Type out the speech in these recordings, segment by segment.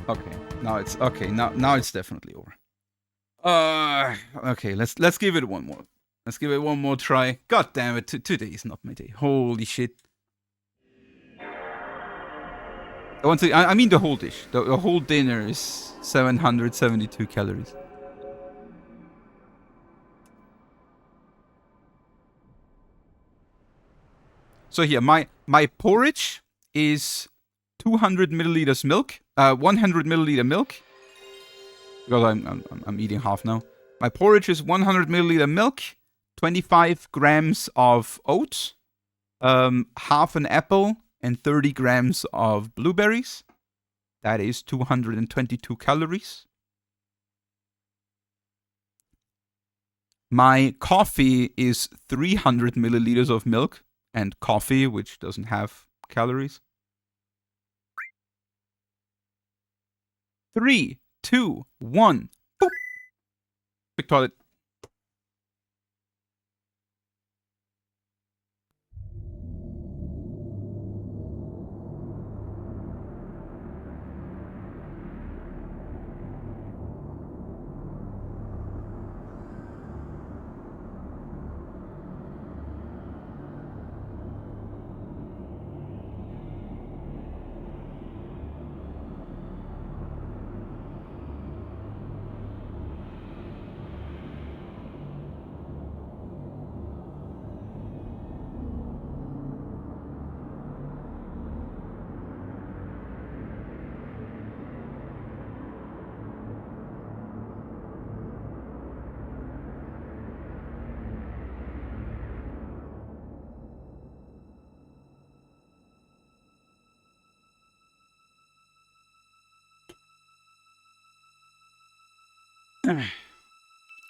Okay, now it's okay. Now it's definitely over. Okay, let's give it one more. Let's give it one more try. God damn it! Today is not my day. Holy shit! I mean the whole dish. The whole dinner is 772 calories. So here, my porridge is 200 milliliters milk, 100 milliliter milk, because I'm eating half now. My porridge is 100 milliliter milk, 25 grams of oats, half an apple, and 30 grams of blueberries. That is 222 calories. My coffee is 300 milliliters of milk and coffee, which doesn't have calories. 3, 2, 1. Boop. Big toilet.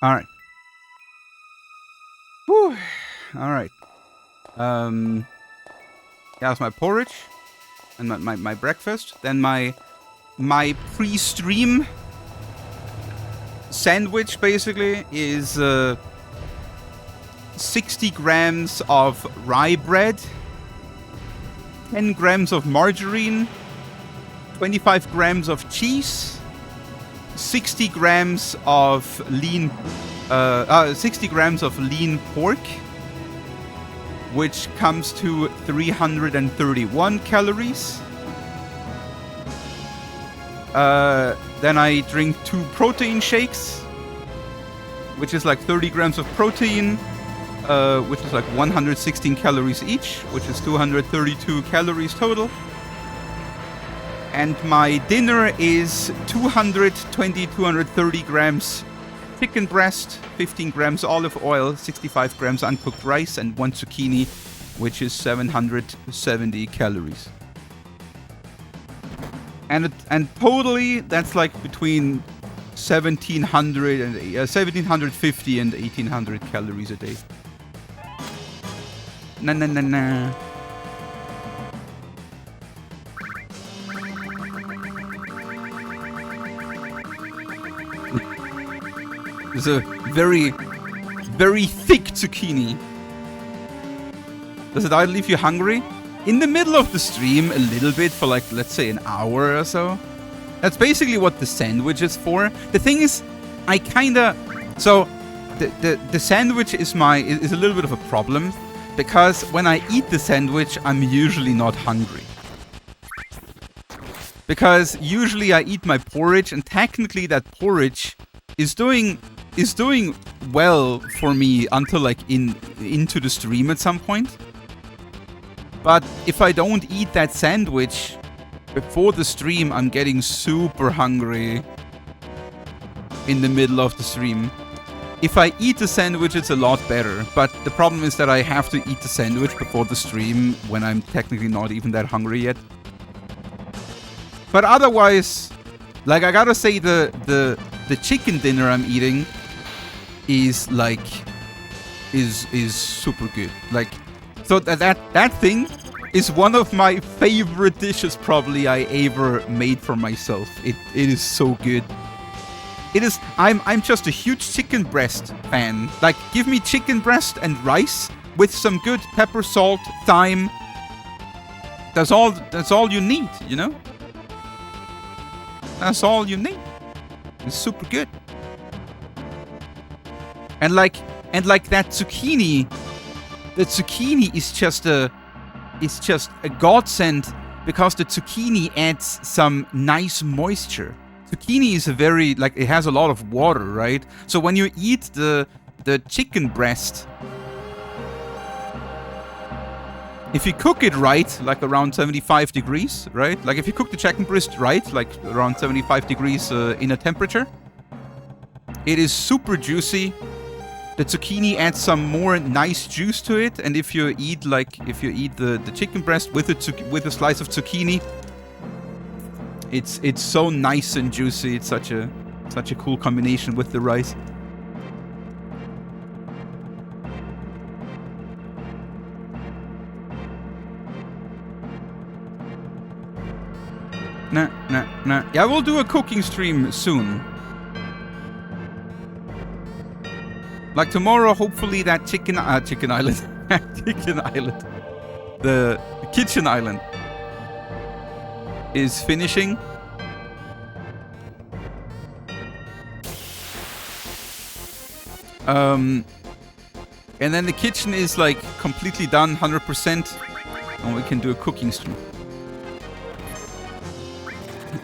All right. Whew. All right. That's my porridge and my breakfast. Then my pre-stream sandwich basically is 60 grams of rye bread, 10 grams of margarine, 25 grams of cheese, 60 grams of lean 60 grams of lean pork, which comes to 331 calories. Then I drink 2 protein shakes, which is like 30 grams of protein, which is like 116 calories each, which is 232 calories total. And my dinner is 230 grams chicken breast, 15 grams olive oil, 65 grams uncooked rice, and 1 zucchini, which is 770 calories. And totally, that's like between 1750 and 1800 calories a day. Na. It's a very, very thick zucchini. Does it either leave you hungry? In the middle of the stream, a little bit for like, let's say an hour or so. That's basically what the sandwich is for. The thing is, I kinda... So, the sandwich is a little bit of a problem. Because when I eat the sandwich, I'm usually not hungry. Because usually I eat my porridge, and technically that porridge is doing well for me until like into the stream at some point. But if I don't eat that sandwich before the stream, I'm getting super hungry in the middle of the stream. If I eat the sandwich, it's a lot better. But the problem is that I have to eat the sandwich before the stream when I'm technically not even that hungry yet. But otherwise, like I gotta say the chicken dinner I'm eating is super good. Like, so that thing is one of my favorite dishes probably I ever made for myself. It is so good. It is. I'm just a huge chicken breast fan. Like, give me chicken breast and rice with some good pepper, salt, thyme. That's all you need, you know? That's all you need. It's super good. And like that zucchini, the zucchini is just a godsend because the zucchini adds some nice moisture. Zucchini is a very, like, it has a lot of water, right? So when you eat the chicken breast, if you cook it right, like around 75 degrees, right? Like if you cook the chicken breast right, like around 75 degrees inner temperature, it is super juicy. The zucchini adds some more nice juice to it, and if you eat the chicken breast with a slice of zucchini, it's so nice and juicy. It's such a cool combination with the rice. Nah. Yeah, we'll do a cooking stream soon. Like tomorrow, hopefully that chicken island, chicken island, the kitchen island is finishing. And then the kitchen is like completely done, 100%, and we can do a cooking stream.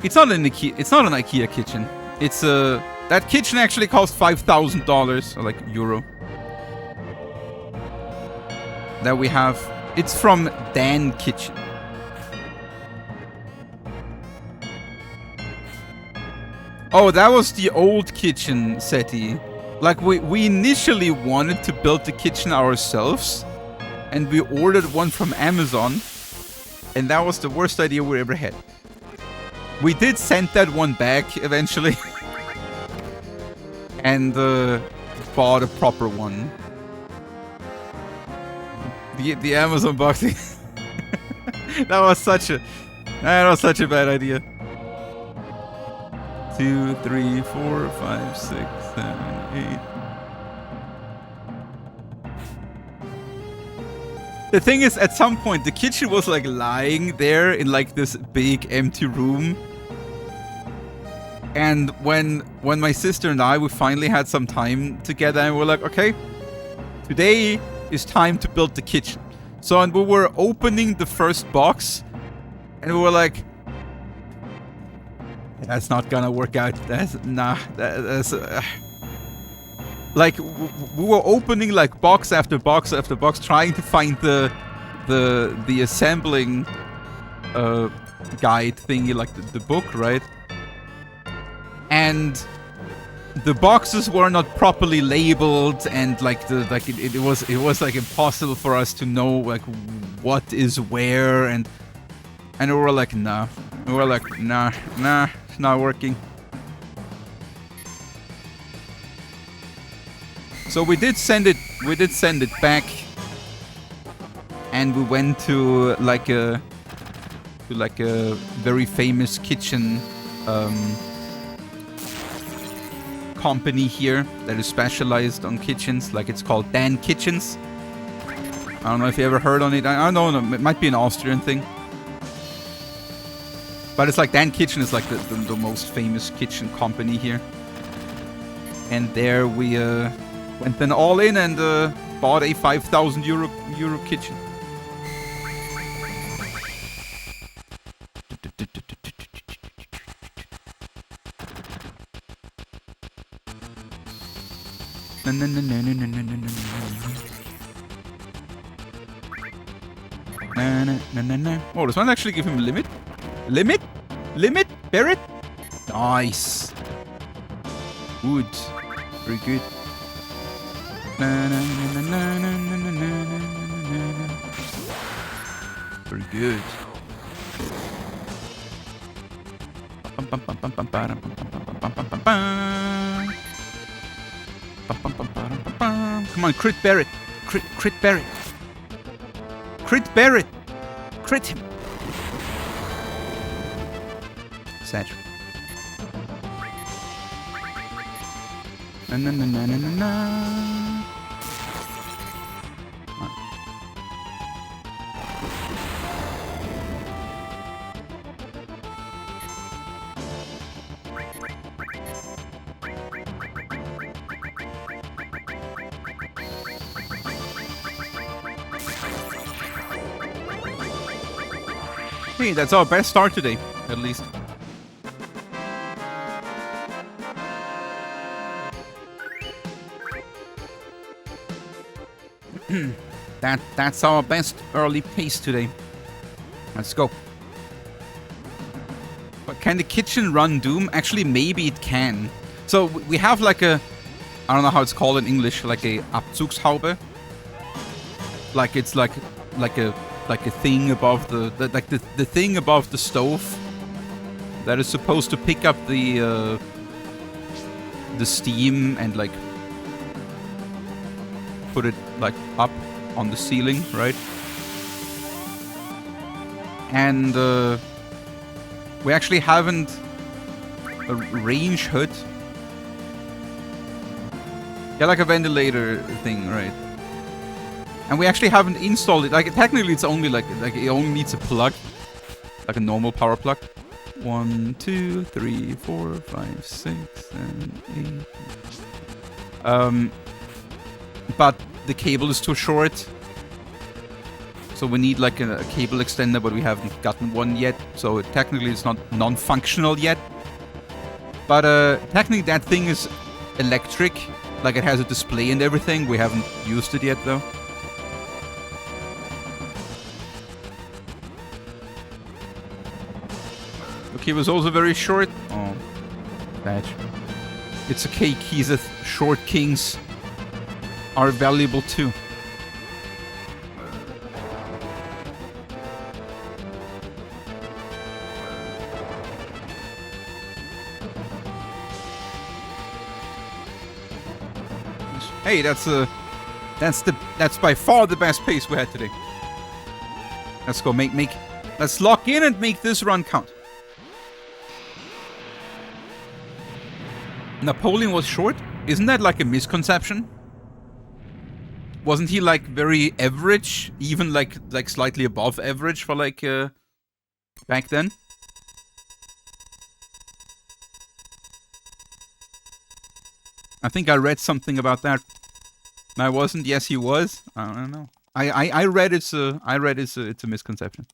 It's not an IKEA kitchen. It's a that kitchen actually cost $5,000, or like euro. That we have. It's from Dan Kitchen. Oh, that was the old kitchen, Seti. Like we initially wanted to build the kitchen ourselves, and we ordered one from Amazon, and that was the worst idea we ever had. We did send that one back eventually. And bought a proper one. The Amazon boxing. that was such a bad idea. 2, 3, 4, 5, 6, 7, 8. The thing is, at some point, the kitchen was like lying there in like this big empty room. And when my sister and I, we finally had some time together, and we're like, okay, today is time to build the kitchen. So, and we were opening the first box, and we were like, that's not gonna work out. Like, we were opening like box after box after box, trying to find the assembling guide thingy, like the book, right? And the boxes were not properly labeled, and like it was like impossible for us to know like what is where, and we were like, nah. We were like, nah, it's not working. So we did send it back, and we went to like a very famous kitchen company here that is specialized on kitchens. Like, it's called Dan Kitchens. I don't know if you ever heard on it. I don't know. It might be an Austrian thing. But it's like Dan Kitchen is like the most famous kitchen company here. And there we went then all in and bought a 5,000 euro kitchen. Oh, does one actually give him a limit? Limit? Barrett? Nice. Good. Very good. Very good. Come on, crit Barrett. Crit Barrett. Crit Barrett. Crit him. Satchel. Na. Hey, that's our best start today, at least. That's our best early pace today. Let's go. But can the kitchen run Doom? Actually, maybe it can. So we have like a, I don't know how it's called in English, like a Abzugshaube. Like it's like a thing above the thing above the stove that is supposed to pick up the steam and like put it like up on the ceiling, right? And we actually haven't a range hood. Yeah, like a ventilator thing, right? And we actually haven't installed it. Like technically, it's only like it only needs a plug, like a normal power plug. 1, 2, 3, 4, 5, 6, 7, 8. But the cable is too short, so we need like a cable extender, but we haven't gotten one yet. So technically, it's not non-functional yet. But technically, that thing is electric. Like it has a display and everything. We haven't used it yet, though. He was also very short. Oh, badge. It's okay, Keezeth. Short kings are valuable too. Hey, that's by far the best pace we had today. Let's go let's lock in and make this run count. Napoleon was short? Isn't that like a misconception? Wasn't he like very average? Even like slightly above average for like back then? I think I read something about that. I wasn't. Yes, he was. I don't know. I read it's a misconception.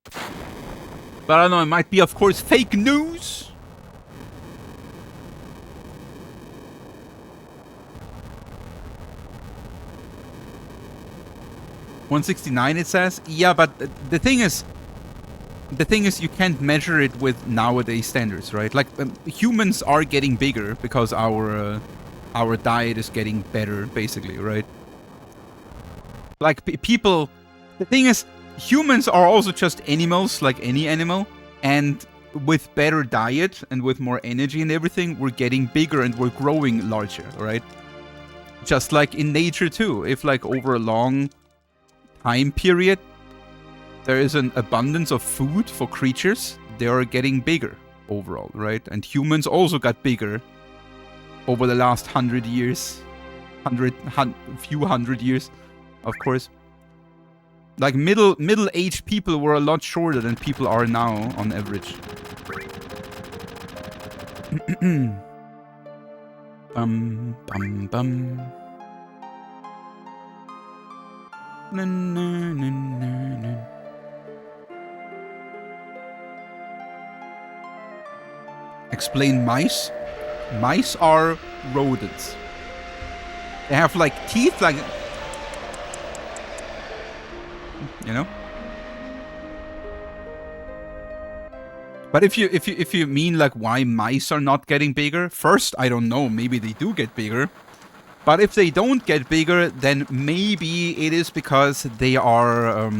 But I don't know. It might be, of course, fake news. $169 it says. Yeah, but the thing is you can't measure it with nowadays standards, right? Like humans are getting bigger because our diet is getting better, basically, right? Like people, the thing is, humans are also just animals, like any animal, and with better diet and with more energy and everything, we're getting bigger and we're growing larger, right? Just like in nature too. If like over a long time period there is an abundance of food for creatures, they are getting bigger overall, right? And humans also got bigger over the last 100 years. Few hundred years, of course. Like middle-aged people were a lot shorter than people are now on average. Bum bum bum. Na, na, na, na, na. Explain mice. Mice are rodents. They have like teeth, like, you know. But if you mean like why mice are not getting bigger, first I don't know. Maybe they do get bigger. But if they don't get bigger, then maybe it is because they are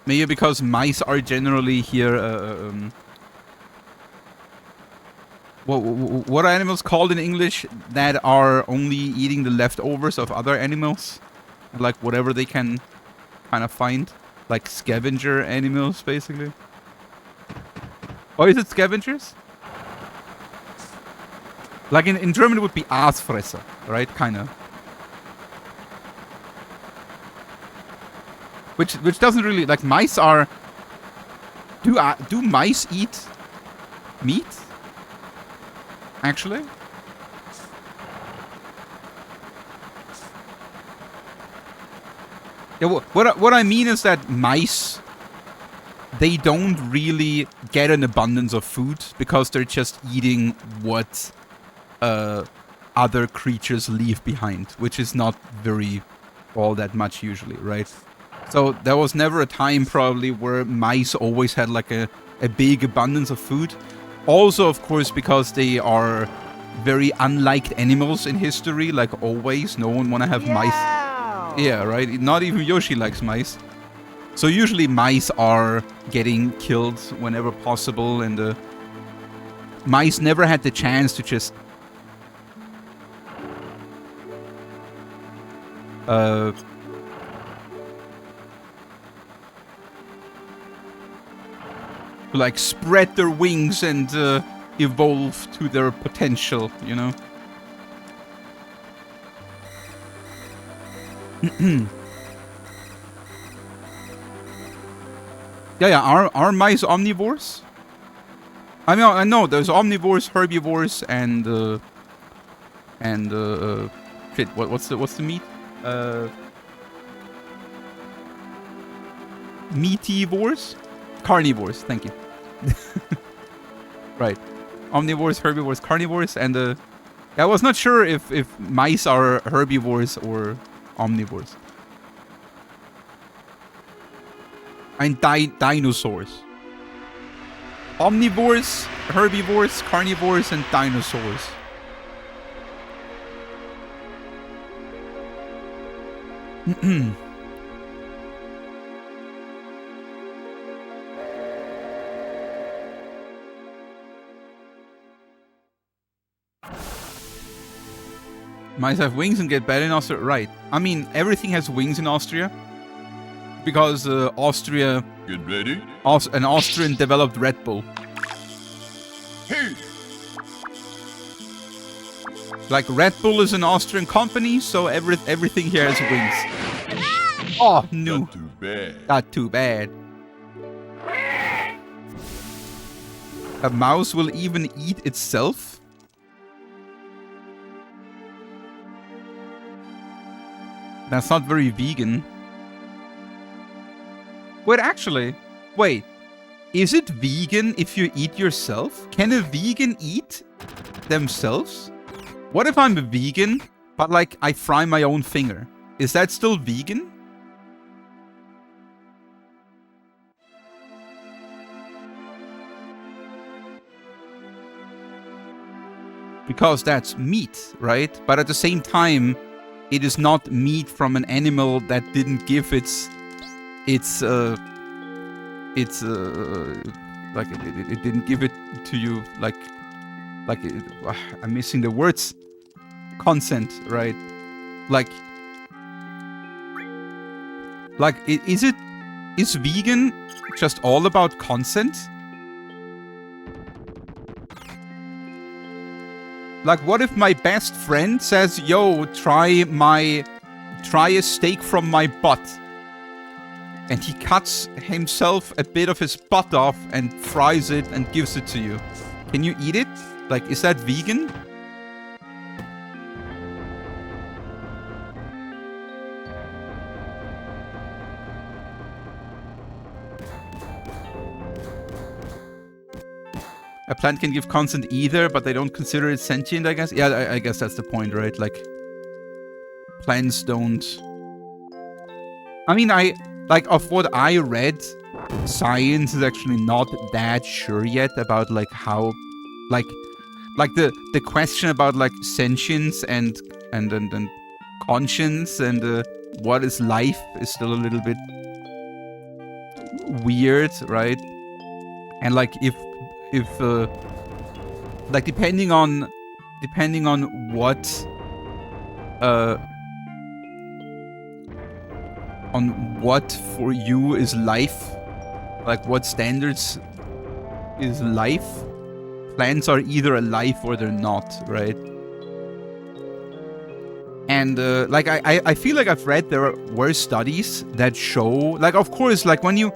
maybe because mice are generally here. What are animals called in English that are only eating the leftovers of other animals? Like whatever they can kind of find. Like scavenger animals, basically. Or is it scavengers? Like in German it would be Aasfresser, right? Kind of. Which doesn't really, like, mice are... Do mice eat meat? Actually? Yeah, what I mean is that mice, they don't really get an abundance of food because they're just eating what other creatures leave behind, which is not very all that much usually, right? So there was never a time probably where mice always had like a big abundance of food. Also, of course, because they are very unliked animals in history, like always. No one want to have mice. Yeah, right? Not even Yoshi likes mice. So usually mice are getting killed whenever possible, and mice never had the chance to just like spread their wings and evolve to their potential, you know? Yeah, are mice omnivores? I mean, I know there's omnivores, herbivores, and shit. What's the meat? Meativores, carnivores. Thank you. Right, omnivores, herbivores, carnivores, and I was not sure if mice are herbivores or omnivores. And dinosaurs. Omnivores, herbivores, carnivores, and dinosaurs. Mice have wings and get better in Austria. Right. I mean, everything has wings in Austria. Because Austria... Get ready? An Austrian developed Red Bull. Hey! Like, Red Bull is an Austrian company, so everything here has wings. Oh, no. Not too bad. Not too bad. A mouse will even eat itself? That's not very vegan. Wait, actually, wait. Is it vegan if you eat yourself? Can a vegan eat themselves? What if I'm a vegan, but like I fry my own finger? Is that still vegan? Because that's meat, right? But at the same time, it is not meat from an animal that didn't give its like it didn't give it to you like I'm missing the words. Consent, right? Like is vegan just all about consent? Like, what if my best friend says, yo, try a steak from my butt? And he cuts himself a bit of his butt off and fries it and gives it to you. Can you eat it? Like, is that vegan? A plant can give consent either, but they don't consider it sentient, I guess. Yeah, I guess that's the point, right? Like, plants don't... I mean, of what I read, science is actually not that sure yet about, like, how... Like the question about, like, sentience and conscience and what is life is still a little bit weird, right? And, like, if like depending on what for you is life, like what standards is life, plants are either alive or they're not, right? And like I feel like I've read there were studies that show, like, of course, like when you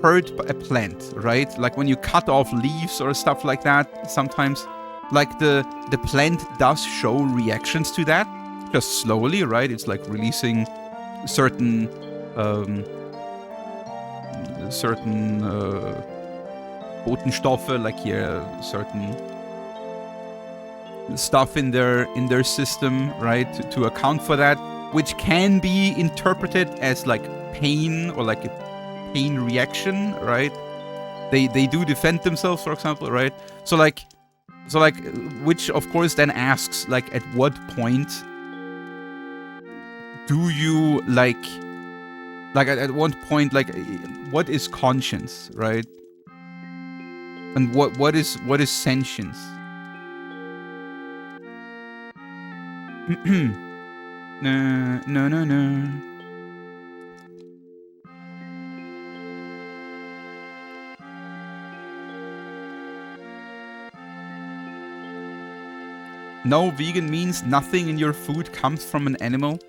hurt a plant, right? Like when you cut off leaves or stuff like that, sometimes, like the plant does show reactions to that, just slowly, right? It's like releasing certain Botenstoffe, like here, certain stuff in their system, right, to account for that, which can be interpreted as like pain or like a pain reaction, right? They do defend themselves, for example, right? So like, which of course then asks, like, at what point do you like at what point, like, what is conscience, right? And what is sentience? No. No, vegan means nothing in your food comes from an animal.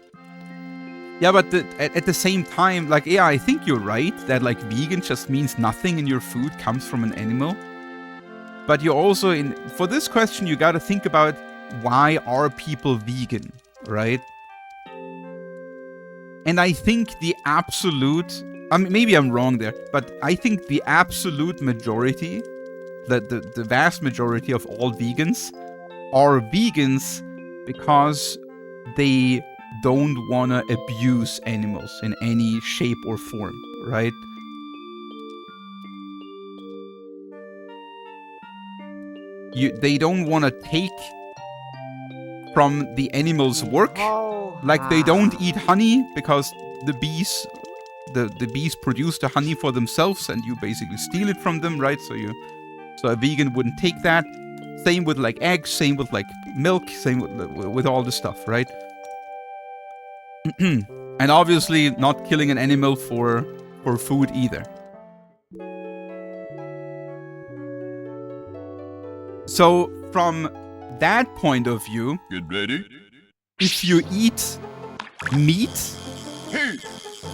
Yeah, but at the same time, like, yeah, I think you're right that, like, vegan just means nothing in your food comes from an animal. But you also, for this question, you gotta think about, why are people vegan, right? And I think the absolute, I mean, maybe I'm wrong there, but I think the absolute majority, the vast majority of all vegans are vegans because they don't want to abuse animals in any shape or form, right? They don't want to take from the animals' work. Like, they don't eat honey because the bees produce the honey for themselves, and you basically steal it from them, right? So a vegan wouldn't take that. Same with like eggs, same with like milk, same with all this stuff, right? And obviously not killing an animal for food either. So from that point of view, Get ready. if you eat meat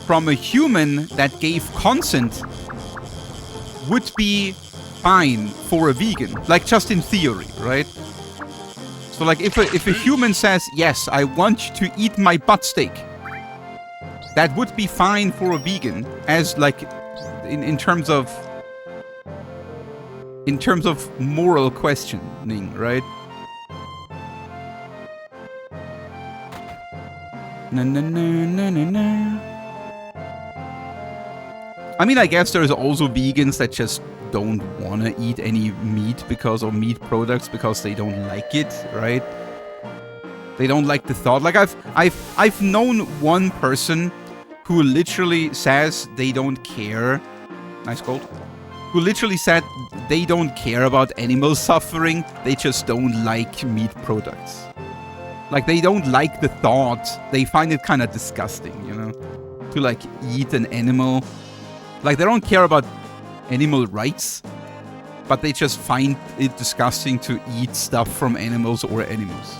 from a human that gave consent, would be fine for a vegan, like, just in theory, right? So like, if a human says, yes, I want you to eat my butt steak, that would be fine for a vegan, as like in terms of moral questioning, right? Na. I mean, I guess there's also vegans that just don't want to eat any meat of meat products because they don't like it, right? They don't like the thought. Like, I've known one person who literally says they don't care. Nice gold. Who literally said they don't care about animal suffering. They just don't like meat products. Like, they don't like the thought. They find it kind of disgusting, you know, to like eat an animal. Like, they don't care about animal rights, but they just find it disgusting to eat stuff from animals or animals.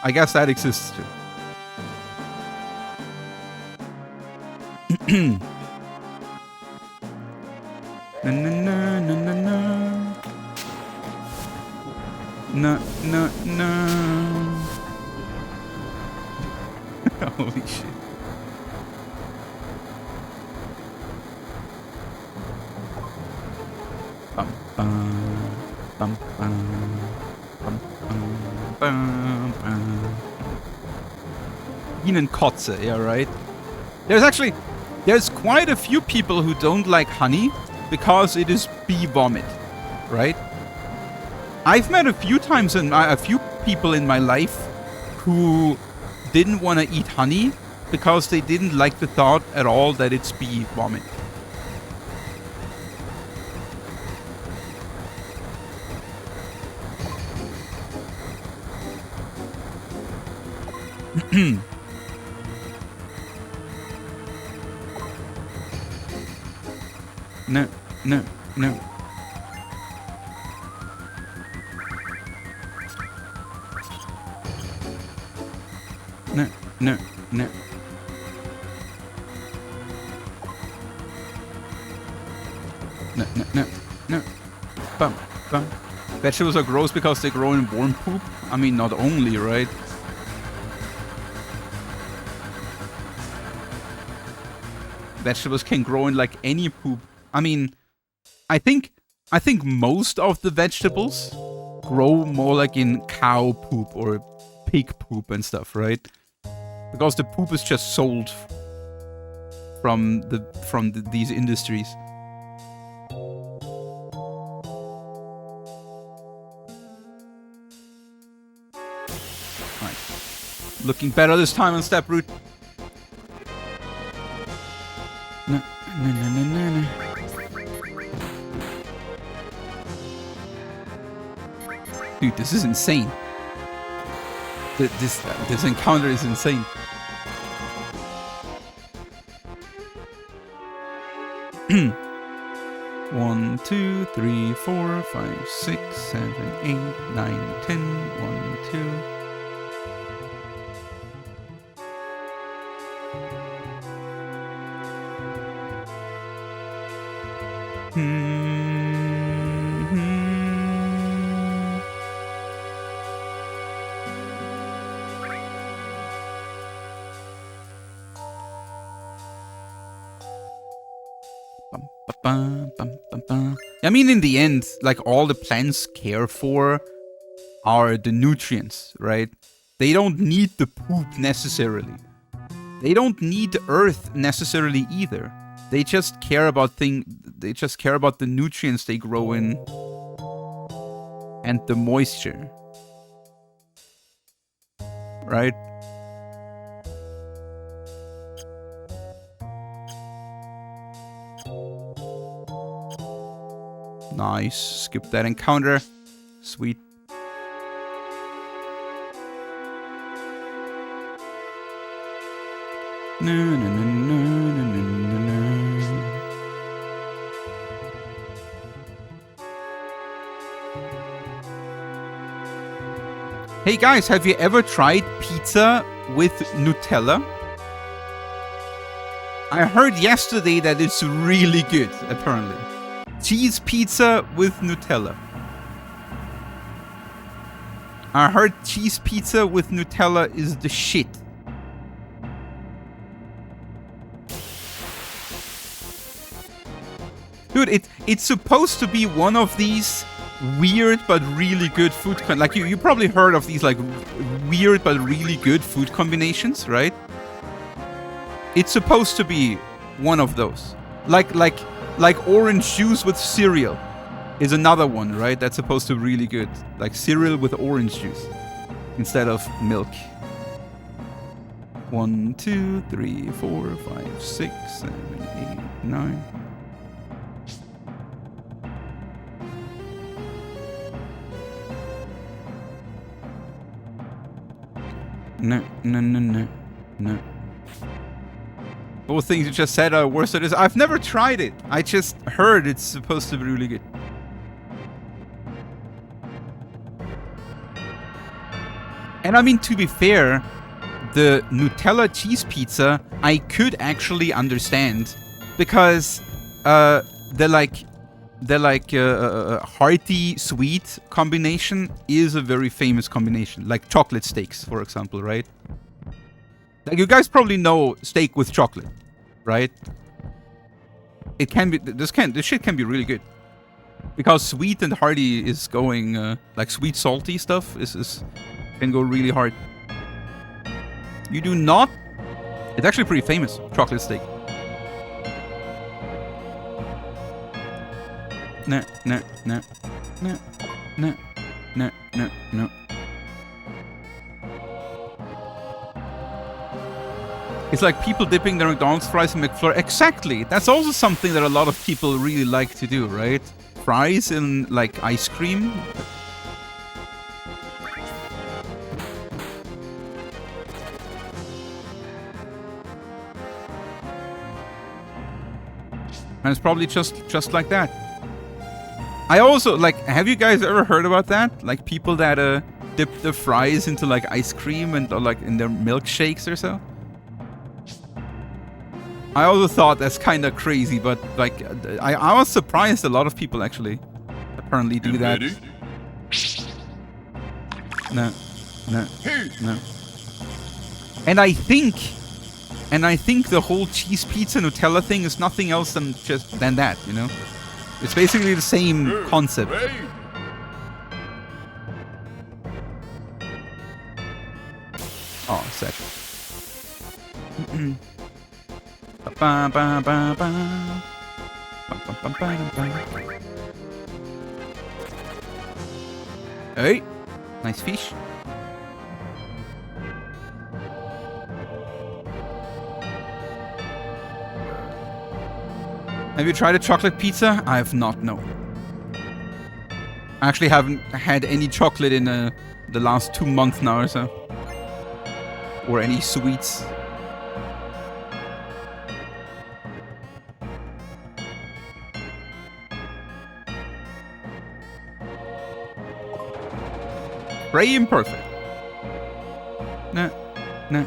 I guess that exists too. No. Holy shit. Bienenkotze, yeah, right? There's quite a few people who don't like honey because it is bee vomit, right? I've met a few people in my life who didn't want to eat honey because they didn't like the thought at all that it's bee vomit. No. No. No. Bum. Vegetables are gross because they grow in worm poop. I mean, not only, right? vegetables can grow in like any poop. I mean, I think most of the vegetables grow more like in cow poop or pig poop and stuff, right? Because the poop is just sold from these industries. Right. Looking better this time on Step Root. No, no, no, no, no, no. Dude, this is insane. This encounter is insane. One, two, three, 4, 5, 6, 7, 8, 9, 10. 1, 2. I mean, in the end, like, all the plants care for are the nutrients, right? They don't need the poop necessarily. They don't need the earth necessarily either. They just care about the nutrients they grow in and the moisture. Right? Nice. Skip that encounter. Sweet. No, no, no, no, no, no, no. Hey guys, have you ever tried pizza with Nutella? I heard yesterday that it's really good, apparently. Cheese pizza with Nutella. I heard cheese pizza with Nutella is the shit. Dude, it's supposed to be one of these weird but really good food like you probably heard of these like weird but really good food combinations, right? It's supposed to be one of those. Like orange juice with cereal is another one, right? That's supposed to be really good. Like cereal with orange juice instead of milk. 1, 2, 3, 4, 5, 6, 7, 8, 9. No, no, no, no, no. Both things you just said are worse than this. I've never tried it. I just heard it's supposed to be really good. And I mean, to be fair, the Nutella cheese pizza I could actually understand because the hearty sweet combination is a very famous combination, like chocolate steaks, for example, right? Like you guys probably know steak with chocolate, right? It can be this shit can be really good because sweet and hearty is going like sweet salty stuff is can go really hard. You do not. It's actually pretty famous, chocolate steak. No, no, no, no, no, no, no, no. It's like people dipping their McDonald's fries in McFlurry. Exactly. That's also something that a lot of people really like to do, right? Fries in like ice cream. And it's probably just like that. I also, like, have you guys ever heard about that? Like, people that dip the fries into, like, ice cream and, or, like, in their milkshakes or so? I also thought that's kind of crazy, but, like, I was surprised a lot of people actually apparently do that. No. No. No. And I think And I think the whole cheese pizza Nutella thing is nothing else than that, you know? It's basically the same concept. Hey! Oh, sad. Ba-ba-ba-ba-ba. Ba-ba-ba-ba-ba. Hey, nice fish. Have you tried a chocolate pizza? I have not, no. I actually haven't had any chocolate in the last 2 months now or so. Or any sweets. Very imperfect. No, no,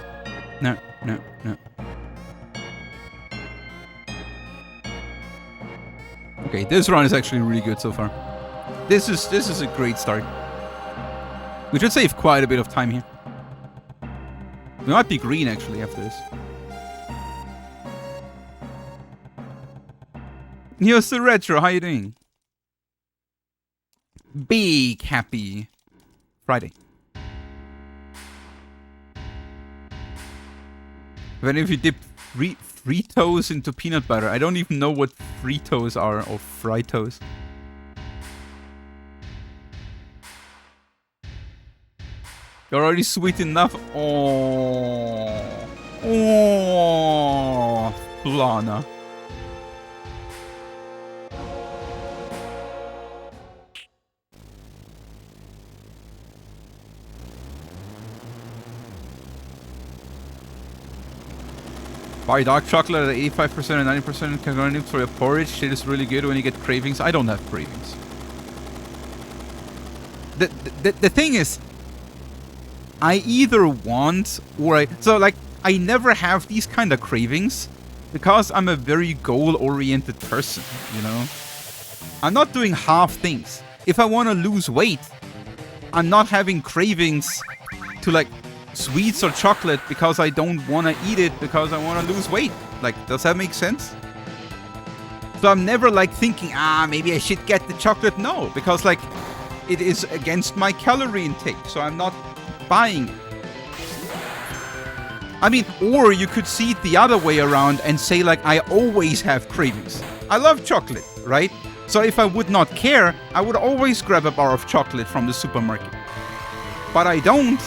no, no, no. Okay, this run is actually really good so far. This is a great start. We should save quite a bit of time here. We might be green actually after this. Here's the retro. How you doing? Big happy Friday. Even if you dip Fritos into peanut butter. I don't even know what Fritos are or Fritos. You're already sweet enough. Oh, oh, Lana. Buy dark chocolate at 85% and 90% calorie for your porridge. Shit is really good when you get cravings. I don't have cravings. The thing is, I either want or I never have these kind of cravings because I'm a very goal-oriented person, you know? I'm not doing half things. If I want to lose weight, I'm not having cravings to like sweets or chocolate because I don't want to eat it because I want to lose weight. Like, does that make sense? So I'm never like thinking, maybe I should get the chocolate. No, because like it is against my calorie intake, so I'm not buying it. I mean, or you could see it the other way around and say like, I always have cravings. I love chocolate, right? So if I would not care, I would always grab a bar of chocolate from the supermarket. But I don't,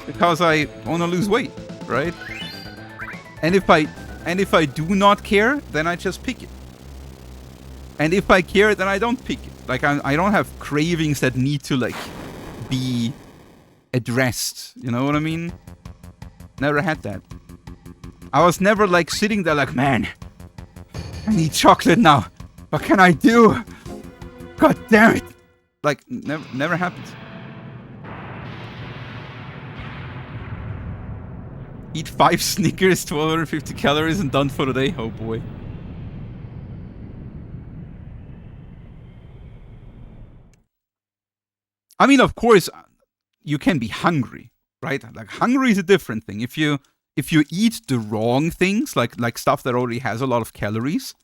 because I want to lose weight, right? And if I do not care, then I just pick it. And if I care, then I don't pick it. Like I don't have cravings that need to like be addressed. You know what I mean? Never had that. I was never like sitting there like, man, I need chocolate now. What can I do? God damn it! Like never happens. Eat 5 Snickers, 1250 calories, and done for the day. Oh boy. I mean, of course, you can be hungry, right? Like hungry is a different thing. If you eat the wrong things, like stuff that already has a lot of calories,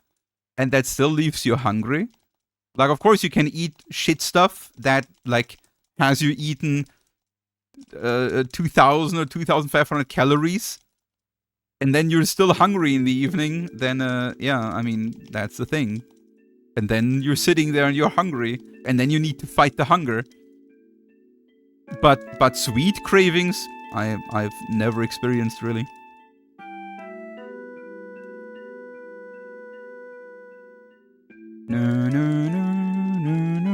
and that still leaves you hungry, like of course you can eat shit stuff that like has you eaten 2,000 or 2,500 calories, and then you're still hungry in the evening, then yeah, I mean, that's the thing. And then you're sitting there and you're hungry, and then you need to fight the hunger. But sweet cravings, I've never experienced really. No, no, no, no, no,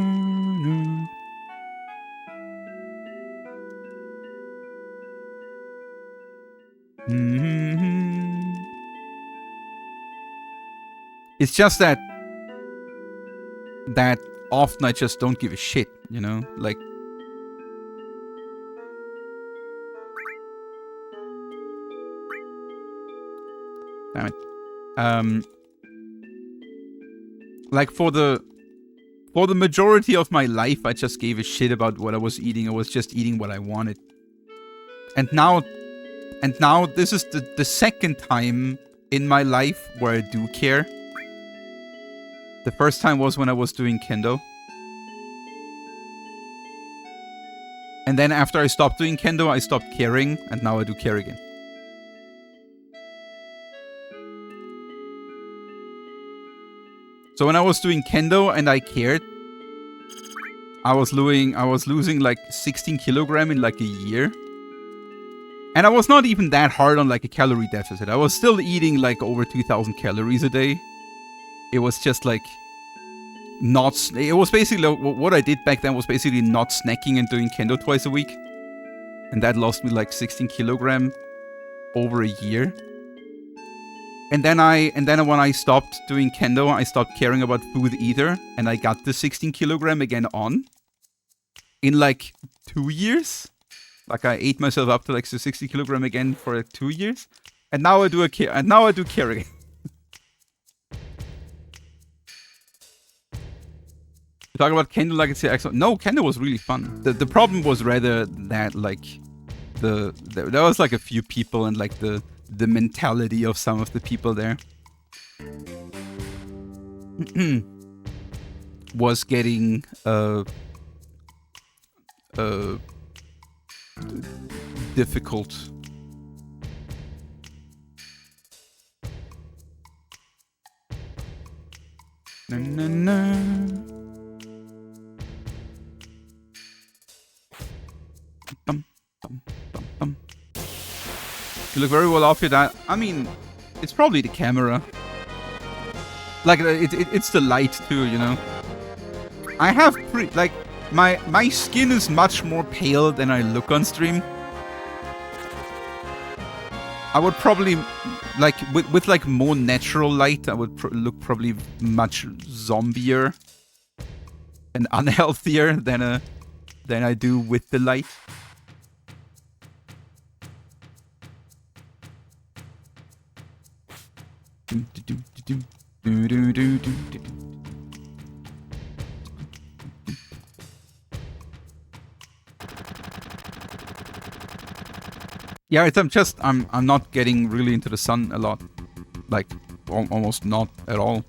no. Mm-hmm. It's just that often I just don't give a shit, you know? Like, damn it. Like for the majority of my life, I just gave a shit about what I was eating. I was just eating what I wanted. And now And now this is the second time in my life where I do care. The first time was when I was doing kendo. And then after I stopped doing kendo, I stopped caring, and now I do care again. So when I was doing kendo and I cared, I was losing like 16 kilogram in like a year. And I was not even that hard on like a calorie deficit. I was still eating like over 2,000 calories a day. It was just like not... It was basically... What I did back then was basically not snacking and doing kendo twice a week. And that lost me like 16 kilogram over a year. And then when I stopped doing kendo, I stopped caring about food either. And I got the 16 kilogram again on. In like 2 years. Like I ate myself up to like 60 kilogram again for like 2 years. And now I do care again. Talk about kendo like it's excellent. No, kendo was really fun. The problem was rather that like there was like a few people and like the mentality of some of the people there was getting difficult. Na, na, na. Bum, bum, bum, bum. You look very well off your that. I mean, it's probably the camera. Like it's the light too, you know. I have like my skin is much more pale than I look on stream. I would probably like with like more natural light, I would look probably much zombier and unhealthier than I do with the light. Yeah, I'm not getting really into the sun a lot, like almost not at all.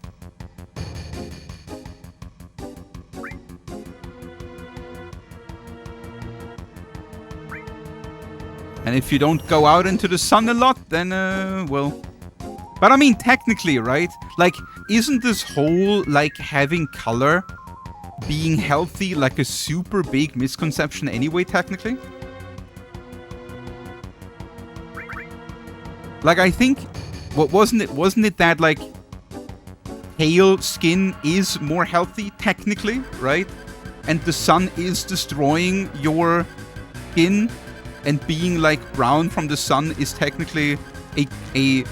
And if you don't go out into the sun a lot, then well. But I mean, technically, right? Like, isn't this whole, like, having color, being healthy, like a super big misconception anyway, technically? Like, I think, wasn't it that, like, pale skin is more healthy, technically, right? And the sun is destroying your skin, and being, like, brown from the sun is technically a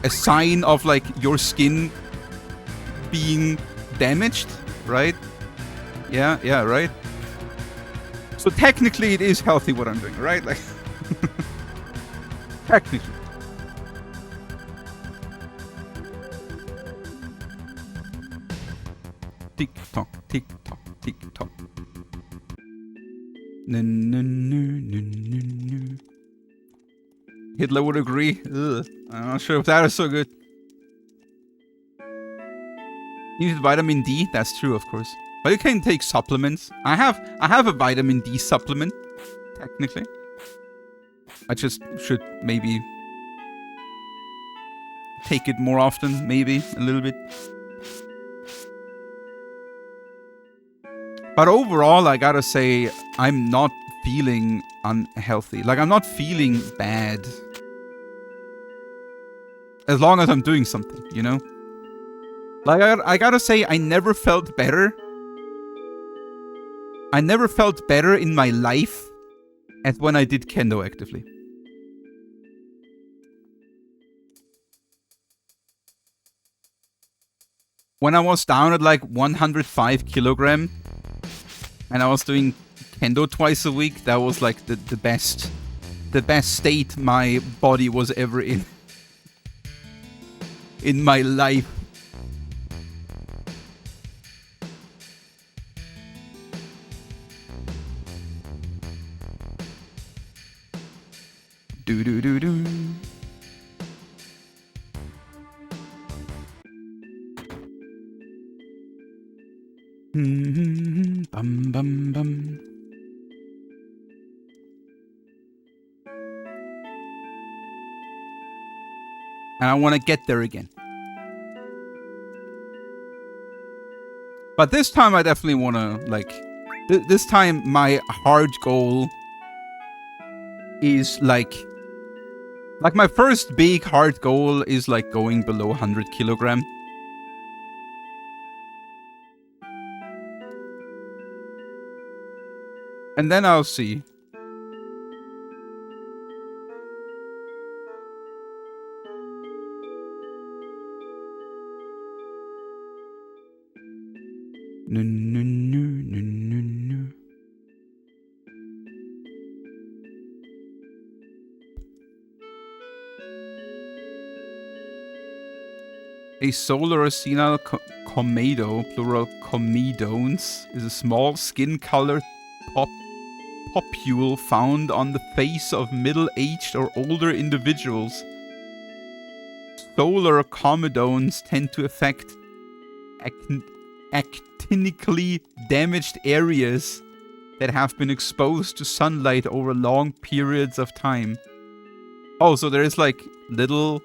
sign of like your skin being damaged, right? Yeah, right. So technically it is healthy what I'm doing, right? Like technically. Tick tock, tick tock, tick tock. No, no, no, no, no, no. Hitler would agree. Ugh. I'm not sure if that is so good. You need vitamin D. That's true, of course. But you can take supplements. I have a vitamin D supplement, technically. I just should maybe take it more often, maybe a little bit. But overall, I gotta say, I'm not feeling unhealthy. Like, I'm not feeling bad. As long as I'm doing something, you know? Like, I gotta say, I never felt better. I never felt better in my life as when I did kendo actively. When I was down at like 105 kilogram and I was doing kendo twice a week, that was like the best state my body was ever in my life. Bum bum bum. And I want to get there again. But this time I definitely want to, like... this time my hard goal is, like... Like, my first big hard goal is, like, going below 100 kilogram. And then I'll see. No, no, no, no, no, no. A solar arenal comedo, plural comedones, is a small skin-colored popule found on the face of middle-aged or older individuals. Solar comedones tend to affect actinically damaged areas that have been exposed to sunlight over long periods of time. Oh, so there's like little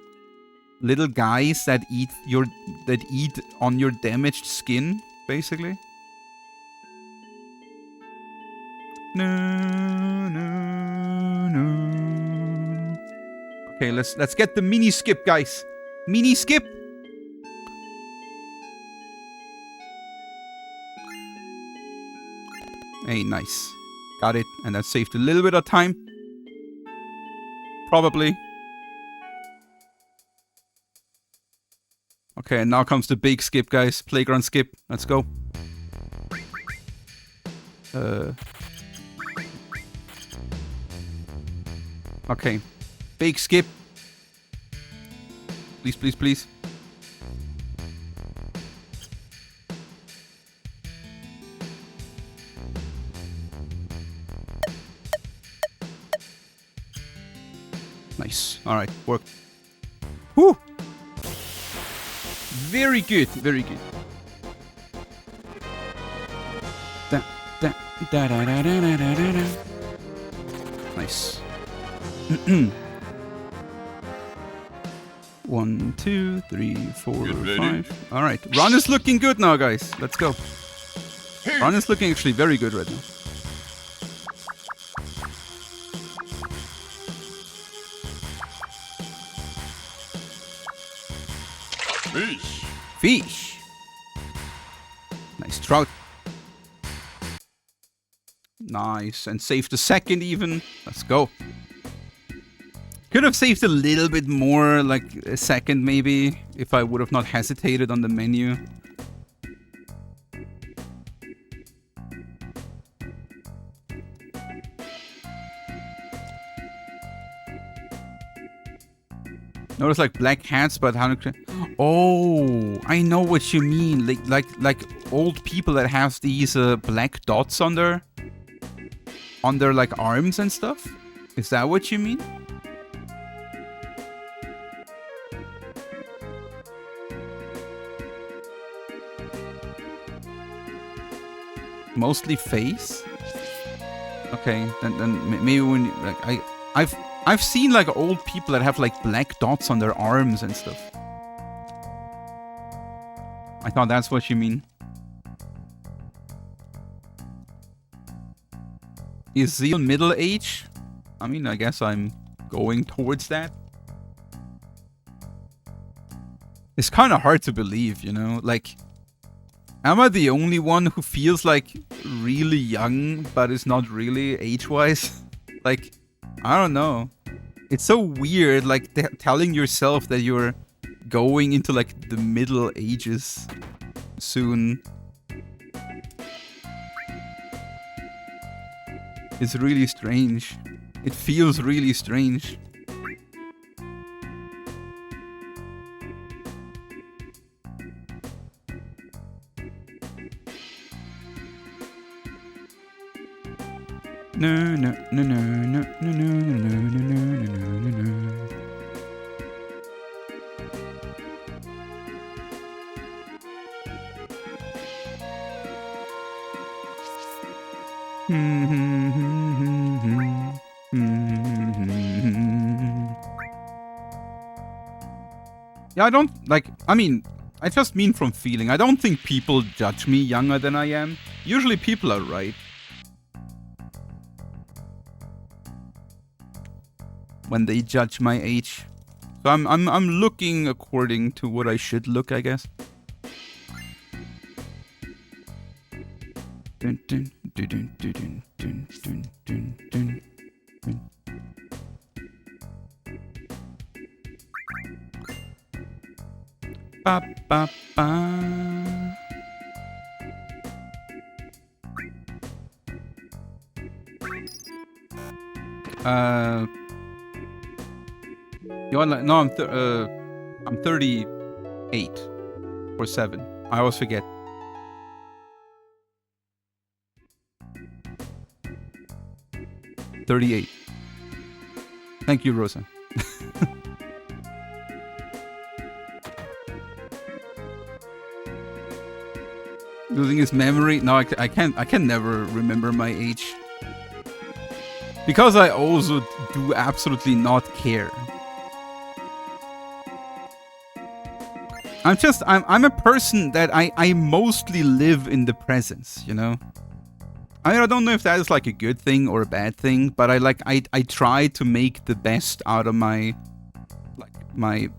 guys that eat on your damaged skin, basically. No, no, no. Okay, let's get the mini skip, guys. Mini skip. Hey, nice. Got it, and that saved a little bit of time. Probably. Okay, and now comes the big skip, guys. Playground skip. Let's go. Okay. Big skip. Please, please, please. Nice. Alright, worked. Whew! Very good, very good. Nice. 1, 2, 3, 4, 5. Alright, run is looking good now, guys. Let's go. Run is looking actually very good right now. Fish. Fish. Nice trout. Nice. And saved a second even. Let's go. Could have saved a little bit more, like a second maybe, if I would have not hesitated on the menu. Notice like black hats, but how to... Oh, I know what you mean. Like old people that have these black dots on their like arms and stuff. Is that what you mean? Mostly face. Okay, then maybe when like I've seen like old people that have like black dots on their arms and stuff. I thought that's what you mean. Is Zheal middle age? I mean, I guess I'm going towards that. It's kind of hard to believe, you know? Like, am I the only one who feels like really young, but is not really age-wise? Like, I don't know. It's so weird, like, telling yourself that you're going into, like, the middle ages soon. It's really strange. It feels really strange. No, no, no, no, no, no, no, no, no, no, no, no. Yeah, I don't, like, I mean, I just mean from feeling. I don't think people judge me younger than I am. Usually people are right. When they judge my age. So I'm looking according to what I should look, I guess. Dun, dun, dun, dun, dun, dun, dun, dun, dun, dun. Ba, ba, ba. No, I'm 38 or 7. I always forget. $38. Thank you, Rosa. Losing his memory? No, I can never remember my age. Because I also do absolutely not care. I'm a person that I mostly live in the presence, you know? I don't know if that is like a good thing or a bad thing, but I try to make the best out of my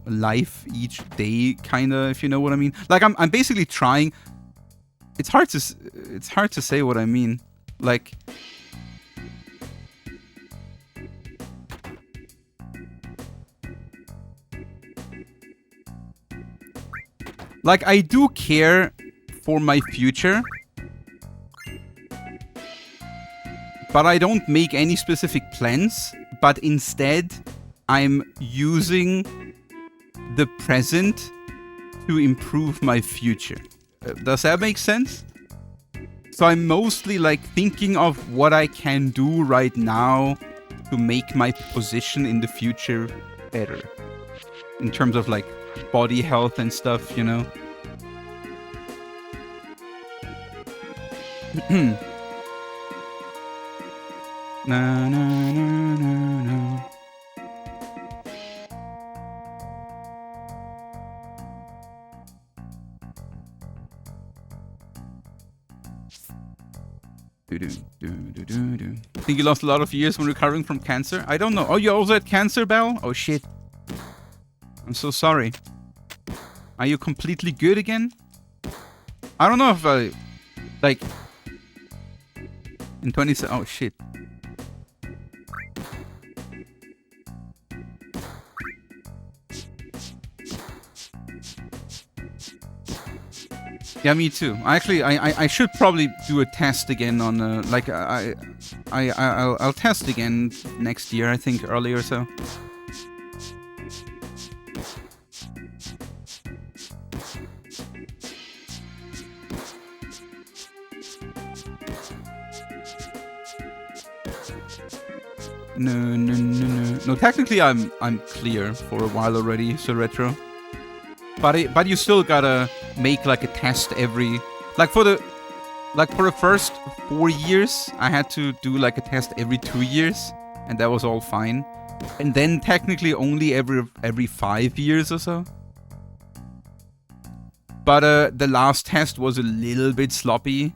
life each day, kinda, if you know what I mean. Like I'm basically trying. It's hard to say what I mean. Like I do care for my future, but I don't make any specific plans, but instead I'm using the present to improve my future. Does that make sense? So I'm mostly like thinking of what I can do right now to make my position in the future better. In terms of like body health and stuff, you know? Na, na, na, na, na. I think you lost a lot of years when recovering from cancer. I don't know. Oh, you also had cancer, Belle? Oh, shit. I'm so sorry. Are you completely good again? I don't know if I... Like... In 20... Oh, shit. Yeah, me too. Actually, I should probably do a test again on like I'll test again next year. I think early or so. No. Technically, I'm clear for a while already, so retro. But you still gotta make like a test every for the first 4 years I had to do like a test every 2 years, and that was all fine. And then technically only every 5 years or so. But the last test was a little bit sloppy.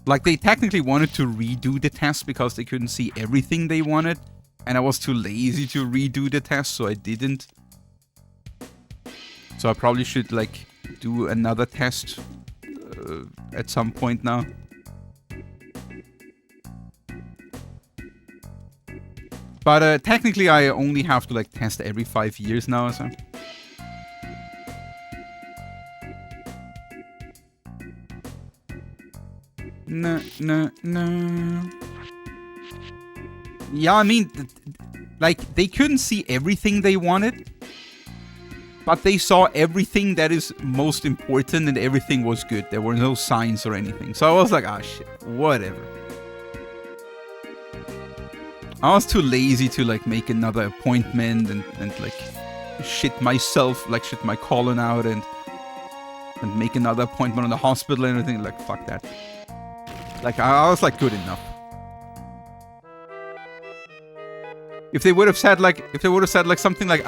Like they technically wanted to redo the test because they couldn't see everything they wanted, and I was too lazy to redo the test, so I didn't. So I probably should like do another test at some point now. But technically I only have to like test every 5 years now, so. No. Yeah, I mean, like they couldn't see everything they wanted. But they saw everything that is most important and everything was good. There were no signs or anything. So I was like, ah, shit, whatever. I was too lazy to like make another appointment and like shit myself, like shit my colon out and make another appointment in the hospital and everything. Like, fuck that. Like, I was like, good enough. If they would have said like, something like,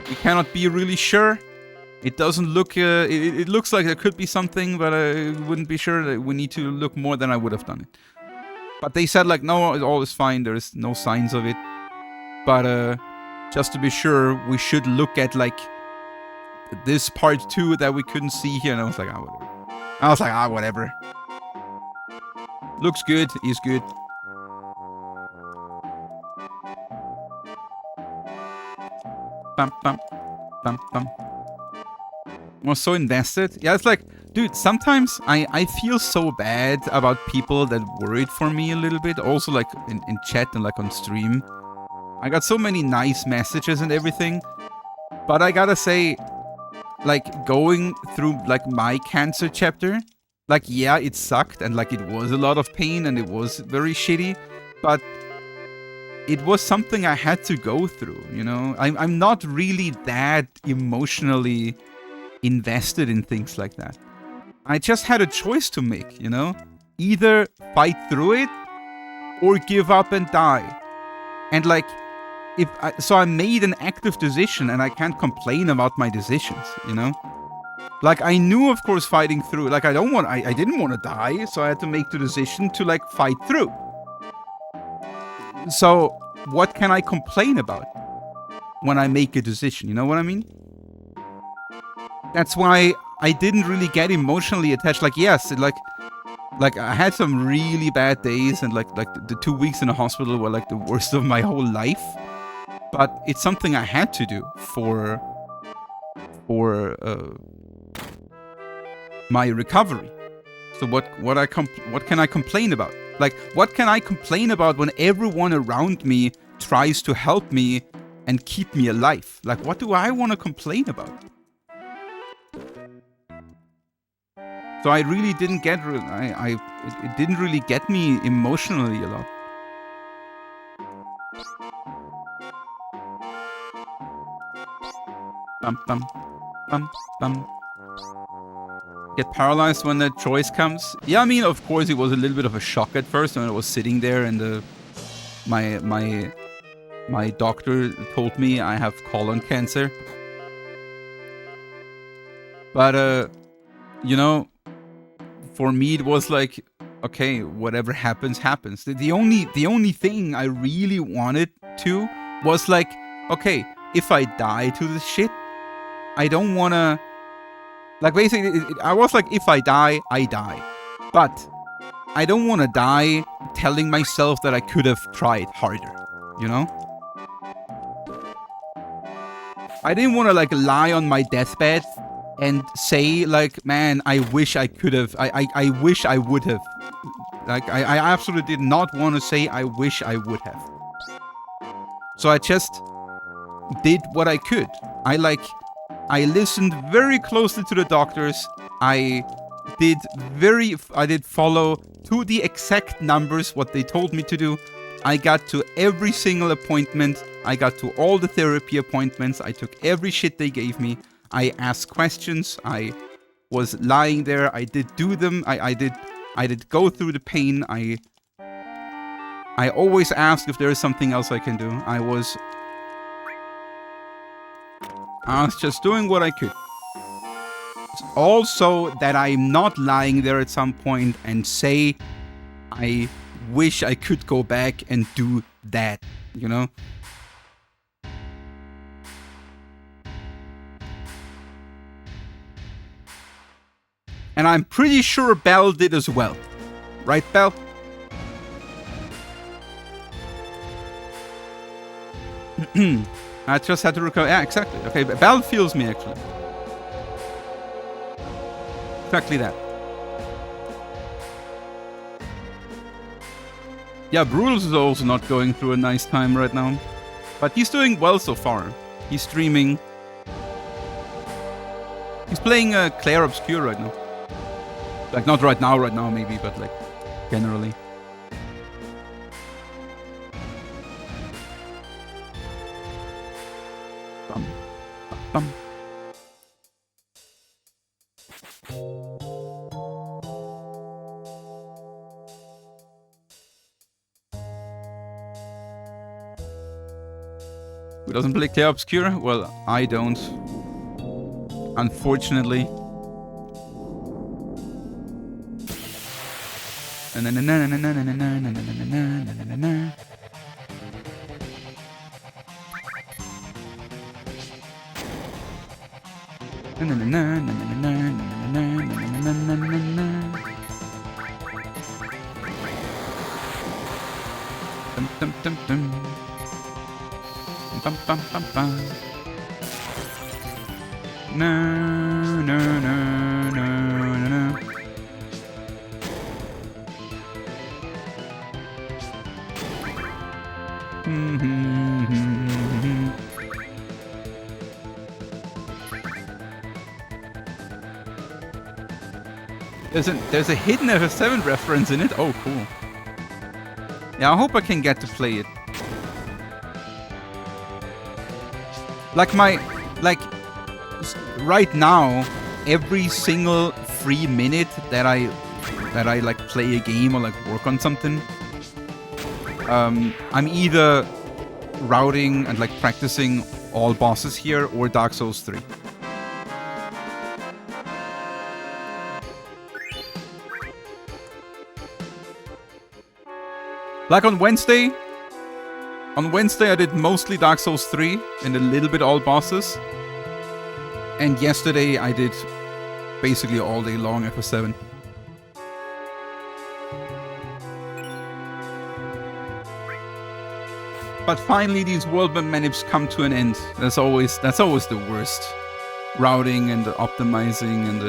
we cannot be really sure. It doesn't look, it looks like there could be something, but I wouldn't be sure. That we need to look more, than I would have done it. But they said like, no, all is fine. There's no signs of it. But just to be sure, we should look at like this part 2 that we couldn't see here. And I was like, whatever. Whatever. Looks good, is good. Bum, bum, bum, bum. I was so invested. Yeah, it's like, dude, sometimes I feel so bad about people that worried for me a little bit. Also, like, in chat and, like, on stream. I got so many nice messages and everything. But I gotta say, like, going through, like, my cancer chapter, like, yeah, it sucked. And, like, it was a lot of pain and it was very shitty. But it was something I had to go through, you know? I'm not really that emotionally invested in things like that. I just had a choice to make, you know? Either fight through it or give up and die. And like, so I made an active decision and I can't complain about my decisions, you know? Like, I knew, of course, fighting through, like, I didn't want to die, so I had to make the decision to, like, fight through. So, what can I complain about when I make a decision? You know what I mean? That's why I didn't really get emotionally attached. Like, yes, like I had some really bad days, and like the 2 weeks in the hospital were like the worst of my whole life. But it's something I had to do for my recovery. So what can I complain about? Like, what can I complain about when everyone around me tries to help me and keep me alive? Like, what do I want to complain about? So I really didn't get, it didn't really get me emotionally a lot. Bum, bum, bum, bum. Get paralyzed when that choice comes. Yeah, I mean, of course, it was a little bit of a shock at first when I was sitting there and my doctor told me I have colon cancer. But you know, for me it was like, okay, whatever happens, happens. The only thing I really wanted to was like, okay, if I die to this shit, I don't wanna. Like, basically, I was like, if I die, I die. But I don't want to die telling myself that I could have tried harder, you know? I didn't want to, like, lie on my deathbed and say, like, man, I wish I could have, I wish I would have. Like, I absolutely did not want to say, I wish I would have. So I just did what I could. I listened very closely to the doctors. I did follow to the exact numbers what they told me to do. I got to every single appointment. I got to all the therapy appointments. I took every shit they gave me. I asked questions. I was lying there. I did do them. I did go through the pain. I always asked if there is something else I can do. I was just doing what I could. Also, that I'm not lying there at some point and say, I wish I could go back and do that, you know? And I'm pretty sure Belle did as well. Right, Belle? I just had to recover. Yeah, exactly. Okay, Belle feels me, actually. Exactly that. Yeah, Brutus is also not going through a nice time right now. But he's doing well so far. He's streaming. He's playing Claire Obscure right now. Like, not right now maybe, but like, generally. Bum, bum. Who doesn't play Clear Obscure? Well, I don't. Unfortunately. Bum, bum, bum, bum. No, no, no, no, no, no. There's a hidden FF7 reference in it. Oh, cool. Yeah, I hope I can get to play it. Right now, every single free minute that I like play a game or like work on something, I'm either routing and like practicing all bosses here or Dark Souls 3. Like on Wednesday I did mostly Dark Souls 3 and a little bit all bosses. And yesterday I did basically all day long FF7. But finally these world map manips come to an end. That's always the worst. Routing and optimizing and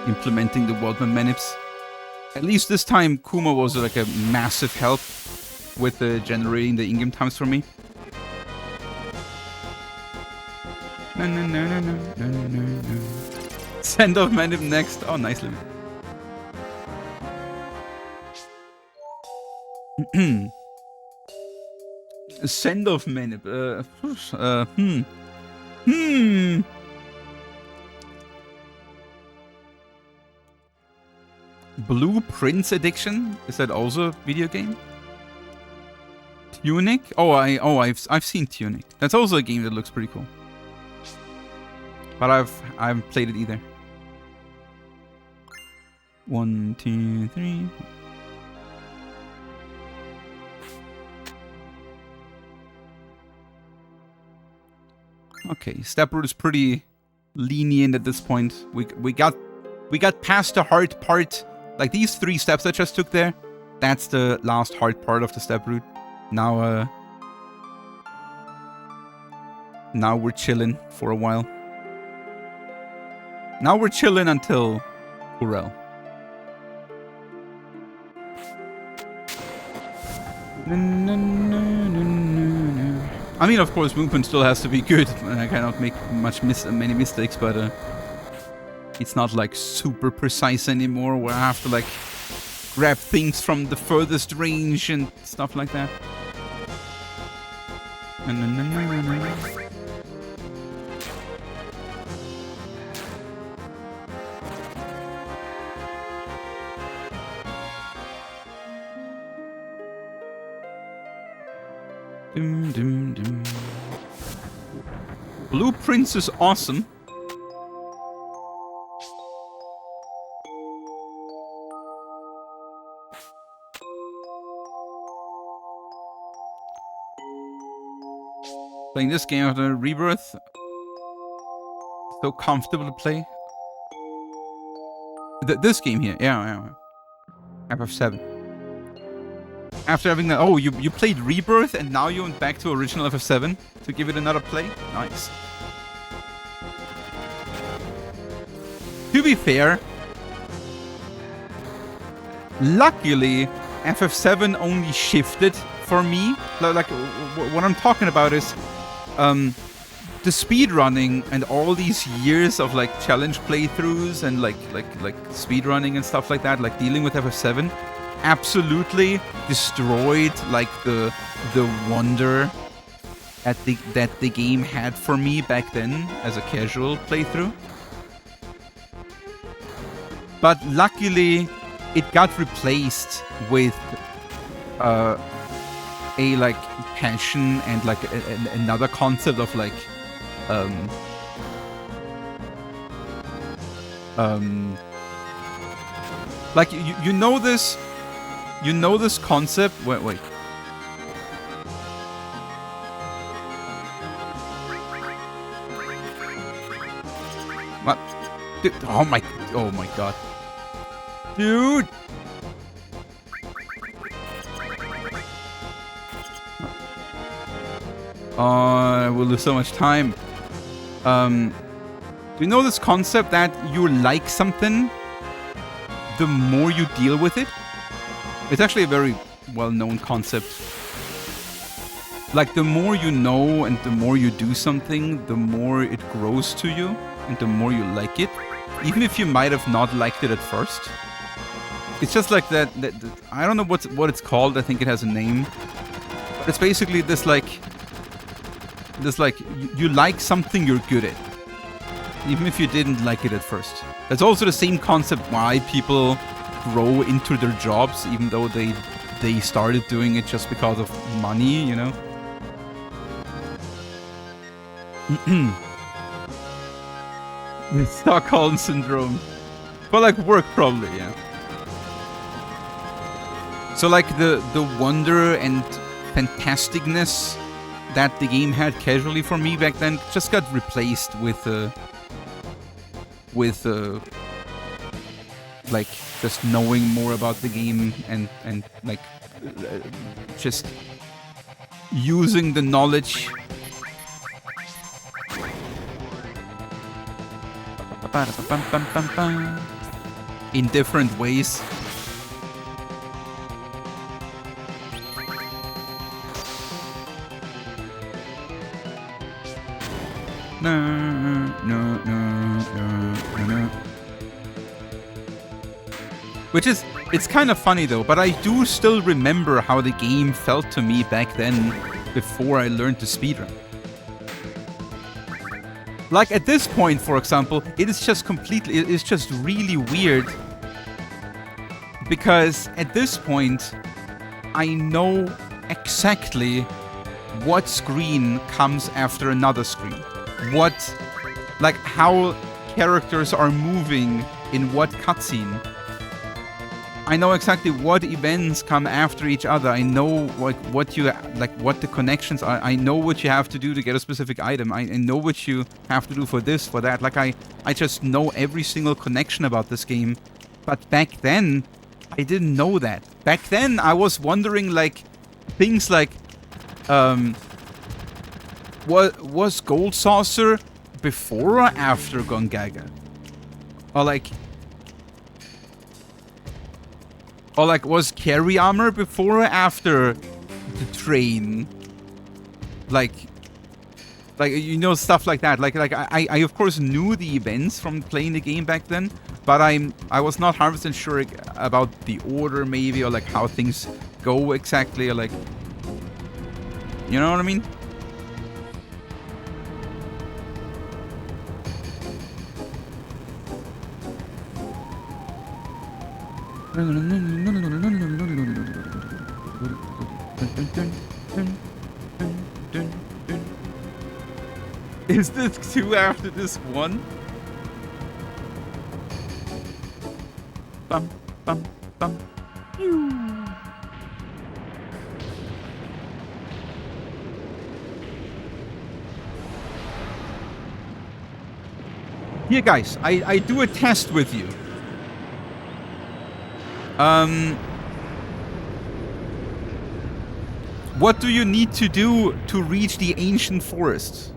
implementing the world map manips. At least this time Kuma was like a massive help with generating the in-game times for me. No, no, no, no, no, no, no, no. Send off manip next. Oh, nicely. Send off manip. Blue Prince Addiction? Is that also a video game? Tunic? I've seen Tunic. That's also a game that looks pretty cool. But I haven't played it either. 1, 2, 3. Okay, step route is pretty lenient at this point. We got past the hard part. Like these 3 steps I just took there, that's the last hard part of the step route. Now we're chilling for a while. Now we're chilling until Urel. I mean, of course, movement still has to be good. I cannot make many mistakes, but it's not like super precise anymore, where I have to like grab things from the furthest range and stuff like that. Dum, dum, dum. Blueprints is awesome. Playing this game after Rebirth. So comfortable to play. This game here, yeah. FF7. After having that, oh, you played Rebirth and now you went back to original FF7 to give it another play? Nice. To be fair, luckily, FF7 only shifted for me. Like, what I'm talking about is the speedrunning and all these years of like challenge playthroughs and like speedrunning and stuff like that, like dealing with FF7, absolutely destroyed like the wonder that the game had for me back then as a casual playthrough. But luckily, it got replaced with a like passion and like another concept of like like you know this concept. Wait. What? Dude, oh my god. Dude. I will lose so much time. Do you know this concept that you like something the more you deal with it? It's actually a very well-known concept. Like, the more you know and the more you do something, the more it grows to you and the more you like it. Even if you might have not liked it at first. It's just like that I don't know what it's called. I think it has a name. But it's basically this like you like something you're good at. Even if you didn't like it at first. That's also the same concept why people grow into their jobs, even though they started doing it just because of money, you know? The Stockholm Syndrome. But like work probably, yeah. So like the wonder and fantasticness that the game had casually for me back then just got replaced with like just knowing more about the game and like just using the knowledge in different ways. No. Which is, it's kind of funny though, but I do still remember how the game felt to me back then before I learned to speedrun. Like at this point, for example, it's just really weird because at this point, I know exactly what screen comes after another screen. Like how characters are moving in what cutscene. I know exactly what events come after each other. I know what the connections are. I know what you have to do to get a specific item. I know what you have to do for this, for that. Like I just know every single connection about this game. But back then, I didn't know that. Back then, I was wondering like things like, was Gold Saucer before or after Gongaga? Or like, was Carry Armor before or after the train? Like, you know, stuff like that. Like I of course knew the events from playing the game back then, but I was not 100% sure about the order maybe, or like how things go exactly, or like, you know what I mean? Is this 2 after this 1? Bum, bum, bum. Pew. Here, guys, I do a test with you. What do you need to do to reach the ancient forest?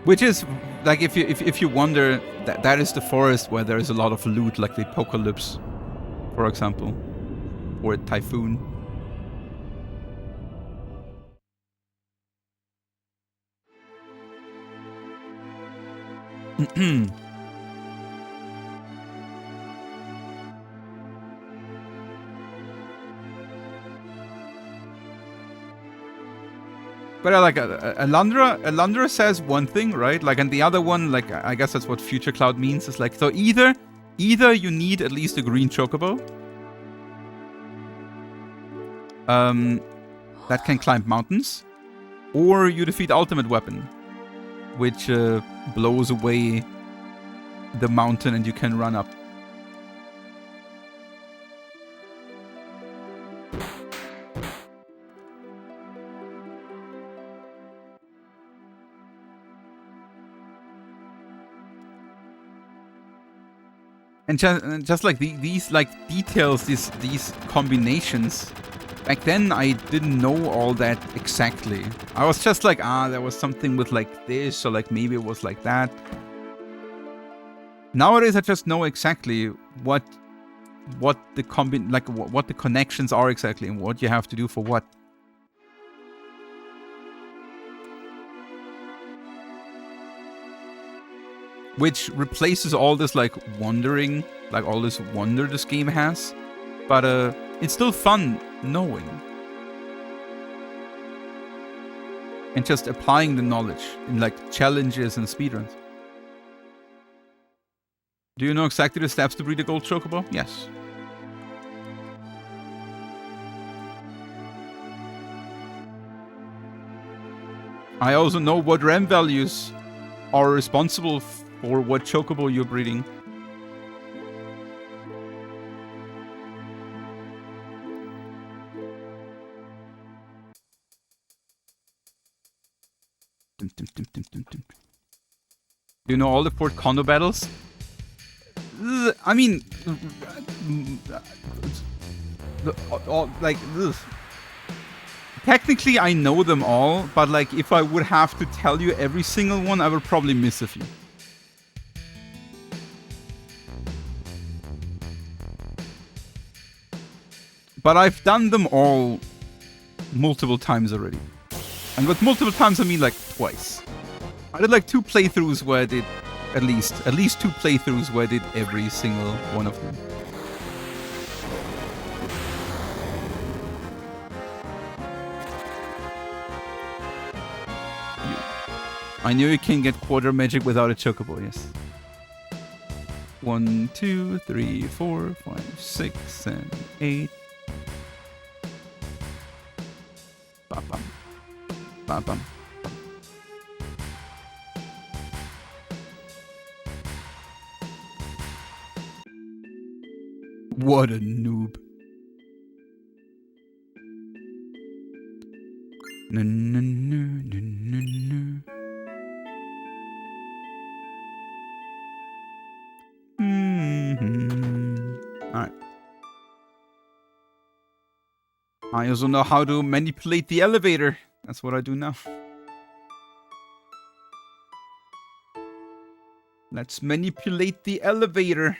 Which is like, if you wonder, that is the forest where there is a lot of loot, like the Apocalypse, for example, or a Typhoon. But like Alandra says one thing, right? Like, and the other one, like, I guess that's what Future Cloud means. Is like, so either you need at least a green chocobo, that can climb mountains, or you defeat Ultimate Weapon, which blows away the mountain and you can run up. And just like these like details, these combinations, back then I didn't know all that exactly. I was just like, there was something with like this, or like maybe it was like that. Nowadays I just know exactly what the what the connections are exactly and what you have to do for what. Which replaces all this like wondering, like all this wonder this game has. But it's still fun knowing. And just applying the knowledge in like challenges and speedruns. Do you know exactly the steps to breed a gold chocobo? Yes. I also know what RAM values are responsible for what chocobo you're breeding. Do you know all the Fort Condo battles? I mean, like, technically I know them all, but like if I would have to tell you every single one, I would probably miss a few. But I've done them all multiple times already. And with multiple times, I mean like twice. I did like 2 playthroughs where I did at least 2 playthroughs where I did every single one of them. I knew you can get quarter magic without a chocobo, yes. 1, 2, 3, 4, 5, 6, 7, 8. Bam, bam. Bam, bam. What a noob. No, no, no, no, no, no. Alright. I also know how to manipulate the elevator. That's what I do now. Let's manipulate the elevator.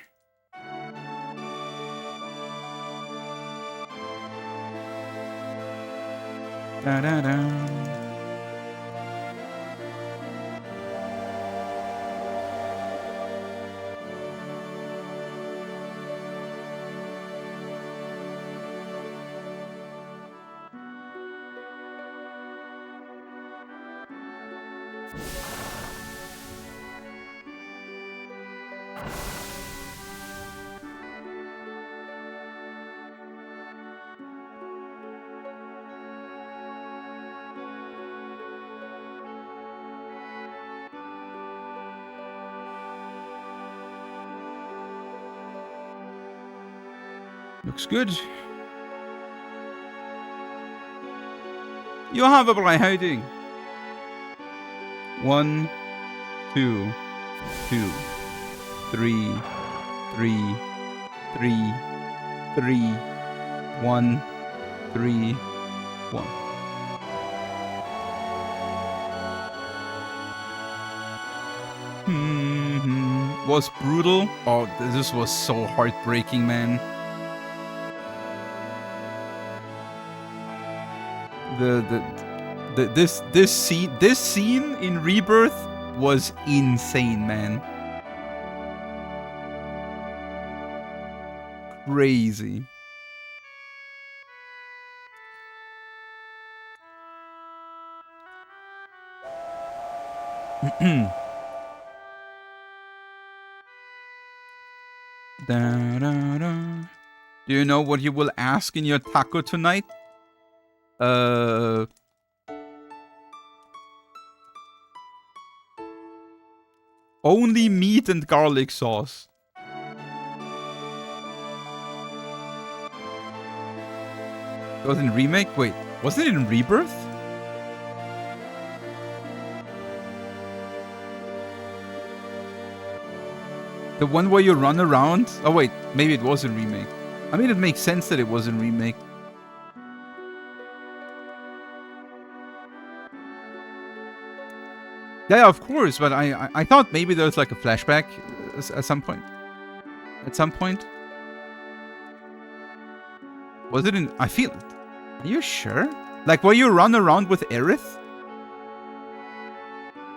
Da-da-da. Looks good. You have a Brian, how are you doing? 1, 2, 2, 3, 3, 3, 3, 1, 3, 1. Was brutal. Oh, this was so heartbreaking, man. This scene in Rebirth was insane, man. Crazy. Da, da, da. Do you know what you will ask in your taco tonight? Only meat and garlic sauce. It was in Remake? Wait, was it in Rebirth? The one where you run around? Oh wait, maybe it was in Remake. I mean, it makes sense that it was in Remake. Yeah, of course, but I thought maybe there was like a flashback at some point. At some point. Was it in... I feel... Are you sure? Like, where you run around with Aerith?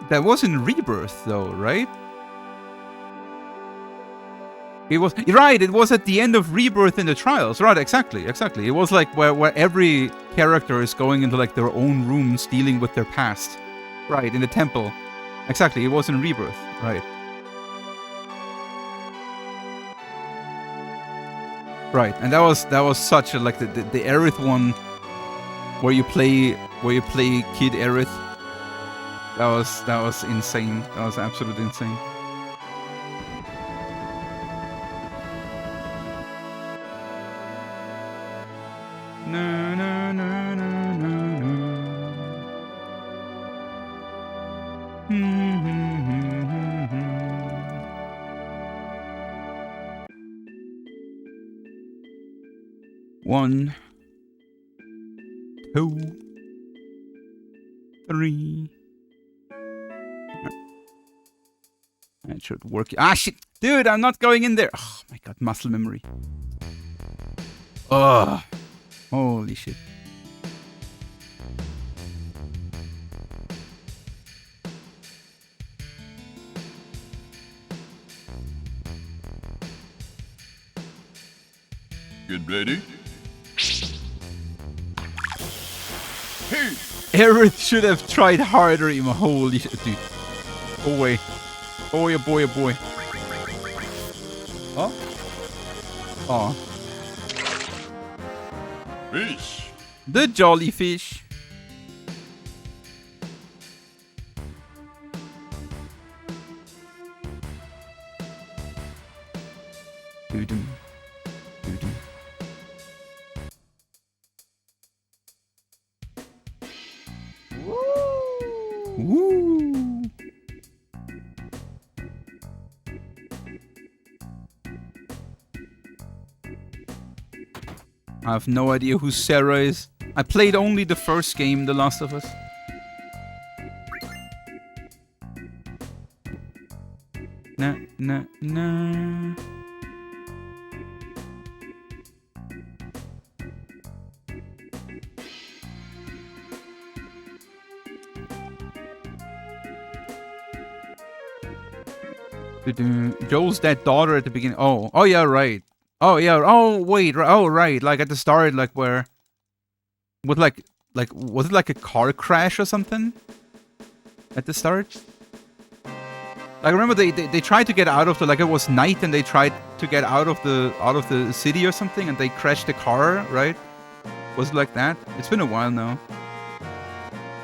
That was in Rebirth, though, right? It was... Right, it was at the end of Rebirth in the Trials. Right, exactly, exactly. It was like where every character is going into, like, their own rooms dealing with their past. Right, in the temple. Exactly, it was in Rebirth. Right. Right, and that was such a, like, the Aerith one where you play Kid Aerith. That was insane. That was absolutely insane. No, no, no, no, no, no. 1, 2, 3. That should work. Ah, shit! Dude, I'm not going in there! Oh my god, muscle memory. Ugh. Holy shit. Get ready. Hey! Aerith should have tried harder, Ima. Holy shit, dude. Go away. Boy, oh boy, oh boy. Oh? Oh. Fish. The jellyfish. Doo-doo. Doo-doo. Woo! I have no idea who Sarah is. I played only the first game, The Last of Us. Na na na. Joel's that daughter at the beginning. Oh yeah, right. Oh yeah. Oh wait. Oh right. Like at the start, like where, with like was it like a car crash or something? At the start. Like remember they tried to get out of the, like it was night and they tried to get out of the city or something and they crashed the car, right? Was it like that? It's been a while now.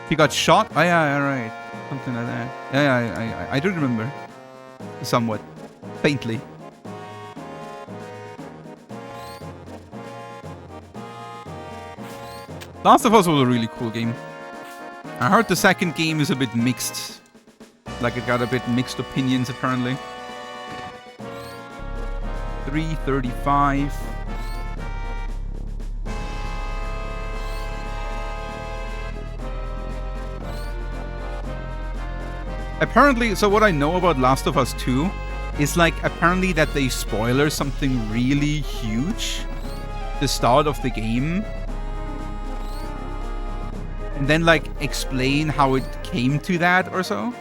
He got shot. Oh yeah, right. Something like that. Yeah, I do remember. Somewhat. Faintly. Last of Us was a really cool game. I heard the second game is a bit mixed. Like it got a bit mixed opinions apparently. 335. Apparently, so what I know about Last of Us 2 is like apparently that they spoiler something really huge. The start of the game. And then like explain how it came to that or so.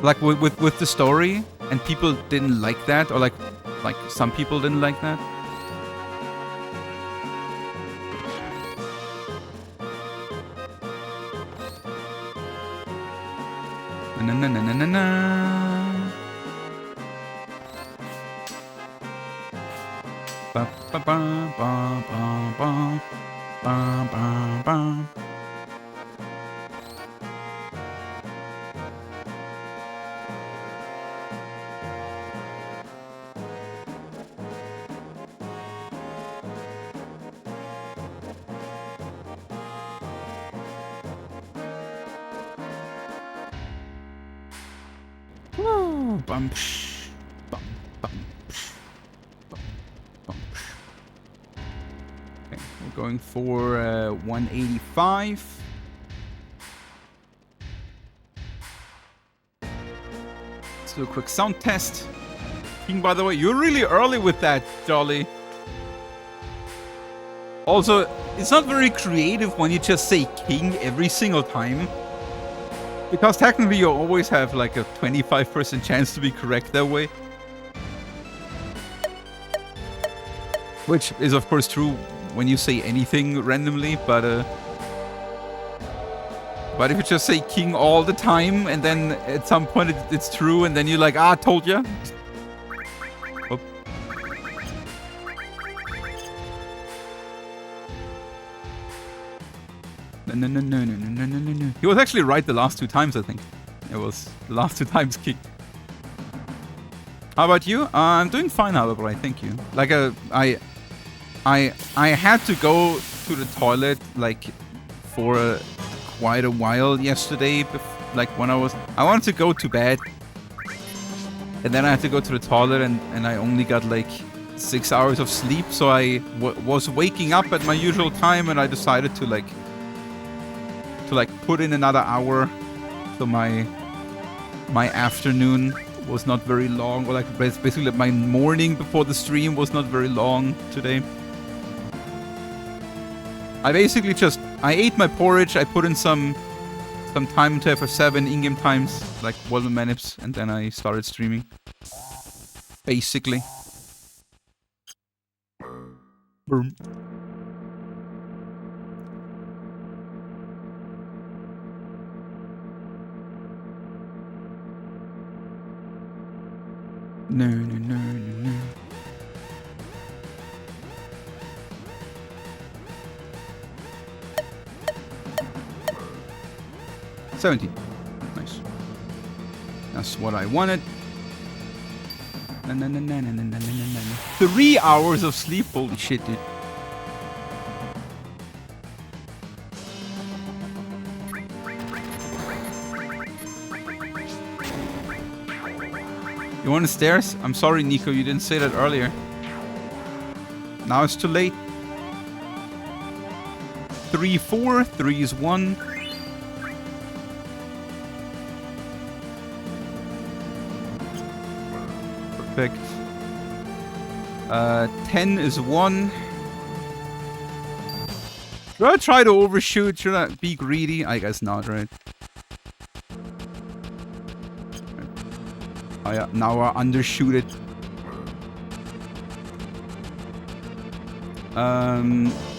Like with the story, and people didn't like that, or like some people didn't like that. Ba, ba, ba, ba, ba, ba, ba, ba, ba. Woo, bum, psh, bum, bum, psh, bum, bum, psh. Okay, we're going for 185. Let's do a quick sound test. King, by the way, you're really early with that, Jolly. Also, it's not very creative when you just say king every single time. Because technically you always have like a 25% chance to be correct that way. Which is of course true when you say anything randomly, but if you just say king all the time and then at some point it's true and then you're like, ah, told ya. Oh. No. He was actually right the last 2 times, I think. It was the last 2 times king. How about you? I'm doing fine, however, thank you. Like, I had to go to the toilet, like, for quite a while yesterday. Like, when I wanted to go to bed. And then I had to go to the toilet and I only got, like, 6 hours of sleep. So I was waking up at my usual time and I decided to, like, put in another hour. So my afternoon was not very long. Or, like, basically my morning before the stream was not very long today. I basically I ate my porridge, I put in some time into FF7 in-game times, like 12 minutes, and then I started streaming. Basically. Boom. No. 17. Nice. That's what I wanted. 3 hours of sleep? Holy shit, dude. You want the stairs? I'm sorry, Nico, you didn't say that earlier. Now it's too late. 3, 4. 3 is 1. Perfect. 10 is 1. Should I try to overshoot? Should I be greedy? I guess not, right? Now I undershoot it.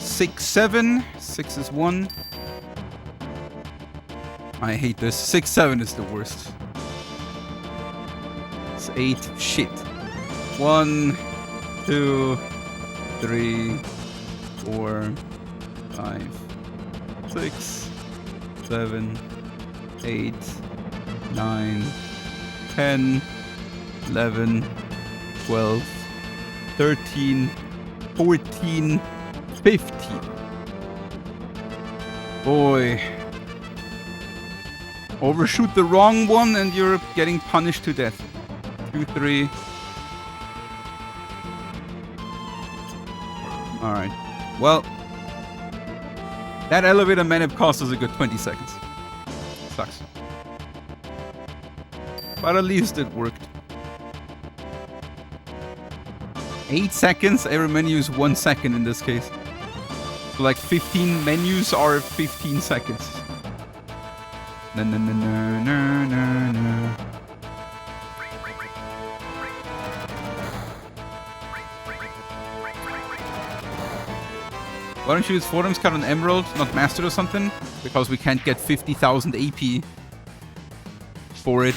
6, 7. 6 is 1. I hate this. 6, 7 is the worst. It's 8. Shit. 1, 2, 3, 4, 5, 6, 7, 8, 9, 10, 11, 12, 13, 14, 15. Boy. Overshoot the wrong one and you're getting punished to death. 2, 3. Alright. Well, that elevator manip cost us a good 20 seconds. Sucks. But at least it worked. 8 seconds? Every menu is 1 second in this case. So like 15 menus are 15 seconds. No. Why don't you use Forum's cut on Emerald, not Mastered or something? Because we can't get 50,000 AP for it.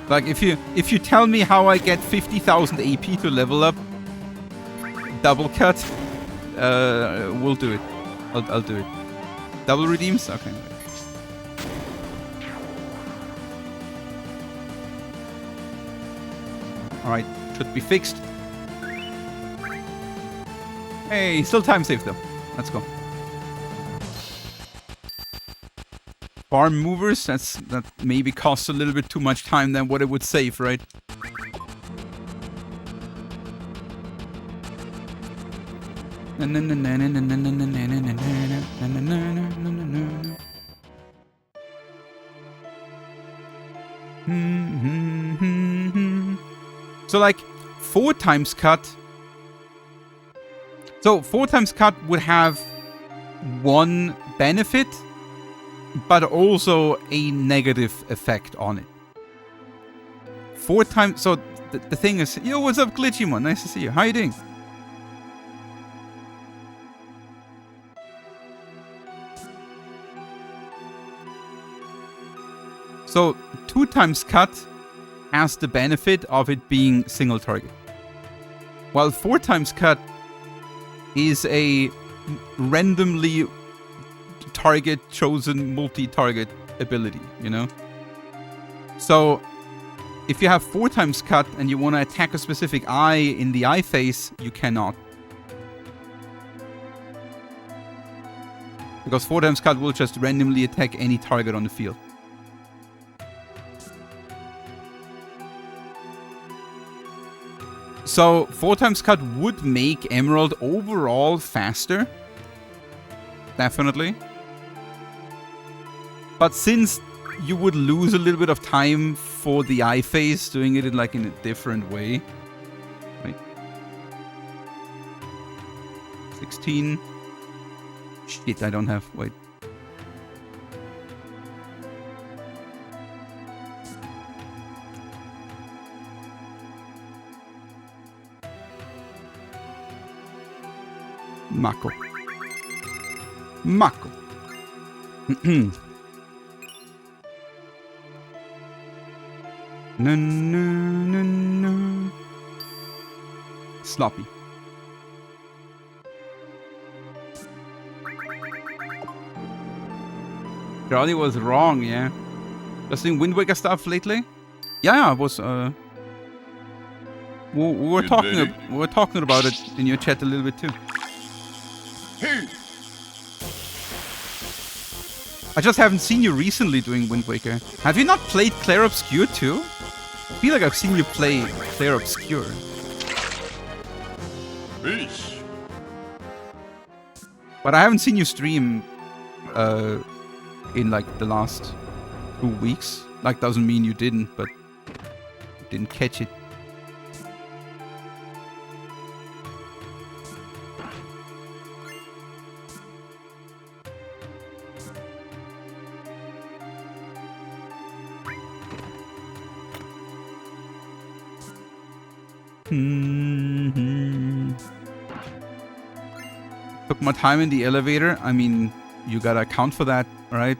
Like, if you tell me how I get 50,000 AP to level up, double cut, we'll do it. I'll do it. Double redeems? Okay. Alright, should be fixed. Hey, still time safe though. Let's go. Farm movers, that maybe costs a little bit too much time than what it would save, right? So like 4 times cut. So 4 times cut would have one benefit, but also a negative effect on it. 4 times. So the thing is, yo, what's up, Glitchymon? Nice to see you. How you doing? So 2 times cut has the benefit of it being single target, while 4 times cut is a randomly target chosen multi-target ability, you know? So if you have 4 times cut and you want to attack a specific eye in the eye phase, you cannot. Because 4 times cut will just randomly attack any target on the field. So 4 times cut would make Emerald overall faster. Definitely. But since you would lose a little bit of time for the eye phase, doing it in a different way. Right? 16. Shit, I don't have... Wait. Mako. Mako. No, no, no, no. Sloppy. Charlie was wrong, yeah. Just doing Wind Waker stuff lately? Yeah, I was, we were talking about it in your chat a little bit too. Hey. I just haven't seen you recently doing Wind Waker. Have you not played Clair Obscur too? I feel like I've seen you play Clair Obscur. Peace. But I haven't seen you stream in the last 2 weeks. Doesn't mean you didn't, but didn't catch it. Took my time in the elevator. I mean, you gotta account for that, right?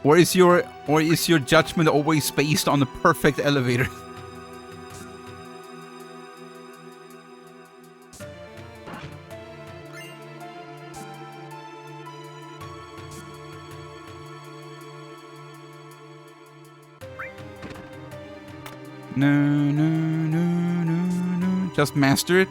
Or is your judgment always based on the perfect elevator? No. Just master it.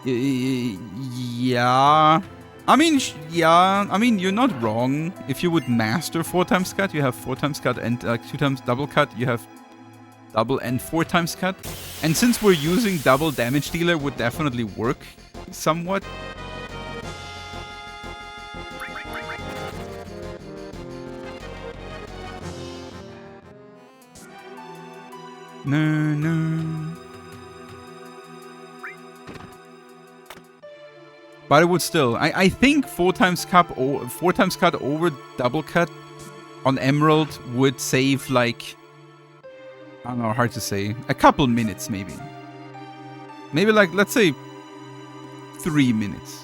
Yeah. I mean, you're not wrong. If you would master 4 times cut, you have 4 times cut, and 2 times double cut, you have double and 4 times cut. And since we're using double damage dealer, would definitely work somewhat. No. But it would still. I think 4 times cut over double cut on Emerald would save I don't know, hard to say. A couple minutes maybe. Maybe let's say 3 minutes.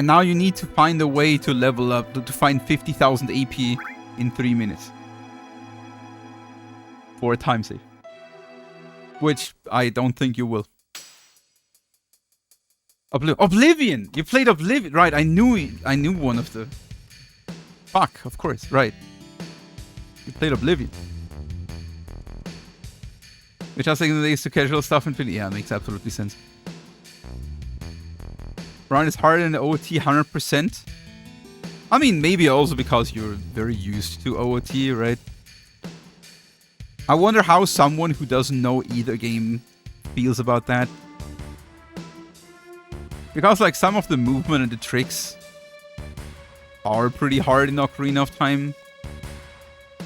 And now you need to find a way to level up, to find 50,000 AP in 3 minutes. For a time save. Which I don't think you will. Oblivion! You played Oblivion! Right, I knew one of the... Fuck, of course, right. You played Oblivion. Which I think is to casual stuff and yeah, makes absolutely sense. Run is harder than the OOT 100%. I mean, maybe also because you're very used to OOT, right? I wonder how someone who doesn't know either game feels about that. Because like some of the movement and the tricks are pretty hard in Ocarina of Time.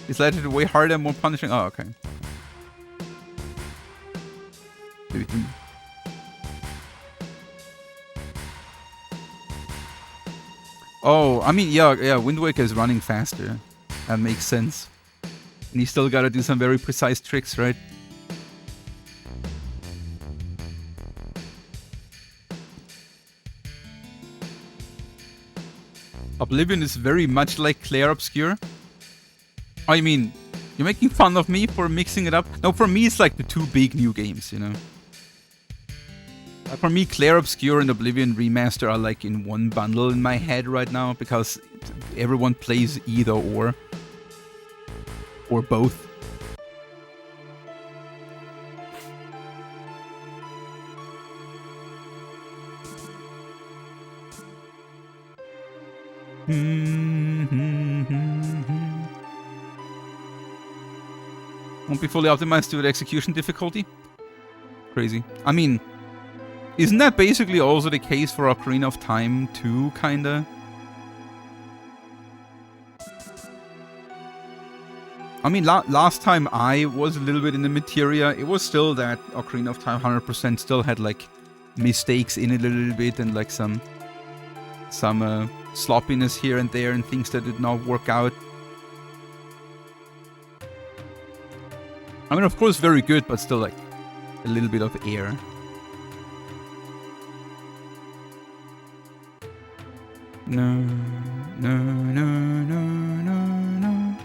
Is that way harder and more punishing? Oh, okay. Oh, I mean, yeah, Wind Waker is running faster. That makes sense. And you still gotta do some very precise tricks, right? Oblivion is very much like Clair Obscur. I mean, you're making fun of me for mixing it up? No, for me it's like the two big new games, you know? For me, Clair Obscur and Oblivion Remaster are like in one bundle in my head right now because everyone plays either or both. Won't be fully optimized to the execution difficulty? Crazy. I mean, isn't that basically also the case for Ocarina of Time 2, kinda? I mean, last time I was a little bit in the materia, it was still that Ocarina of Time 100% still had, like, mistakes in it a little bit and, like, some sloppiness here and there and things that did not work out. I mean, of course, very good, but still, like, a little bit of air. No, no, no, no, no, no.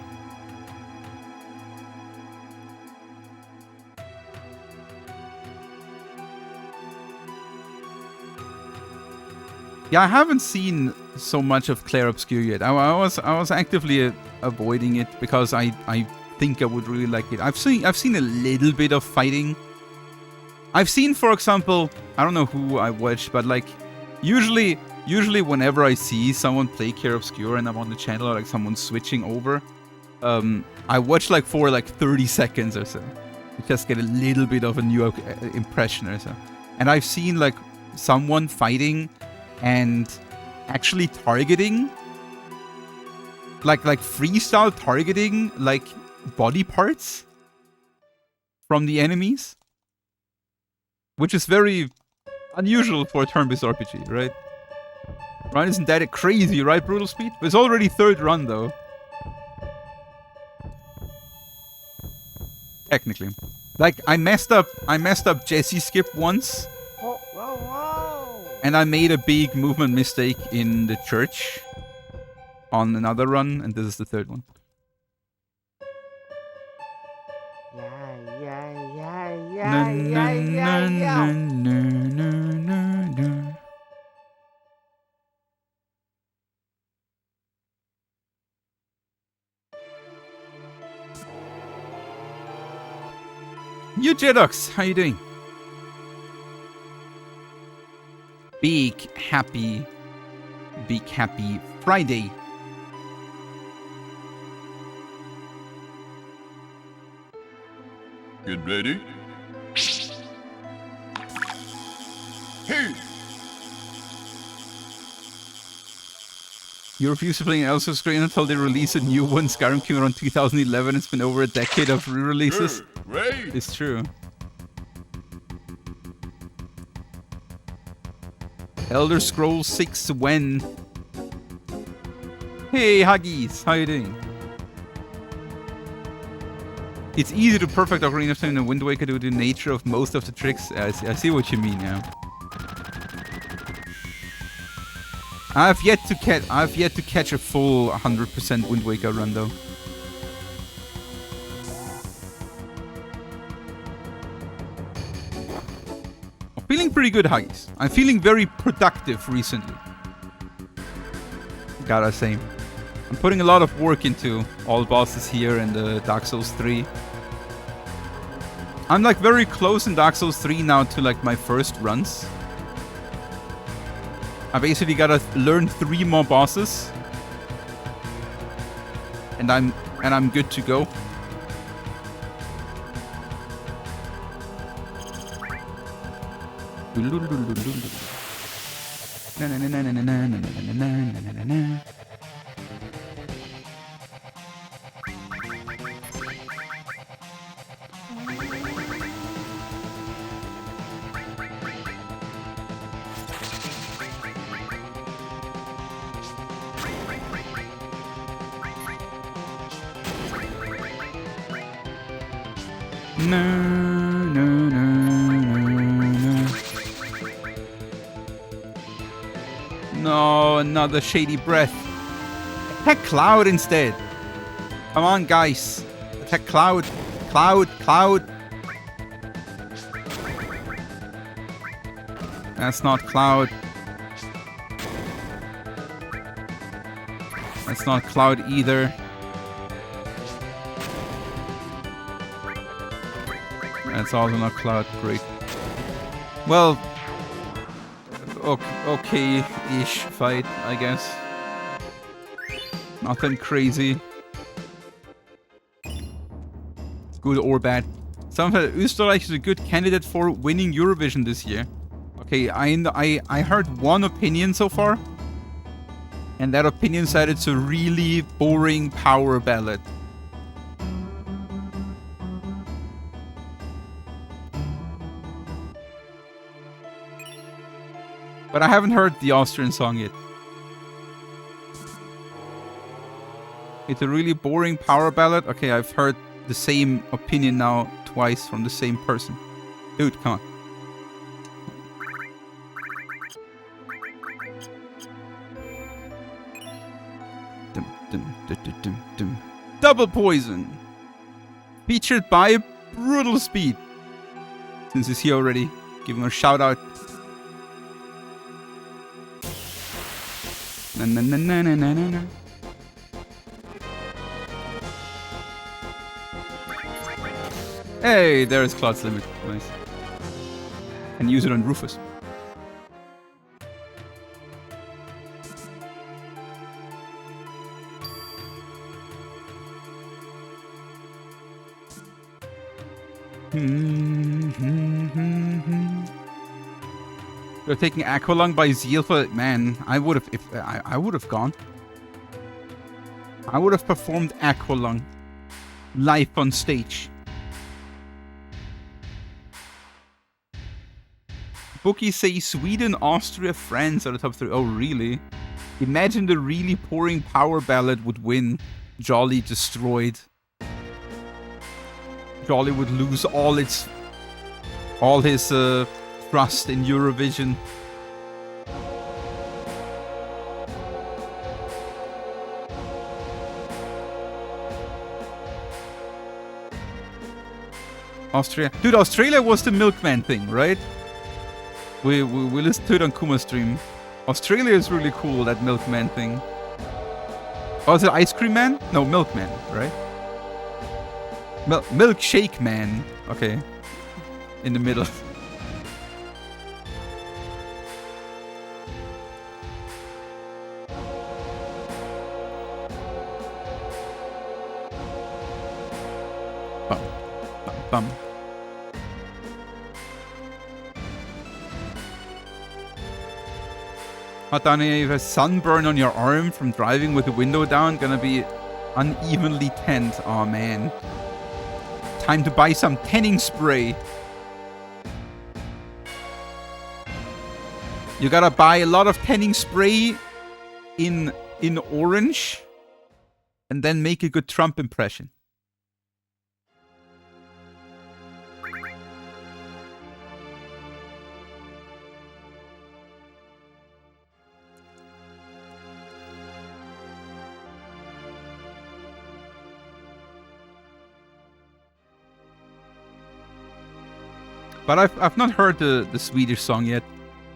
Yeah, I haven't seen so much of Clair Obscur yet. I was actively avoiding it because I think I would really like it. I've seen a little bit of fighting. I've seen, for example, I don't know who I watched, but like usually whenever I see someone play Clair Obscur and I'm on the channel or like someone switching over, I watch like for like 30 seconds or so to just get a little bit of a new impression or so. And I've seen like someone fighting and actually targeting, like freestyle targeting like body parts from the enemies, which is very unusual for a turn-based RPG, right? Right? Isn't that crazy, right, Brutal Speed? It's already third run, though. Technically. Like, I messed up Jesse Skip once. Whoa, whoa, whoa. And I made a big movement mistake in the church on another run, and this is the third one. You Jedox, how you doing? Big happy Friday. Get ready. Hey! You refuse to play an Elsa screen until they release a new one. Skyrim came out in 2011. It's been over a decade of re-releases. Right. It's true. Elder Scrolls 6 when? Hey, Huggies, how you doing? It's easy to perfect Ocarina of Time and Wind Waker due to the nature of most of the tricks. I see what you mean, yeah. I've yet to catch a full 100% Wind Waker run though. I'm feeling pretty good, Huggies. I'm feeling very productive recently. Gotta say. I'm putting a lot of work into all bosses here in the Dark Souls 3. I'm like very close in Dark Souls 3 now to like my first runs. I basically gotta learn 3 more bosses. And I'm good to go. No, another shady breath. Attack Cloud instead. Come on, guys. Attack Cloud. Cloud. That's not Cloud. That's not Cloud either. That's also not Cloud. Great. Well, okay-ish fight, I guess. Nothing crazy. Good or bad. Somehow Österreich is a good candidate for winning Eurovision this year. Okay, I heard one opinion so far. And that opinion said it's a really boring power ballad. But I haven't heard the Austrian song yet. It's a really boring power ballad. Okay, I've heard the same opinion now twice from the same person. Dude, come on. Double Poison. Featured by Brutal Speed. Since he's here already, give him a shout out. Na na na na na na na. Hey, there's Cloud's Limit. Nice. Can use it on Rufus. You're taking Aqualung by Zheal for man. I would have if I would have gone. I would have performed Aqualung live on stage. Bookies say Sweden, Austria, France are the top 3. Oh, really? Imagine the really pouring power ballad would win. Jolly destroyed. Jolly would lose all his trust in Eurovision. Austria. Dude, Australia was the Milkman thing, right? We listened to it on Kuma stream. Australia is really cool, that Milkman thing. Oh, is it Ice Cream Man? No, Milkman, right? Milkshake Man. Okay. In the middle. Bum. Bum. Bum. Hatane, if a sunburn on your arm from driving with the window down, gonna be unevenly tanned. Oh man. Time to buy some tanning spray. You gotta buy a lot of tanning spray in orange and then make a good Trump impression. But I've not heard the Swedish song yet.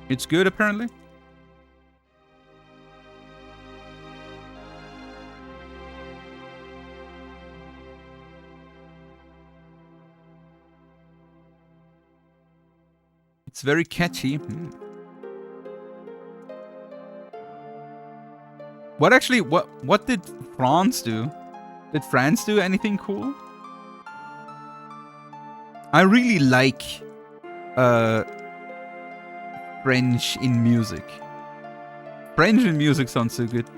It's good apparently. It's very catchy. What did France do? Did France do anything cool? I really like French in music. French in music sounds so good.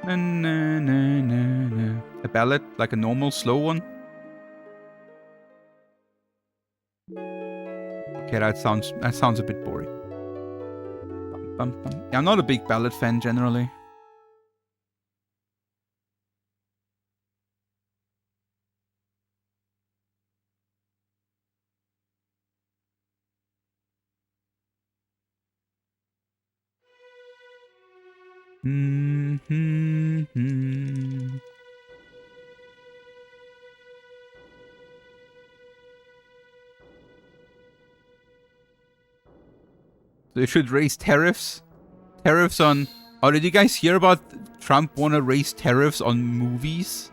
Na, na, na, na, na. A ballad, like a normal slow one. Okay, that sounds a bit boring. Bum, bum, bum. Yeah, I'm not a big ballad fan generally. They should raise tariffs. Tariffs on... Oh, did you guys hear about Trump wanna raise tariffs on movies?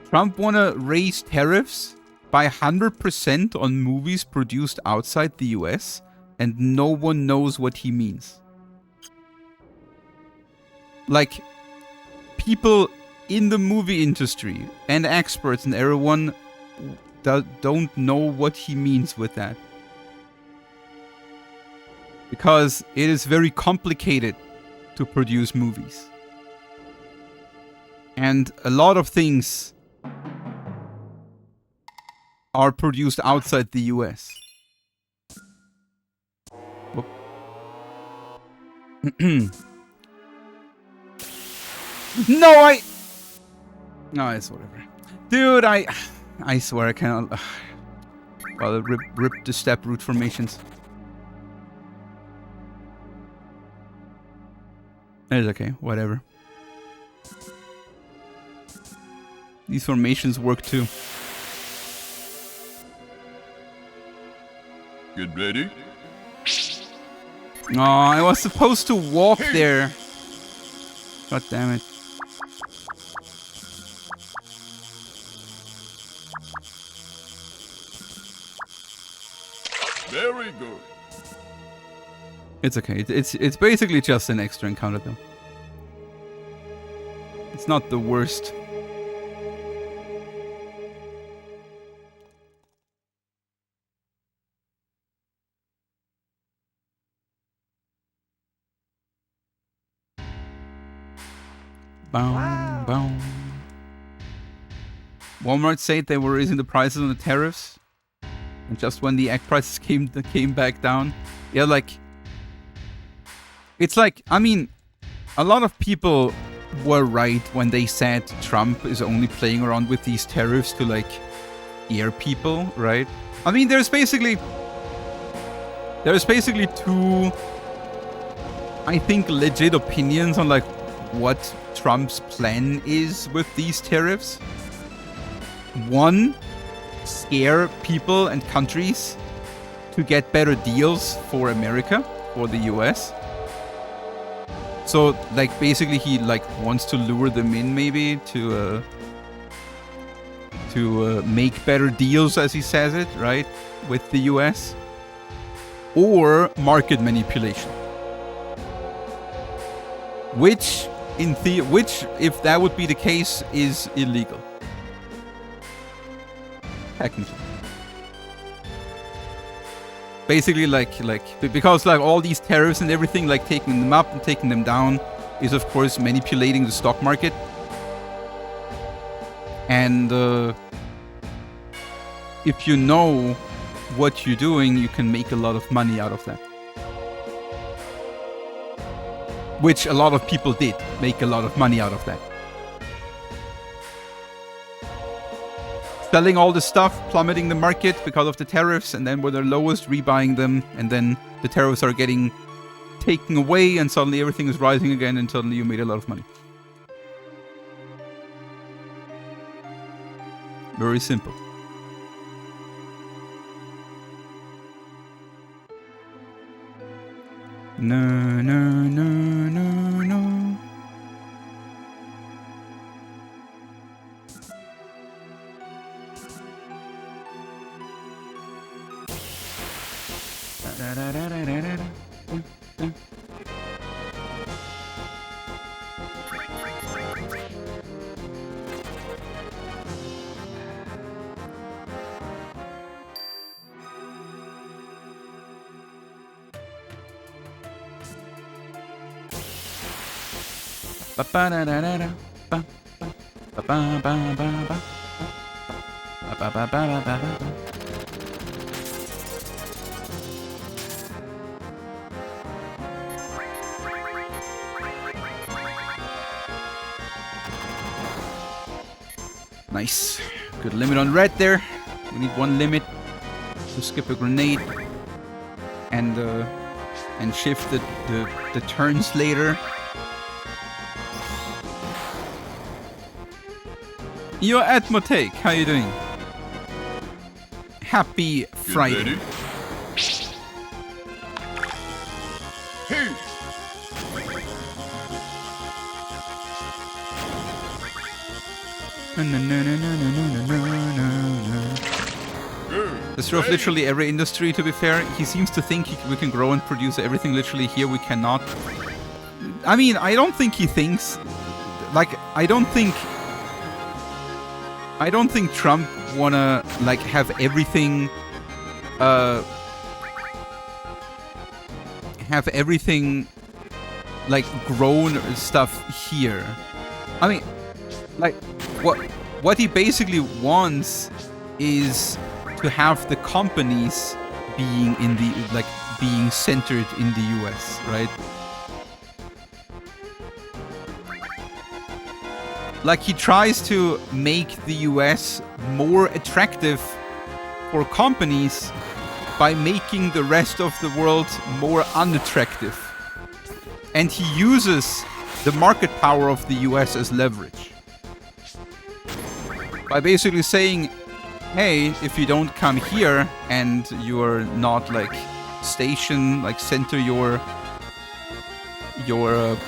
Trump wanna raise tariffs by 100% on movies produced outside the US, and no one knows what he means. Like, people in the movie industry and experts and everyone don't know what he means with that. Because it is very complicated to produce movies. And a lot of things are produced outside the US. No, it's whatever. Dude, I swear I cannot... Well, rip the step root formations. It's okay, whatever. These formations work too. Get ready. Oh, I was supposed to walk there. God damn it. Very good. It's okay. It's basically just an extra encounter though. It's not the worst. Boom, boom. Walmart said they were raising the prices on the tariffs, and just when the egg prices came back down, yeah, like it's like, I mean, a lot of people were right when they said Trump is only playing around with these tariffs to like scare people, right? I mean, there's basically two, I think, legit opinions on like what Trump's plan is with these tariffs. One, scare people and countries to get better deals for America, for the US. So, like, basically he, like, wants to lure them in, maybe, to make better deals, as he says it, right, with the US. Or market manipulation. Which, if that would be the case, is illegal. Technically. Basically, because like all these tariffs and everything, like taking them up and taking them down, is of course manipulating the stock market. And if you know what you're doing, you can make a lot of money out of that. Which a lot of people did make a lot of money out of that. Selling all the stuff, plummeting the market because of the tariffs, and then when they're lowest, rebuying them, and then the tariffs are getting taken away, and suddenly everything is rising again, and suddenly you made a lot of money. Very simple. No, no, no, no, no. Nice. Good limit on red there. We need one limit to skip a grenade and shift the turns later. You're at Motake. How you doing? Happy Friday. Hey. This of literally every industry, to be fair. He seems to think we can grow and produce everything literally here. We cannot. I mean, I don't think he thinks... Like, I don't think Trump wanna, like, have everything... like, grown stuff here. I mean, like, what he basically wants is to have the companies being in the, like, being centered in the US, right? Like, he tries to make the US more attractive for companies by making the rest of the world more unattractive. And he uses the market power of the US as leverage. By basically saying, hey, if you don't come here and you're not, like, center your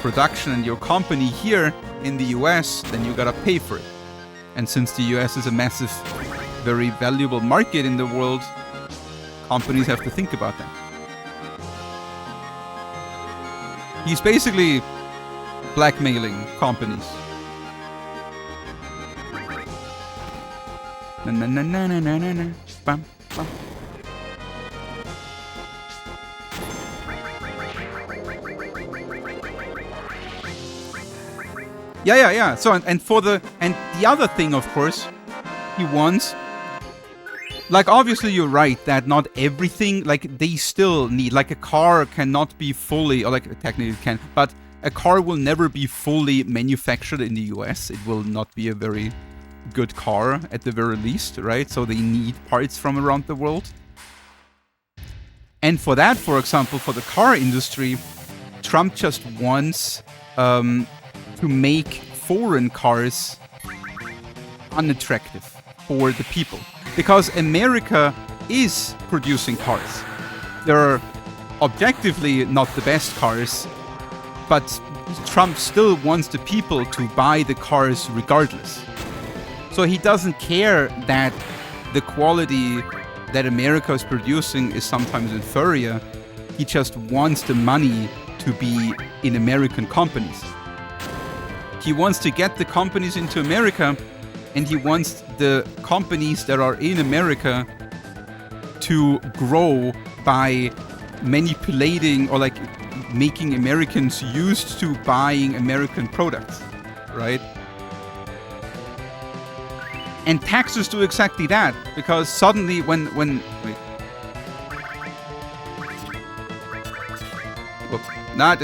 production and your company here in the US, then you gotta pay for it. And since the US is a massive, very valuable market in the world, companies have to think about that. He's basically blackmailing companies. Na na na na na na na. Bam, bam. Yeah. So and the other thing, of course, he wants. Like, obviously, you're right that not everything, like, they still need, like, a car cannot be fully, or, like, technically it can, but a car will never be fully manufactured in the US. It will not be a very good car at the very least, right? So they need parts from around the world. And for that, for example, for the car industry, Trump just wants to make foreign cars unattractive for the people. Because America is producing cars. They're objectively not the best cars, but Trump still wants the people to buy the cars regardless. So he doesn't care that the quality that America is producing is sometimes inferior. He just wants the money to be in American companies. He wants to get the companies into America, and he wants the companies that are in America to grow by manipulating or, like, making Americans used to buying American products, right? And taxes do exactly that, because suddenly when wait. Whoop. Nah,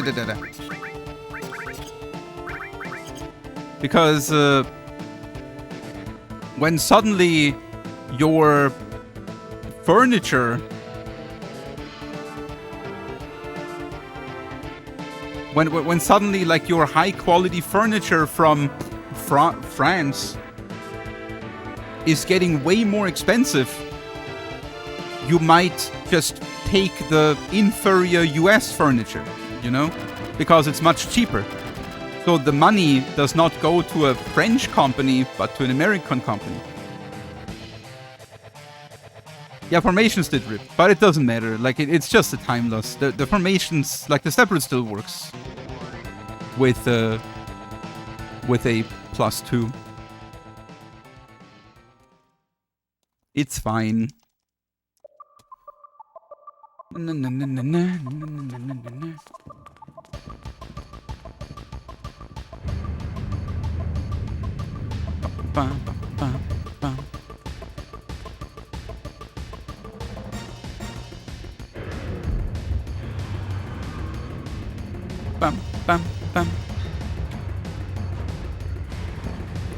Because when suddenly your furniture, when suddenly, like, your high quality furniture from France is getting way more expensive, you might just take the inferior US furniture, you know? Because it's much cheaper. So the money does not go to a French company, but to an American company. Yeah, formations did rip, but it doesn't matter. Like, it's just a time loss. The formations, like, the stepper still works with a +2. It's fine. Bum, bum, bum. Bum, bum, bum.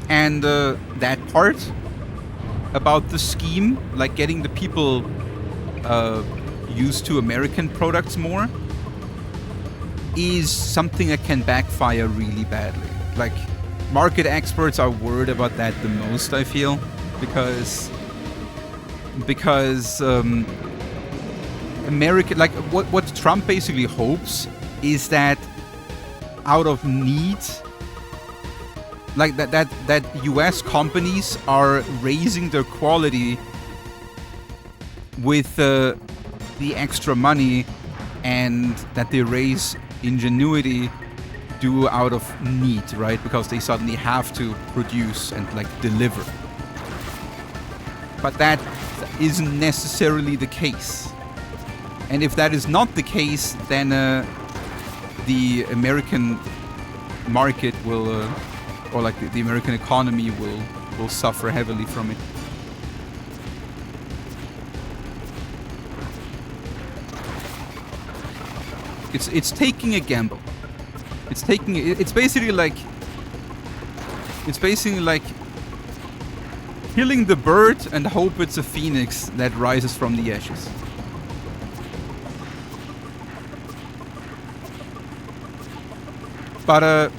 And that part about the scheme, like getting the people used to American products more, is something that can backfire really badly. Like, market experts are worried about that the most, I feel, because America, like what Trump basically hopes is that out of need, like that US companies are raising their quality with the extra money, and that they raise ingenuity due out of need, right? Because they suddenly have to produce and like deliver. But that isn't necessarily the case. And if that is not the case, then the American market will, or like the American economy will suffer heavily from it. It's taking a gamble. It's basically like killing the bird and hope it's a phoenix that rises from the ashes. But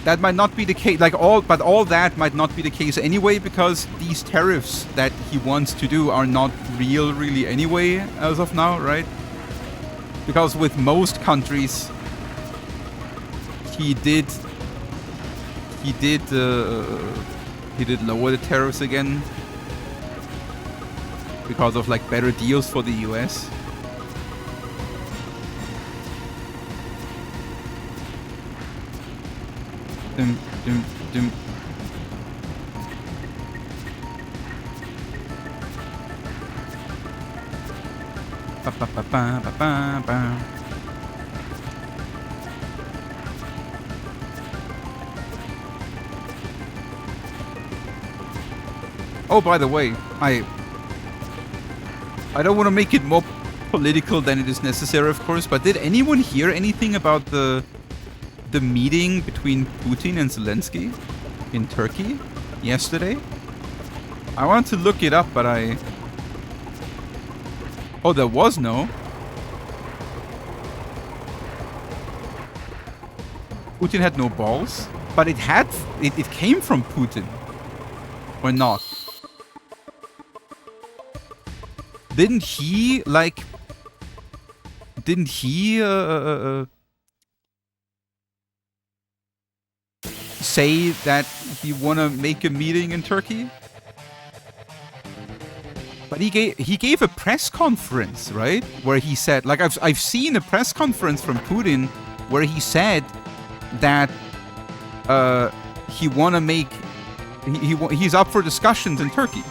that might not be the case. But all that might not be the case anyway, because these tariffs that he wants to do are not real, really, anyway, as of now, right? Because with most countries, he did lower the tariffs again because of like better deals for the US. Dum, dum, dum. Ba, ba, ba, ba, ba, ba, ba. Oh, by the way, I don't want to make it more political than it is necessary, of course, but did anyone hear anything about the meeting between Putin and Zelensky in Turkey yesterday? I wanted to look it up, but oh, there was no. Putin had no balls, but it came from Putin. Or not? Didn't he say that he wanna make a meeting in Turkey? But he gave a press conference, right? Where he said, like, I've seen a press conference from Putin where he said that he wanna make he's up for discussions in Turkey.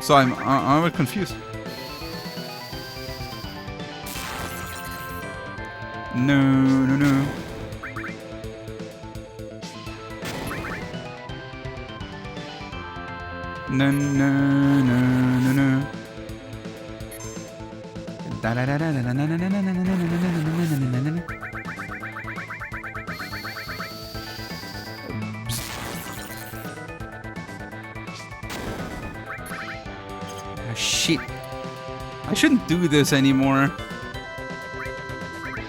So I'm a bit confused. No. Shit. I shouldn't do this anymore.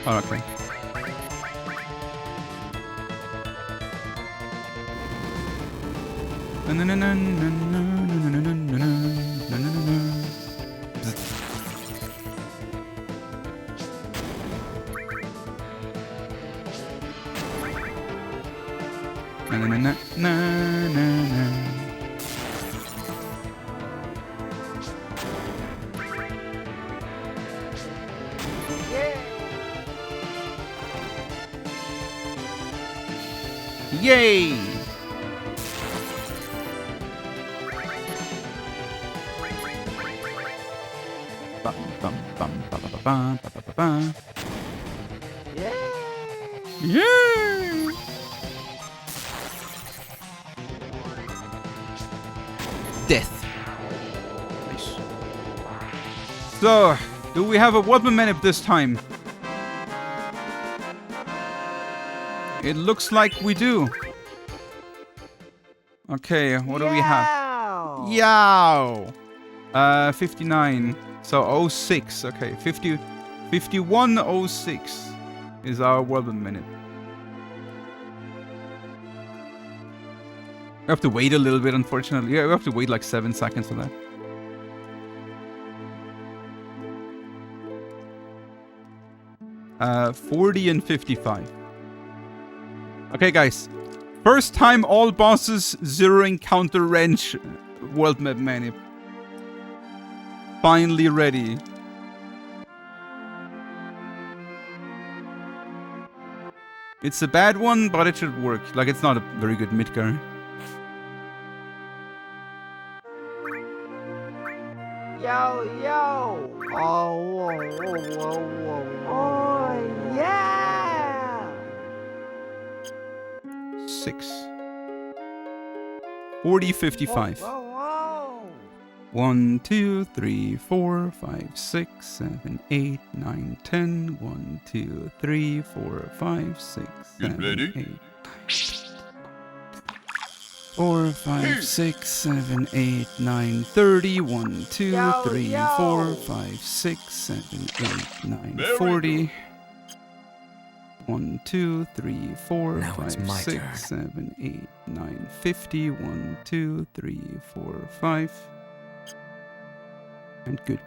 Oh, okay. Yay! Yeah! Death. Nice. So, do we have a weapon manip this time? It looks like we do. Okay, what do we have? Yow! 59. So 06. Okay, 5106 is our weapon minute. We have to wait a little bit, unfortunately. Yeah, we have to wait like 7 seconds for that. 40 and 55. Okay, guys. First time all bosses zeroing counter wrench world map manip. Finally ready. It's a bad one, but it should work. Like, it's not a very good Midgar. Yo, yo! Oh, whoa, whoa, whoa, whoa. Oh, yeah! 6. 40, 55. Whoa, whoa. 1, 2, 3, 4, 5, 6, 7, 8, 9, 10. 1, 2, 3, 4, 5, 6, 7, ready? 8, 9, 4, 5, 6, 7, 8, 9, 30. 1, 2, Yo, 3, yo. 4, 5, 6, 7, 8, 9, Very 40. 1, 2, 3, 4, Now it's 5, my 6, turn. 7, 8, 9, 50. 1, 2, 3, 4, 5. And good.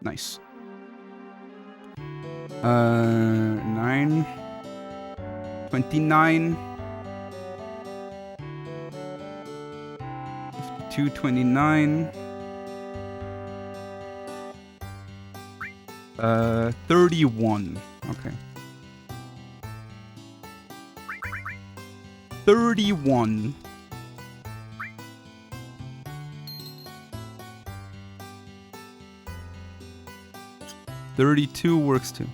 Nice. 9. 29. 52, 29. 31. Okay. 31. $32 works too.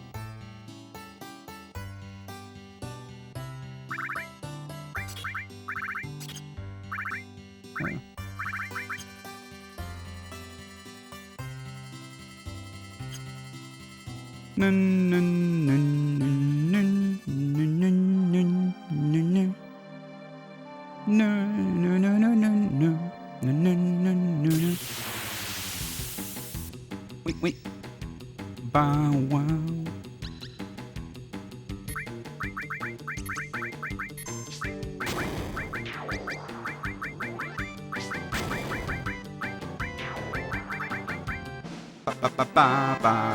Wait. Bow wow. Ba ba ba ba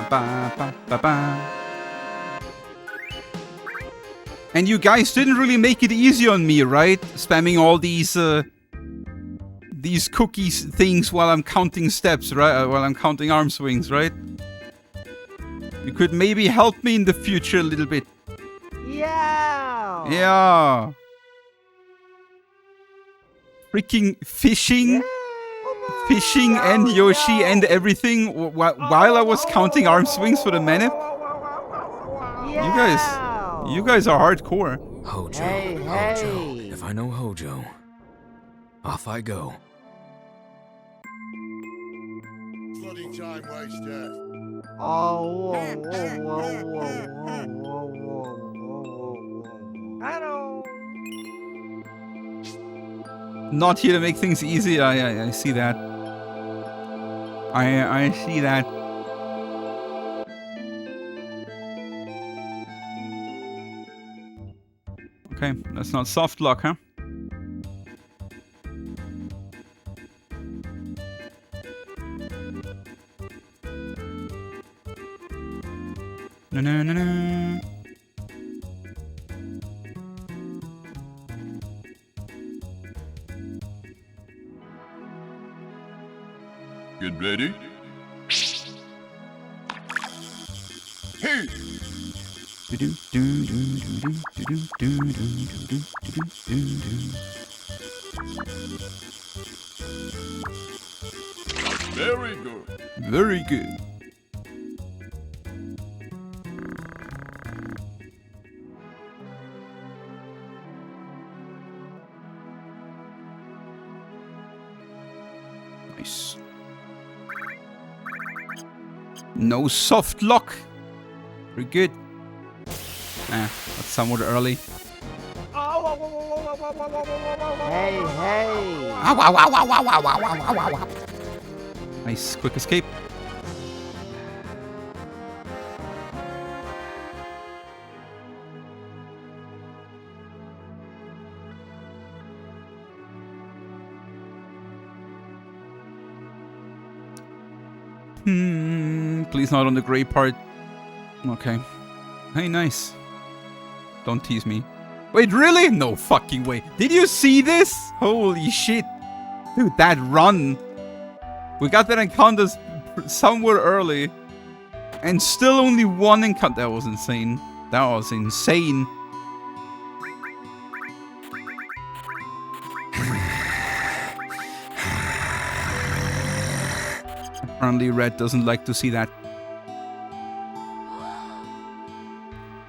ba ba ba ba. And you guys didn't really make it easy on me, right? Spamming all these cookies things while I'm counting steps, right? While I'm counting arm swings, right? You could maybe help me in the future a little bit. Yeah! Yeah. Freaking fishing. Fishing and Yoshi and everything while I was counting arm swings for the manip. You guys are hardcore. Hojo, Hey, Hojo. hey. If I know Hojo, off I go. Bloody time waster. Oh, whoa, whoa, whoa, whoa, whoa, whoa, whoa, whoa. Hello. Not here to make things easy. I see that. I see that. Okay, that's not soft lock, huh? No, no, no, no. Get ready. Hey! Very good. Very good. Nice. No soft lock. Very good. That's somewhat early. Hey, hey! Nice, quick escape. Please not on the gray part. Okay. Hey, nice. Don't tease me. Wait, really? No fucking way. Did you see this? Holy shit. Dude, that run. We got that encounter somewhere early. And still only one encounter. That was insane. That was insane. Apparently Red doesn't like to see that.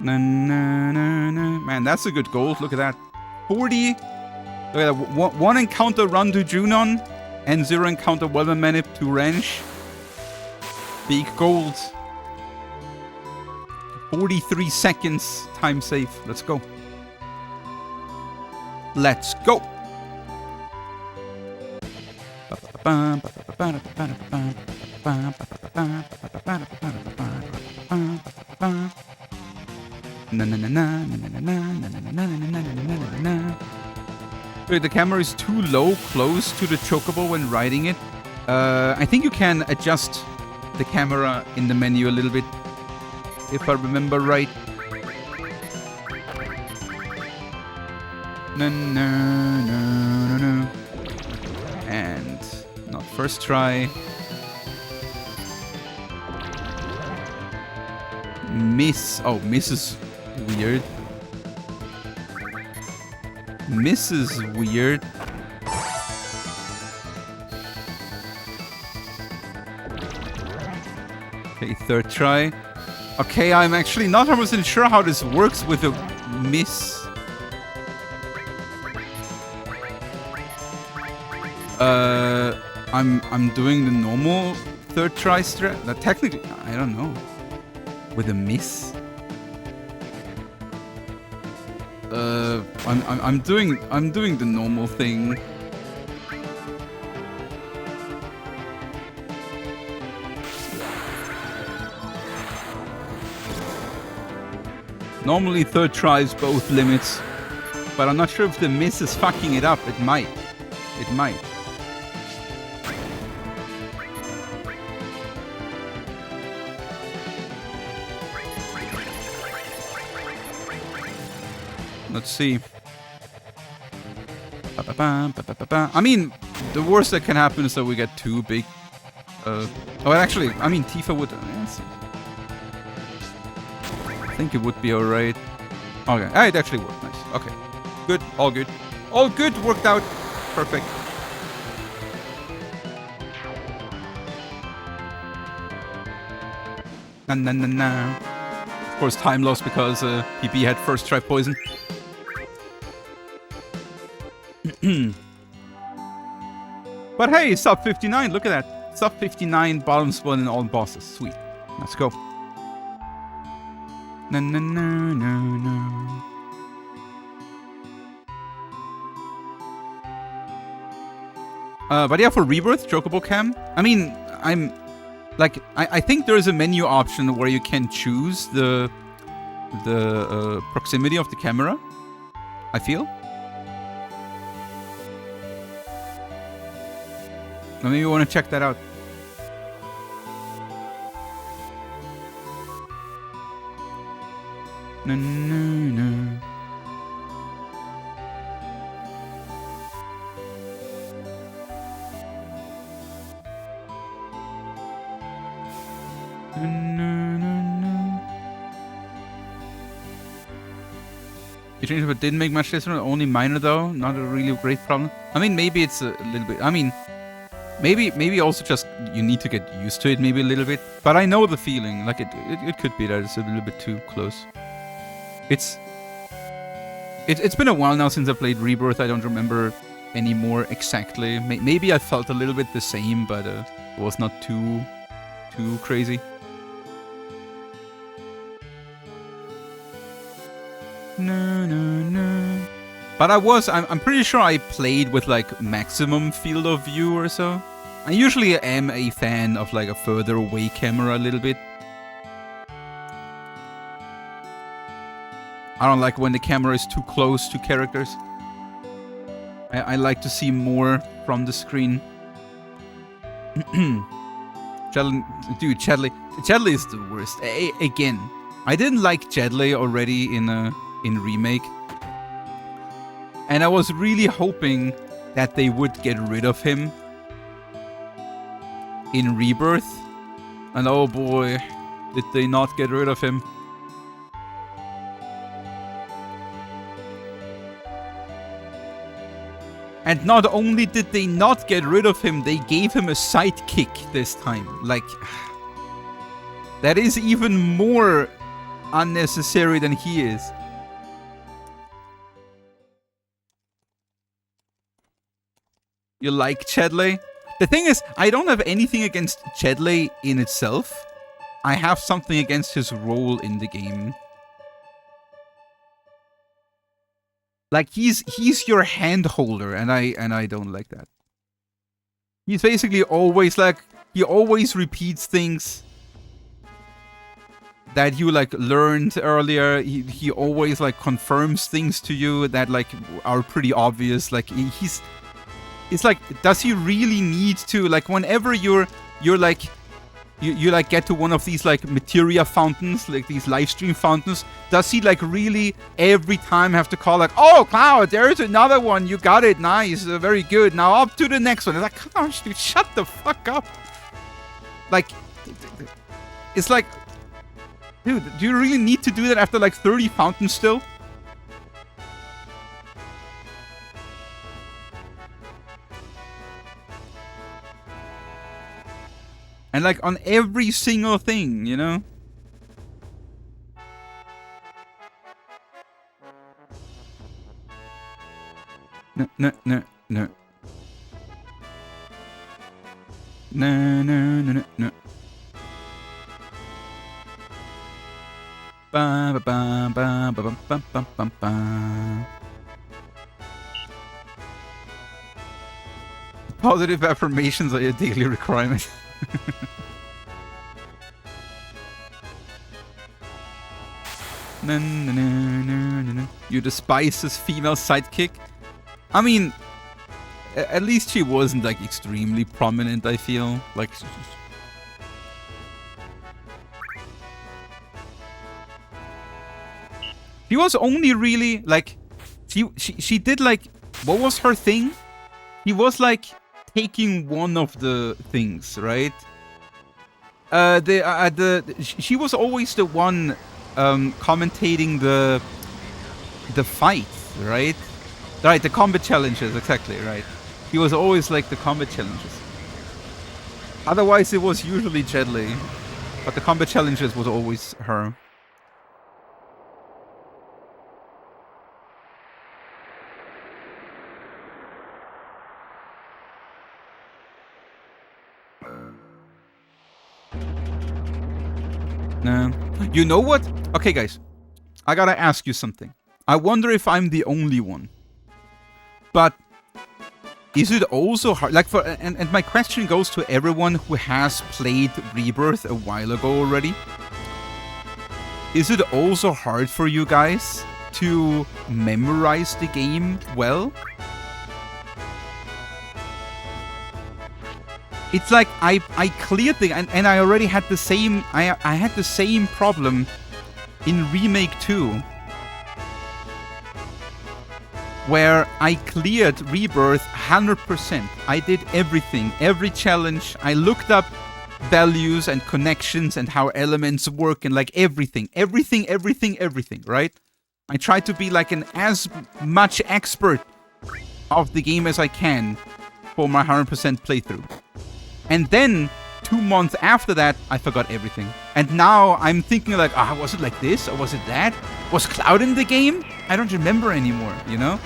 Na, na, na, na. Man, that's a good goal. Look at that. 40. Look at that. One encounter run to Junon and 0 encounter Weather Manip to Ranch. Big gold. 43 seconds time save. Let's go. Let's go. Wait, the camera is too low, close to the chocobo when riding it. I think you can adjust the camera in the menu a little bit, if I remember right. And not first try. Miss. Oh, miss is weird. Miss is weird. Okay, third try. Okay, I'm actually not 100% sure how this works with a miss. I'm doing the normal third try strat. Technically, I don't know. With a miss. I'm doing the normal thing. Normally third tries both limits, but I'm not sure if the miss is fucking it up. It might. It might. Let's see. I mean, the worst that can happen is that we get too big. Oh, actually, I mean, Tifa would. I think it would be alright. Okay, it actually worked. Nice. Okay, good. All good. All good. Worked out. Perfect. Na. Of course, time lost because PP had first try poison. But hey, sub 59, look at that. Sub 59, bottom spot in all bosses. Sweet. Let's go. No. But yeah, for Rebirth, Chocobo Cam, I mean, I think there's a menu option where you can choose the proximity of the camera, I feel. Maybe you want to check that out. Na, na, na. Na, na, na, na. You changed but didn't make much difference, only minor though, not a really great problem. I mean, maybe it's a little bit, I mean, maybe also just you need to get used to it maybe a little bit. But I know the feeling, like it could be that it's a little bit too close. It's been a while now since I played Rebirth. I don't remember anymore exactly. Maybe I felt a little bit the same, but it was not too crazy. No, no, no. But I'm pretty sure I played with like maximum field of view or so. I usually am a fan of like a further away camera a little bit. I don't like when the camera is too close to characters. I like to see more from the screen. Dude, Chadley is the worst. Again, I didn't like Chadley already in Remake. And I was really hoping that they would get rid of him in Rebirth. And oh boy, did they not get rid of him. And not only did they not get rid of him, they gave him a sidekick this time. Like, that is even more unnecessary than he is. You like Chadley? The thing is, I don't have anything against Chadley in itself. I have something against his role in the game. Like he's your hand holder, and I don't like that. He's basically always like he always repeats things that you like learned earlier. He always like confirms things to you that like are pretty obvious. Like it's like, does he really need to, like, whenever you're like you like get to one of these like materia fountains, like these live stream fountains, does he like really every time have to call like, oh Cloud, there's another one, you got it, nice, very good, now up to the next one? It's like, come on, dude, shut the fuck up. Like, it's like, dude, do you really need to do that after like 30 fountains still? And like on every single thing, you know? No, no, no, no. No, no, no, no, no. Ba ba ba ba ba ba ba ba ba. Positive affirmations are a daily requirement. No, no, no, no, no, no. You despise his female sidekick? I mean, at least she wasn't like extremely prominent, I feel. Like, she was only really like, she did like, what was her thing? He was like taking one of the things, right? She was always the one commentating the fight, right? Right, the combat challenges, exactly, right. He was always like the combat challenges. Otherwise, it was usually Chadley, but the combat challenges was always her. No. You know what? Okay, guys. I gotta ask you something. I wonder if I'm the only one. But is it also hard? Like, and my question goes to everyone who has played Rebirth a while ago already. Is it also hard for you guys to memorize the game well? It's like I cleared the and I already had the same I had the same problem in Remake 2, where I cleared Rebirth 100%. I did everything, every challenge. I looked up values and connections and how elements work and like everything, right? I tried to be like an as much expert of the game as I can for my 100% playthrough. And then 2 months after that, I forgot everything. And now I'm thinking like, was it like this? Or was it that? Was Cloud in the game? I don't remember anymore, you know?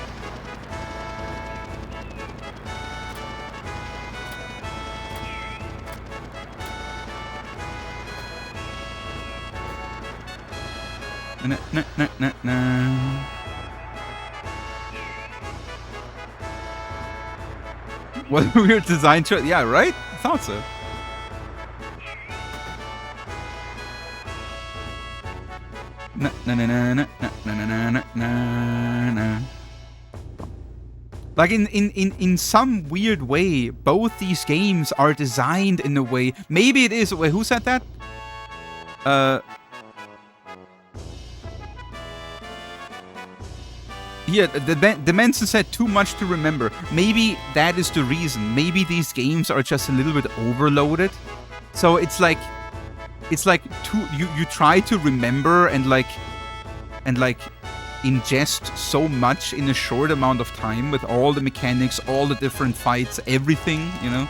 What a weird design choice. Yeah, right? I thought so. Like in some weird way, both these games are designed in a way. Maybe it is. Wait, who said that? Yeah, the Manson said too much to remember. Maybe that is the reason. Maybe these games are just a little bit overloaded. So it's like you try to remember and ingest so much in a short amount of time with all the mechanics, all the different fights, everything, you know,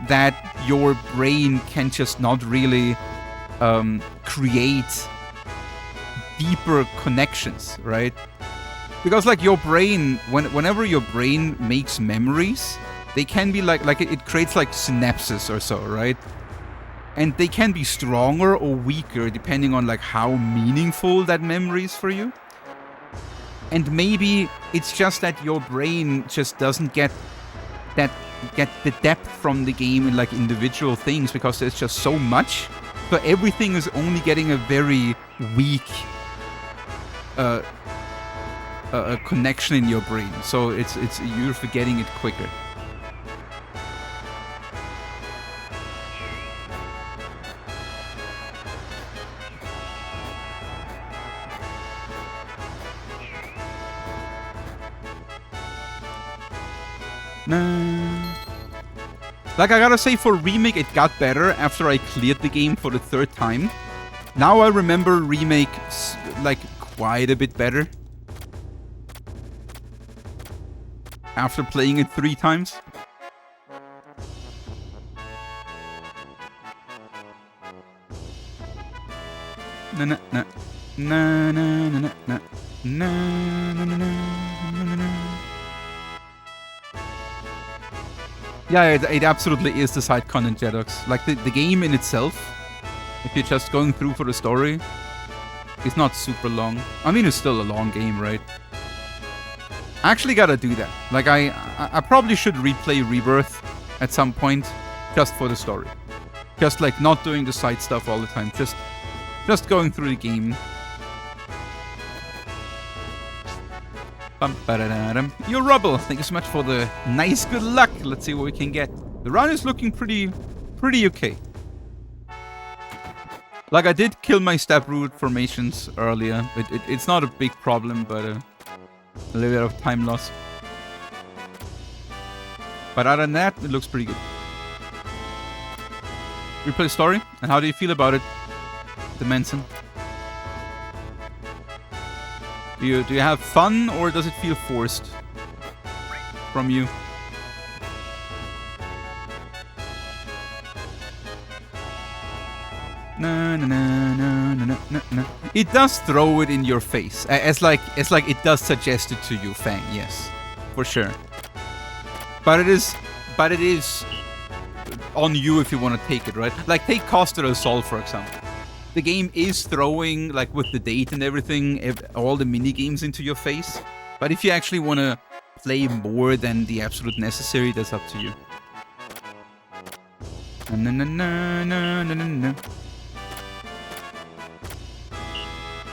that your brain can just not really create deeper connections, right? Because like your brain, whenever your brain makes memories, they can be like it creates like synapses or so, right? And they can be stronger or weaker depending on like how meaningful that memory is for you. And maybe it's just that your brain just doesn't get the depth from the game in like individual things because there's just so much. So everything is only getting a very weak a connection in your brain, so it's you're forgetting it quicker. Like I gotta say, for Remake it got better after I cleared the game for the 3rd time. Now I remember Remake like quite a bit better after playing it 3 times. Na na na na na na na na na na. Yeah, it absolutely is the side content, Jedox. Like the game in itself, if you're just going through for the story, it's not super long. I mean, it's still a long game, right? I actually gotta do that. Like, I probably should replay Rebirth at some point, just for the story. Just like not doing the side stuff all the time. Just going through the game. Yo, Rubble, thank you so much for the nice good luck. Let's see what we can get. The run is looking pretty okay. Like, I did kill my stab root formations earlier. It's not a big problem, but a little bit of time loss. But other than that, it looks pretty good. Replay story, and how do you feel about it, the Manson? Do you have fun, or does it feel forced from you? No, no, no, no, no, no, no. It does throw it in your face, as like it does suggest it to you, Fang. Yes, for sure. But it is on you if you want to take it, right? Like take Costa del Sol, for example. The game is throwing, like with the date and everything, all the mini games into your face. But if you actually want to play more than the absolute necessary, that's up to you. No, no, no, no, no, no, no.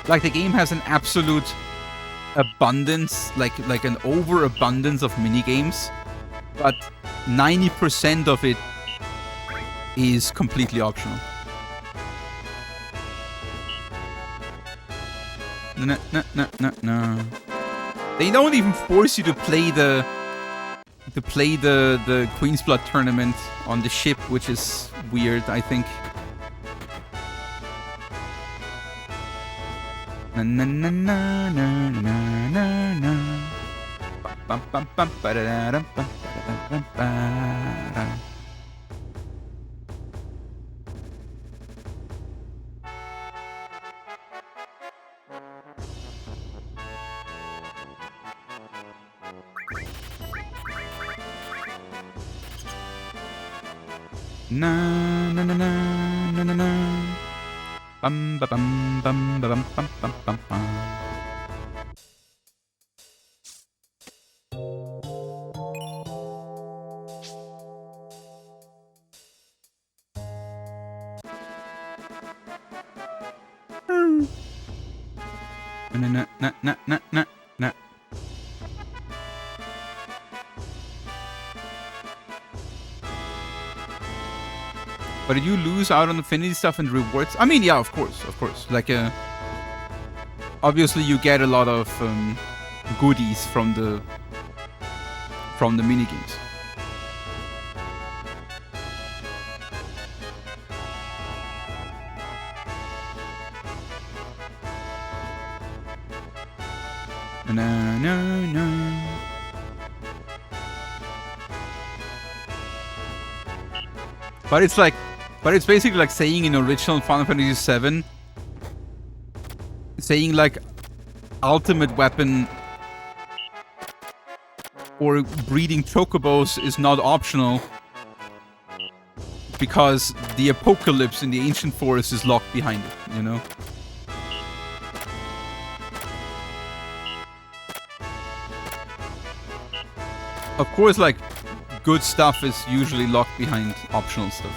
Like the game has an absolute abundance, like an overabundance of mini games, but 90% of it is completely optional. No, no, no, no, no. They don't even force you to play the Queen's Blood tournament on the ship, which is weird, I think. Na na na na na na na na. Bum bum bum ba da da dum bum ba da ba da. Na na na na na na na. Bum ba bum bum ba bum bum bum bum bum. Na na na na na na na. But did you lose out on affinity stuff and rewards? I mean, yeah, of course. Like, obviously you get a lot of goodies from the minigames. No. But it's basically like saying in original Final Fantasy VII, saying like ultimate weapon or breeding chocobos is not optional because the apocalypse in the ancient forest is locked behind it, you know? Of course, like, good stuff is usually locked behind optional stuff.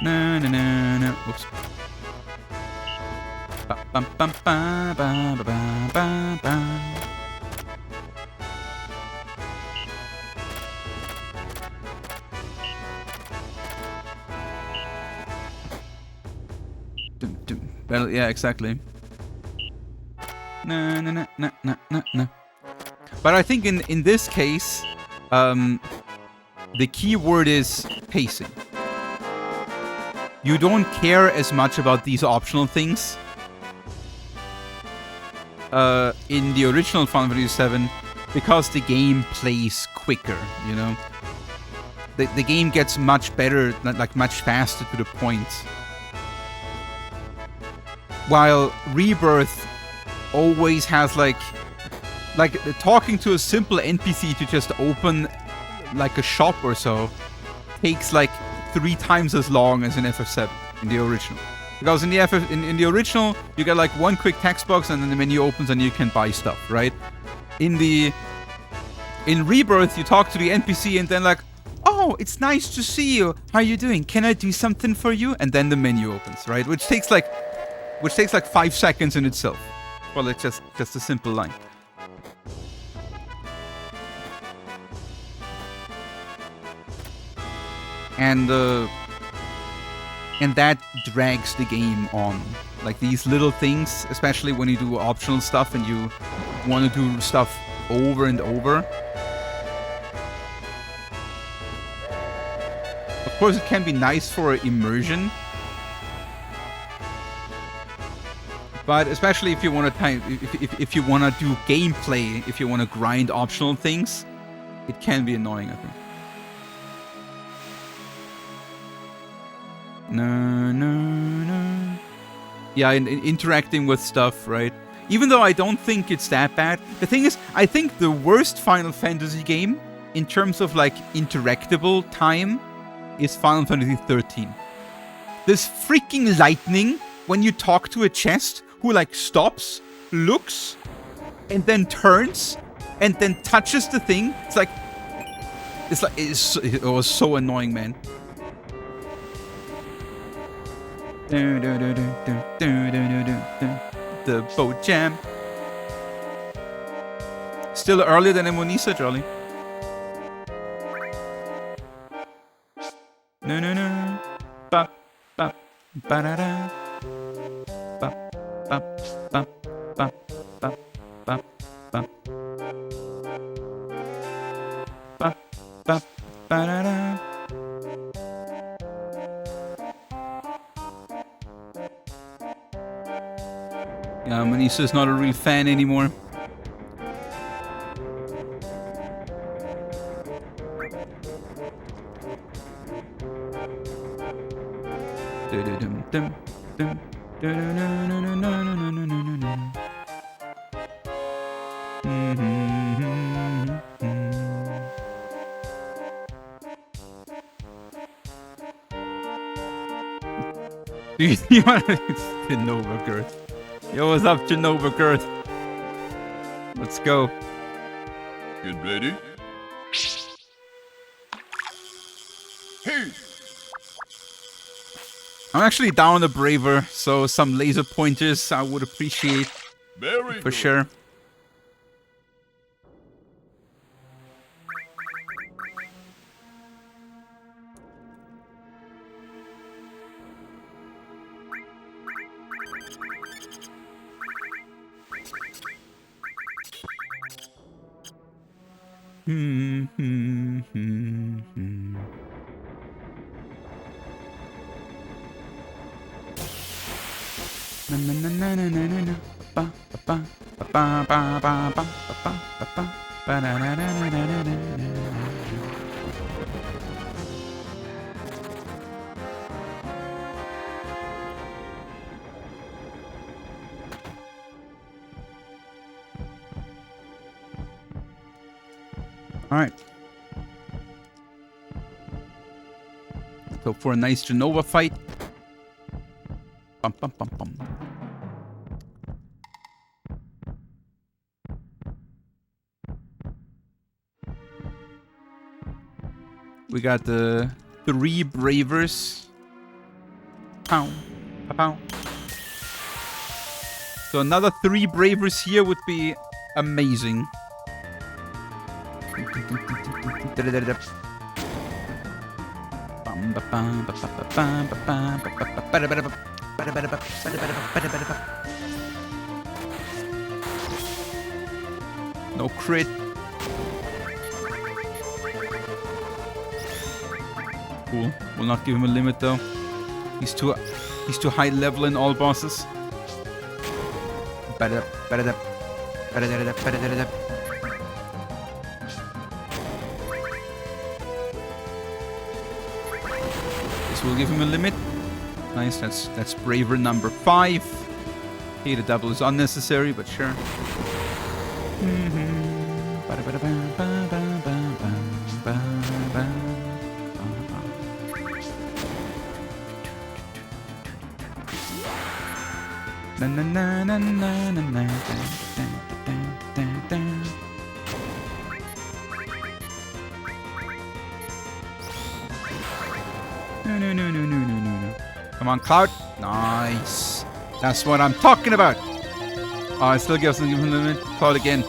No. Oops. Ba bum bum ba ba ba ba ba. Well, yeah, exactly. No. But I think in this case, the key word is pacing. You don't care as much about these optional things. In the original Final Fantasy VII, because the game plays quicker, you know? The game gets much better, like much faster to the point. While Rebirth always has like talking to a simple NPC to just open like a shop or so takes like 3 times as long as in FF7 in the original. Because in the original you get like one quick text box and then the menu opens and you can buy stuff, right? In Rebirth you talk to the NPC and then like, oh, it's nice to see you. How are you doing? Can I do something for you? And then the menu opens, right? Which takes like 5 seconds in itself. Well, it's just a simple line. And that drags the game on. Like these little things, especially when you do optional stuff and you want to do stuff over and over. Of course, it can be nice for immersion. But especially if you want to if you want to do gameplay, if you want to grind optional things, it can be annoying, I think. No. Yeah, interacting with stuff, right? Even though I don't think it's that bad. The thing is, I think the worst Final Fantasy game in terms of like interactable time is Final Fantasy 13. This freaking lightning when you talk to a chest who like stops, looks, and then turns, and then touches the thing. It was so annoying, man. The boat jam. Still earlier than Emonisa, Jolly. No, no, no. Ba, ba, ba, da, da. Ba, ba, ba, ba, ba, ba, ba. Ba, ba, ba, da, da. Yeah, Manisa's not a real fan anymore. You want to Genova Girth. Yo, what's up, Genova Girth? Let's go. Get ready. Hey! I'm actually down a braver, so some laser pointers I would appreciate Very for good. sure. All right. So for a nice Genova fight. Bum, bum, bum, bum. We got the 3 Bravers. Pow, pow. So another 3 Bravers here would be amazing. No crit. Cool. Will not give him a limit though. He's too high level in all bosses. This will give him a limit. Nice. That's braver number 5. Okay, the double is unnecessary, but sure. Na na na na na na na. No. Come on, Cloud. Nice. That's what I'm talking about. Oh, I still give him the limit. Cloud again.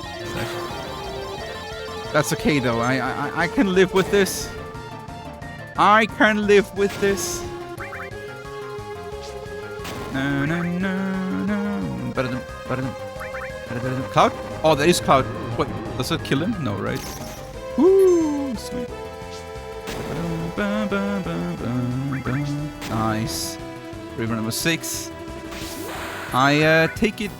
That's okay though. I can live with this. I can live with this. No. Cloud? Oh, there is Cloud. Wait, does it kill him? No, right? Woo, sweet. Nice. River number 6. I take it.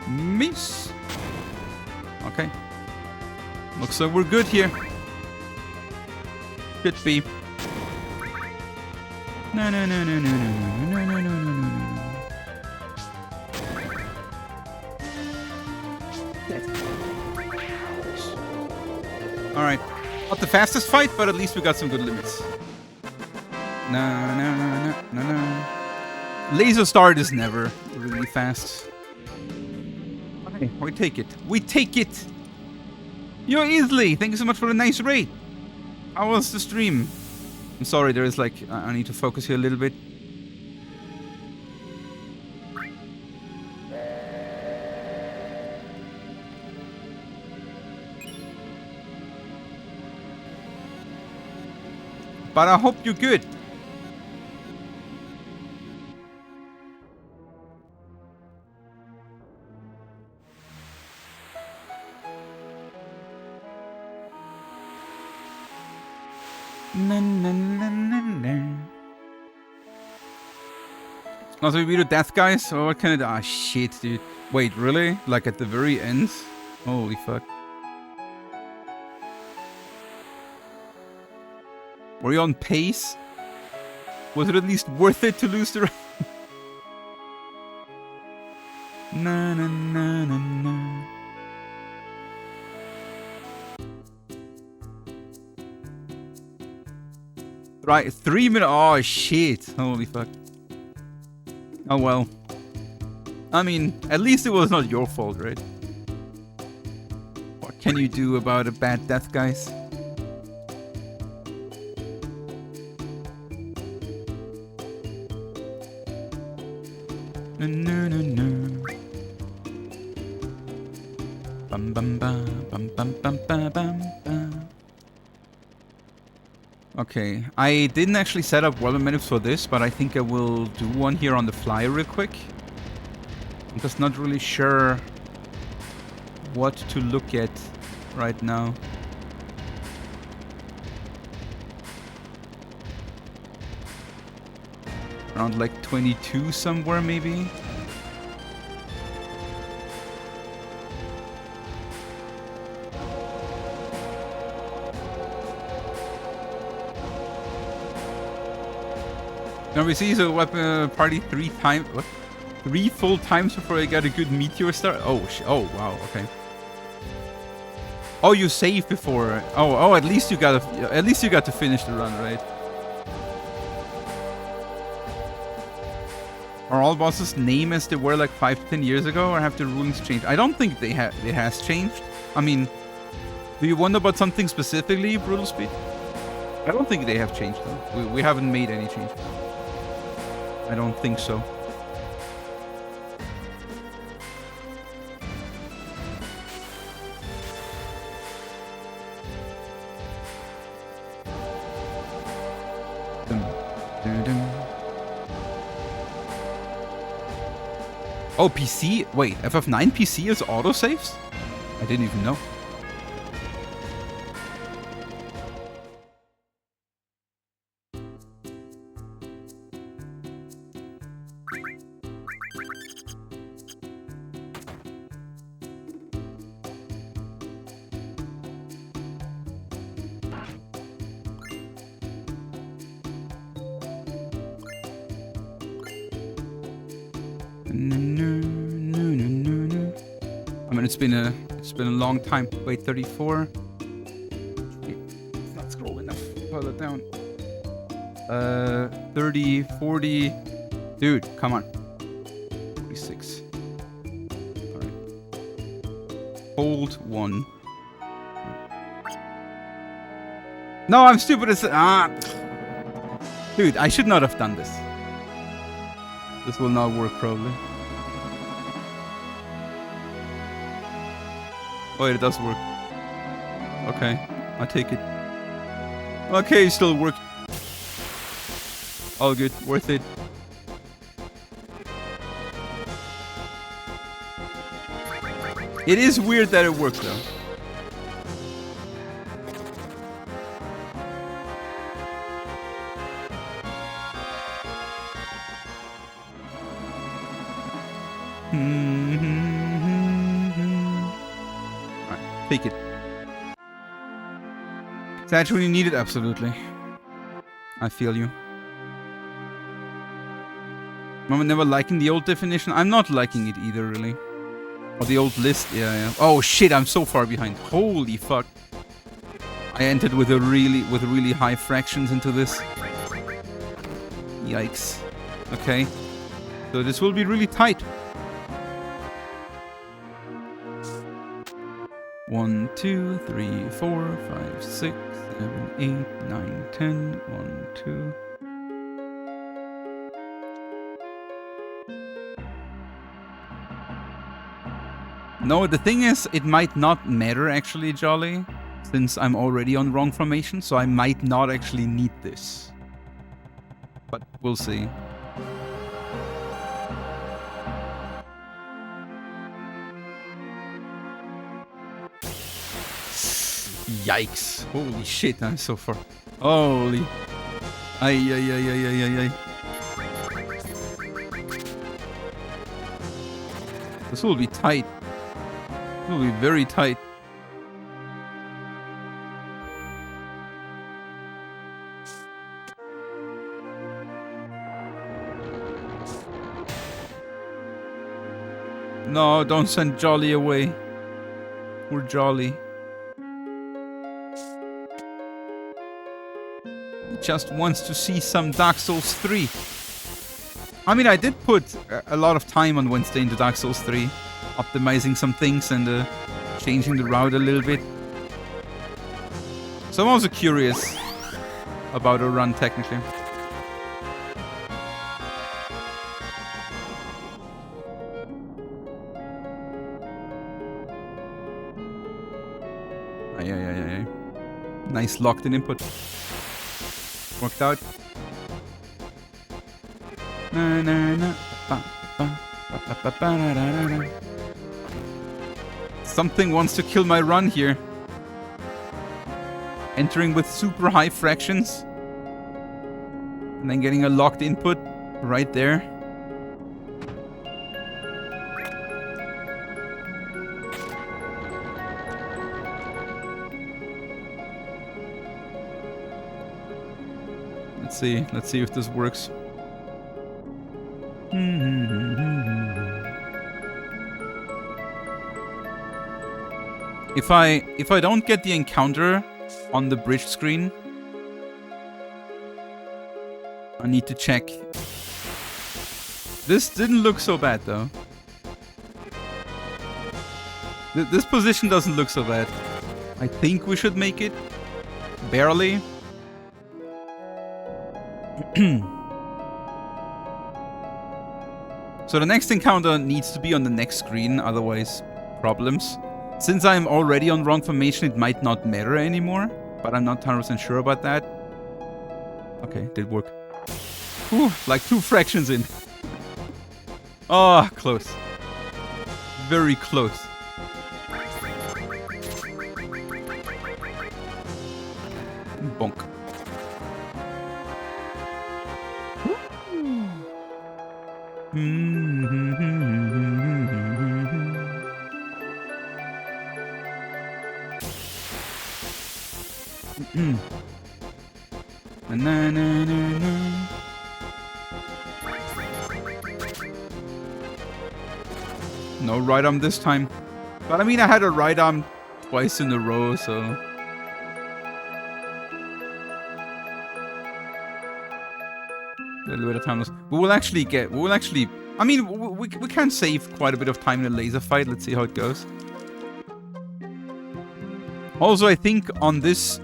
Miss. Okay. Looks like we're good here. Should be. No. All right. Not the fastest fight, but at least we got some good limits. No. Laser start is never really fast. Okay, we take it. We take it. Yo, Easley, thank you so much for a nice raid. How was the stream? I'm sorry, there is like I need to focus here a little bit. But I hope you're good. Na, na, na, na, na. Also, we do death, guys? Or what kind of... Ah, shit, dude. Wait, really? Like at the very end? Holy fuck. Were you on pace? Was it at least worth it to lose the... Na na na na na. Right, 3 minutes. Oh shit! Holy fuck. Oh well. I mean, at least it was not your fault, right? What can you do about a bad death, guys? No no no no. Bum bum bum bum bum bum bum bum bum. Okay, I didn't actually set up weather menus for this, but I think I will do one here on the fly real quick. I'm just not really sure what to look at right now. Around like 22 somewhere maybe. Now we see the weapon party 3 times. What? 3 full times before I got a good meteor start. Oh, oh wow. Okay. Oh, you saved before. Oh, at least you got to finish the run, right? Are all bosses name as they were like 5 to 10 years ago, or have the rulings changed? I don't think it has changed. I mean, do you wonder about something specifically, Brutal Speed? I don't think they have changed though. We haven't made any changes. I don't think so. Dum, dum, dum. Oh, PC? Wait, FF9 PC is autosaves? I didn't even know. I mean, it's been a long time. Wait, 34. It's not scroll enough. Pull it down. 30, 40. Dude, come on. 46. All right. Hold 1. No, I'm stupid as Dude, I should not have done this. This will not work probably. Wait, it does work. Okay, I take it. Okay, it still worked. All good, worth it. It is weird that it worked though. Alright, take it. It's actually needed, absolutely. I feel you. I'm never liking the old definition. I'm not liking it either, really. Or the old list, yeah. Oh shit, I'm so far behind. Holy fuck. I entered with really high fractions into this. Yikes. Okay. So this will be really tight. 1, 2, 3, 4, 5, 6, 7, 8, 9, 10. 1, 2. No, the thing is, it might not matter actually, Jolly. since I'm already on wrong formation, so I might not actually need this. But we'll see. Yikes. Holy shit, I'm so far. Holy. Ay, ay, ay, ay, ay, ay, ay. This will be tight. It will be very tight. No, don't send Jolly away. We're Jolly. He just wants to see some Dark Souls 3. I mean, I did put a lot of time on Wednesday into Dark Souls 3. Optimizing some things and changing the route a little bit. So I'm also curious about a run, technically. Ay. Nice locked-in input. Worked out. Something wants to kill my run here. Entering with super high fractions. And then getting a locked input right there. Let's see if this works. If I don't get the encounter on the bridge screen, I need to check. This didn't look so bad though. This position doesn't look so bad. I think we should make it. Barely. So the next encounter needs to be on the next screen, otherwise problems. Since I'm already on wrong formation, it might not matter anymore, but I'm not 100% sure about that. Okay, did work. Whew, like 2 fractions in. Oh, close. Very close. Bonk. No right arm this time. But I mean, I had a right arm twice in a row, so... A little bit of time loss. We will actually... I mean, we can save quite a bit of time in a laser fight. Let's see how it goes. Also, I think on this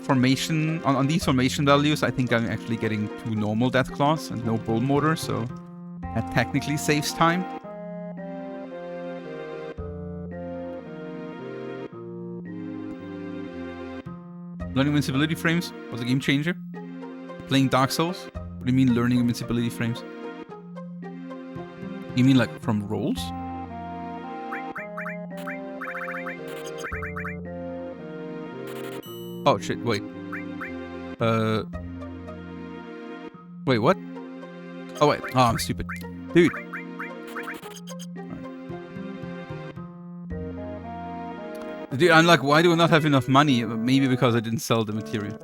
formation, on these formation values, I think I'm actually getting 2 normal death claws and no bull motor, so that technically saves time. Learning invincibility frames was a game changer. Playing Dark Souls? What do you mean learning invincibility frames? You mean like from rolls? Oh shit, wait. Wait, what? Oh wait, oh I'm stupid. Dude. Dude, I'm like, why do I not have enough money? Maybe because I didn't sell the material.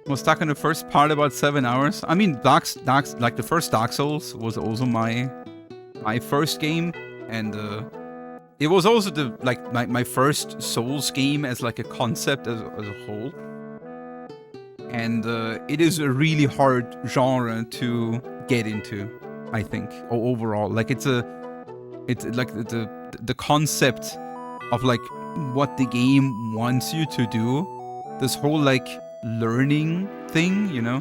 Was stuck in the first part about 7 hours. I mean, like the first Dark Souls was also my first game, and it was also my first Souls game as like a concept as a whole. And it is a really hard genre to get into, I think, overall. Like it's like the concept of like what the game wants you to do. This whole like learning thing, you know?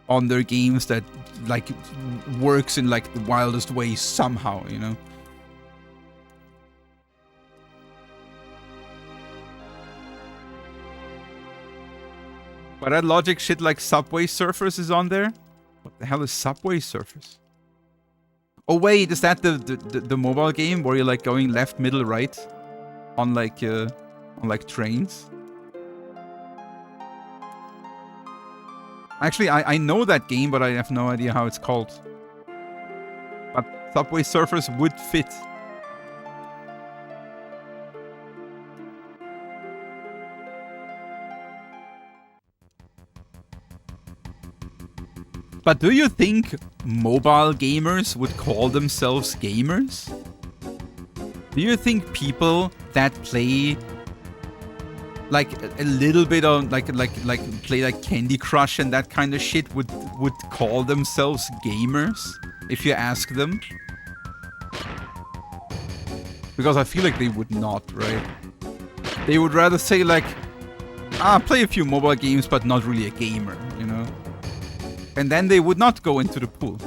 on their games that like works in like the wildest way somehow, you know. But that logic shit like Subway Surfers is on there. What the hell is Subway Surfers? Oh wait, is that the mobile game where you're like going left, middle, right on like trains? Actually, I know that game, but I have no idea how it's called. But Subway Surfers would fit. But do you think mobile gamers would call themselves gamers? Do you think people that play like a little bit of like play like Candy Crush and that kind of shit would call themselves gamers if you ask them? Because I feel like they would not, right? They would rather say like, play a few mobile games but not really a gamer, you know? And then they would not go into the pool.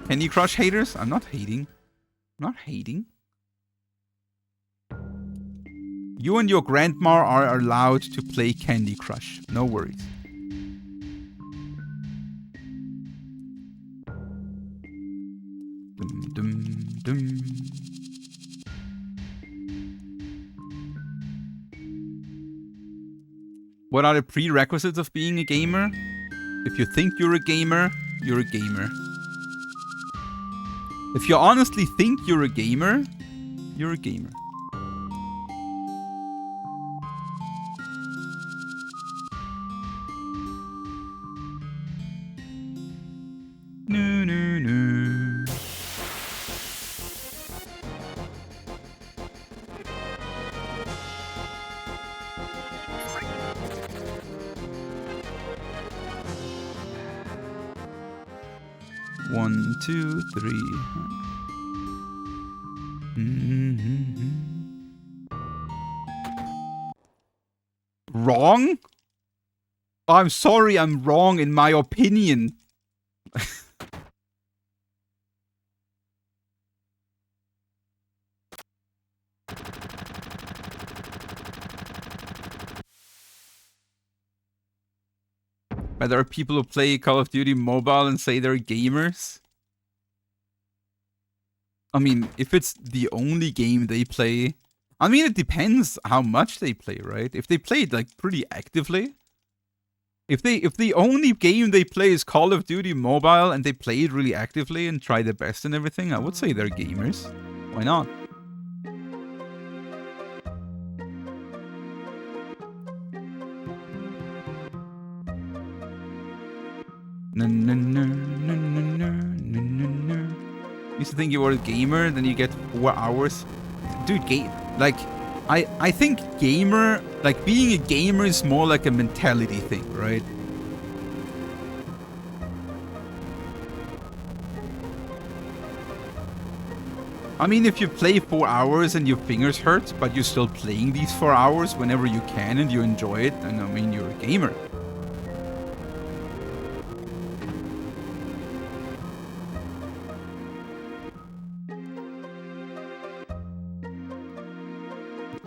Candy Crush haters? I'm not hating. I'm not hating. You and your grandma are allowed to play Candy Crush. No worries. Dum, dum, dum. What are the prerequisites of being a gamer? If you think you're a gamer, you're a gamer. If you honestly think you're a gamer, you're a gamer. No, no, no. One, two, three. Wrong? I'm sorry, I'm wrong in my opinion. But there are people who play Call of Duty Mobile and say they're gamers. I mean, if it's the only game they play... I mean, it depends how much they play, right? If they play it, like, pretty actively... If the only game they play is Call of Duty Mobile and they play it really actively and try their best and everything, I would say they're gamers. Why not? Used to think you were a gamer, then you get 4 hours. Dude, I think gamer, like being a gamer is more like a mentality thing, right? I mean, if you play 4 hours and your fingers hurt, but you're still playing these 4 hours whenever you can and you enjoy it, then I mean, you're a gamer.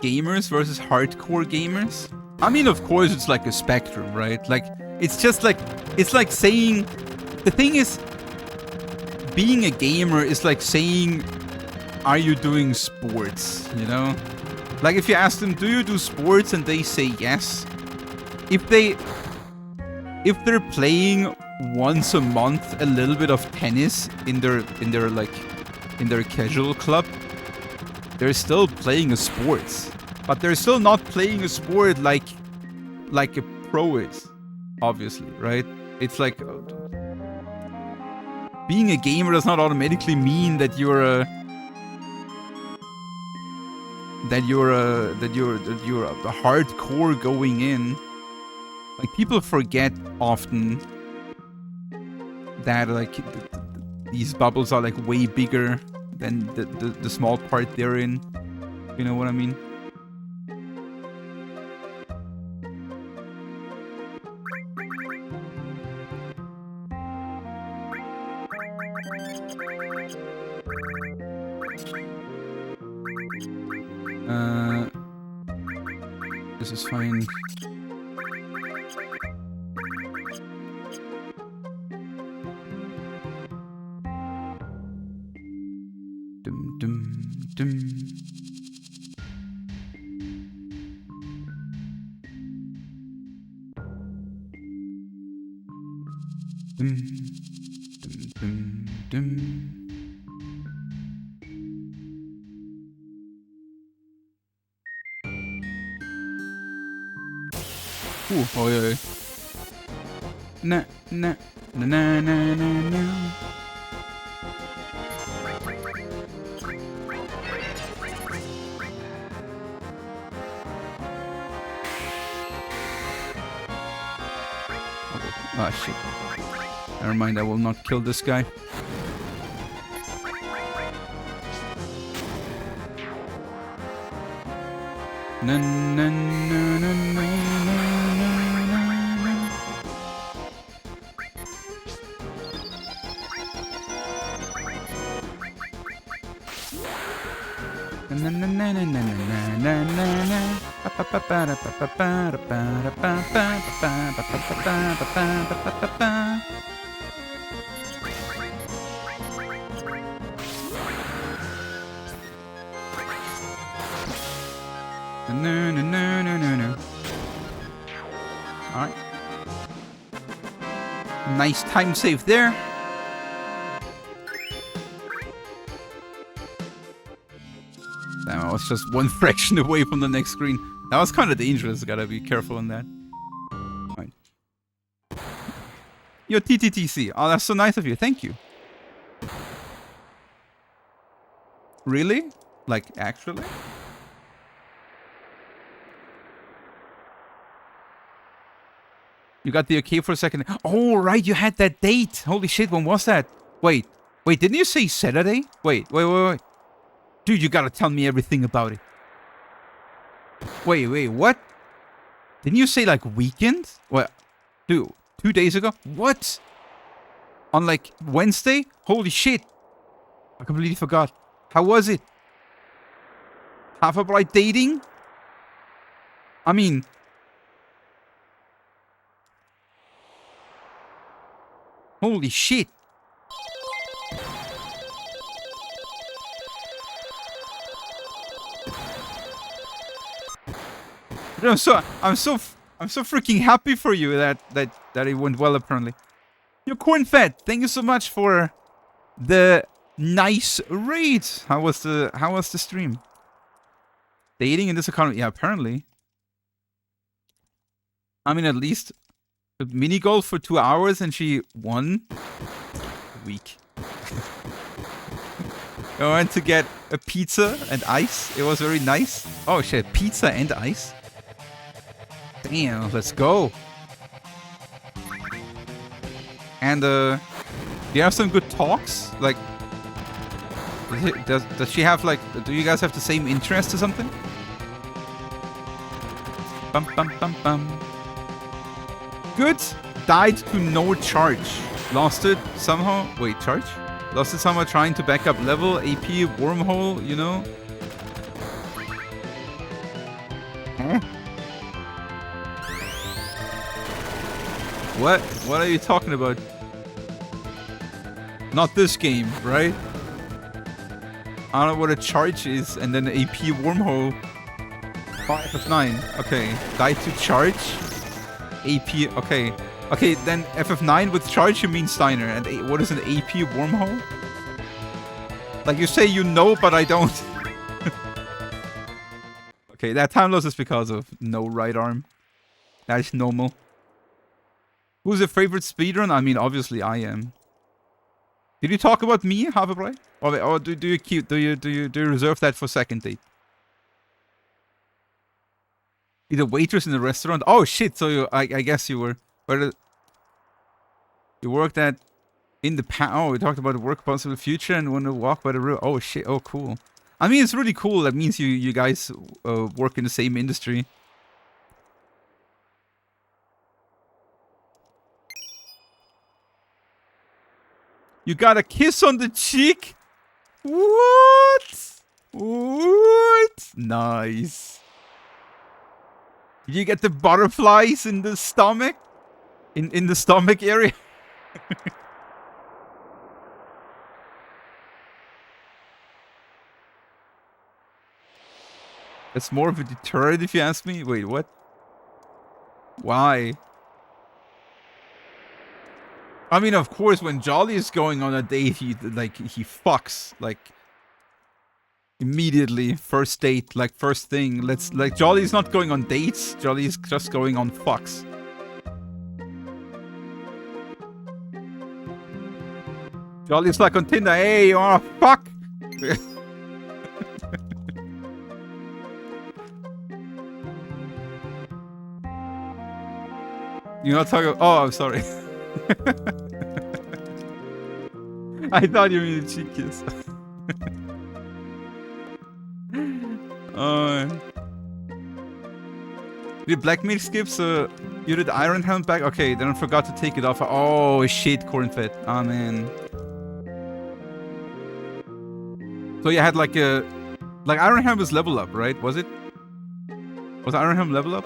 Gamers versus hardcore gamers? I mean, of course, it's like a spectrum, right? Like, it's just like, it's like saying, the thing is, being a gamer is like saying, are you doing sports, you know? Like, if you ask them, do you do sports? And they say yes. If they're playing once a month a little bit of tennis in their casual club, they're still playing a sport. But they're still not playing a sport like a pro is, obviously, right? It's like being a gamer does not automatically mean that you're a hardcore going in. Like, people forget often that like these bubbles are like way bigger than the small part they're in. You know what I mean? This is fine. Dum dum dum. Dum dum dum dum. Oj, oj. Na, na, na, na, na, na, na. Oh, shit. Never mind, I will not kill this guy. Na, na, na, na, na, na. No. All right. Nice time save there. Damn, I was just one fraction away from the next screen. That was kind of dangerous. Gotta be careful on that. All right. Yo, TTTC. Oh, that's so nice of you. Thank you. Really? Like, actually? You got the okay for a second. Oh, right. You had that date. Holy shit. When was that? Wait. Didn't you say Saturday? Wait. Dude, you gotta tell me everything about it. Wait, what? Didn't you say, like, weekend? What? Dude, 2 days ago? What? On, like, Wednesday? Holy shit. I completely forgot. How was it? Half a bright dating? I mean... Holy shit. I'm so freaking happy for you that it went well apparently. Your corn fed, thank you so much for the nice raid. How was the stream? Dating in this economy? Yeah, apparently. I mean, at least a mini golf for 2 hours and she won. Weak. I went to get a pizza and ice. It was very nice. Oh shit, pizza and ice? Damn, let's go. And do you have some good talks? Like, does she have like? Do you guys have the same interest or something? Bum bum bum bum. Good. Died to no charge. Lost it somehow. Wait, charge? Lost it somehow trying to back up level. AP wormhole. You know. Huh? What are you talking about? Not this game, right? I don't know what a charge is, and then AP wormhole. 5 of 9. Okay. Die to charge. AP. Okay. Okay, then FF9 with charge, you mean Steiner. And what is an AP wormhole? Like you say you know, but I don't. Okay, that time loss is because of no right arm. That is normal. Who's your favorite speedrun? I mean, obviously I am. Did you talk about me, Haverbright? Or do you reserve that for second date? Either waitress in the restaurant. Oh shit! So I guess you were. But you worked at in the we talked about the work possible future and want to walk by the river. Oh shit! Oh cool. I mean, it's really cool. That means you guys work in the same industry. You got a kiss on the cheek? What? What? Nice. Did you get the butterflies in the stomach? In the stomach area? That's more of a deterrent if you ask me. Wait, what? Why? I mean, of course, when Jolly is going on a date, he fucks, like, immediately. First date, like, first thing. Jolly's not going on dates. Jolly's just going on fucks. Jolly's like on Tinder. Hey, you wanna fuck? You're not talking. Oh, I'm sorry. I thought you meant a cheek kiss. Did Black Meat skip? So you did Iron Helm back? Okay, then I forgot to take it off. Oh shit, Cornfed. Oh man. So you had like a... Like Iron Helm was level up, right? Was it? Was Iron Helm level up?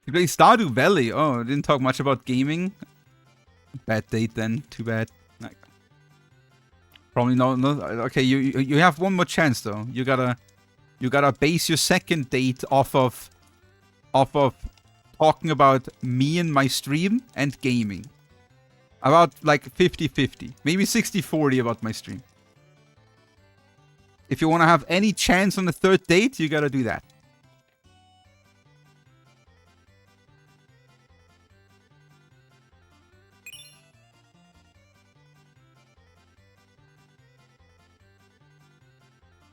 You play Stardew Valley. Oh, I didn't talk much about gaming. Bad date then. Too bad. Like, probably no. Okay, you have one more chance though. You gotta base your second date off of talking about me and my stream and gaming. About like 50-50. Maybe 60-40 about my stream. If you want to have any chance on the third date, you gotta do that.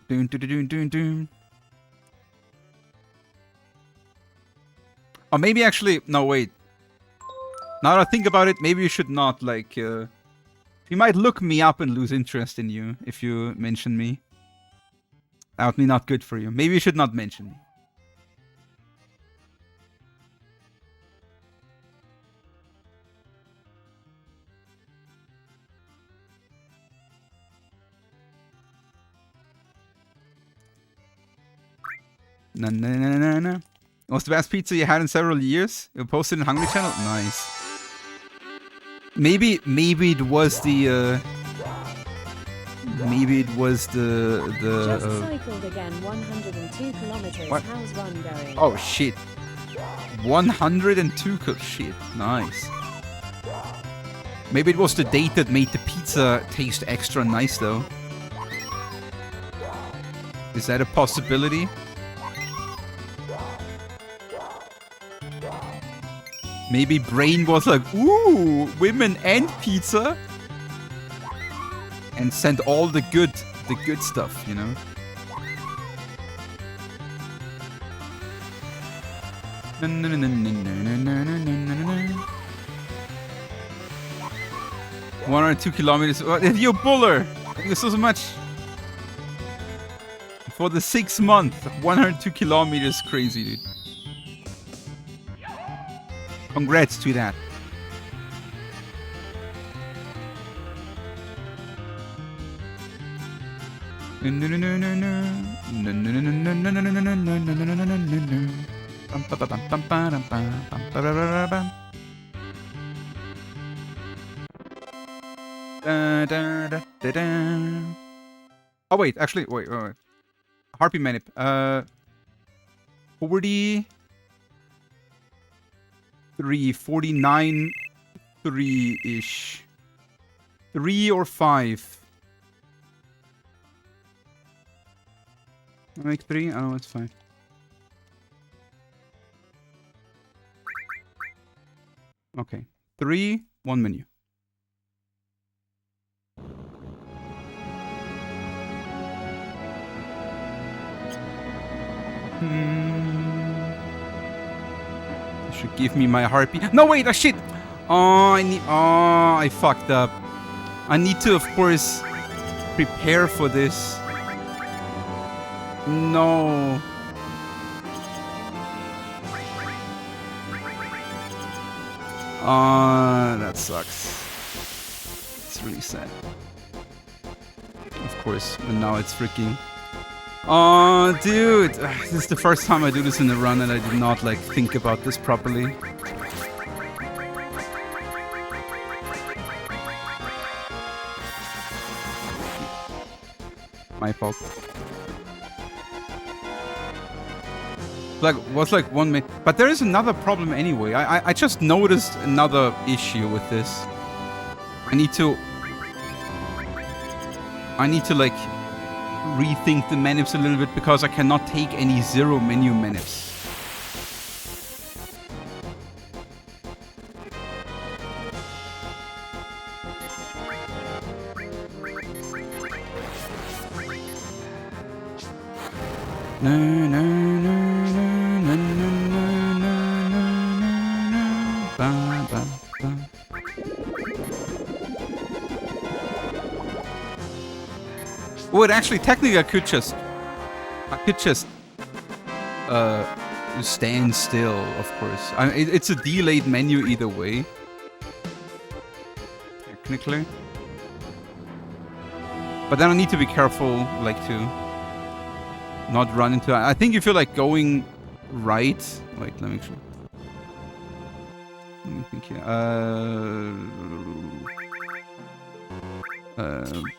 Doon, doon, doon, doon, doon. Or maybe actually... No, wait. Now that I think about it, maybe you should not, like... you might look me up and lose interest in you if you mention me. That would be not good for you. Maybe you should not mention me. Na. What's the best pizza you had in several years? You posted in Hungry Channel? Nice. Maybe it was the Just cycled again 102 kilometers. What? How's run going? Oh shit. 102 shit. Nice. Maybe it was the date that made the pizza taste extra nice though. Is that a possibility? Maybe Brain was like, ooh, women and pizza, and sent all the good stuff, you know. One or 2 kilometers. Yo, Buller! Thank you so much. For the 6 month, 102 kilometers, crazy, dude. Congrats to that. Oh wait, actually, wait. Harpy Manip. 49, 3-ish. 3 or 5. I make 3? Oh, it's fine. Okay. 3, 1 menu. Should give me my harpy. No, wait, shit! Oh, I fucked up. I need to, of course, prepare for this. No. That sucks. It's really sad. Of course, and now it's freaking... Oh, dude! This is the first time I do this in a run and I did not, like, think about this properly. My fault. Like, was like 1 minute. But there is another problem anyway. I just noticed another issue with this. I need to like rethink the menus a little bit because I cannot take any zero menu menus. No, no, no, no, no, no, no, no, no, no, ba, ba, ba. Well, actually, technically, I could just stand still. Of course, it's a delayed menu either way. Technically, but then I need to be careful, like to not run into. I think if you're like going right, wait, let me think here.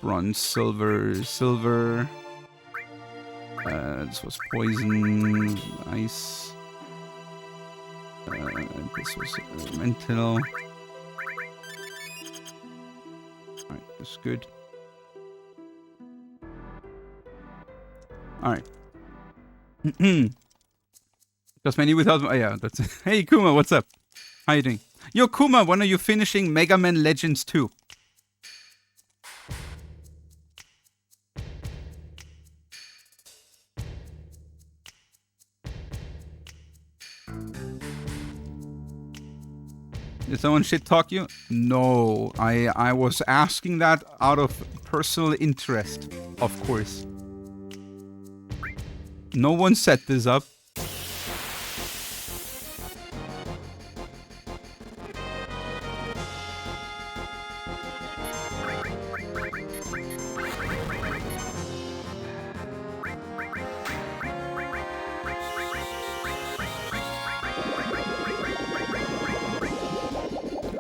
Bronze, silver, silver. This was poison, ice. This was mental. Alright, that's good. Alright. Just menu without... Oh, yeah, that's it. Hey, Kuma, what's up? How you doing? Yo, Kuma, when are you finishing Mega Man Legends 2? Did someone shit talk you? No, I was asking that out of personal interest, of course. No one set this up.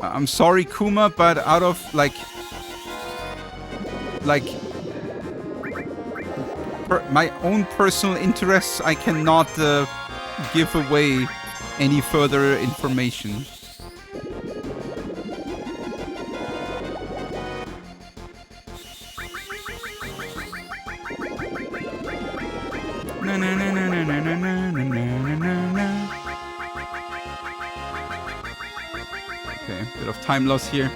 I'm sorry, Kuma, but out of like my own personal interests, I cannot give away any further information. No, no, no, no, no, no, no, no, no, no, no. Okay, bit of time loss here.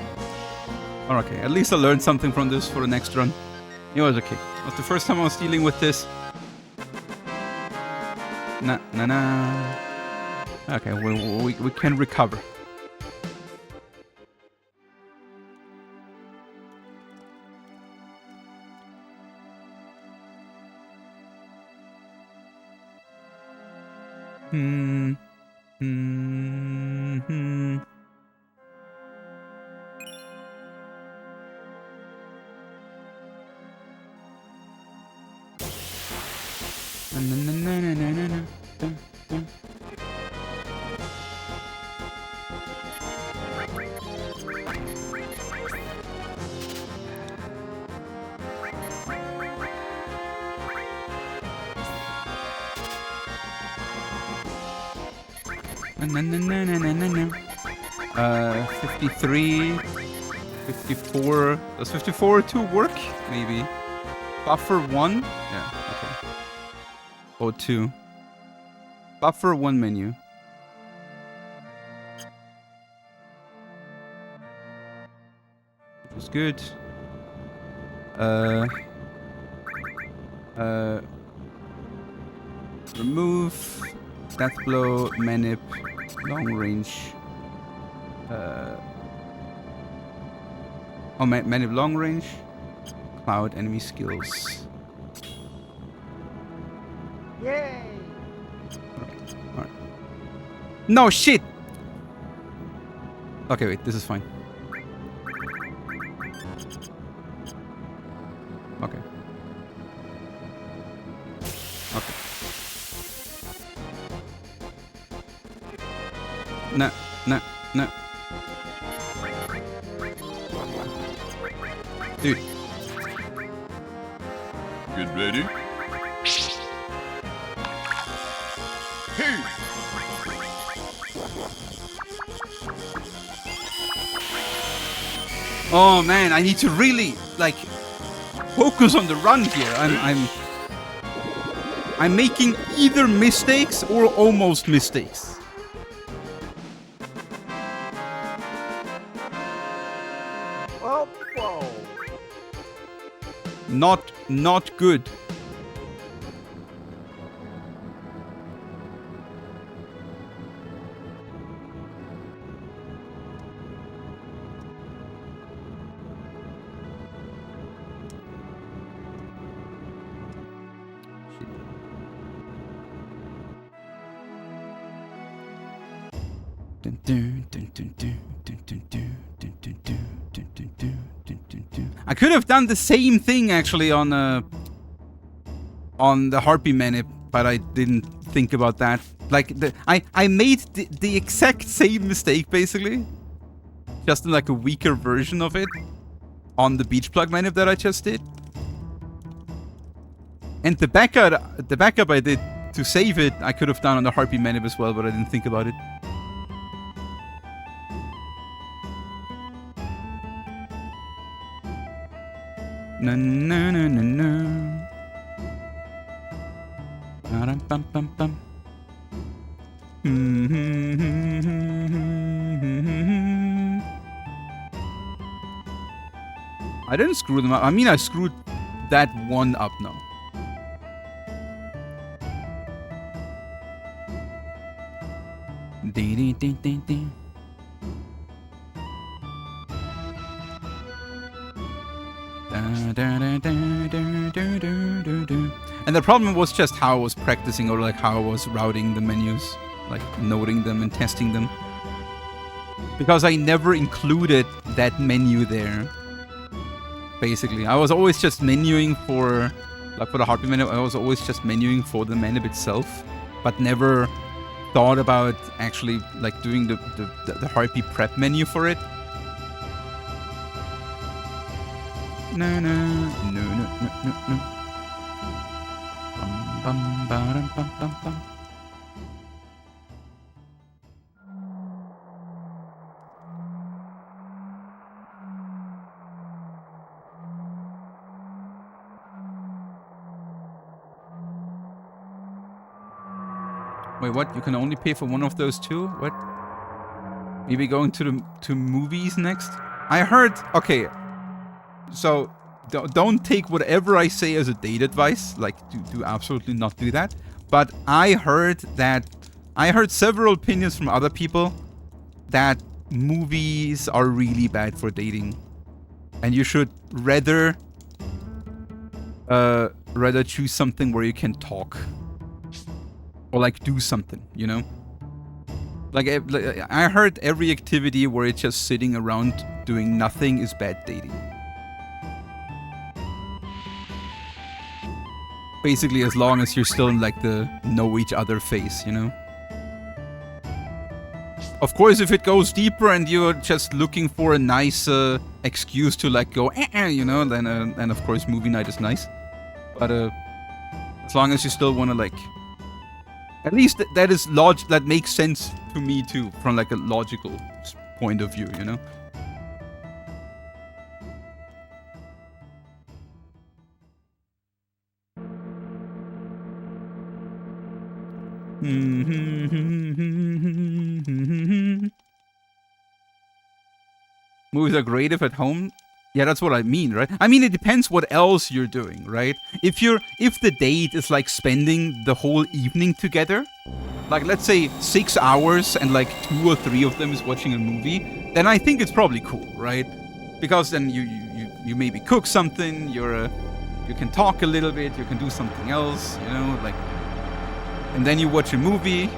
Oh, okay, at least I learned something from this for the next run. It was okay. It was the first time I was dealing with this. Nah, nah, nah. Okay, we can recover. Hmm. Hmm. Hmm. Na, na, na, na, na, na, na. Dun, dun. Na, na, na, na, na, na, na. 53, 54. Does 54 2 work? Maybe. Buffer 1? Yeah, okay. O2. Buffer 1 menu. It's good. Remove. Death blow. Manip. Long range. Oh, many long range. Cloud enemy skills. Yay! Alright. No, shit! Okay, wait, this is fine. Okay. Okay. No, no, no. Dude. Get ready. Hey! Oh man, I need to really like focus on the run here. I'm making either mistakes or almost mistakes. Oh, whoa. Not good. I could have done the same thing actually on the harpy menu, but I didn't think about that. Like I made the exact same mistake basically, just in like a weaker version of it on the beach plug menu that I just did. And the backup I did to save it, I could have done on the harpy menu as well, but I didn't think about it. No, no, no, no, no. Bum, bum, bum. I didn't screw them up. I mean, I screwed that one up now. Dee, dee, dee, dee, dee. And the problem was just how I was practicing, or like how I was routing the menus, like noting them and testing them. Because I never included that menu there. Basically, I was always just menuing for, like for the harpy menu, I was always just menuing for the menu itself, but never thought about actually like doing the harpy prep menu for it. No, no, no, no, no, no, no. Bum, bum, ba-dum, bum, bum, bum. Wait, what? You can only pay for one of those two? What? Maybe going to movies next? I heard. Okay. So, don't take whatever I say as a date advice. Like, do absolutely not do that. But I heard several opinions from other people that movies are really bad for dating, and you should rather choose something where you can talk or like do something. You know, like I heard every activity where it's just sitting around doing nothing is bad dating. Basically, as long as you're still in like the know each other phase, you know? Of course, if it goes deeper and you're just looking for a nice excuse to like go, you know, then of course movie night is nice. But as long as you still want to like, at least that is that makes sense to me too, from like a logical point of view, you know? Movies are great if at home. Yeah, that's what I mean, right? I mean, it depends what else you're doing, right? If the date is like spending the whole evening together, like let's say 6 hours and like 2 or 3 of them is watching a movie, then I think it's probably cool, right? because then you maybe cook something. You can talk a little bit. You can do something else. You know, like, and then you watch a movie.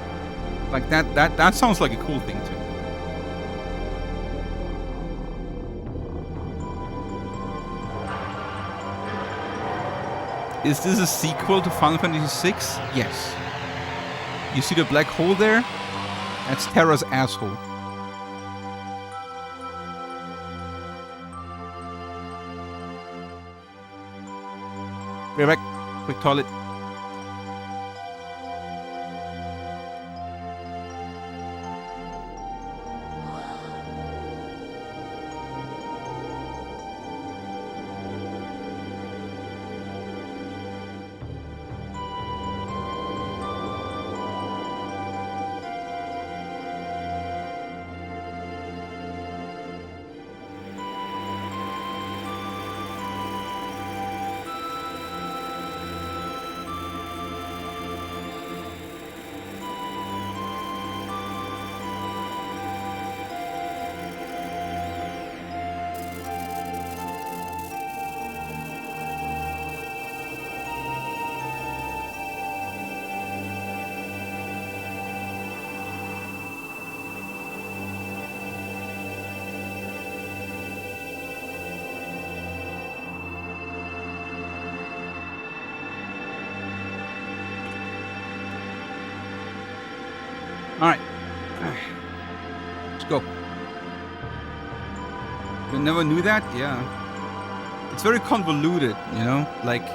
Like that sounds like a cool thing too. Is this a sequel to Final Fantasy VI? Yes. You see the black hole there? That's Terra's asshole. Be right back. Quick toilet. Alright. Let's go. You never knew that? Yeah. It's very convoluted, you know? Like,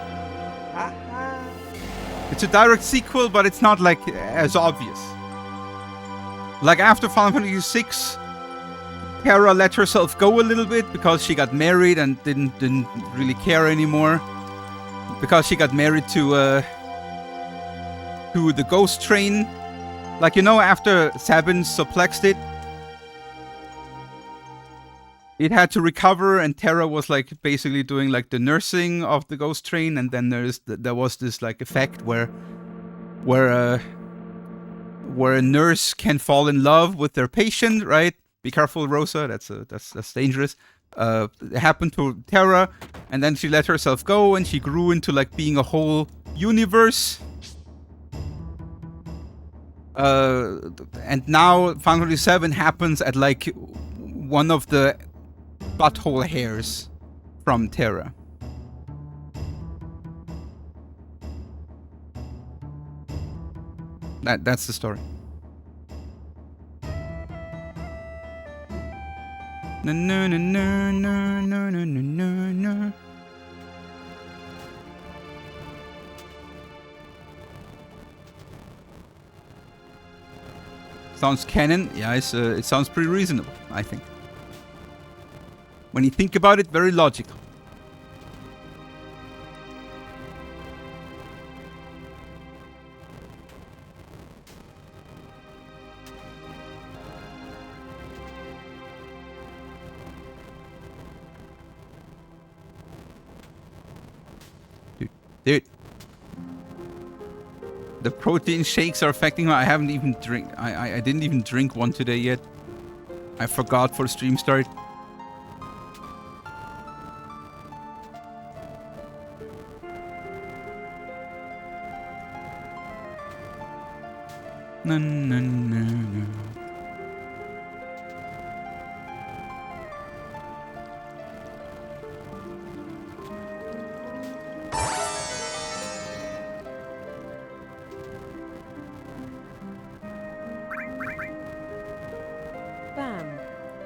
it's a direct sequel, but it's not, like, as obvious. Like, after Final Fantasy VI, Terra let herself go a little bit because she got married and didn't really care anymore. Because she got married to the ghost train. Like, you know, after Sabin suplexed it, it had to recover, and Terra was, like, basically doing, like, the nursing of the ghost train, and then there was this, like, effect where a nurse can fall in love with their patient, right? Be careful, Rosa. That's dangerous. It happened to Terra, and then she let herself go, and she grew into, like, being a whole universe. And now Final Fantasy VII happens at, like, one of the butthole hairs from Terra. That's the story. No no no no no no no no no. Sounds canon. Yeah, it sounds pretty reasonable, I think. When you think about it, very logical. Dude. The protein shakes are affecting me. I haven't even I didn't even drink one today yet. I forgot for stream start. No, no, no, no.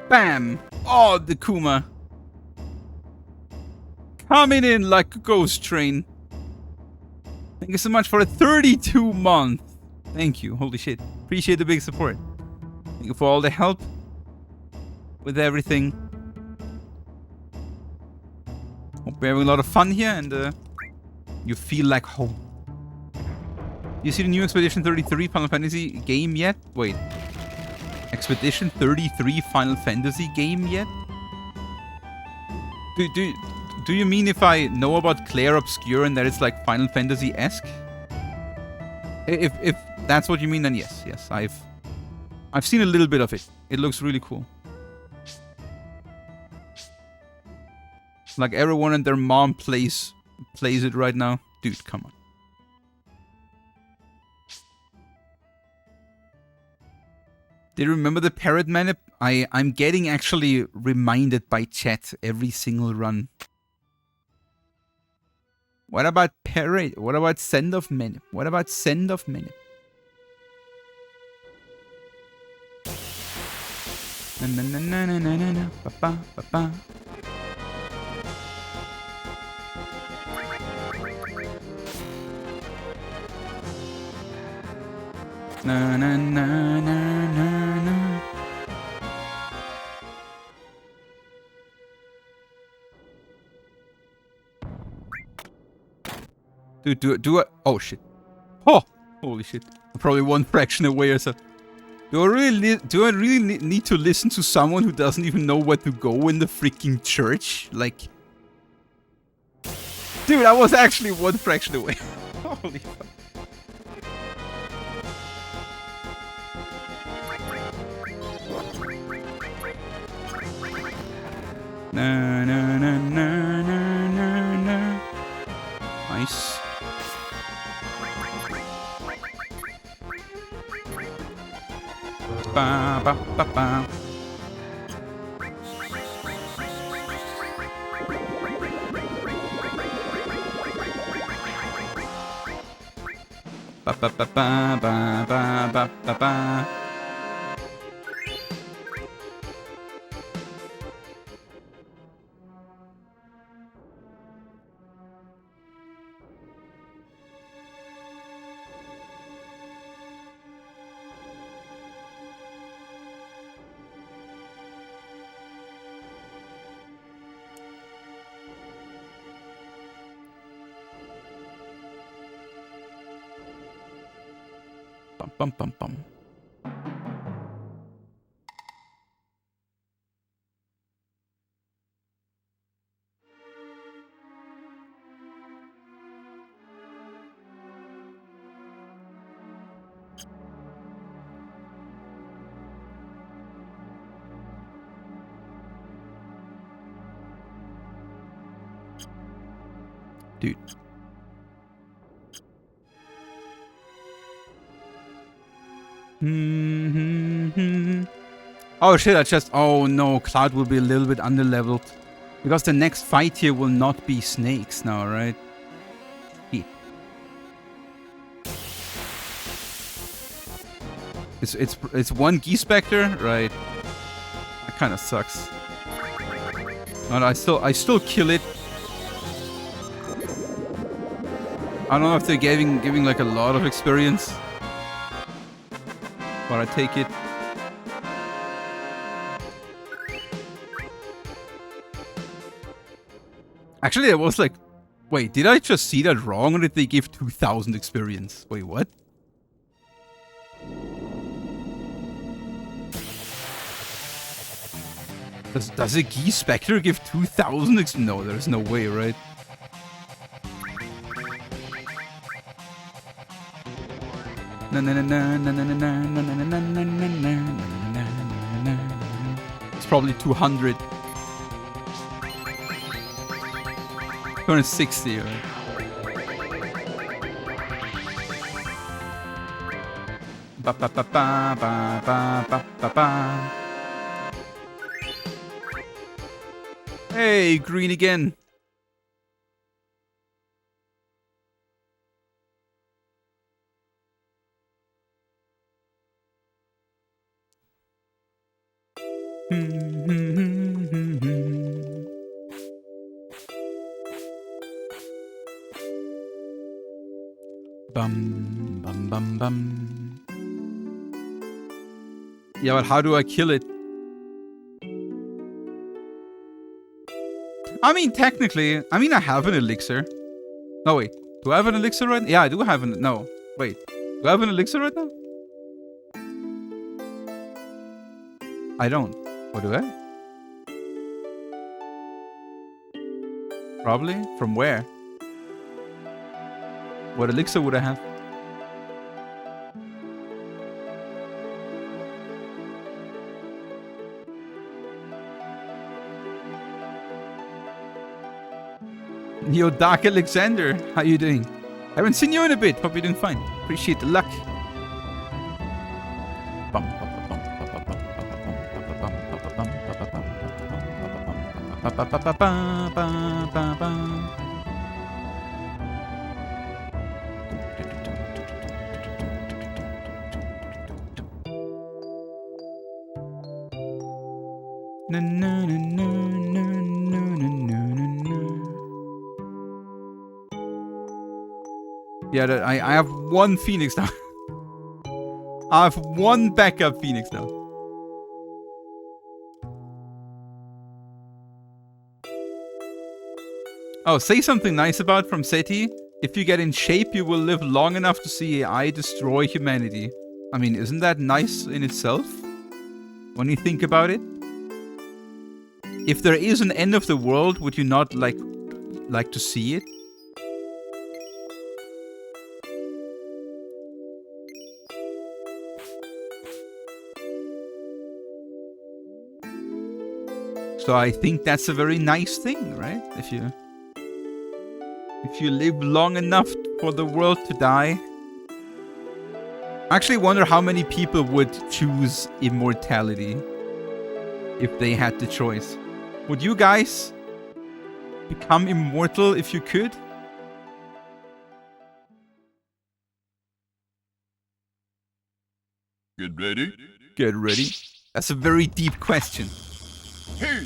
Bam! Oh, the Kuma. Coming in like a ghost train. Thank you so much for a 32 month. Thank you. Holy shit. Appreciate the big support. Thank you for all the help with everything. Hope we're having a lot of fun here and you feel like home. You see the new Expedition 33 Final Fantasy game yet? Wait. Expedition 33 Final Fantasy game yet? Do you mean if I know about Claire Obscure and that it's like Final Fantasy-esque? If that's what you mean, then yes. I've seen a little bit of it. It looks really cool. Like everyone and their mom plays it right now. Dude, come on. Do you remember the parrot manip? I'm getting actually reminded by chat every single run. What about parrot? What about send off manip? What about send off manip? Na na na na na na na na ba ba ba ba. Na na na na na na. Dude, do it. Oh shit. Oh, holy shit. I'm probably one fraction away or so. Do I really need to listen to someone who doesn't even know where to go in the freaking church? Like, dude, I was actually one fraction away. Holy fuck. Na na na na na na na. Nice. Ba ba ba ba. Ba ba ba ba ba ba ba ba ba. Bum bum bum. Dude. Oh shit, I just... Oh no, Cloud will be a little bit underleveled. Because the next fight here will not be snakes now, right? Yeah. It's one Geespector? Right. That kinda sucks. But I still kill it. I don't know if they're giving like a lot of experience. But I take it. Actually, I was like, wait, did I just see that wrong or did they give 2,000 experience? Wait, what? Does a Geespector give 2,000 No, there's no way, right? It's probably 200. 260, right? Ba ba ba ba ba ba ba ba ba. Hey, green again. Bum bum bum bum. Yeah, but how do I kill it? I mean, technically, I have an elixir. No, wait. Do I have an elixir right now? Yeah, I do have an... No. Wait. Do I have an elixir right now? I don't. What do I? Probably. From where? What elixir would I have? Yo, Dark Alexander, how you doing? Haven't seen you in a bit. Hope you're doing fine. Appreciate the luck. Yeah, I have one Phoenix now. I have one backup Phoenix now. Oh, say something nice about from Seti. If you get in shape, you will live long enough to see AI destroy humanity. I mean, isn't that nice in itself? When you think about it? If there is an end of the world, would you not like to see it? So I think that's a very nice thing, right? If you live long enough for the world to die. I actually wonder how many people would choose immortality if they had the choice. Would you guys become immortal if you could? Get ready. Get ready. That's a very deep question. Hey!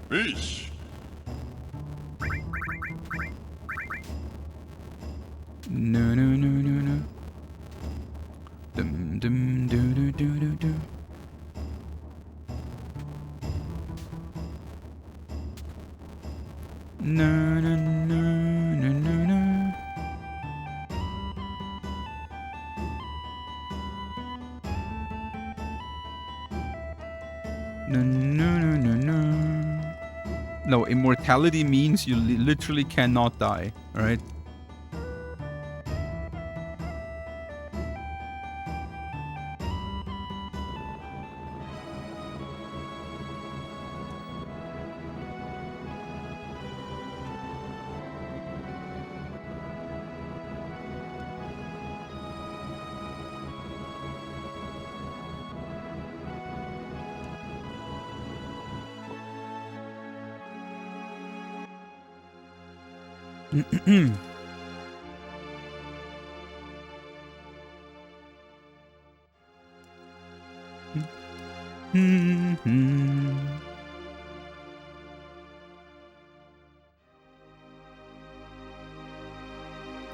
Fish! No. Dum dum do. No. No, immortality means you literally cannot die, alright?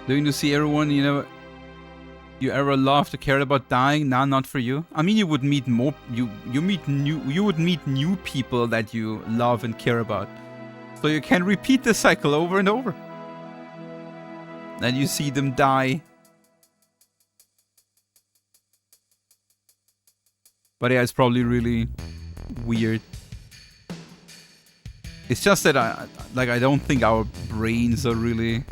Doing to see everyone you ever loved or cared about dying? Nah, not for you. I mean, you would meet more. You would meet new people that you love and care about. So you can repeat the cycle over and over. And you see them die. But yeah, it's probably really weird. It's just that I don't think our brains are really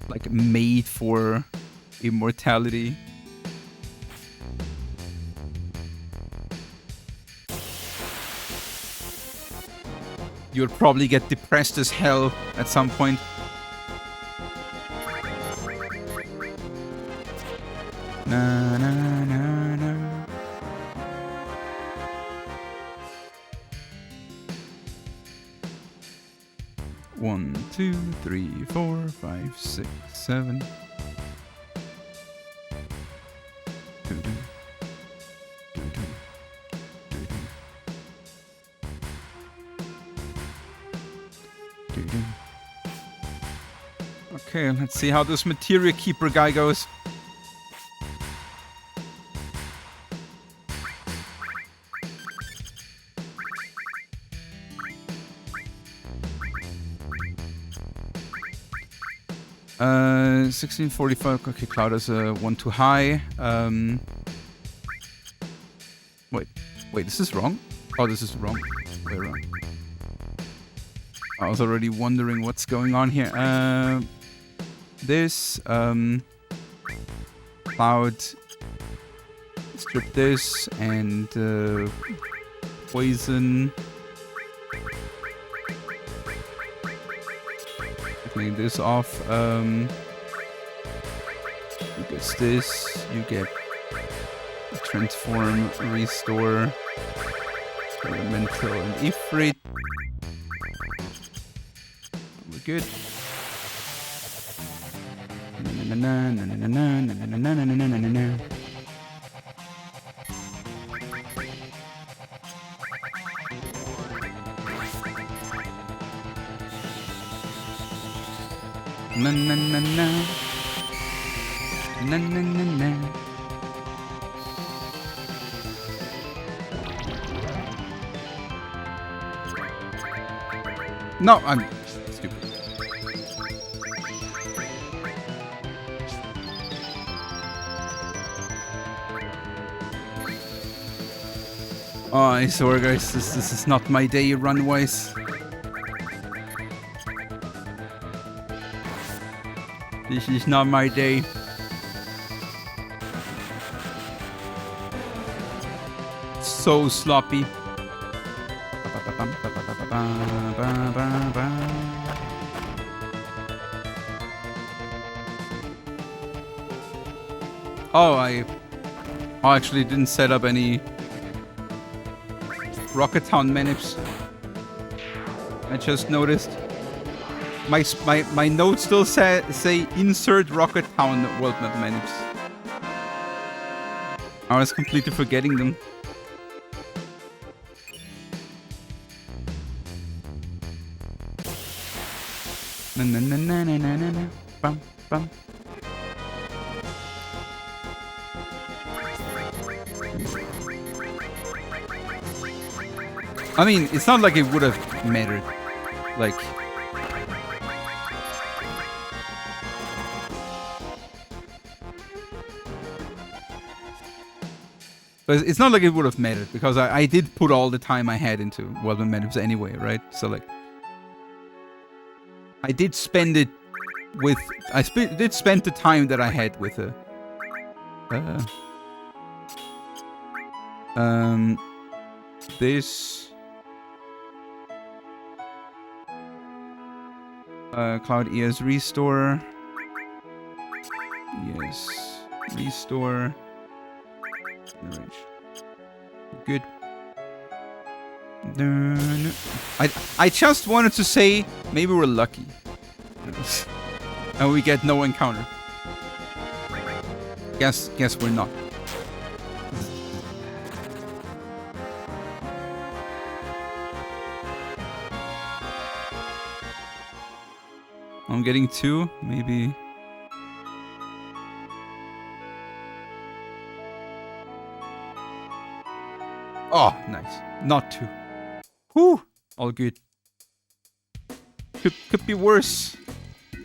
like made for immortality. You'll probably get depressed as hell at some point. Na. 1, 2, 3, 4, 5, 6, 7. Okay, let's see how this Materia Keeper guy goes. Uh, 1645. Okay, Cloud is one too high. Wait, this is wrong? Oh, this is wrong. Way wrong. I was already wondering what's going on here. This, Cloud. Strip this and poison. Clean this off. You get this. You get transform, restore, elemental, and Ifrit. We're good. Na na na na na na na na na na na na na. Na na na na na na na na. No, I'm stupid. Oh, I swear, guys, this is not my day run-wise. This is not my day. So sloppy. Oh, I actually didn't set up any Rocket Town manips. I just noticed. My notes still say insert Rocket Town world map manips. I was completely forgetting them. Na na na na na na na na. Bum bum. I mean, it's not like it would have mattered. Like, but it's not like it would have mattered because I did put all the time I had into World Map Manips anyway, right? So like, I did spend it with did spend the time that I had with this Cloud ES restore. Yes, restore. Range. Good. No. I just wanted to say maybe we're lucky. And we get no encounter. Guess we're not. I'm getting 2, maybe. Oh, nice. Not 2. Whew. All good. Could be worse.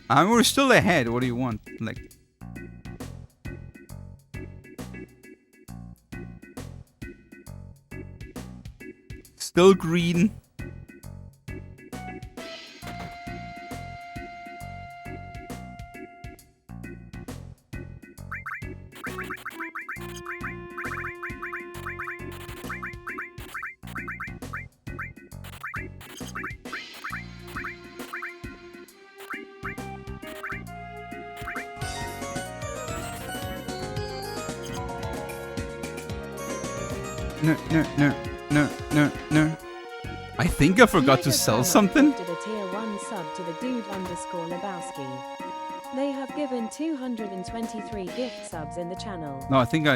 I mean, we're still ahead. What do you want? Like, still green. No. I think I forgot to sell something. Did a tier 1 sub to the dude_Lebowski. They have given 223 gift subs in the channel. No, I think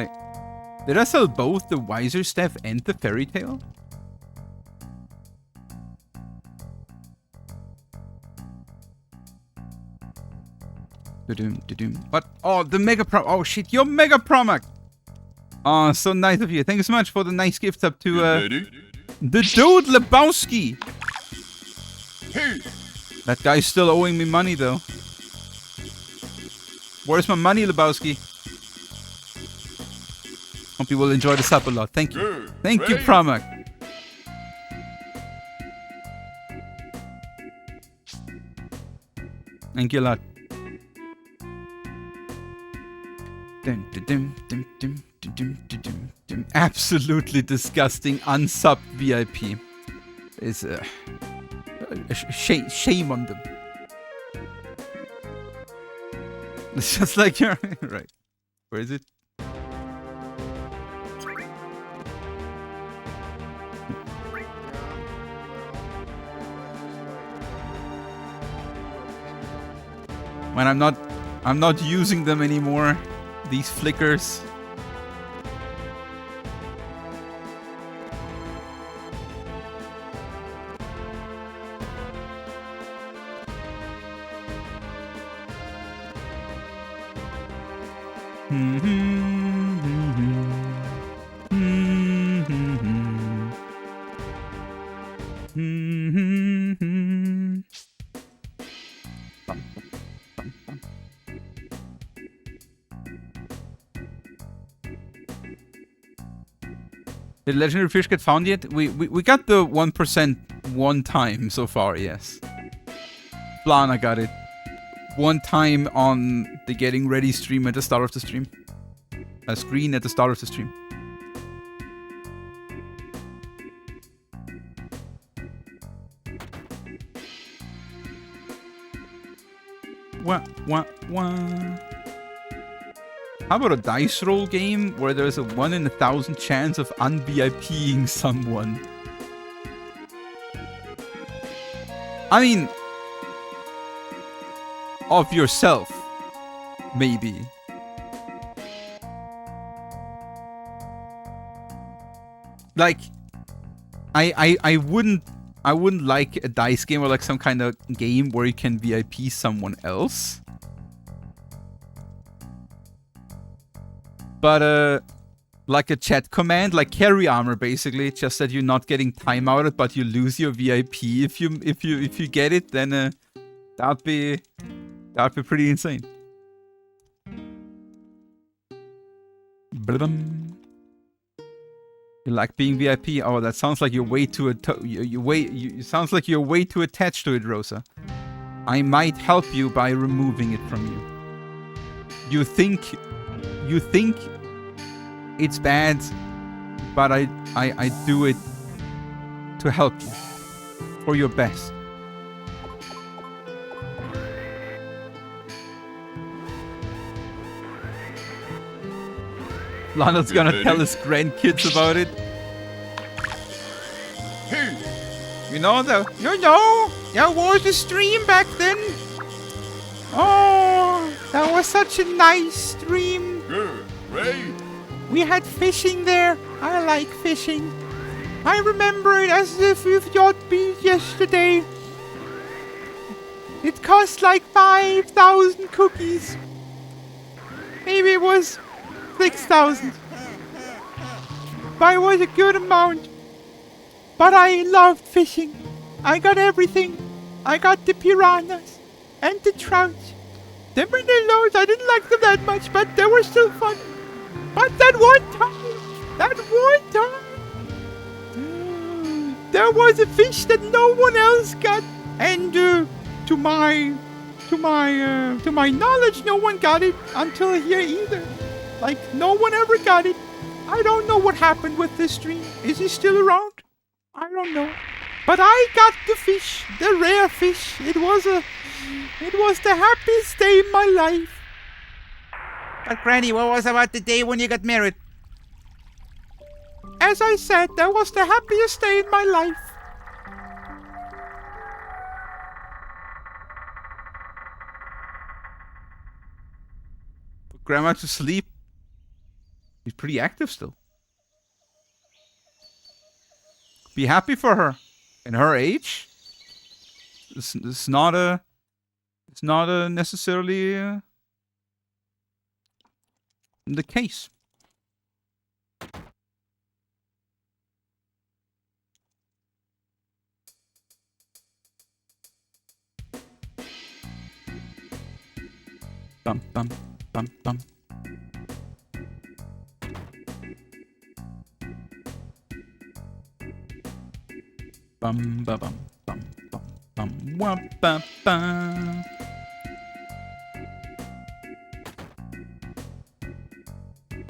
did I sell both the Wiser Staff and the Fairy Tale? What? Oh, the Mega Prom. Oh shit, your Mega Promac. Oh, so nice of you. Thank you so much for the nice gift sub to the dude Lebowski. Hey. That guy's still owing me money though. Where's my money, Lebowski? Hope you will enjoy the sub a lot. Thank you. Thank you, Promac. Thank you a lot. Absolutely disgusting, unsubbed VIP. It's a shame on them. It's just like you're right. Where is it? When I'm not using them anymore. These flickers. Did legendary fish get found yet? We got the 1% one time so far, yes. Blana got it. One time on the getting ready stream at the start of the stream. A screen at the start of the stream. Wah, wah, wah. How about a dice roll game where there's a 1 in 1,000 chance of un-VIPing someone? I mean, of yourself, maybe. Like, I wouldn't like a dice game or like some kind of game where you can VIP someone else. But like a chat command, like carry armor, basically, just that you're not getting timeouted, but you lose your VIP if you get it. Then that'd be pretty insane. Blah-bum. You like being VIP? Oh, that sounds like you're way too sounds like you're way too attached to it, Rosa. I might help you by removing it from you. You think it's bad, but I do it to help you. For your best. Lana's gonna tell his grandkids about it. Hey, You know, there was a stream back then. Oh, that was such a nice stream. good, right? We had fishing there. I like fishing. I remember it as if it would be yesterday. It cost like 5,000 cookies. Maybe it was 6,000. But it was a good amount. But I loved fishing. I got everything. I got the piranhas and the trout. Them were the loads. I didn't like them that much, but they were still fun. But that one time, there was a fish that no one else got, and to my knowledge, no one got it until here either. Like, no one ever got it. I don't know what happened with this stream. Is he still around? I don't know. But I got the fish, the rare fish. It was the happiest day in my life. But Granny, what was about the day when you got married? As I said, that was the happiest day in my life. Put Grandma to sleep. She's pretty active still. Be happy for her. In her age, it's not necessarily the case. Bum bum bum bum. Bum ba bum bum bum bum wah ba ba.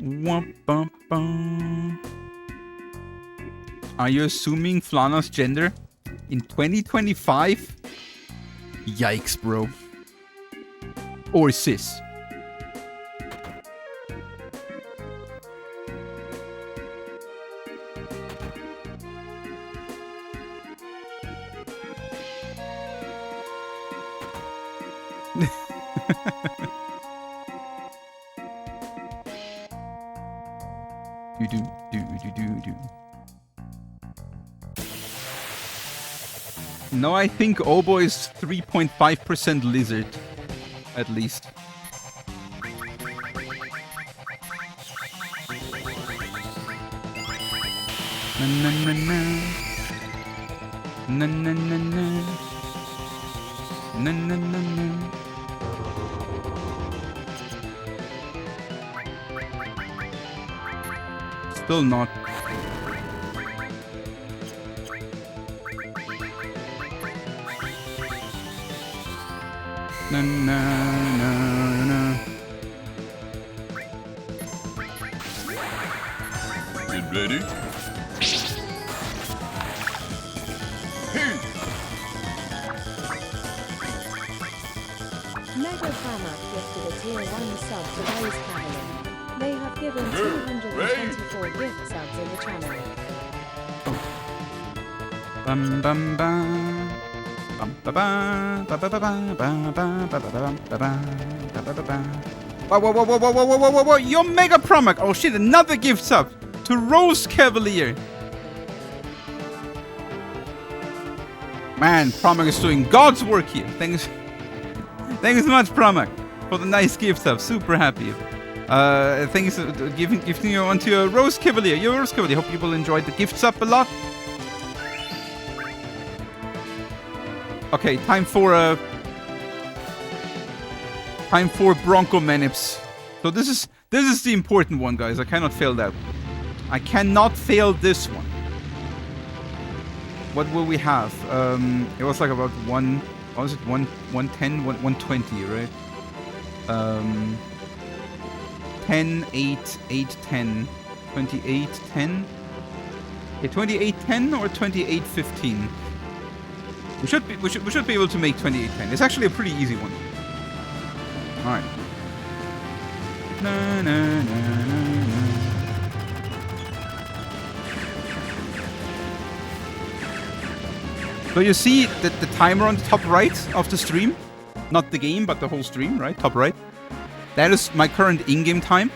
Wah-bum-bum. Are you assuming Flana's gender in 2025? Yikes, bro. Or cis. Do. No, I think Obo is 3.5% lizard, at least. Na na na na. Na na na na. Na na na na. Still not. Na na na na. Get ready. Hey! Mega Famak gifted a tier 1 sub to Rose Cavalin. They have given 224 gift subs in the channel. Bum bum bum. Whoa, you're Mega Promac! Oh shit, another gift sub to Rose Cavalier! Man, Promac is doing God's work here. Thanks so much, Promac, for the nice gift sub. Super happy. Thanks for gifting you onto your Rose Cavalier. Your Rose Cavalier. Hope you will enjoy the gift sub a lot. Okay, time for Bronco Menips. So this is the important one, guys. I cannot fail that. I cannot fail this one. What will we have? It was like about 110, 120, right? 10, 8, 8, 10, 28, 10. Okay, 28, 10 or 28, 15. We should be able to make 2810. It's actually a pretty easy one. All right. Na, na, na, na, na. So you see the timer on the top right of the stream, not the game, but the whole stream, right? Top right. That is my current in-game time.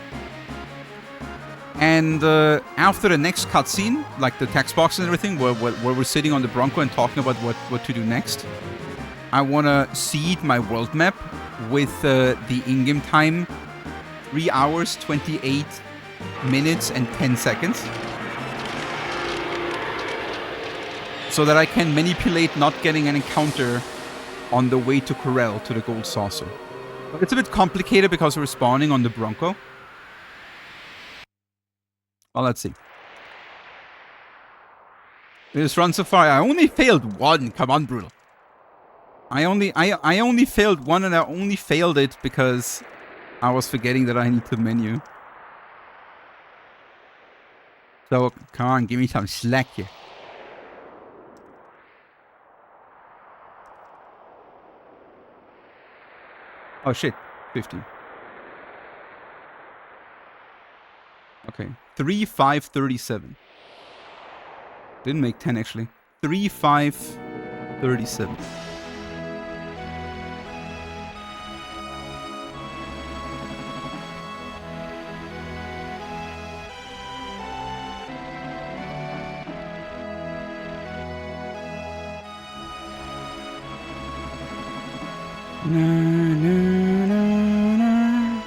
And after the next cutscene, like the text box and everything, where we're sitting on the Bronco and talking about what to do next, I want to seed my world map with the in-game time 3 hours, 28 minutes, and 10 seconds. So that I can manipulate not getting an encounter on the way to Corel, to the Gold Saucer. But it's a bit complicated because we're spawning on the Bronco. Well, let's see. This run so far, I only failed one. Come on, Brutal. I only failed one, and I only failed it because I was forgetting that I need the menu. So, come on, give me some slack here. Oh shit, 15. Okay, 3, 5, 37. Didn't make 10 actually. 3, 5, 37. Na, na, na, na.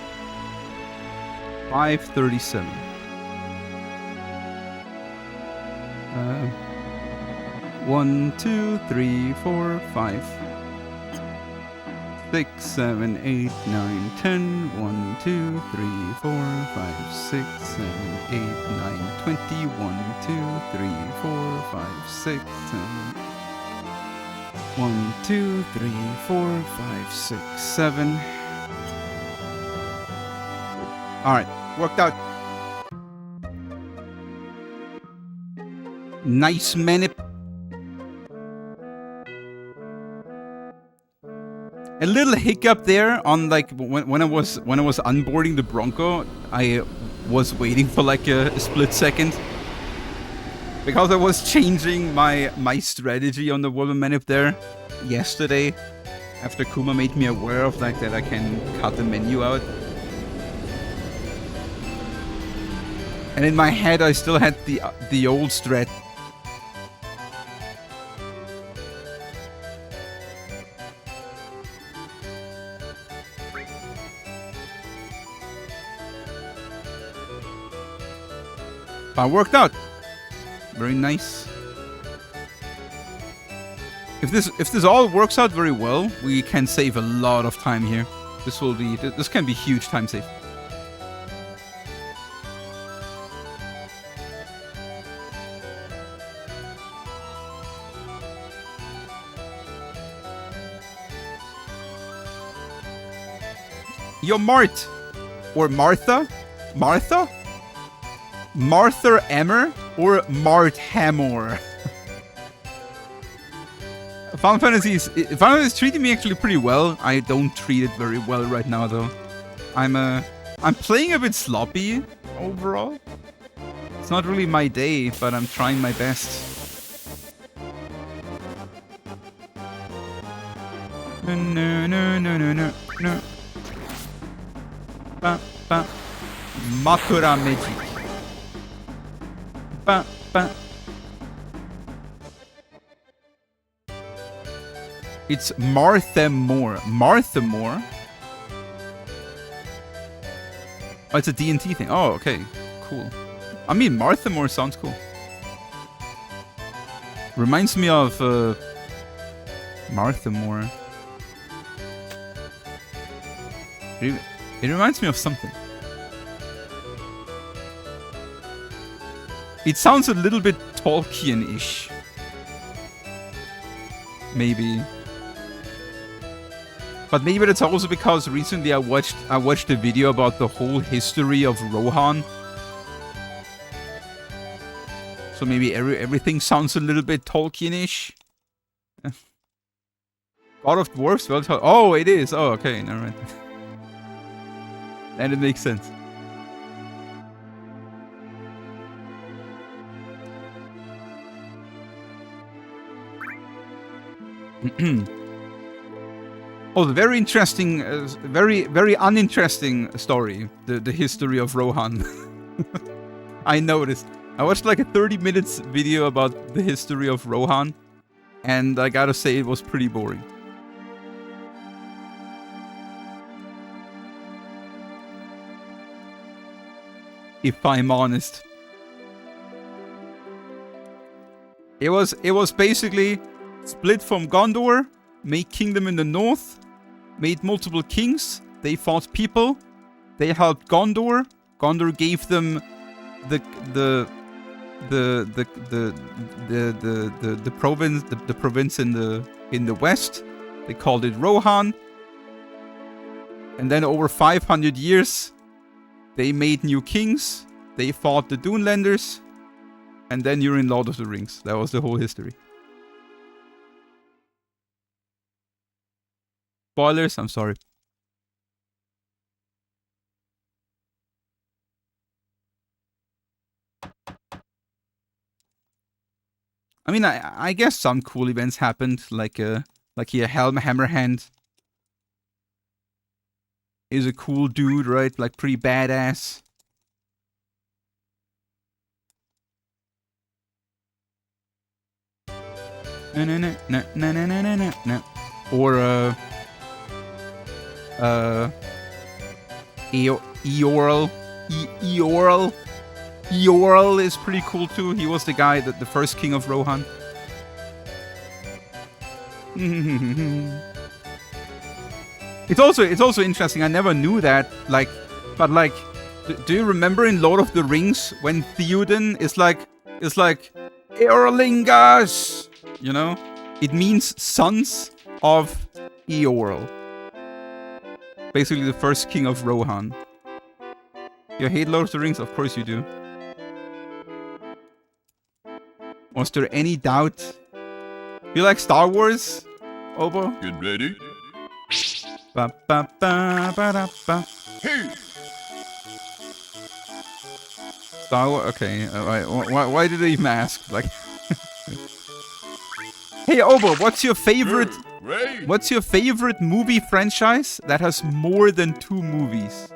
537. 1, 2, 3, 4, 5, 6, 7, 8, 9, 10. 1, 2, 3, 4, 5, 6, 7, 8, 9, 20. 1, 2, 3, 4, 5, 6, 7. 1, 2, 3, 4, 5, 6, 7. Alright, worked out. Nice manip. A little hiccup there on like when I was onboarding the Bronco. I was waiting for like a split second because I was changing my strategy on the woman manip there yesterday after Kuma made me aware of like that I can cut the menu out. And in my head I still had the old strat. But it worked out. Very nice. If this all works out very well, we can save a lot of time here. This can be huge time save. Yo, Mart or Martha? Martha? Martha Emmer or Mart Hammer? Final Fantasy is treating me actually pretty well. I don't treat it very well right now though. I'm playing a bit sloppy overall. It's not really my day, but I'm trying my best. No. Ba. Makura Magic. Ba. It's Martha Moore. Martha Moore? Oh, it's a D&T thing. Oh, okay. Cool. I mean, Martha Moore sounds cool. Reminds me of Martha Moore. It reminds me of something. It sounds a little bit Tolkien-ish. Maybe. But maybe that's also because recently I watched a video about the whole history of Rohan. So maybe everything sounds a little bit Tolkien-ish. God of Dwarfs? Well, oh, it is. Oh, okay. Never mind. And it makes sense. Oh, the very interesting, very uninteresting story. The history of Rohan. I noticed. I watched like a 30 minutes video about the history of Rohan, and I gotta say it was pretty boring. If I'm honest. It was basically split from Gondor, made kingdom in the north, made multiple kings, they fought people, they helped Gondor, Gondor gave them the province in the west, they called it Rohan, and then over 500 years they made new kings, they fought the Dunelanders, and then you're in Lord of the Rings. That was the whole history. Spoilers, I'm sorry. I mean, I guess some cool events happened, like here Helm Hammerhand is a cool dude, right? Like pretty badass. No. Or Eorl is pretty cool too. He was the guy that the first king of Rohan. It's also interesting. I never knew that. But do you remember in Lord of the Rings when Theoden is like Eorlingas? You know, it means sons of Eorl. Basically, the first king of Rohan. You hate Lord of the Rings? Of course you do. Was there any doubt? You like Star Wars, Obo? Get ready. Ba, ba, ba, ba, da, ba. Hey! Star Wars. Okay. Why did I even ask? Like. Hey Obo, what's your favorite? Ray! What's your favorite movie franchise that has more than 2 movies?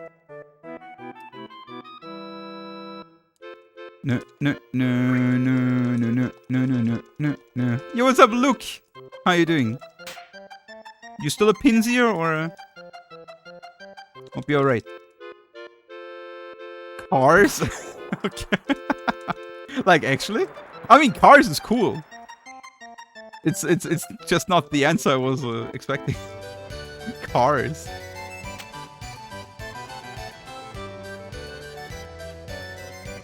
No. Yo, what's up, Luke? How you doing? You still a pinsier or? Hope you're alright. Cars? Okay. Like actually? I mean, Cars is cool. It's just not the answer I was expecting. Cars.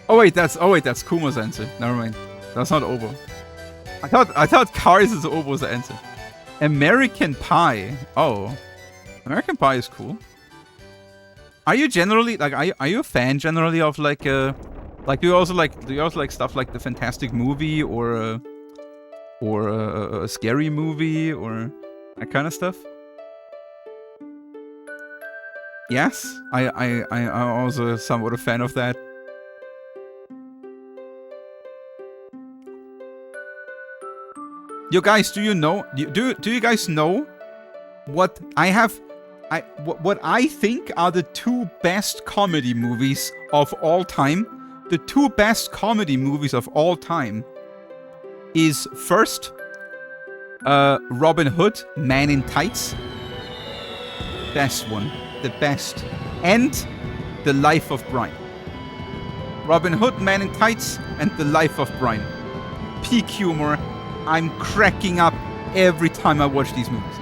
Oh wait, that's Kuma's answer. Never mind. That's not Obo. I thought Cars is Obo's answer. American Pie. Oh, American Pie is cool. Are you generally like? Are you a fan generally of like do you also like stuff like the Fantastic Movie or a scary movie or that kind of stuff? Yes, I'm also somewhat a fan of that. Yo guys, do you know? Do you guys know what what I think are the 2 best comedy movies of all time? The 2 best comedy movies of all time is first Robin Hood, Man in Tights. Best one. The best. And The Life of Brian. Robin Hood, Man in Tights, and The Life of Brian. Peak humor. I'm cracking up every time I watch these movies.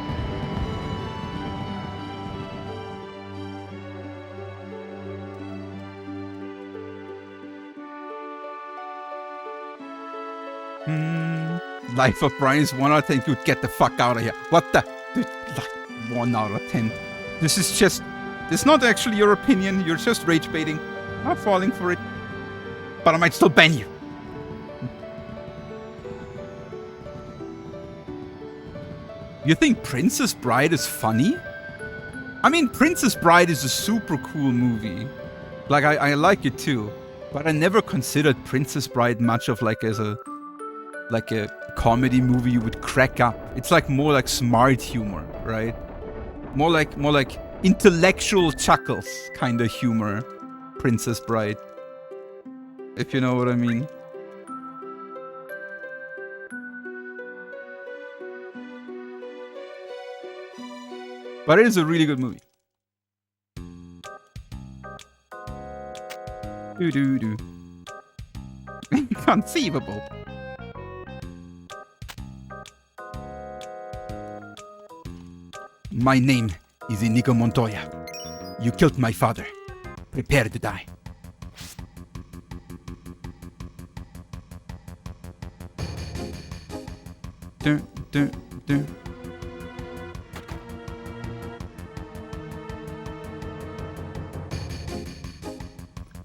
Life of Brian is 1 out of 10. Dude, get the fuck out of here. What the? Dude, like 1 out of 10. This is just... It's not actually your opinion. You're just rage baiting. I'm not falling for it. But I might still ban you. You think Princess Bride is funny? I mean, Princess Bride is a super cool movie. Like, I like it too. But I never considered Princess Bride much of like as a comedy movie you would crack up. It's like more like smart humor, right? More like intellectual chuckles kind of humor. Princess Bride. If you know what I mean. But it is a really good movie. Do. Inconceivable. My name is Inigo Montoya. You killed my father. Prepare to die. Dun.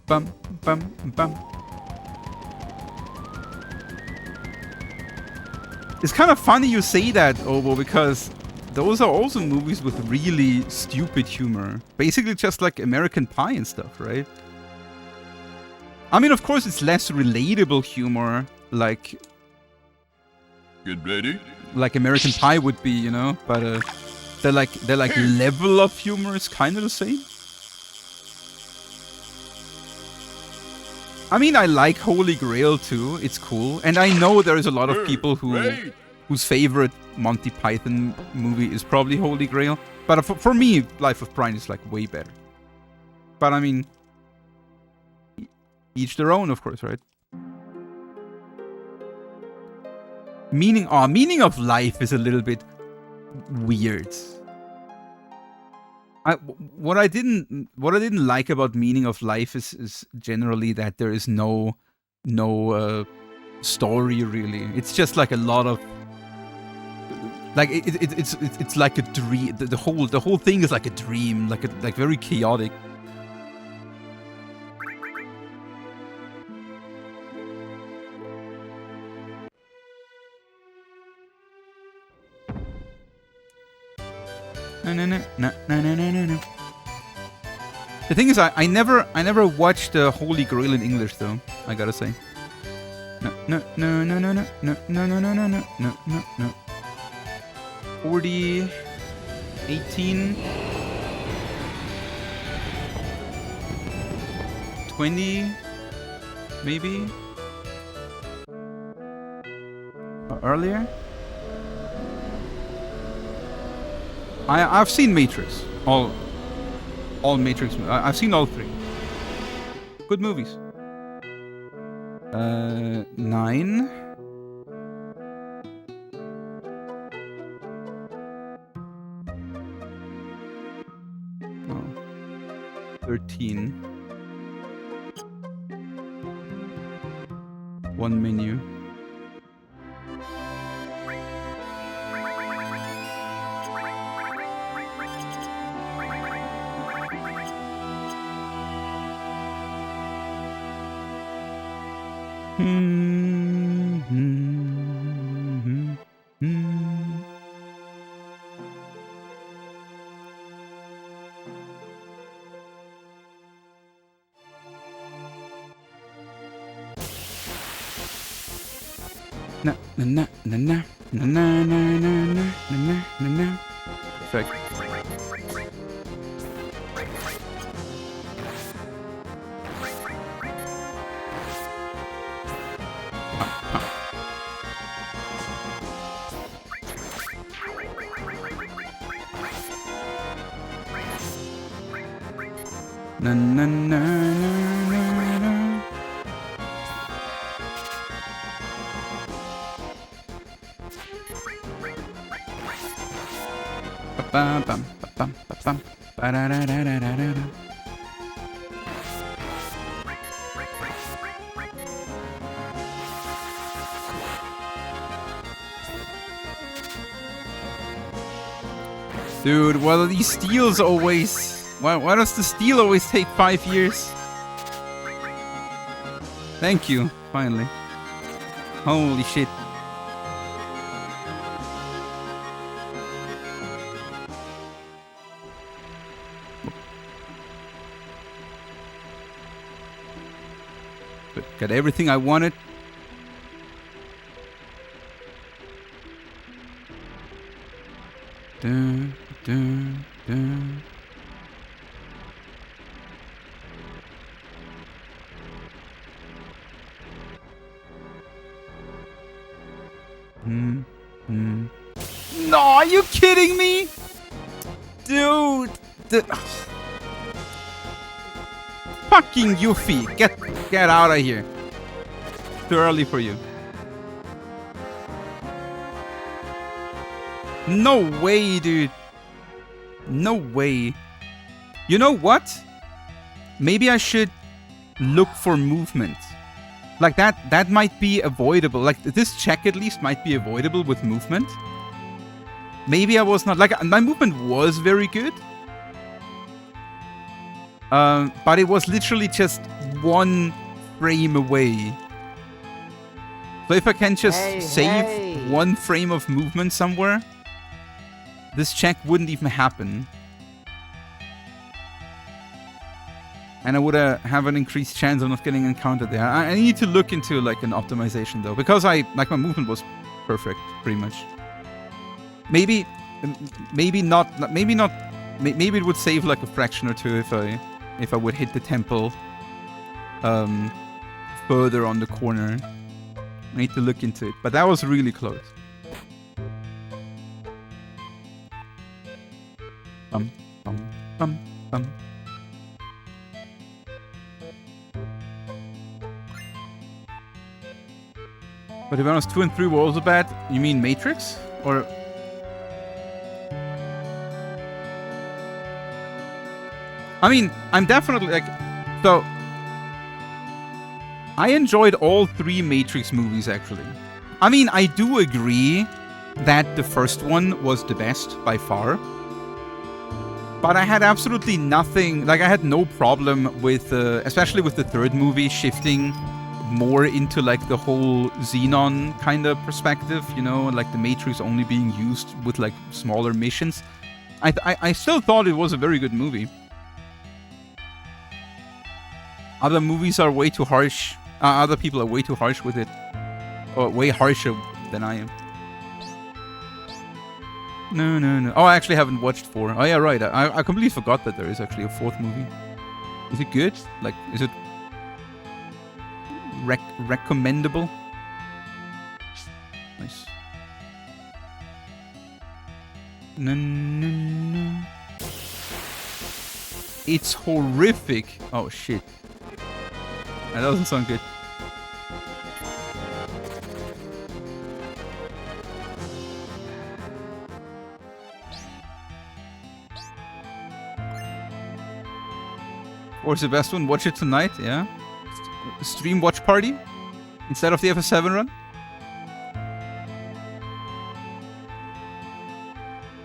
Bum, bum, bum. It's kind of funny you say that, Obo, because those are also movies with really stupid humor. Basically just like American Pie and stuff, right? I mean, of course, it's less relatable humor, like... Get ready. Like American Pie would be, you know? But they're like level of humor is kind of the same. I mean, I like Holy Grail too. It's cool. And I know there is a lot of people whose favorite Monty Python movie is probably Holy Grail. But for me, Life of Brian is like way better. But I mean, each their own, of course, right? Meaning of life is a little bit weird. What I didn't like about Meaning of Life is generally that there is no story really. It's just like a lot of like it's like a dream. The whole thing is like a dream, like very chaotic. No, no, no, no, no, no, no, no. The thing is, I never watched the Holy Grail in English though. I gotta say. No, no, no, no, no, no, no, no, no, no, no, no, no, no. 40, 18, 20, maybe. Or earlier. I've seen Matrix. All Matrix. I've seen all 3. Good movies. 9. Oh. 13. 1 menu. Na na na na na na na na na na na na. Perfect. Na na na na na na. Bum bum bum bum ba da da da da da da. Dude, why do these steals always... Why does the steal always take 5 years? Thank you, finally. Holy shit. But got everything I wanted. Dun, dun, dun. No, are you kidding me? Dude. Fucking Yuffie. Get out of here. Too early for you. No way, dude. No way. You know what? Maybe I should look for movement. Like that might be avoidable. Like this check at least might be avoidable with movement. Maybe I was not... Like, my movement was very good. But it was literally just 1 frame away. So if I can just save 1 frame of movement somewhere, this check wouldn't even happen. And I would have an increased chance of not getting encountered there. I need to look into like an optimization though, because my movement was perfect pretty much. Maybe not. Maybe it would save like a fraction or two if I would hit the temple further on the corner. I need to look into it, but that was really close. Bum bum bum bum. But if I was 2 and 3 were also bad, you mean Matrix? Or... I mean, I'm definitely like... So... I enjoyed all 3 Matrix movies, actually. I mean, I do agree that the first one was the best, by far. But I had absolutely nothing... Like, I had no problem with... especially with the third movie, shifting more into like the whole Xenon kind of perspective, you know, like the Matrix only being used with like smaller missions. I still thought it was a very good movie. Other movies are way too harsh. Other people are way too harsh with it. Or way harsher than I am. No. Oh, I actually haven't watched 4. Oh, yeah, right. I completely forgot that there is actually a 4th movie. Is it good? Like, is it recommendable? Nice. No. It's horrific. Oh, shit. That doesn't sound good. Or Sebastian, watch it tonight, yeah? Stream watch party instead of the FS7 run.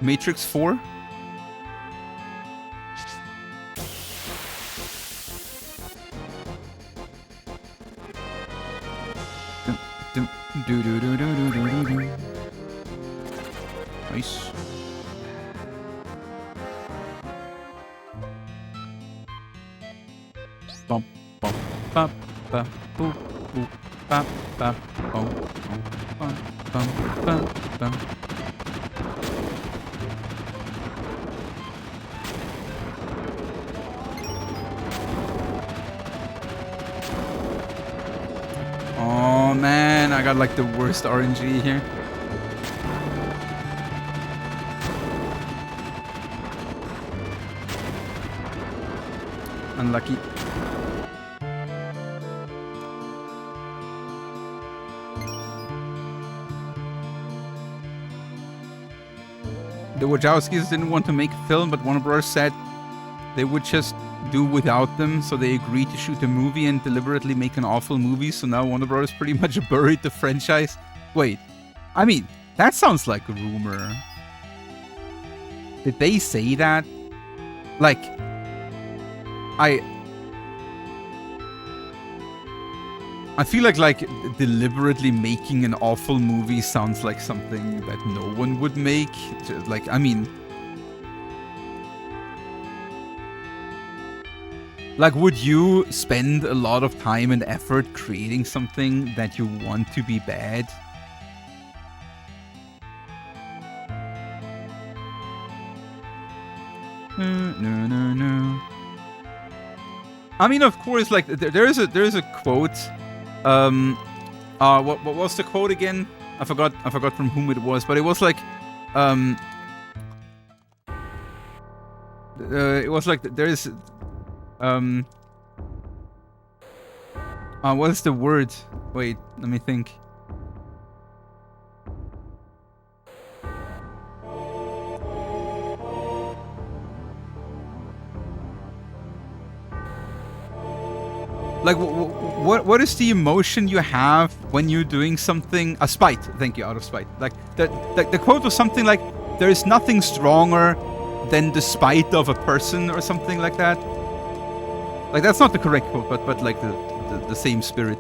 Matrix 4. Nice. Bum bum ba ba boop boop ba ba bum bum bum bum bum. Oh man, I got like the worst RNG here. Unlucky. The Wachowskis didn't want to make a film, but Warner Bros. Said they would just do without them, so they agreed to shoot a movie and deliberately make an awful movie, so now Warner Bros. Pretty much buried the franchise. Wait, I mean, that sounds like a rumor. Did they say that? Like, I feel like deliberately making an awful movie sounds like something that no one would make. Just like, I mean, like, would you spend a lot of time and effort creating something that you want to be bad? No. I mean, of course, like there is a quote. What was the quote again? I forgot from whom it was, but it was like, it was like there is, what is the word? Wait, let me think. Like, what is the emotion you have when you're doing something? A spite. Thank you, out of spite. Like, the quote was something like, there is nothing stronger than the spite of a person, or something like that. Like, that's not the correct quote, but like the same spirit.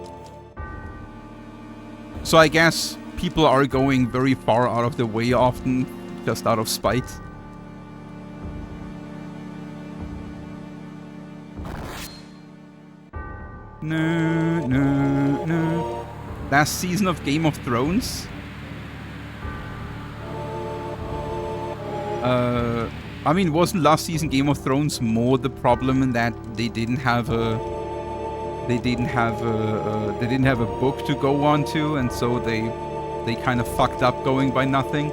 So I guess people are going very far out of their way often, just out of spite. No. Last season of Game of Thrones? I mean, wasn't last season Game of Thrones more the problem in that they didn't have a book to go on to, and so they kind of fucked up going by nothing?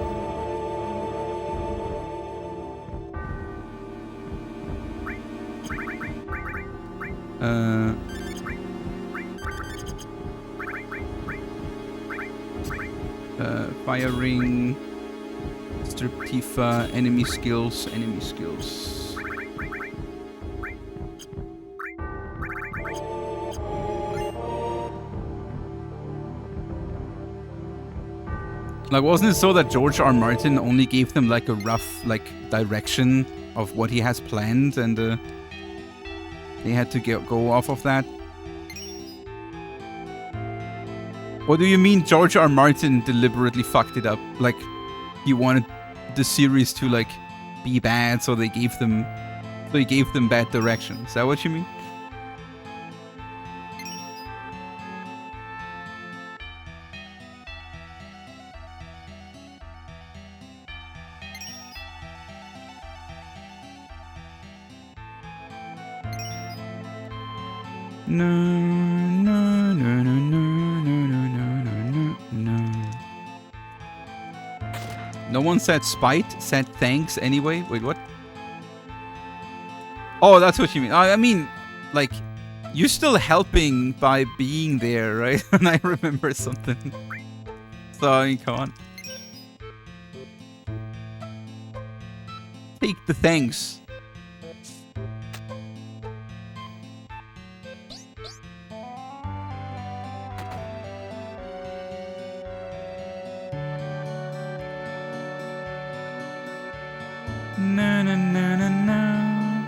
Firing, strip Tifa, enemy skills. Like, wasn't it so that George R. Martin only gave them like a rough direction of what he has planned, and they had to go off of that? What do you mean George R. Martin deliberately fucked it up? Like, he wanted the series to, like, be bad, so he gave them bad direction. Is that what you mean? No, no, no, no, no, no, no, no, no, no. No one said spite, said thanks anyway. Wait, what? Oh, that's what you mean. I mean, like, you're still helping by being there, right? And I remember something. So, come on. Take the thanks. Na na na na na.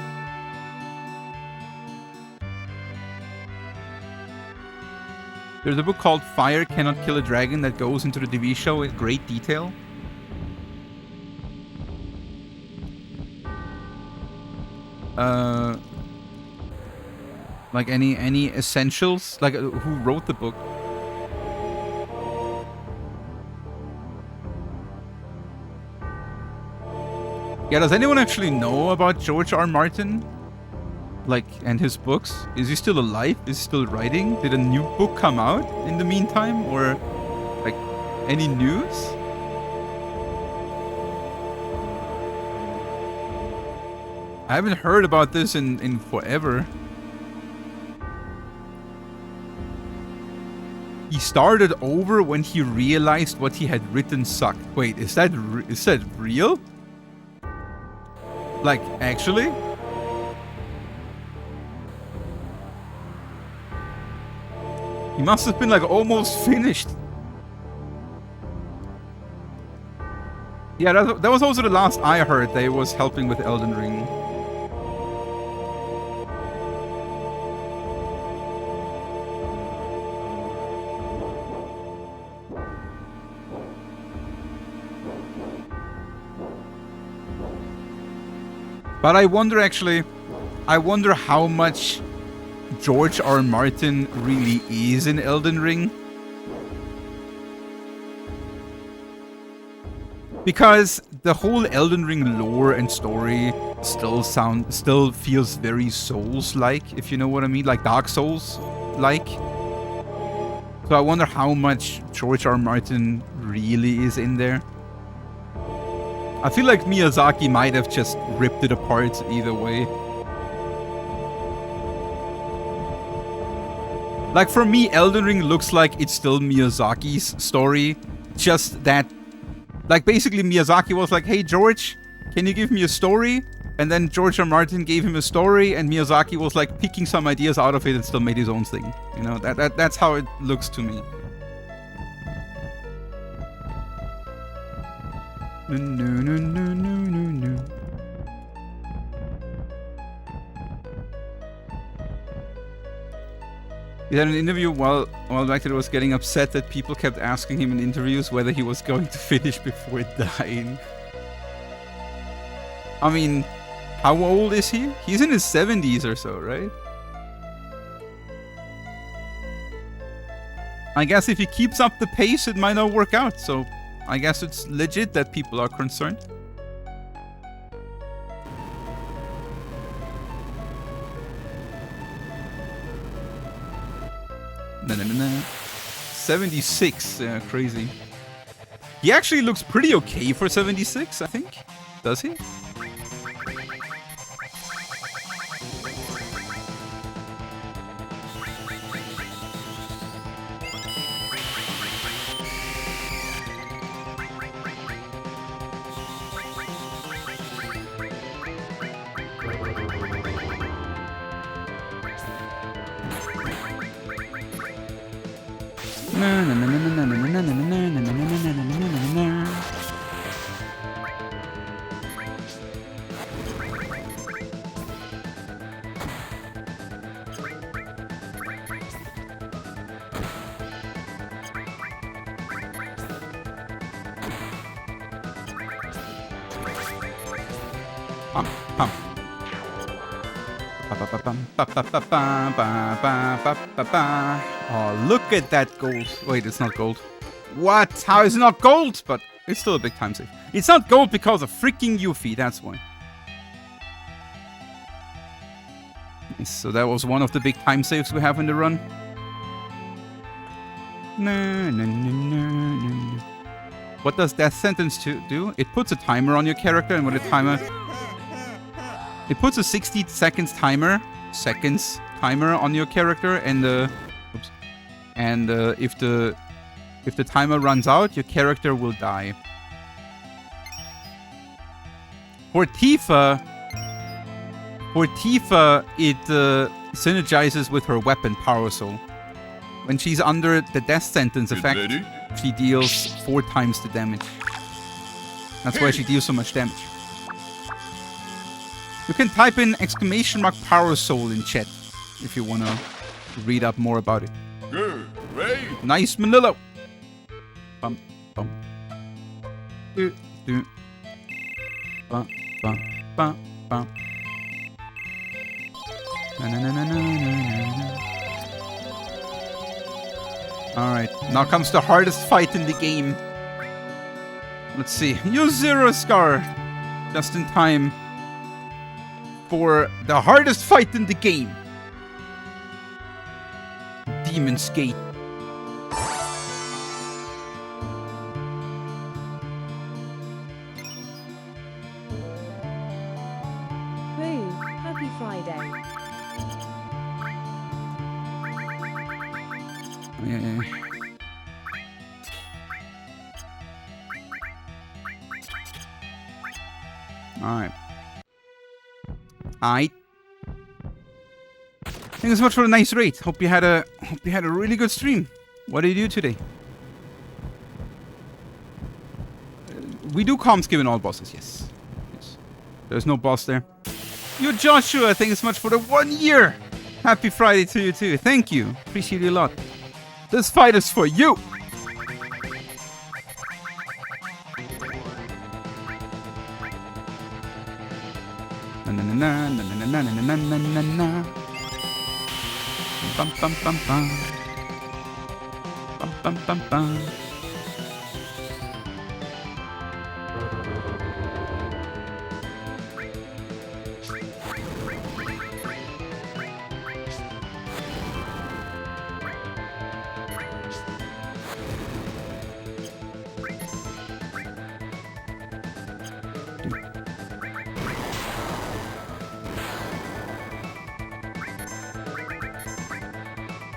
There's a book called Fire Cannot Kill a Dragon that goes into the TV show in great detail. Like any essentials? Like who wrote the book? Yeah, does anyone actually know about George R. Martin? Like, and his books? Is he still alive? Is he still writing? Did a new book come out in the meantime? Or, like, any news? I haven't heard about this in forever. He started over when he realized what he had written sucked. Wait, is that real? Like, actually? He must have been, like, almost finished. Yeah, that was also the last I heard that he was helping with Elden Ring. But I wonder how much George R. Martin really is in Elden Ring. Because the whole Elden Ring lore and story still feels very Souls-like, if you know what I mean, like Dark Souls-like. So I wonder how much George R. Martin really is in there. I feel like Miyazaki might have just ripped it apart either way. Like, for me, Elden Ring looks like it's still Miyazaki's story. Just that, like, basically Miyazaki was like, hey, George, can you give me a story? And then George R. Martin gave him a story, and Miyazaki was, like, picking some ideas out of it and still made his own thing. You know, that's how it looks to me. No, no, no, no, no, no. He had an interview while Vector was getting upset that people kept asking him in interviews whether he was going to finish before dying. I mean, how old is he? He's in his 70s or so, right? I guess if he keeps up the pace, it might not work out, so I guess it's legit that people are concerned. No. 76, crazy. He actually looks pretty okay for 76, I think. Does he? Pump, pump. Oh, look at that gold. Wait, it's not gold. What? How is it not gold? But it's still a big time save. It's not gold because of freaking Yuffie, that's why. Nice. So that was one of the big time saves we have in the run. What does Death Sentence do? It puts a timer on your character, and when the timer... It puts a 60 seconds timer on your character, and if the timer runs out, your character will die. For Tifa, it synergizes with her weapon Power Soul. When she's under the death sentence effect, she deals 4 times the damage. That's why she deals so much damage. You can type in ! Power Soul in chat if you wanna read up more about it. Good. Ready? Nice Manila. Bum bum. Do do. Bum bum bum bum. Na na na na na na. All right, now comes the hardest fight in the game. Let's see. Use Zero Scar just in time for the hardest fight in the game. Demon's Gate. Boo! Happy Friday. Yeah. Alright. Thanks so much for the nice rate. Hope you had a really good stream. What did you do today? We do comms given all bosses, yes. There's no boss there. You Joshua, thanks so much for the 1 year. Happy Friday to you too. Thank you. Appreciate you a lot. This fight is for you. Na na na na na na na na na na na. Bum bum bum bum. Bum bum bum bum.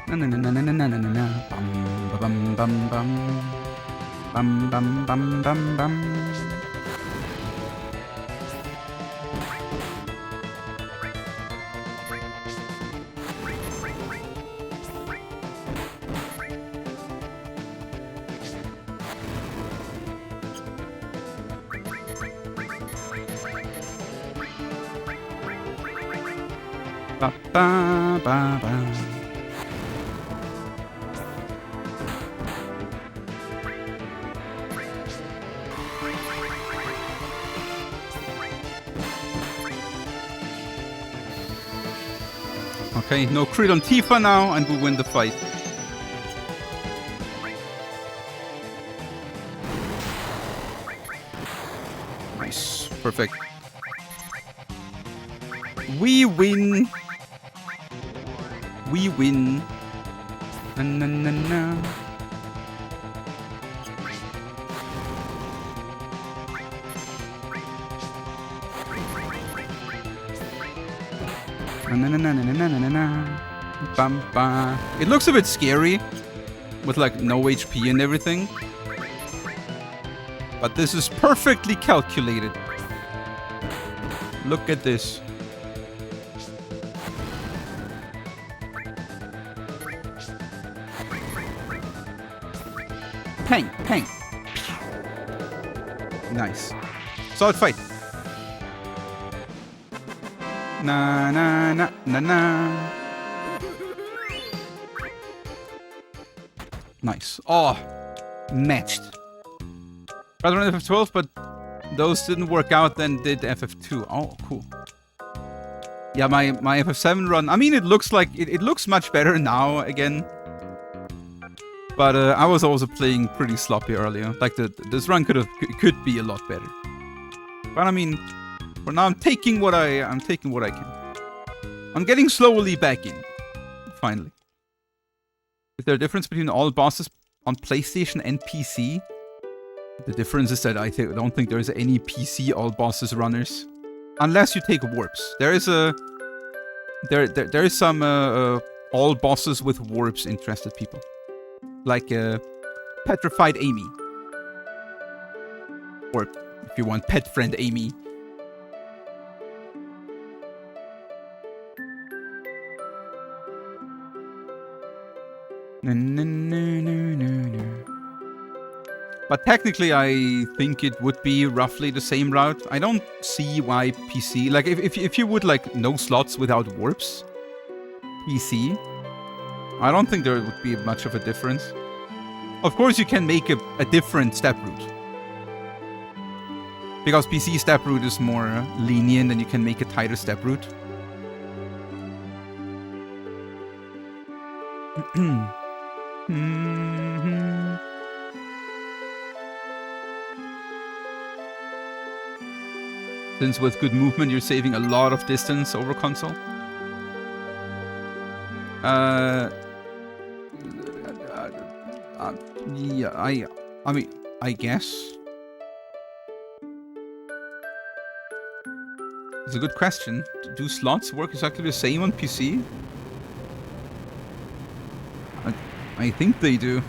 Na na na na na na na na na. Bum bum bum bum. Bum bum bum bum bum. Ba ba ba ba. Okay, no crit on Tifa now, and we win the fight. Nice. Perfect. We win. We win. Na na na na. Na na na na na na na na. Bum ba. It looks a bit scary with like no HP and everything. But this is perfectly calculated. Look at this. Pang, pang. Nice. Solid fight. Na na na na na. Nice. Oh, matched. Rather than F12, but Those didn't work out, then did FF2. Oh, cool. Yeah, my FF7 run. I mean, it looks like it looks much better now again. But I was also playing pretty sloppy earlier. Like this run could be a lot better. But I mean, for now I'm taking what I can. I'm getting slowly back in. Finally. Is there a difference between all bosses on PlayStation and PC? The difference is that I don't think there's any PC all bosses runners. Unless you take warps. There is some all bosses with warps interested people. Like Petrified Amy. Or if you want Pet Friend Amy. But technically, I think it would be roughly the same route. I don't see why PC... Like, if you would, like, no slots without warps, PC, I don't think there would be much of a difference. Of course, you can make a different step route. Because PC step route is more lenient and you can make a tighter step route. Since with good movement you're saving a lot of distance over console. Yeah, I mean, I guess. It's a good question. Do slots work exactly the same on PC? I think they do.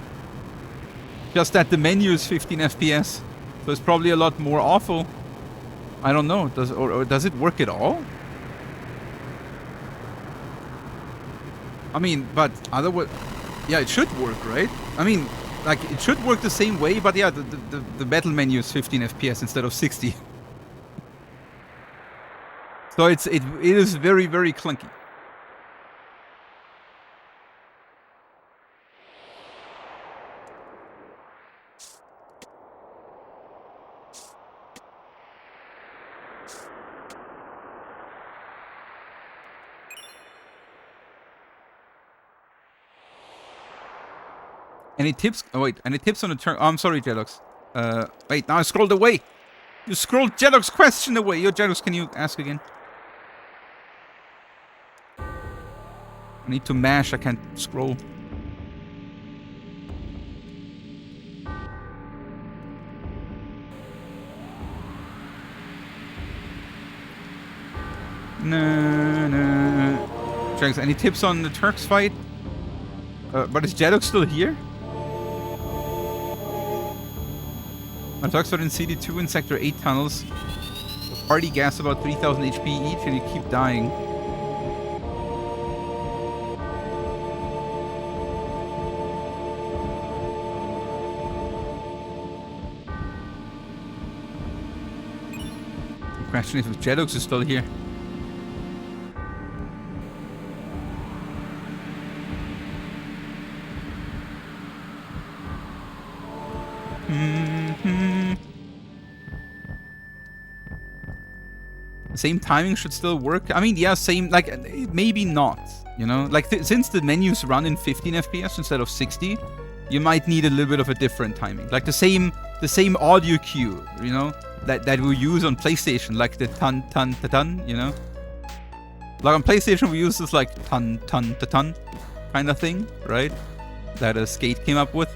Just that the menu is 15 FPS, so it's probably a lot more awful. I don't know. Does it work at all? I mean, but otherwise, yeah, it should work, right? I mean, like it should work the same way, but yeah, the battle menu is 15 FPS instead of 60. So it is very, very clunky. Any tips? Oh wait, any tips on the turn? Oh, I'm sorry, Jedox. Wait, now I scrolled away. You scrolled Jedox question away. Yo, Jedox, can you ask again? I need to mash. I can't scroll. No. Jedox, any tips on the Turks fight? But is Jedox still here? My Turks are in CD2 in Sector 8 tunnels. Party gas about 3000 HP each and you keep dying. The question is if Jedox is still here. Same timing should still work. I mean, yeah, same, like, maybe not, you know? Like, since the menus run in 15 FPS instead of 60, you might need a little bit of a different timing. Like, the same audio cue, you know? That we use on PlayStation, like the ton, you know? Like, on PlayStation, we use this, like, ton kind of thing, right? That Skate came up with.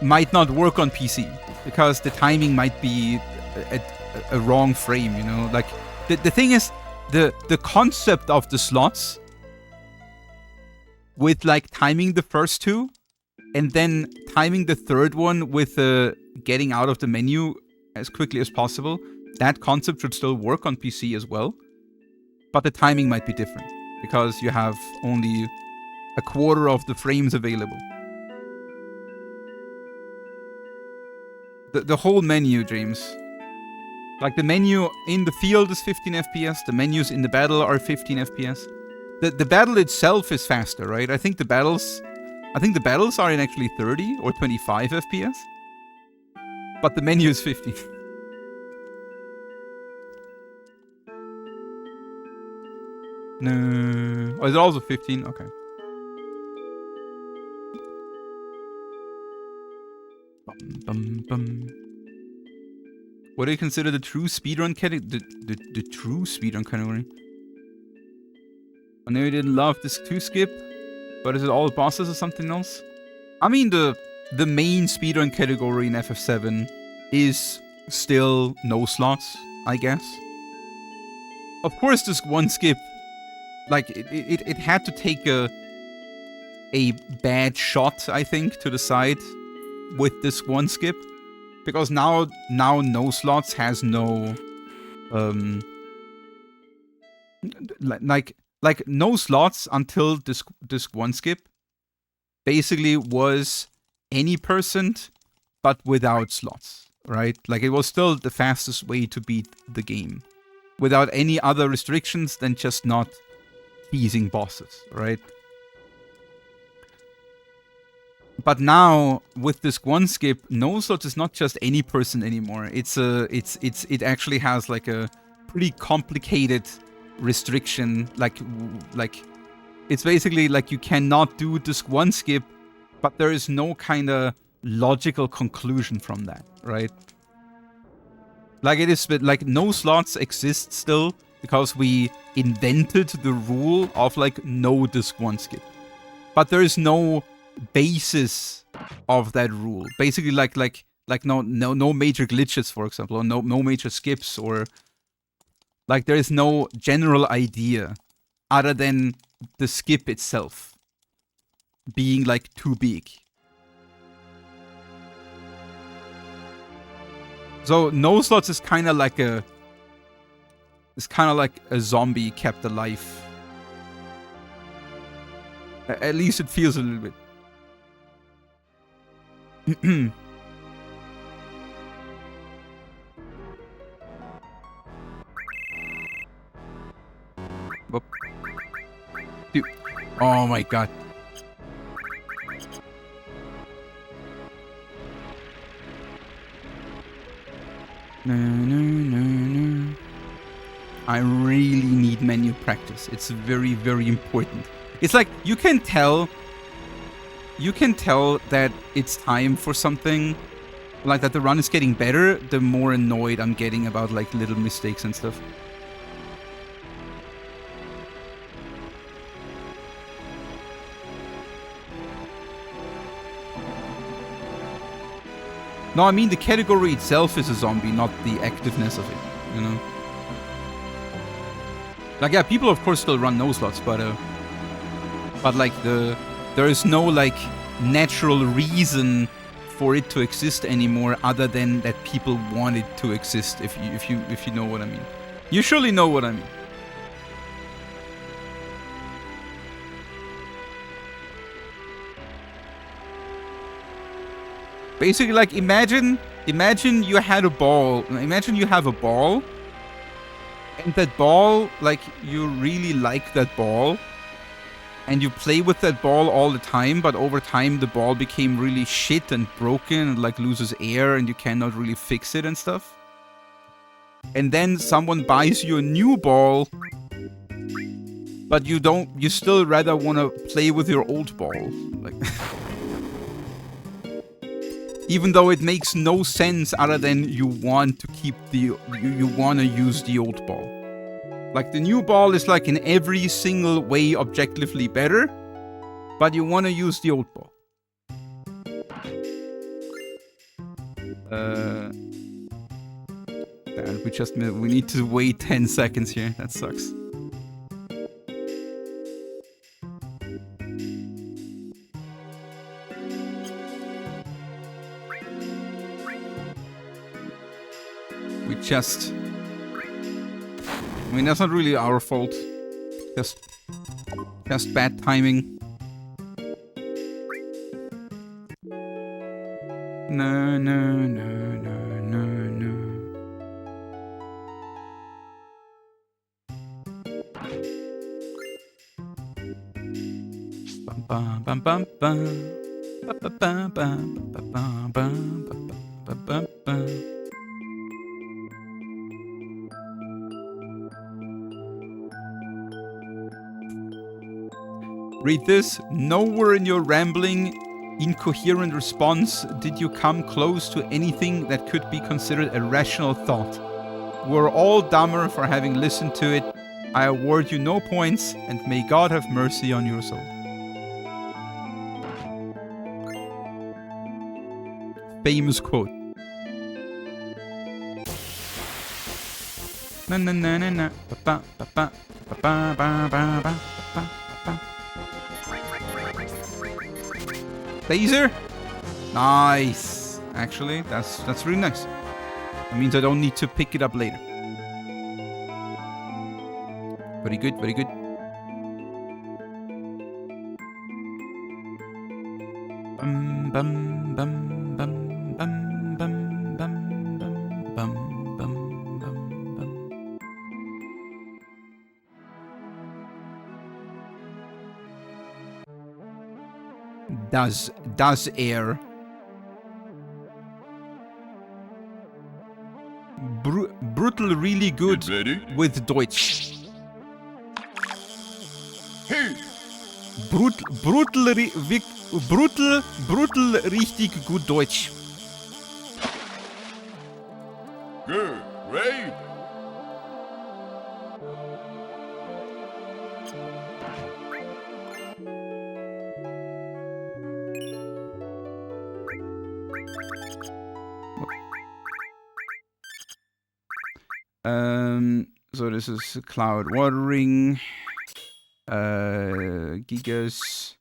Might not work on PC, because the timing might be a wrong frame, you know? Like, the thing is, the concept of the slots with, like, timing the first two and then timing the third one with getting out of the menu as quickly as possible, that concept should still work on PC as well. But the timing might be different because you have only a quarter of the frames available. The whole menu, James. Like, the menu in the field is 15 FPS, the menus in the battle are 15 FPS. The battle itself is faster, right? I think the battles are in actually 30 or 25 FPS. But the menu is 50. No. Oh, is it also 15? Okay. Bum, bum. What do you consider the true speedrun category? The true speedrun category? I know you didn't love this 2 skip, but is it all bosses or something else? I mean, the main speedrun category in FF7 is still no slots, I guess. Of course, this 1 skip, like, it had to take a bad shot, I think, to the side with this 1 skip. Because now no slots has no like no slots until this 1 skip basically was any percent but without slots, right? Like it was still the fastest way to beat the game without any other restrictions than just not teasing bosses, right? But now with this 1 skip, no slots is not just any person anymore. It actually has like a pretty complicated restriction. Like it's basically like you cannot do this 1 skip, but there is no kind of logical conclusion from that, right? Like it is, but like no slots exist still because we invented the rule of like no disc 1 skip, but there is no basis of that rule. Basically, like no major glitches, for example, or no major skips, or like there is no general idea other than the skip itself being like too big. So no slots is kind of like a zombie kept alive. At least it feels a little bit. Dude. Oh my god. No. I really need menu practice. It's very, very important. It's like you can tell that it's time for something, like that the run is getting better, the more annoyed I'm getting about like little mistakes and stuff. No, I mean the category itself is a zombie, not the activeness of it, you know? Like, yeah, people of course still run no slots, but like there is no like natural reason for it to exist anymore other than that people want it to exist, if you know what I mean. You surely know what I mean. Basically, like, imagine you had a ball. Imagine you have a ball, and that ball, like, you really like that ball, and you play with that ball all the time, but over time the ball became really shit and broken and, like, loses air, and you cannot really fix it and stuff. And then someone buys you a new ball, but you still rather want to play with your old ball. Like... Even though it makes no sense other than you want to keep you want to use the old ball. Like the new ball is like in every single way objectively better, but you want to use the old ball. Damn, we need to wait 10 seconds here. That sucks. I mean, that's not really our fault. Just bad timing. No. Bum bum bum bum bum bum bum bum bum bum bum. Ba-ba-ba. Read this. Nowhere in your rambling, incoherent response did you come close to anything that could be considered a rational thought. We're all dumber for having listened to it. I award you no points, and may God have mercy on your soul. Famous quote. Na na na na na. Ba ba ba ba ba ba ba ba ba ba. Phaser? Nice. Actually, that's really nice. That means I don't need to pick it up later. Very good, very good. Bum bum bum bum bum bum bum bum bum bum bum bum. Does air. Brutal really good Get ready? with Deutsch. Hey! Brutal richtig gut Deutsch. Good. Great. So this is cloud watering, gigas,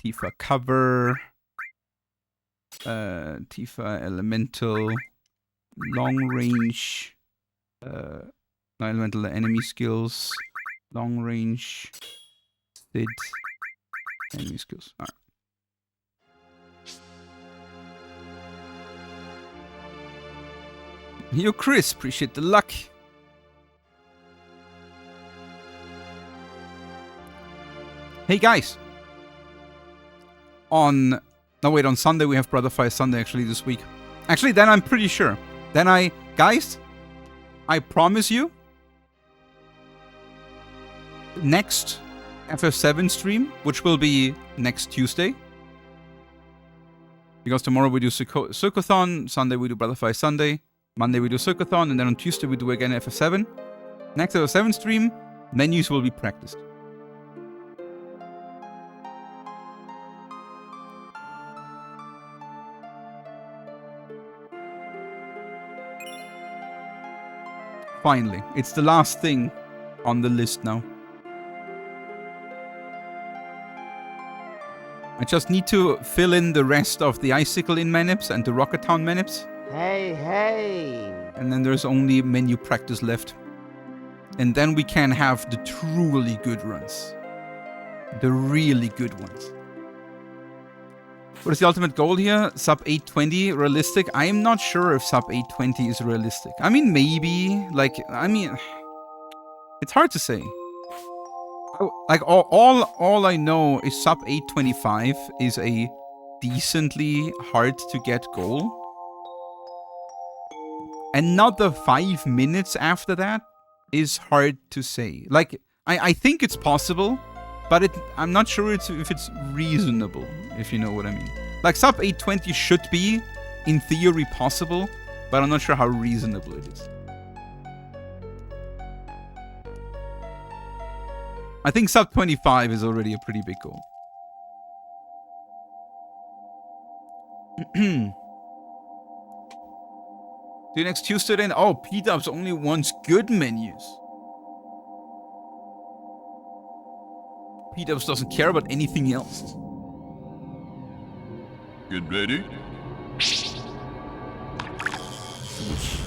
Tifa cover, Tifa elemental, long range, elemental enemy skills, long range, Sid, enemy skills. All right. Yo, Chris, appreciate the luck. Hey guys, on Sunday we have Brother Fire Sunday actually this week. Actually, then I'm pretty sure. Guys, I promise you, next FF7 stream, which will be next Tuesday, because tomorrow we do Circuthon, Sunday we do Brother Fire Sunday, Monday we do Circuthon, and then on Tuesday we do again FF7. Next FF7 stream, menus will be practiced. Finally, it's the last thing on the list now. I just need to fill in the rest of the Icicle Inn manips and the Rocket Town manips. Hey! And then there's only menu practice left. And then we can have the truly good runs. The really good ones. What is the ultimate goal here? Sub 820 realistic? I am not sure if sub 820 is realistic. I mean, maybe. It's hard to say. All I know is sub 825 is a decently hard to get goal. Another 5 minutes after that is hard to say. I think it's possible, but I'm not sure if it's reasonable, if you know what I mean. Sub 820 should be, in theory, possible, but I'm not sure how reasonable it is. I think sub 25 is already a pretty big goal. See you next Tuesday then. Oh, P-Dubs only wants good menus. P-Dubs doesn't care about anything else. Get ready?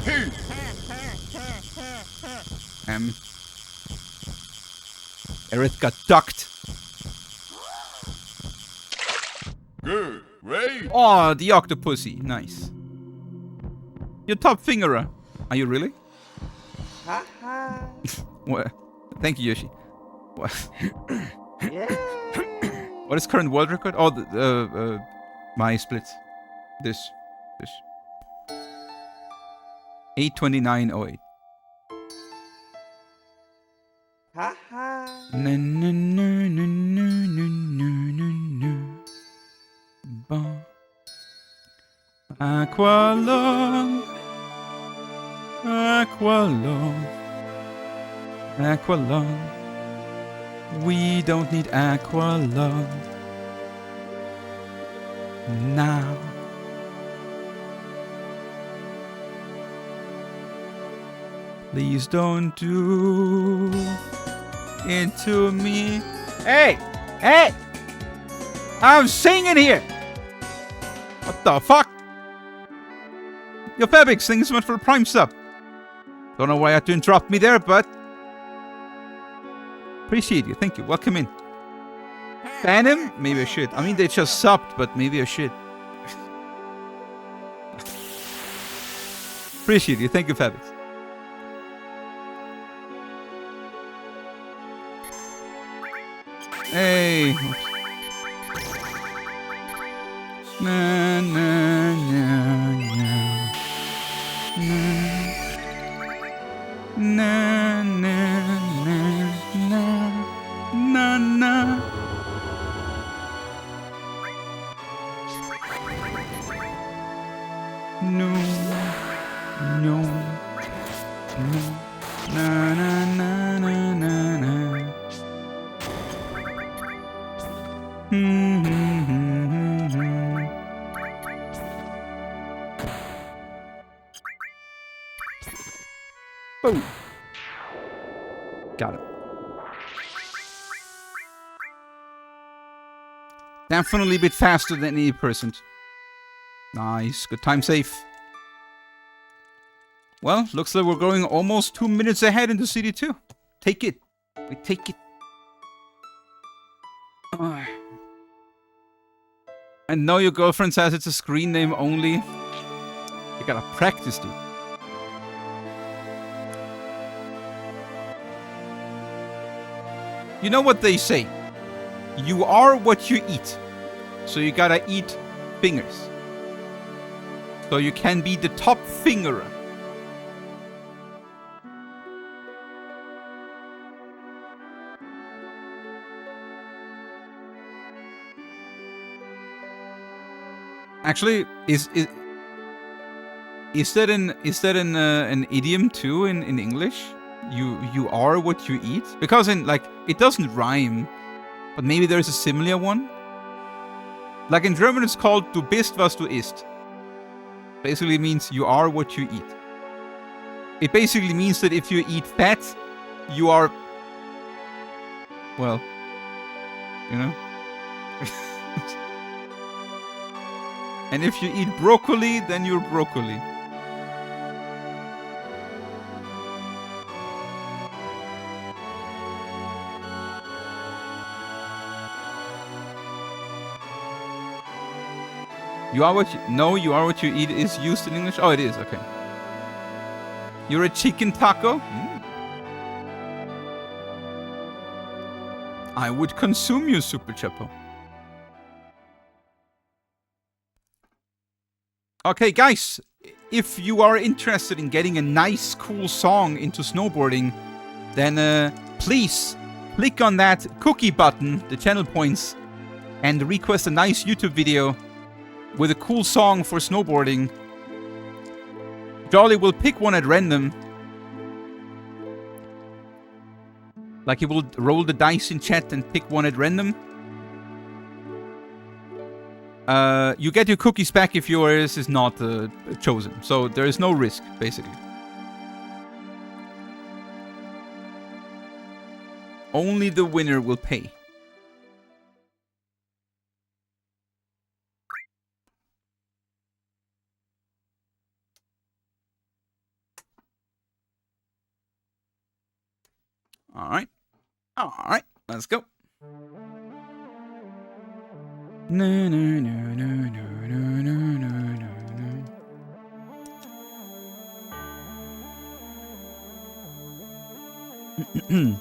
Hey! Aerith got ducked. Good. Great. Oh, the Octopussy. Nice. Your top fingerer. Are you really? Haha! What? Thank you, Yoshi. What? Yeah! What is current world record? Oh, my splits. This. 82908. Haha. Na, na, na, na, na, na, na, na. Ba. Aqualung. Aqualung. Aqualung. We don't need Aqualung now. Please don't do it to me. Hey! Hey! I'm singing here! What the fuck? Yo, Fabix, thanks so much for the Prime sub. Don't know why you had to interrupt me there, but appreciate you. Thank you. Welcome in. Ban him? Maybe I should. I mean, they just subbed, but maybe I should. Appreciate you. Thank you, Fabix. Hey. Oops. Na, na, na, na. Na, na, na, na, na, na. No, no, no, na, na, na, na, na, na. Boom. Got it. Definitely a bit faster than 80%. Nice. Good time safe. Well, looks like we're going almost 2 minutes ahead into CD2. Take it. We take it. And no, your girlfriend says it's a screen name only. You gotta practice, dude. You know what they say? You are what you eat. So you gotta eat fingers. So you can be the top fingerer. Actually, is that an idiom too in English? You are what you eat? Because in like it doesn't rhyme, but maybe there's a similar one. Like in German it's called du bist was du isst. Basically means you are what you eat. It basically means that if you eat fat, you are, well, you know. And if you eat broccoli, then you're broccoli. You are what you... No, you are what you eat is used in English? Oh, it is. Okay. You're a chicken taco? I would consume you, Super Chapo. Okay, guys. If you are interested in getting a nice, cool song into snowboarding, then please click on that cookie button, the channel points, and request a nice YouTube video with a cool song for snowboarding. Jolly will pick one at random. Like he will roll the dice in chat and pick one at random. You get your cookies back if yours is not chosen. So there is no risk, basically. Only the winner will pay. Alright. Alright, let's go. No, no, no, no, no, no, no, no, no.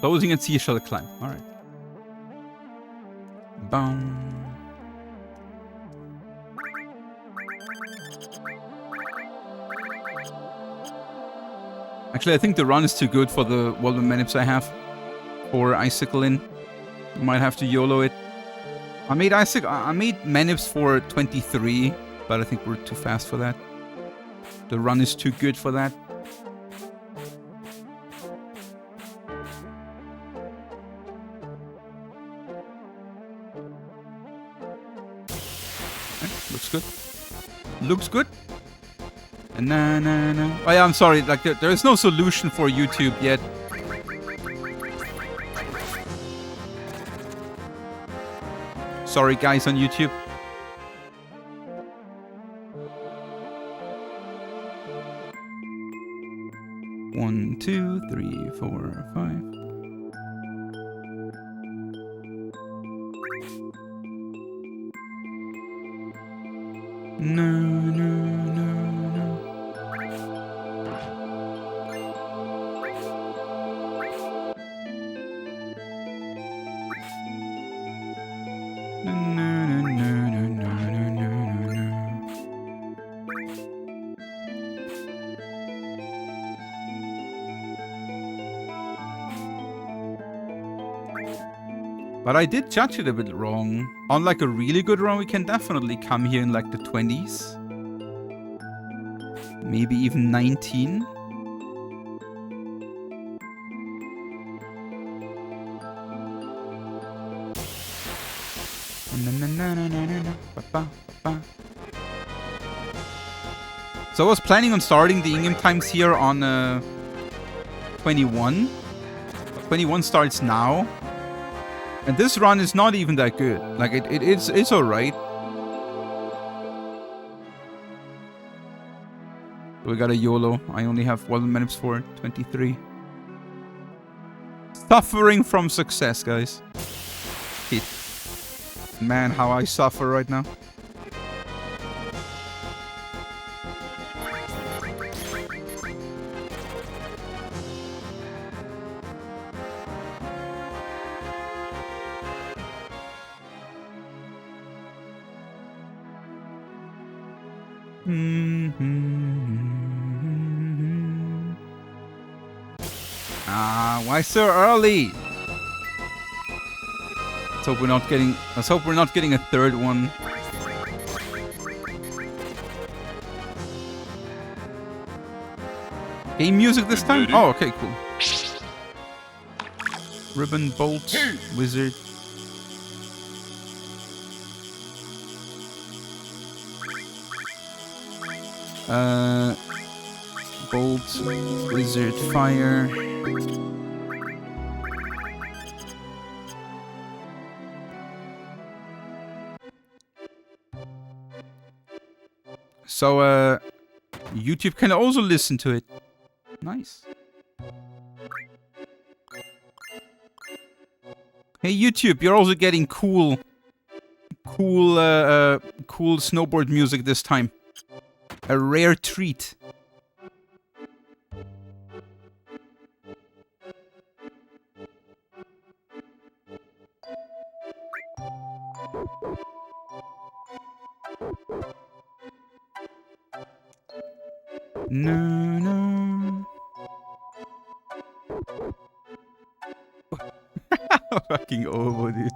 Closing at seashell climb. Alright. Boom. Actually, I think the run is too good for the Weldon manips I have. Or Icicle in. I might have to YOLO it. I made manips for 23, but I think we're too fast for that. The run is too good for that. Looks good. Looks good. Na na na. Oh yeah, I'm sorry. Like there is no solution for YouTube yet. Sorry, guys on YouTube. One, two, three, 4, 5. No, no, no, no. No, no, no, no, no, no, no, no. But I did judge it a bit wrong. On like a really good run, we can definitely come here in like the 20s. Maybe even 19. So I was planning on starting the in-game times here on 21. 21 starts now. And this run is not even that good. Like it's alright. We got a YOLO. I only have Weldon manips for 23. Suffering from success, guys. Hit. Man, how I suffer right now. Why so early? Let's hope we're not getting a third one. Game music this time? Oh, okay, cool. Ribbon, bolt, wizard. Bolt, wizard, fire. So, YouTube can also listen to it. Nice. Hey, YouTube, you're also getting cool snowboard music this time. A rare treat. No, no. Fucking over, dude.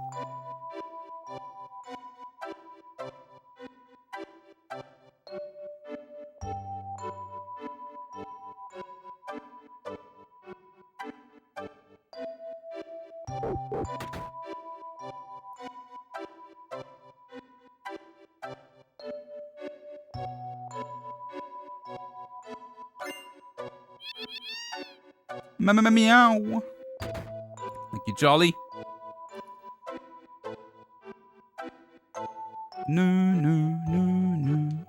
Meow. Thank you, Jolly. No, no, no, no.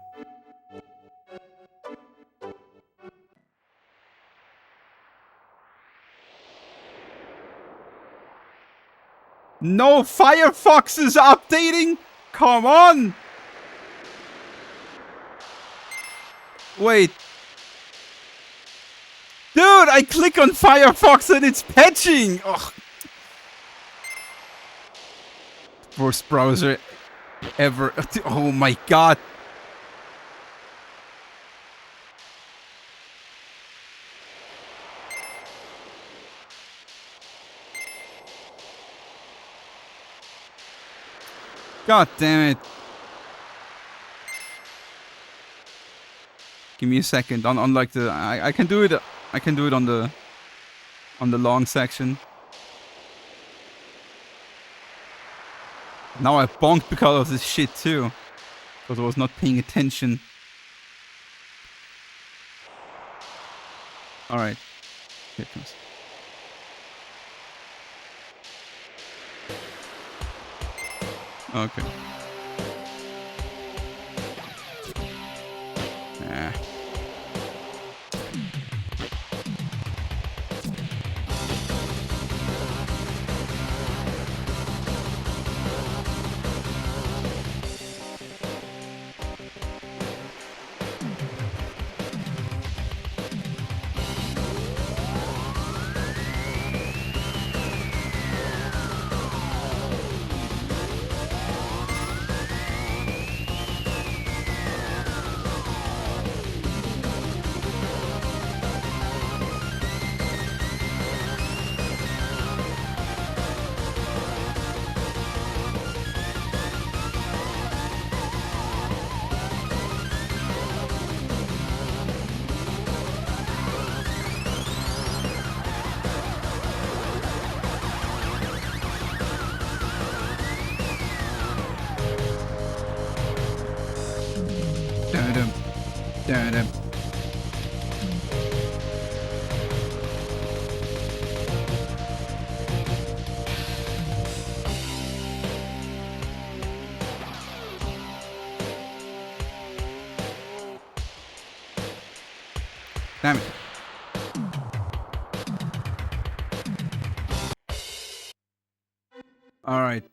No, Firefox is updating? Come on! Wait. Dude, I click on Firefox and it's patching! Ugh. Worst browser ever. Oh my god. God damn it. Give me a second. On like the I can do it on the long section. Now I bonked because of this shit too. Because I was not paying attention. Alright. Here it comes. Okay. Ah. Dun-dum. Dun-dum. Damn it. Alright.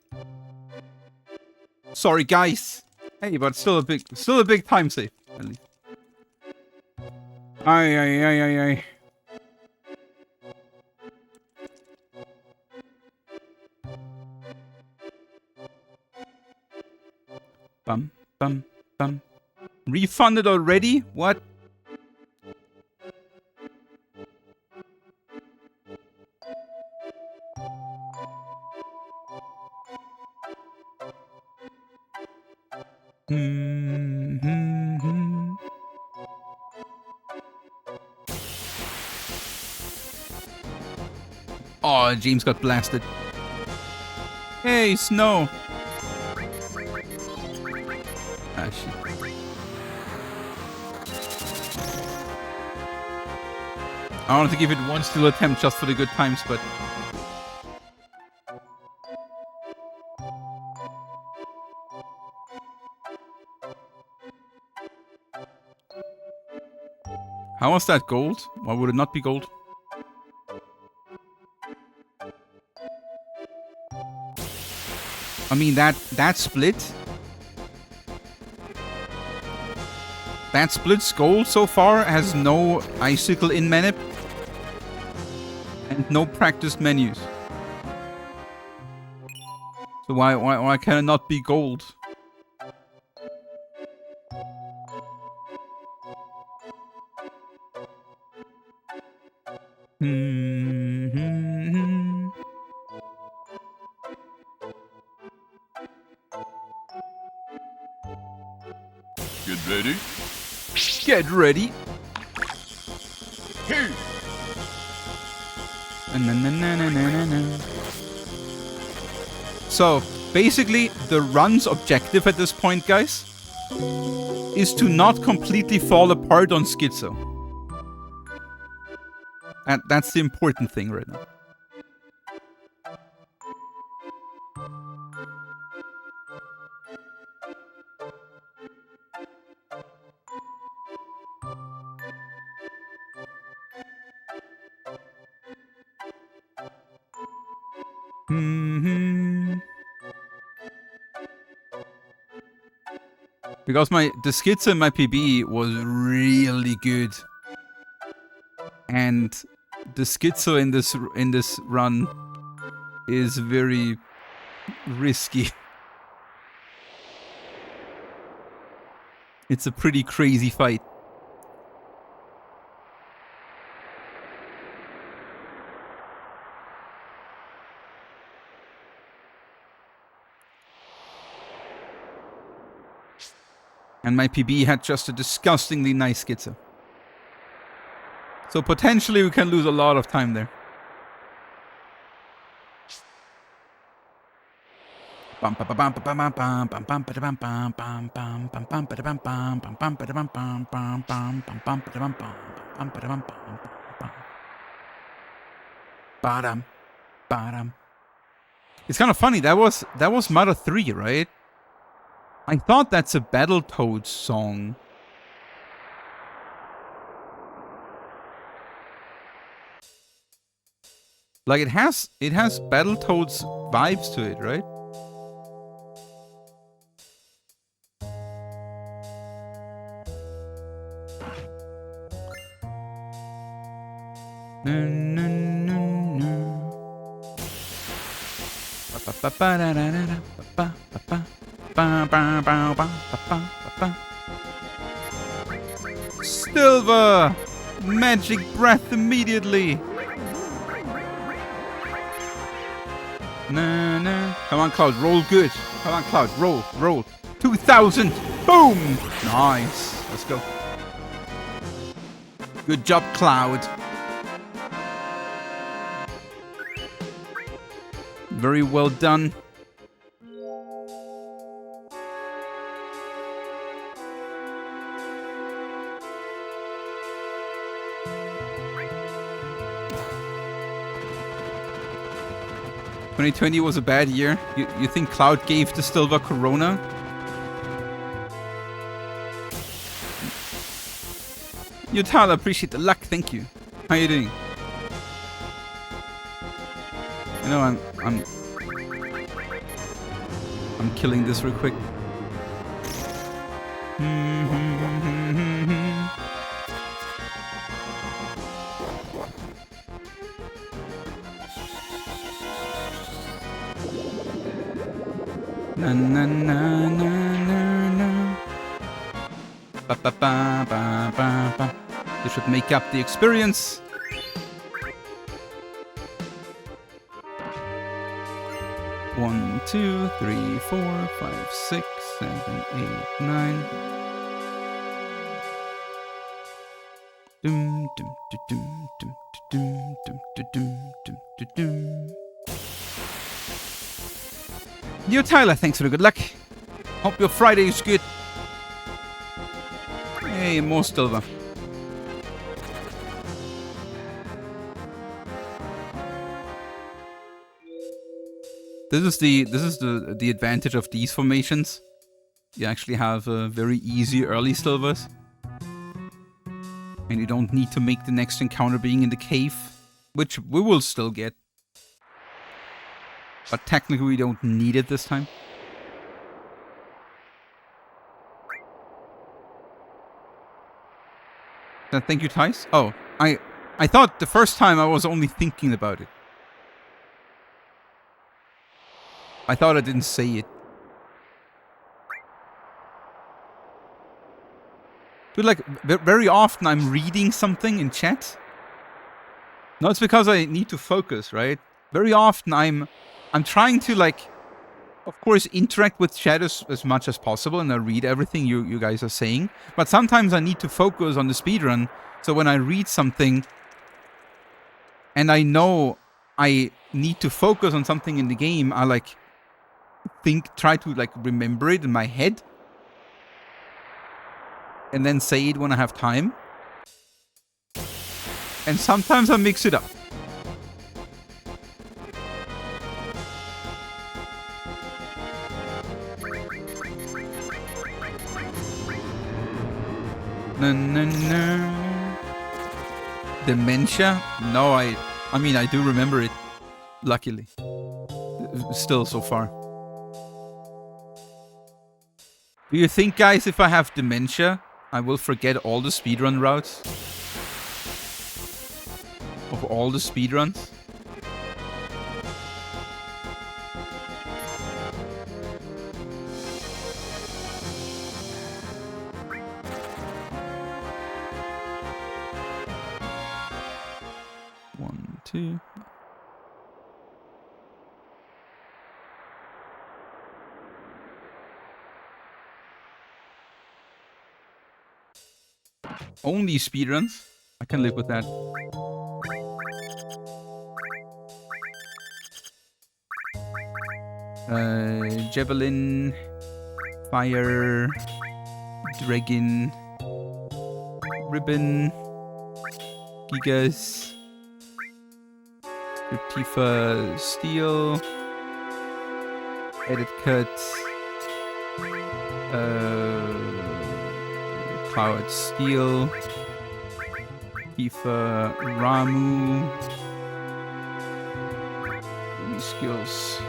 Sorry guys. Hey, but still a big time save, at least. Ay. Bum. Refunded already? What? Oh, James got blasted. Hey, snow. Ah, shit. I wanted to give it one still attempt just for the good times, but... How was that gold? Why would it not be gold? I mean, that split... That split's gold so far has no icicle in manip. And no practiced menus. So why can it not be gold? Get ready. Get ready. Hey. So, basically, the run's objective at this point, guys, is to not completely fall apart on Schizo. And that's the important thing right now. Because the Schizo in my PB was really good. And the Schizo in this run is very risky. It's a pretty crazy fight. And my PB had just a disgustingly nice schizo. So potentially we can lose a lot of time there. It's kind of funny. That was Mother 3, right? I thought that's a Battletoads song. Like it has Battletoads vibes to it, right? No, no, no, no. Silver! Magic breath immediately! Nah, nah. Come on, Cloud, roll good. Come on, Cloud, roll, roll. 2,000! Boom! Nice. Let's go. Good job, Cloud. Very well done. "2020 was a bad year." You think Cloud gave the Silver Corona? Yutala, appreciate the luck. Thank you. How you doing? You know, I'm killing this real quick. Na na na na na na. Ba ba ba ba ba ba. This should make up the experience. One, two, three, 4, 5, 6, 7, 8, 9. Dum dum dum dum dum dum dum dum dum dum dum. Dear Tyler, thanks for the good luck. Hope your Friday is good. Hey, more silver. This is the advantage of these formations. You actually have very easy early silvers. And you don't need to make the next encounter being in the cave, which we will still get. But technically we don't need it this time. Thank you, Tice. Oh, I thought the first time I was only thinking about it. I thought I didn't say it. But like, very often I'm reading something in chat. No, it's because I need to focus, right? Very often I'm trying to, like, of course, interact with chat as much as possible, and I read everything you guys are saying. But sometimes I need to focus on the speedrun, so when I read something, and I know I need to focus on something in the game, I, like, try to, like, remember it in my head, and then say it when I have time. And sometimes I mix it up. No, no, no. Dementia? No, I mean, I do remember it. Luckily. Still so far. Do you think, guys, if I have dementia, I will forget all the speedrun routes? Of all the speedruns? One, two. Only speedruns. I can live with that. Javelin, fire, dragon, ribbon, gigas, Tifa, steel, edit cut, cloud steel, Tifa, Ramu, any skills.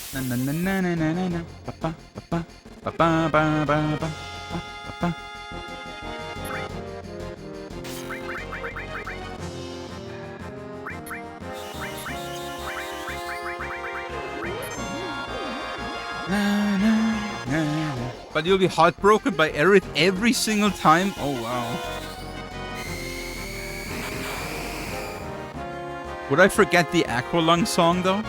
Na na na na na na na ba ba ba ba ba ba ba ba ba. But you'll be heartbroken by Aerith every single time? Oh wow. Would I forget the Aqualung song though?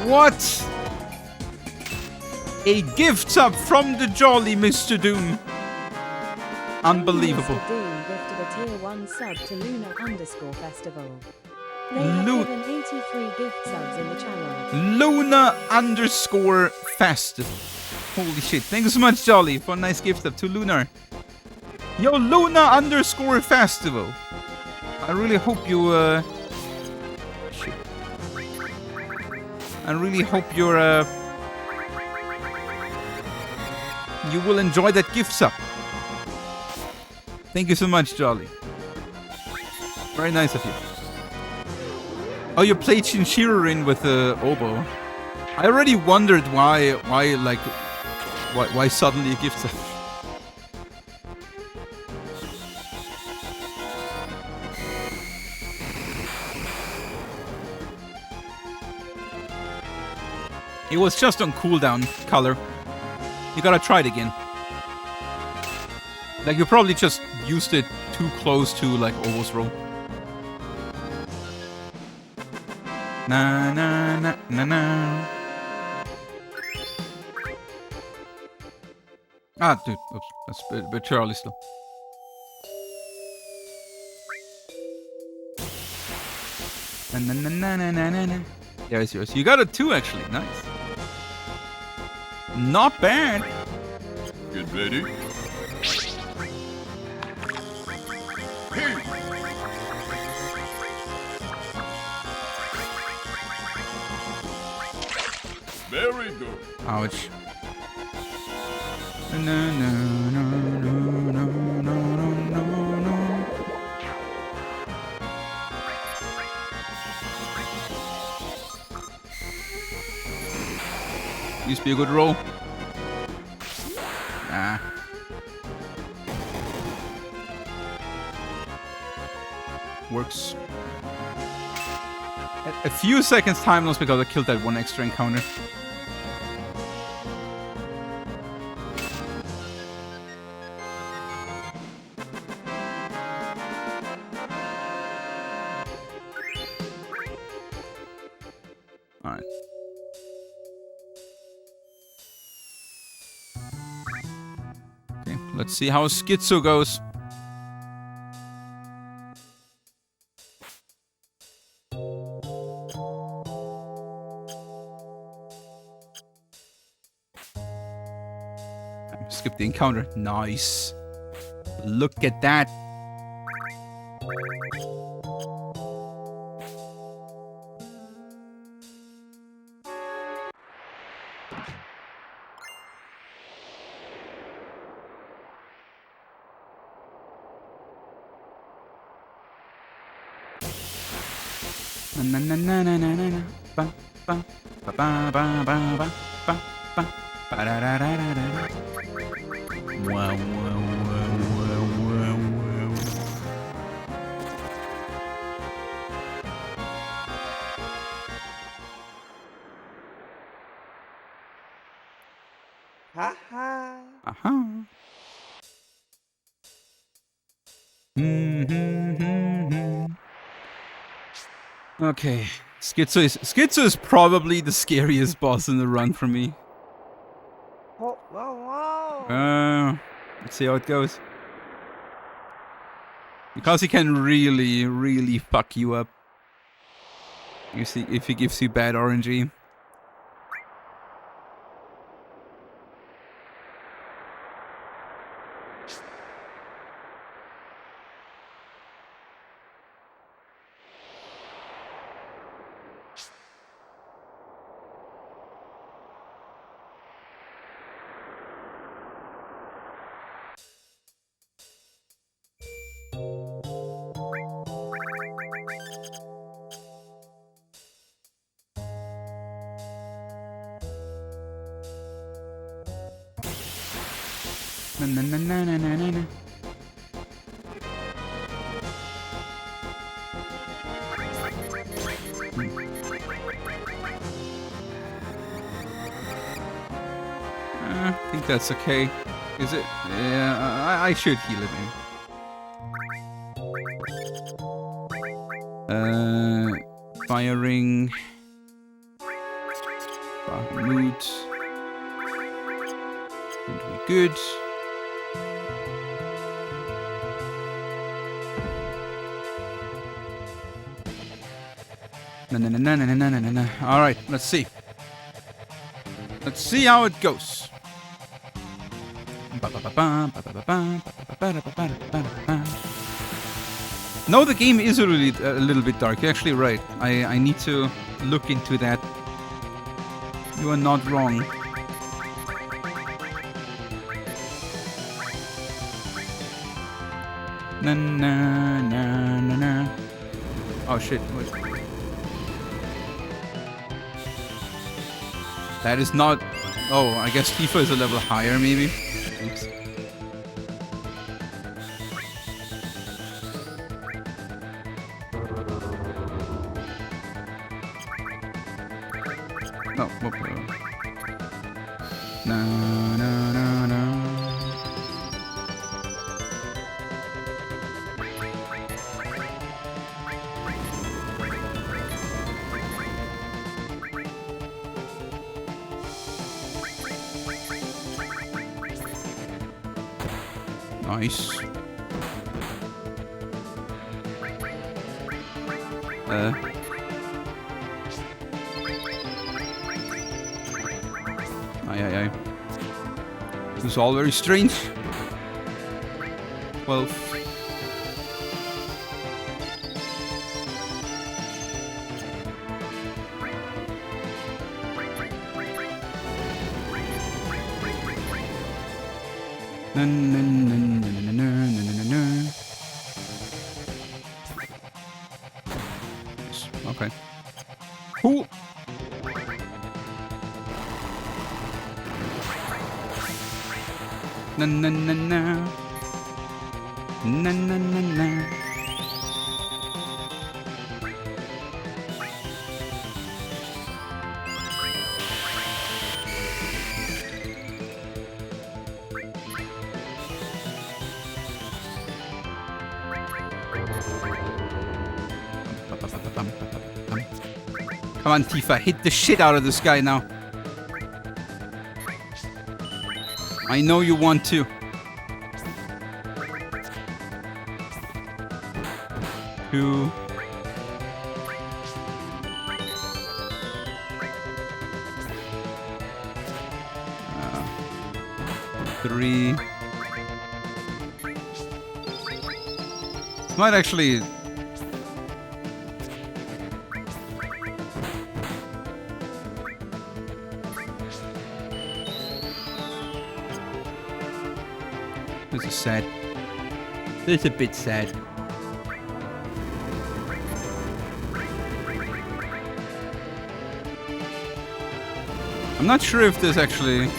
What? A gift sub from the jolly Mr. Doom. Unbelievable. Mr. Doom gifted a tier 1 sub to Luna_Festival. They have given 83 gift subs in the channel. Luna_Festival. Holy shit. Thank you so much, Jolly, for a nice gift sub to Lunar. Yo, Luna_Festival. I really hope you, shit. I really hope you're, you will enjoy that gift sub. Thank you so much, Jolly. Very nice of you. Oh, you played Shinshirurin with the oboe. I already wondered why suddenly a gift sub. It was just on cooldown, color. You gotta try it again. Like, you probably just used it too close to, like, Obo's roll. Na na na na na. Ah, dude. Oops. That's a bit too early still. Na na na na na na na. Yeah, it's yours. You got it too, actually. Nice. Not bad. Get ready. Very good. Ouch. No, no, no, no, no, no, no, no, no. Used to be a good roll. Nah. Works. A few seconds time loss because I killed that one extra encounter. Alright. Okay, let's see how Schizo goes. Skip the encounter. Nice. Look at that. Na na na na na na na. Ba ba ba ba ba ba ba ba ba ba da da da da da. Wow wow wow wow wow wow. Haha. Aha. Okay. Schizo is probably the scariest boss in the run for me. Whoa, whoa, whoa. Let's see how it goes. Because he can really, really fuck you up. You see, if he gives you bad RNG. Na na na na na na na na. I think that's okay. Is it? Yeah, I should heal it in. Firing. Mood. And we good. Na na na na na na na na. All right, let's see. Let's see how it goes. No, the game is really a little bit dark. You're actually right. I need to look into that. You are not wrong. Na na na na na. Oh shit! Wait. That is not. Oh, I guess Tifa is a level higher, maybe. Oops. No. No. No. No. No. Nice. Aye. This is all very strange. 12. Okay. Cool. Na na na na. Na na na na. Come on, Tifa, hit the shit out of this guy now. I know you want to. Two. Three. This might actually. This is sad. This is a bit sad. I'm not sure if this actually...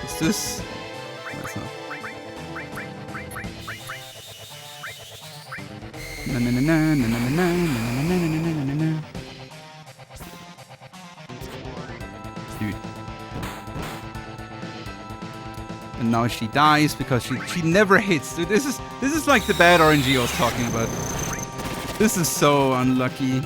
Is this... That's not... Na na na na na na na na na na na na na. Dude. And now she dies because she never hits. Dude, this is like the bad RNG I was talking about. This is so unlucky.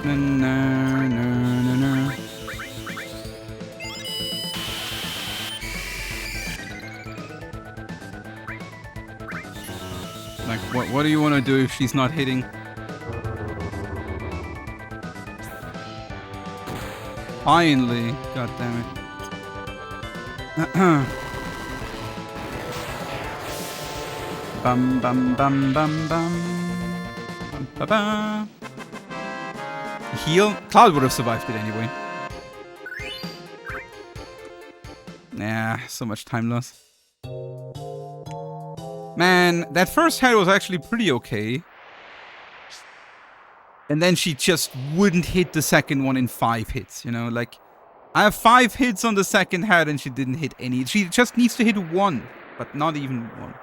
Na, na, na, na, na. Like, what do you want to do if she's not hitting? Finally, god damn it. Bum bum bum bum bum. Ba ba. Heal. Cloud would have survived it anyway. Nah, so much time loss. Man, that first head was actually pretty okay. And then she just wouldn't hit the second one in 5 hits, you know? Like, I have 5 hits on the second head and she didn't hit any. She just needs to hit 1, but not even 1.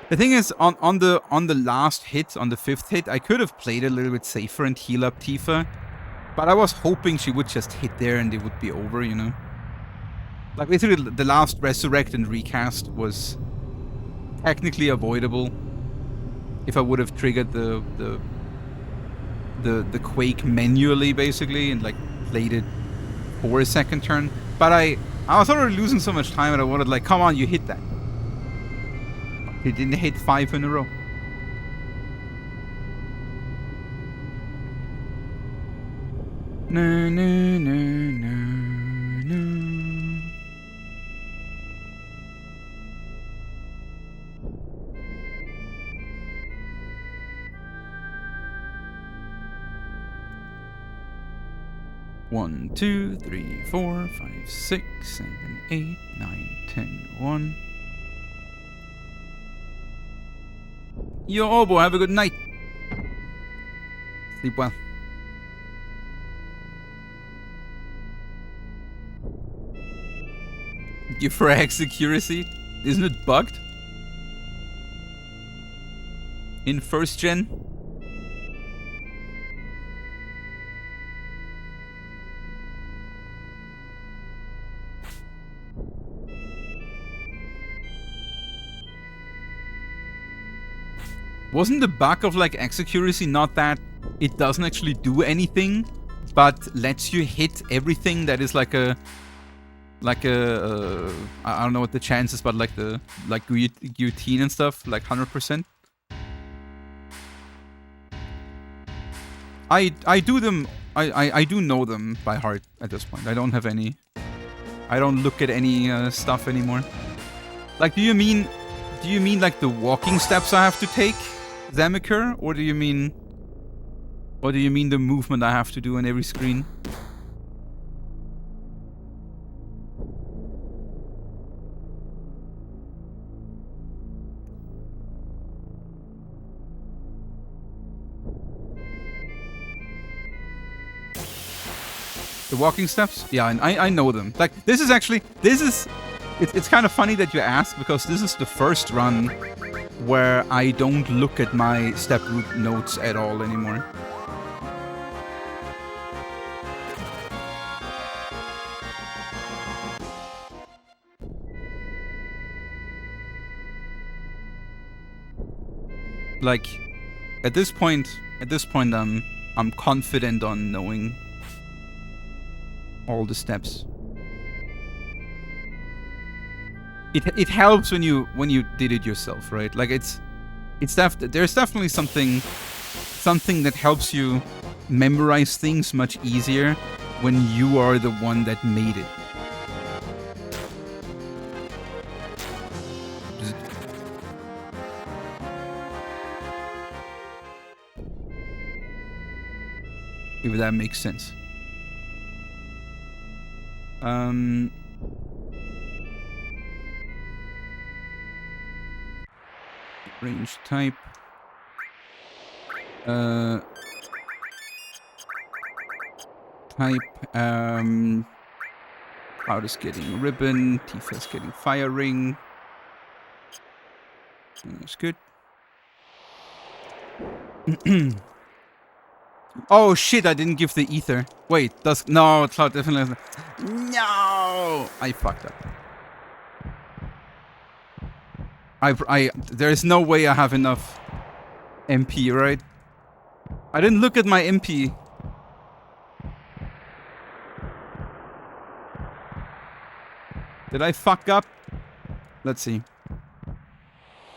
The thing is, on the last hit, on the 5th hit, I could have played a little bit safer and heal up Tifa. But I was hoping she would just hit there and it would be over, you know? Like, basically, the last resurrect and recast was technically avoidable if I would have triggered the Quake manually, basically, and like played it for a second turn. But I was already losing so much time and I wanted, like, come on, you hit that. He didn't hit 5 in a row. No, no, no, no, no. One, 2, 3, 4, 5, 6, 7, 8, 9, 10, 1. Yo, Obo, have a good night. Sleep well. You frag accuracy? Isn't it bugged? In 1st gen? Wasn't the bug of like accuracy not that it doesn't actually do anything, but lets you hit everything that is like a I don't know what the chances, but like the guillotine and stuff, like 100%. I do them. I do know them by heart at this point. I don't have any. I don't look at any stuff anymore. Like, do you mean like the walking steps I have to take, Zamaker, or do you mean the movement I have to do on every screen? The walking steps? Yeah, I know them. Like, it's kind of funny that you ask, because this is the first run where I don't look at my step route notes at all anymore. Like, at this point, I'm confident on knowing all the steps. It helps when you did it yourself, right? Like, there's definitely something that helps you memorize things much easier when you are the one that made it. If that makes sense. Range type. Type. Cloud is getting ribbon. Tifa is getting fire ring. That's good. Oh shit, I didn't give the ether. Wait, no, Cloud definitely hasn't. No! I fucked up. There is no way I have enough MP, right? I didn't look at my MP. Did I fuck up? Let's see.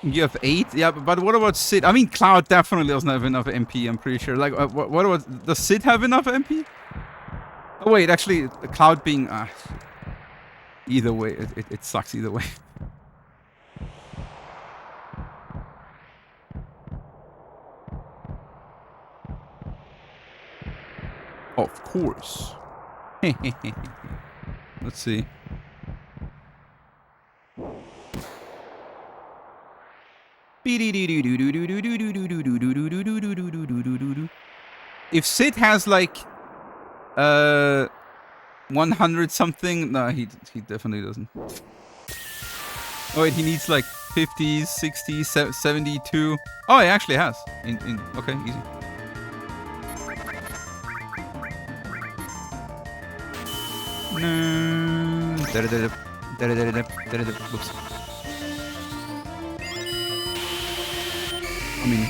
You have 8? Yeah, but what about Sid? I mean, Cloud definitely doesn't have enough MP, I'm pretty sure. Like, what about... Does Sid have enough MP? Oh, wait, actually, Cloud being... either way, it sucks either way. Of course. Let's see. If Sid has like 100 something, no, he definitely doesn't. Oh wait, he needs like 50, 60, 72. Oh, he actually has. Okay, easy. No. Oops. I mean,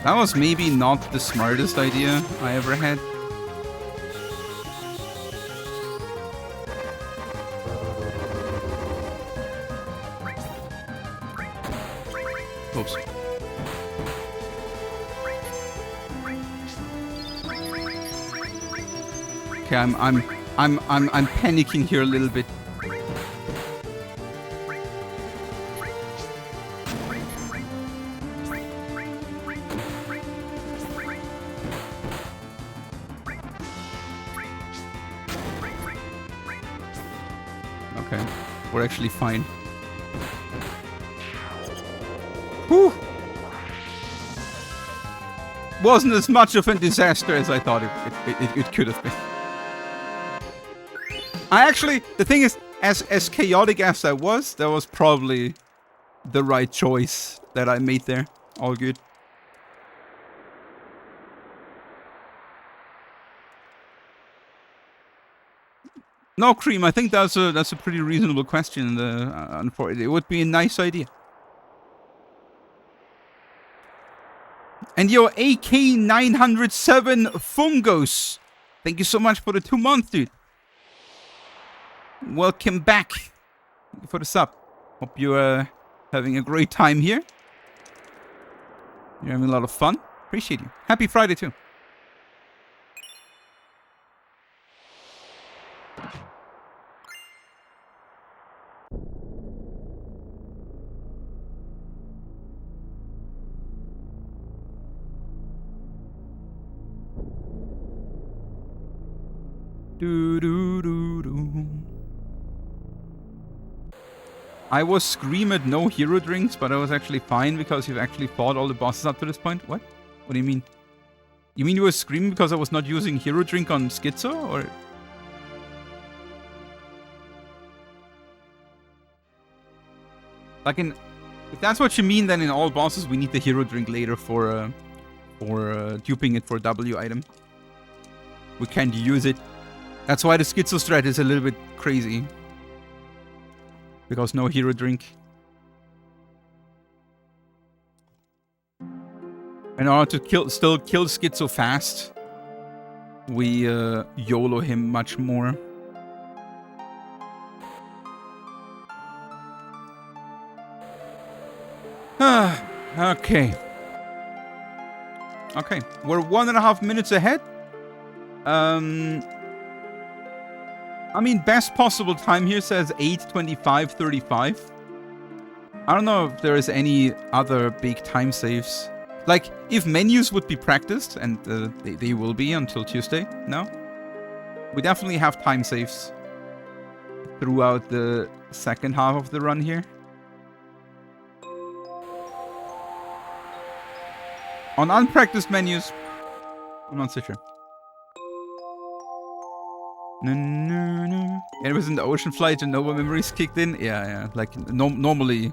that was maybe not the smartest idea I ever had. Oops. Okay, I'm panicking here a little bit. Okay, we're actually fine. Whew! Wasn't as much of a disaster as I thought it could have been. The thing is, as chaotic as that was probably the right choice that I made there. All good. No, Cream, I think that's a pretty reasonable question. It would be a nice idea. And your AK907 Fungos. Thank you so much for the 2 months, dude. Welcome back. Thank you for the sub. Hope you're having a great time here. You're having a lot of fun. Appreciate you. Happy Friday, too. I was screamed no hero drinks, but I was actually fine because you've actually fought all the bosses up to this point. What? What do you mean? You mean you were screaming because I was not using hero drink on Schizo, or? Like if that's what you mean, then in all bosses we need the hero drink later for duping it for a W item. We can't use it. That's why the Schizo strat is a little bit crazy. Because no hero drink. In order to still kill Schizo fast, we YOLO him much more. Okay. Okay, we're 1.5 minutes ahead. I mean, best possible time here says 8:25:35. I don't know if there is any other big time saves. Like, if menus would be practiced, and they will be until Tuesday, no? We definitely have time saves throughout the second half of the run here. On unpracticed menus, I'm not so sure. It was in the ocean flight and Nova memories kicked in. Yeah. Like normally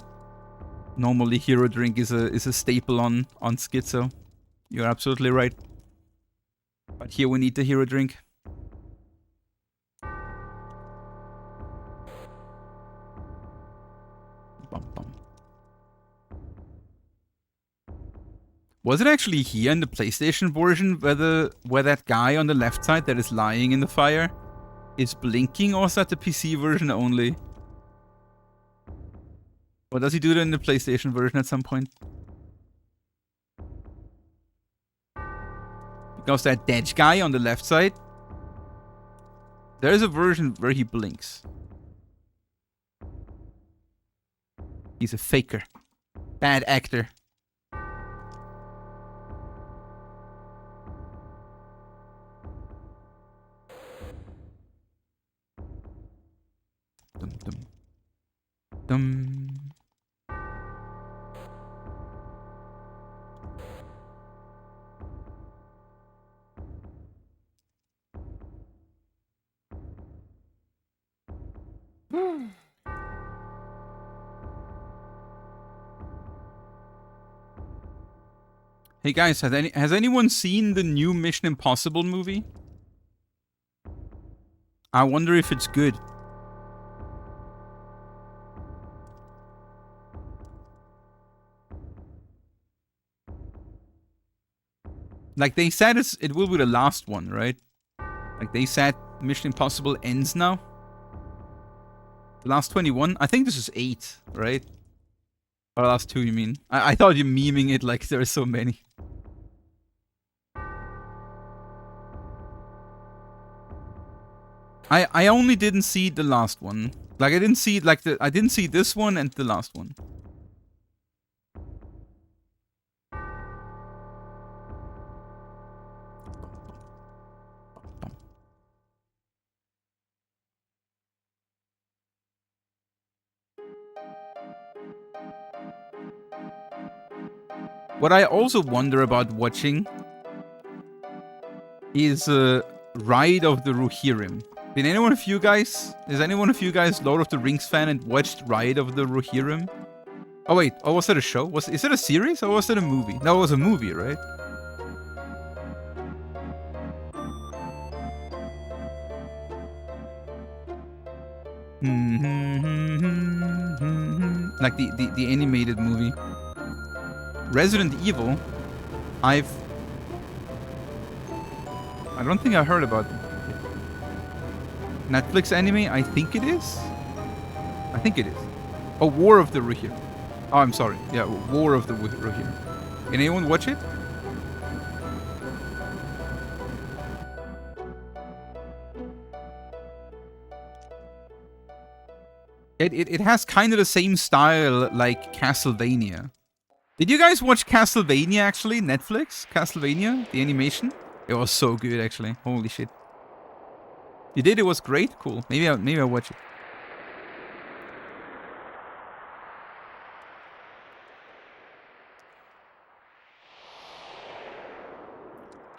hero drink is a staple on Schizo. You're absolutely right. But here we need the hero drink. Was it actually here in the PlayStation version where that guy on the left side that is lying in the fire is blinking, or is that the PC version only? Or does he do that in the PlayStation version at some point? Because that dead guy on the left side, there is a version where he blinks. He's a faker. Bad actor. Dum. Hey guys, has anyone seen the new Mission Impossible movie? I wonder if it's good. Like they said it will be the last one, right? Like they said Mission Impossible ends now. The last 21? I think this is 8, right? Or last 2, you mean? I thought you memeing it like there are so many. I only didn't see the last one. Like I didn't see I didn't see this one and the last one. What I also wonder about watching is Ride of the Rohirrim. Is anyone of you guys Lord of the Rings fan and watched Ride of the Rohirrim? Oh wait, oh, was that a show? Is it a series or was it a movie? No, it was a movie, right? Like the animated movie. Resident Evil, I don't think I heard about it. Netflix anime? I think it is. I think it is. Oh, War of the Rohirrim. Oh, I'm sorry. Yeah, War of the Rohirrim. Can anyone watch it? It has kind of the same style like Castlevania. Did you guys watch Castlevania actually? Netflix? Castlevania? The animation? It was so good actually. Holy shit. You did? It was great? Cool. Maybe I'll watch it.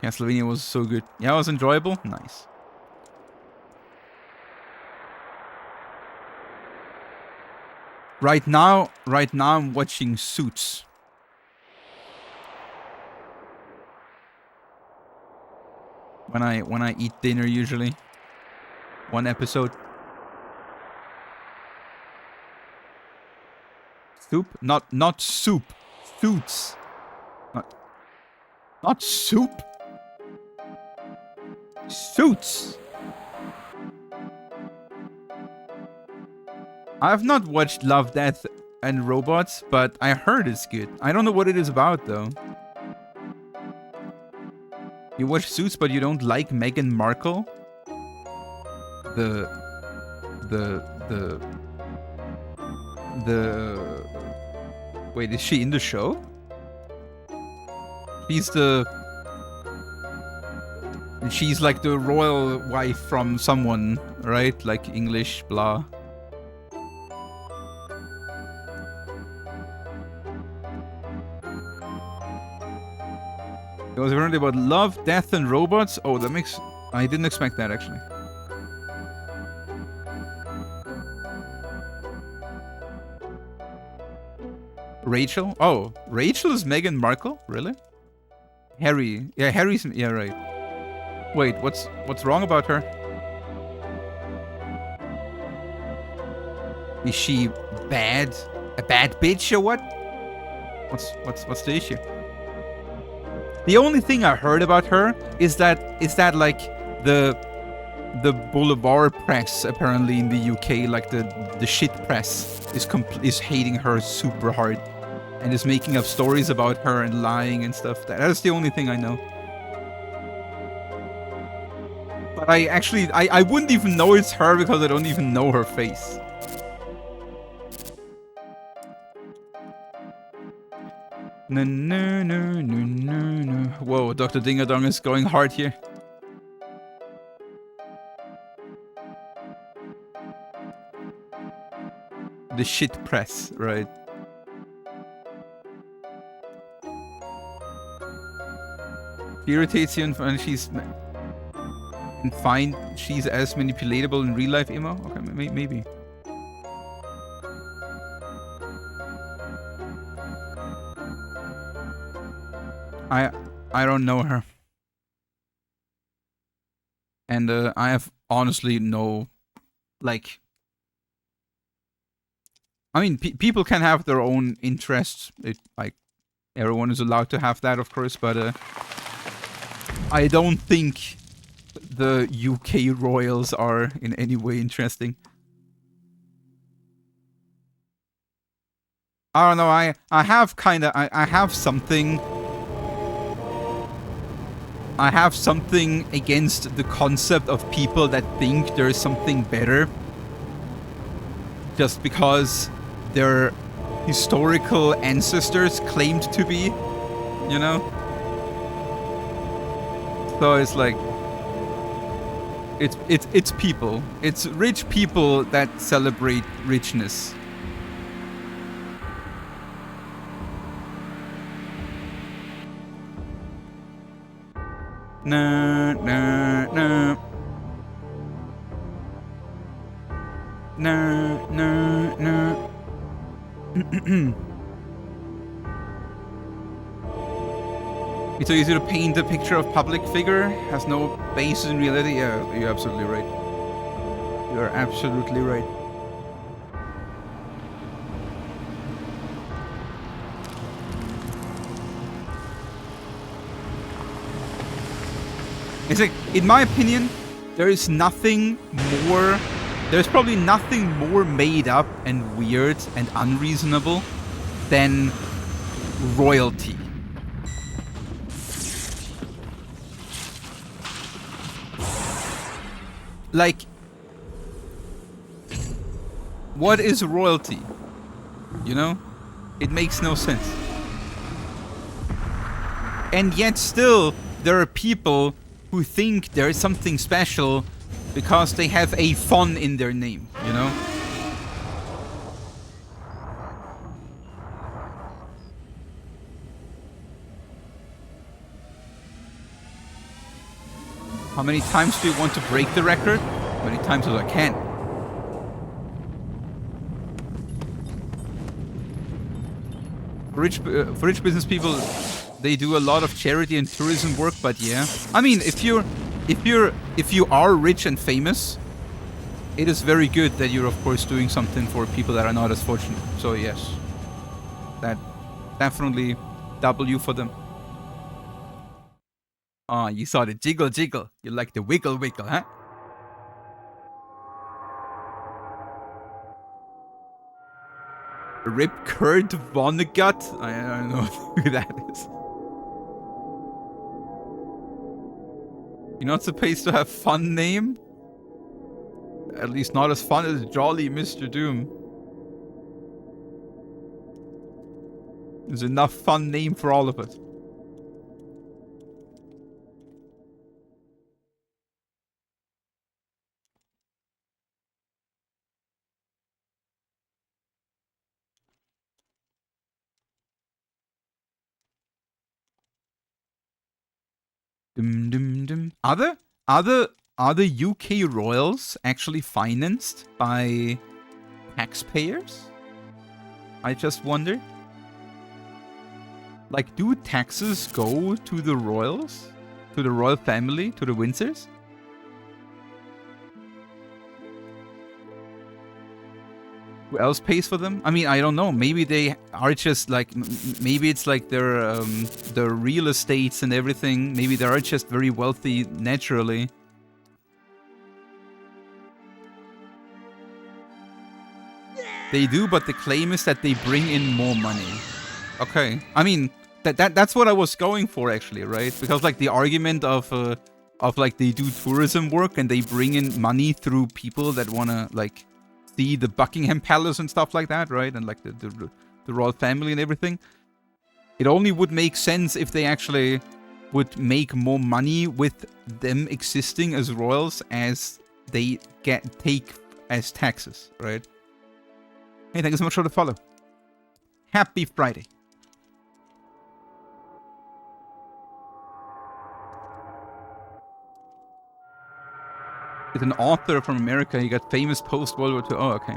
Castlevania was so good. Yeah, it was enjoyable. Nice. Right now I'm watching Suits. When I eat dinner usually. One episode. Soup? Not soup. Suits. Not soup. Suits. I've not watched Love, Death and Robots, but I heard it's good. I don't know what it is about though. You watch Suits, but you don't like Meghan Markle? Wait, is she in the show? She's like the royal wife from someone, right? Like English, blah. It was apparently about love, death, and robots. Oh, that makes... I didn't expect that, actually. Rachel? Oh, Rachel is Meghan Markle? Really? Harry. Yeah, Harry's... Yeah, right. Wait, what's wrong about her? Is she bad? A bad bitch or what? What's the issue? The only thing I heard about her is that like the boulevard press apparently in the UK, like the shit press is hating her super hard and is making up stories about her and lying and stuff. That's the only thing I know. But I wouldn't even know it's her because I don't even know her face. No, no, no, no, no, no. Whoa, Dr. Dingadong is going hard here. The shit press, right? Irritates you and she's... And find she's as manipulatable in real life, Emo? Okay, maybe. I don't know her. And I have honestly no... Like... I mean, people can have their own interests. Like, everyone is allowed to have that, of course, but I don't think the UK royals are in any way interesting. I don't know, I have kinda... I have something... I have something against the concept of people that think there's something better just because their historical ancestors claimed to be, you know? So it's like... It's people. It's rich people that celebrate richness. No, no, no. No, no, no. It's so easy to paint a picture of public figure, has no basis in reality. Yeah, you're absolutely right. You're absolutely right. It's like, in my opinion, there is nothing more... There's probably nothing more made up and weird and unreasonable than royalty. Like, what is royalty? You know? It makes no sense. And yet still, there are people who think there is something special because they have a fun in their name, you know? How many times do you want to break the record? How many times as I can. For rich business people, they do a lot of charity and tourism work, but yeah. I mean, if you are rich and famous, it is very good that you're of course doing something for people that are not as fortunate. So yes, that definitely W for them. Ah, you saw the jiggle jiggle. You like the wiggle wiggle, huh? Rip Kurt Vonnegut? I don't know who that is. You're not supposed to have fun name? At least not as fun as Jolly Mr. Doom. There's enough fun name for all of us. Dum, dum, dum. Are the UK royals actually financed by taxpayers? I just wonder. Like, do taxes go to the royals? To the royal family? To the Windsors? Who else pays for them? I mean, I don't know. Maybe they are just like... maybe it's like their real estates and everything. Maybe they are just very wealthy naturally. They do, but the claim is that they bring in more money. Okay. I mean, that's what I was going for, actually, right? Because, like, the argument of like, they do tourism work and they bring in money through people that want to, like... see the Buckingham Palace and stuff like that, right? And like the royal family and everything. It only would make sense if they actually would make more money with them existing as royals as they take as taxes, right? Hey, thank you so much for the follow. Happy Friday. It's an author from America. He got famous post World War II. Oh, okay.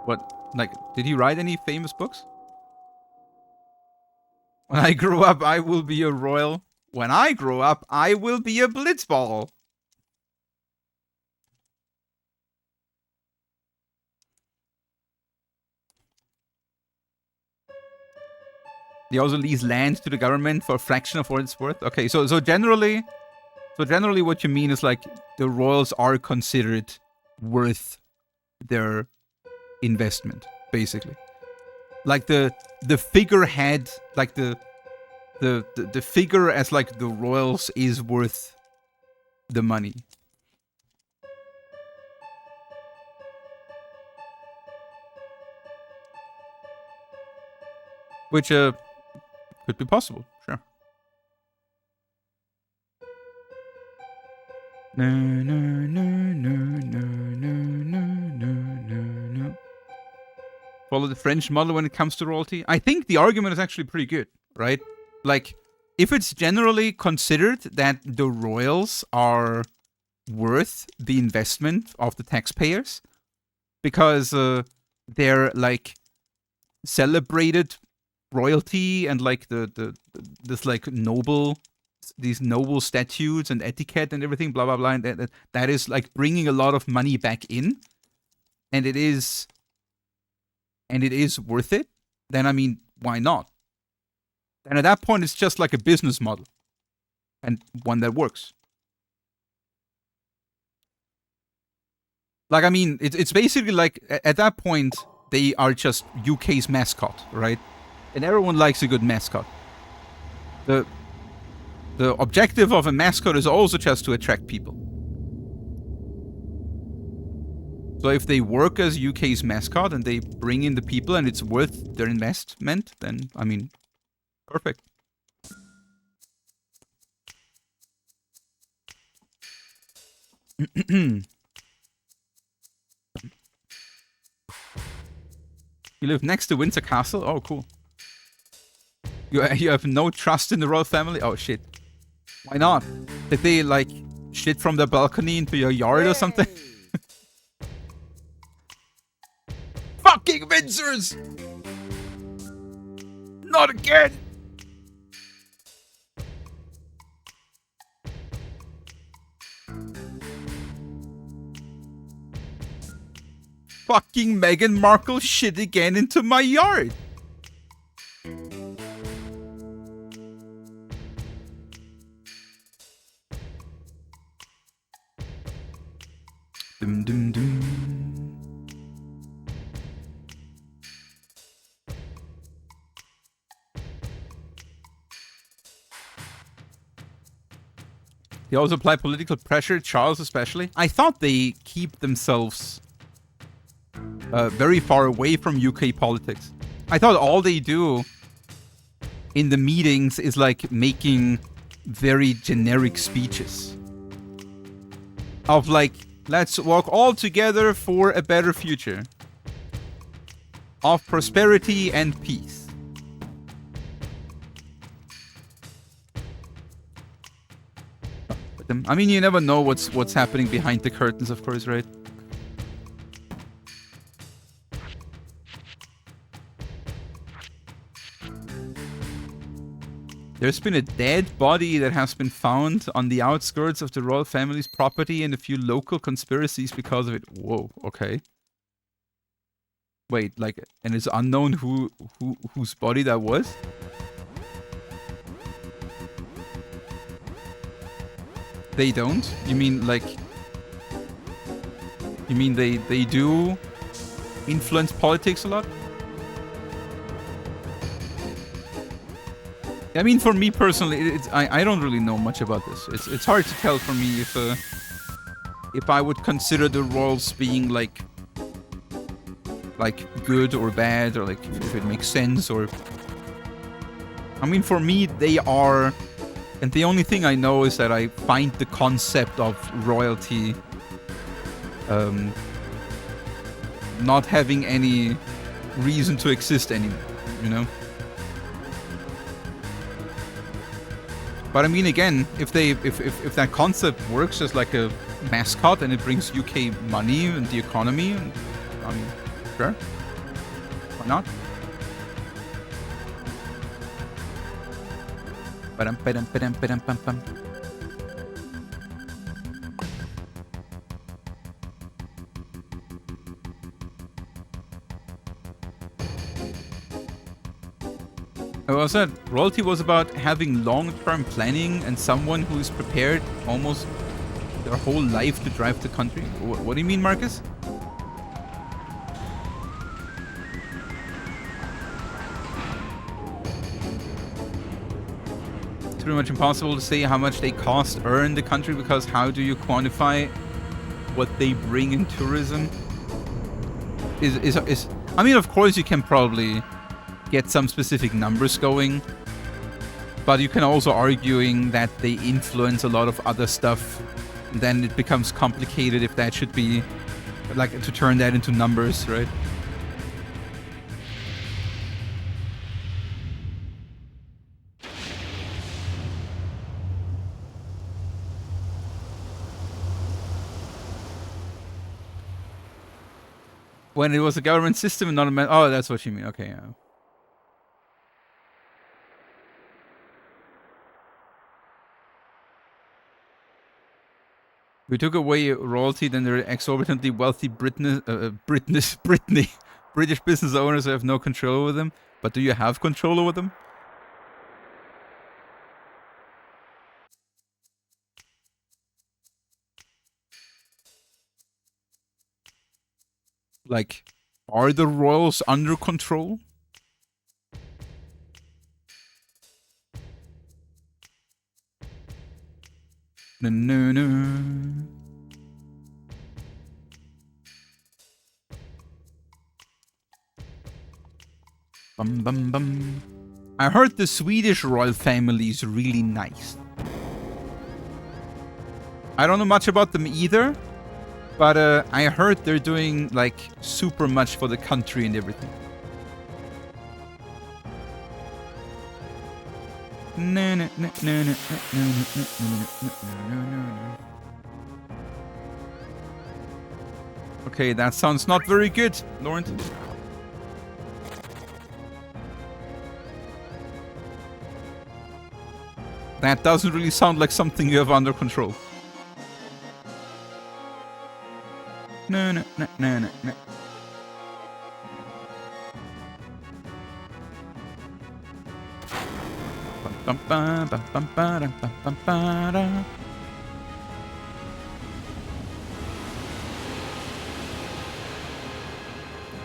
What? Like, did he write any famous books? When I grow up, I will be a royal. When I grow up, I will be a blitzball. They also lease land to the government for a fraction of what it's worth. Okay, so generally what you mean is like the royals are considered worth their investment, basically. Like the figurehead, like the figure as like the royals is worth the money. Which could be possible, sure. No, no, no, no, no, no, no, no, no, no. Follow the French model when it comes to royalty. I think the argument is actually pretty good, right? Like, if it's generally considered that the royals are worth the investment of the taxpayers because they're like celebrated royalty and like this like these noble statutes and etiquette and everything, blah blah blah, and that is like bringing a lot of money back in, and it is worth it, then I mean, why not? And at that point, it's just like a business model, and one that works. Like, I mean, it's basically like at that point they are just UK's mascot, right? And everyone likes a good mascot. The objective of a mascot is also just to attract people. So if they work as UK's mascot and they bring in the people and it's worth their investment, then, I mean, perfect. You live next to Windsor Castle? Oh, cool. You have no trust in the royal family? Oh, shit. Why not? Did they, like, shit from the balcony into your yard or something? Fucking Windsors! Not again! Fucking Meghan Markle shit again into my yard! Dum dum dum. They also apply political pressure, Charles especially. I thought they keep themselves very far away from UK politics. I thought all they do in the meetings is like making very generic speeches. Of like, let's work all together for a better future. Of prosperity and peace. them. I mean, you never know what's happening behind the curtains, of course, right? There's been a dead body that has been found on the outskirts of the royal family's property and a few local conspiracies because of it. Whoa, okay. Wait, like, and it's unknown whose body that was? They don't? You mean, like... You mean they do influence politics a lot? I mean, for me personally, I don't really know much about this. It's hard to tell for me if I would consider the royals being like good or bad, or like if it makes sense, or... I mean, for me, they are... And the only thing I know is that I find the concept of royalty not having any reason to exist anymore, you know? But I mean, again, if that concept works as like a mascot and it brings UK money and the economy, and I mean, sure, why not? Ba-dum. I said royalty was about having long-term planning and someone who is prepared almost their whole life to drive the country. What do you mean, Marcus? It's pretty much impossible to say how much they cost earn the country, because how do you quantify what they bring in tourism? I mean, of course you can probably get some specific numbers going, but you can also arguing that they influence a lot of other stuff. Then it becomes complicated if that should be like to turn that into numbers, right? When it was a government system and not a man. Oh, that's what you mean. Okay, yeah. We took away royalty, then there are exorbitantly wealthy British business owners who have no control over them. But do you have control over them? Like, are the royals under control? No. Bum. I heard the Swedish royal family is really nice. I don't know much about them either, but I heard they're doing like super much for the country and everything. No. Okay, that sounds not very good, Lawrence. That doesn't really sound like something you have under control. No.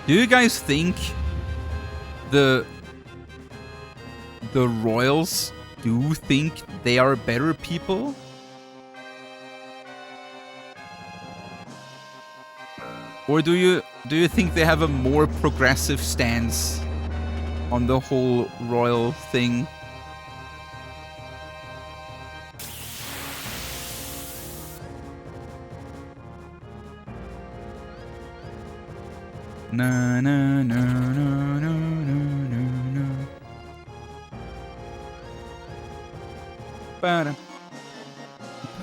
Do you guys think the royals do think they are better people? Or do you think they have a more progressive stance on the whole royal thing? No.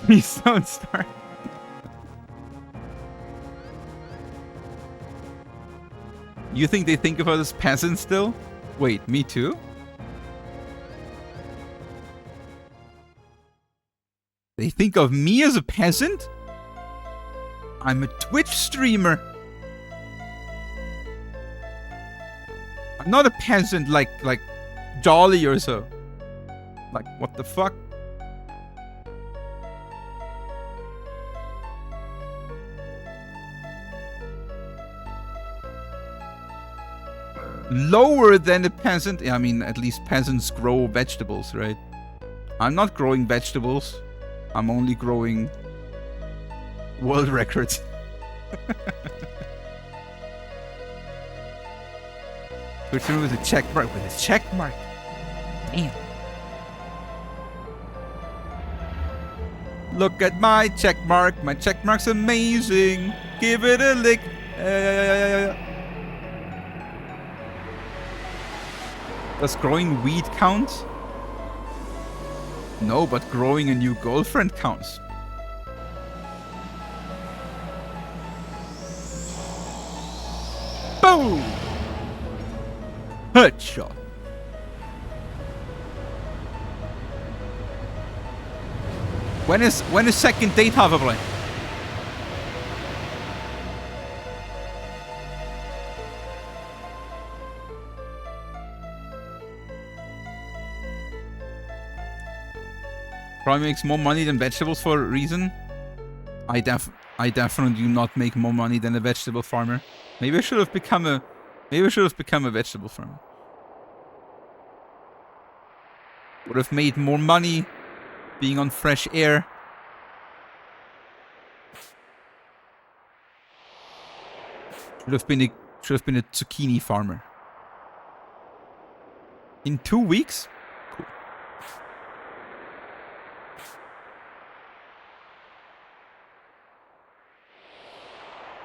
Please don't start. You think they think of us as peasants still? Wait, me too? They think of me as a peasant? I'm a Twitch streamer. I'm not a peasant like Jolly or so. Like, what the fuck? Lower than a peasant? I mean, at least peasants grow vegetables, right? I'm not growing vegetables. I'm only growing world records. Return with a check mark, with a check mark. Damn. Look at my check mark. My check mark's amazing. Give it a lick. Does growing weed count? No, but growing a new girlfriend counts. Boom! Headshot. When is second date probably? Probably makes more money than vegetables for a reason. I definitely do not make more money than a vegetable farmer. Maybe I should have become a vegetable farmer. Would have made more money being on fresh air. Should have been a zucchini farmer. In 2 weeks? Cool.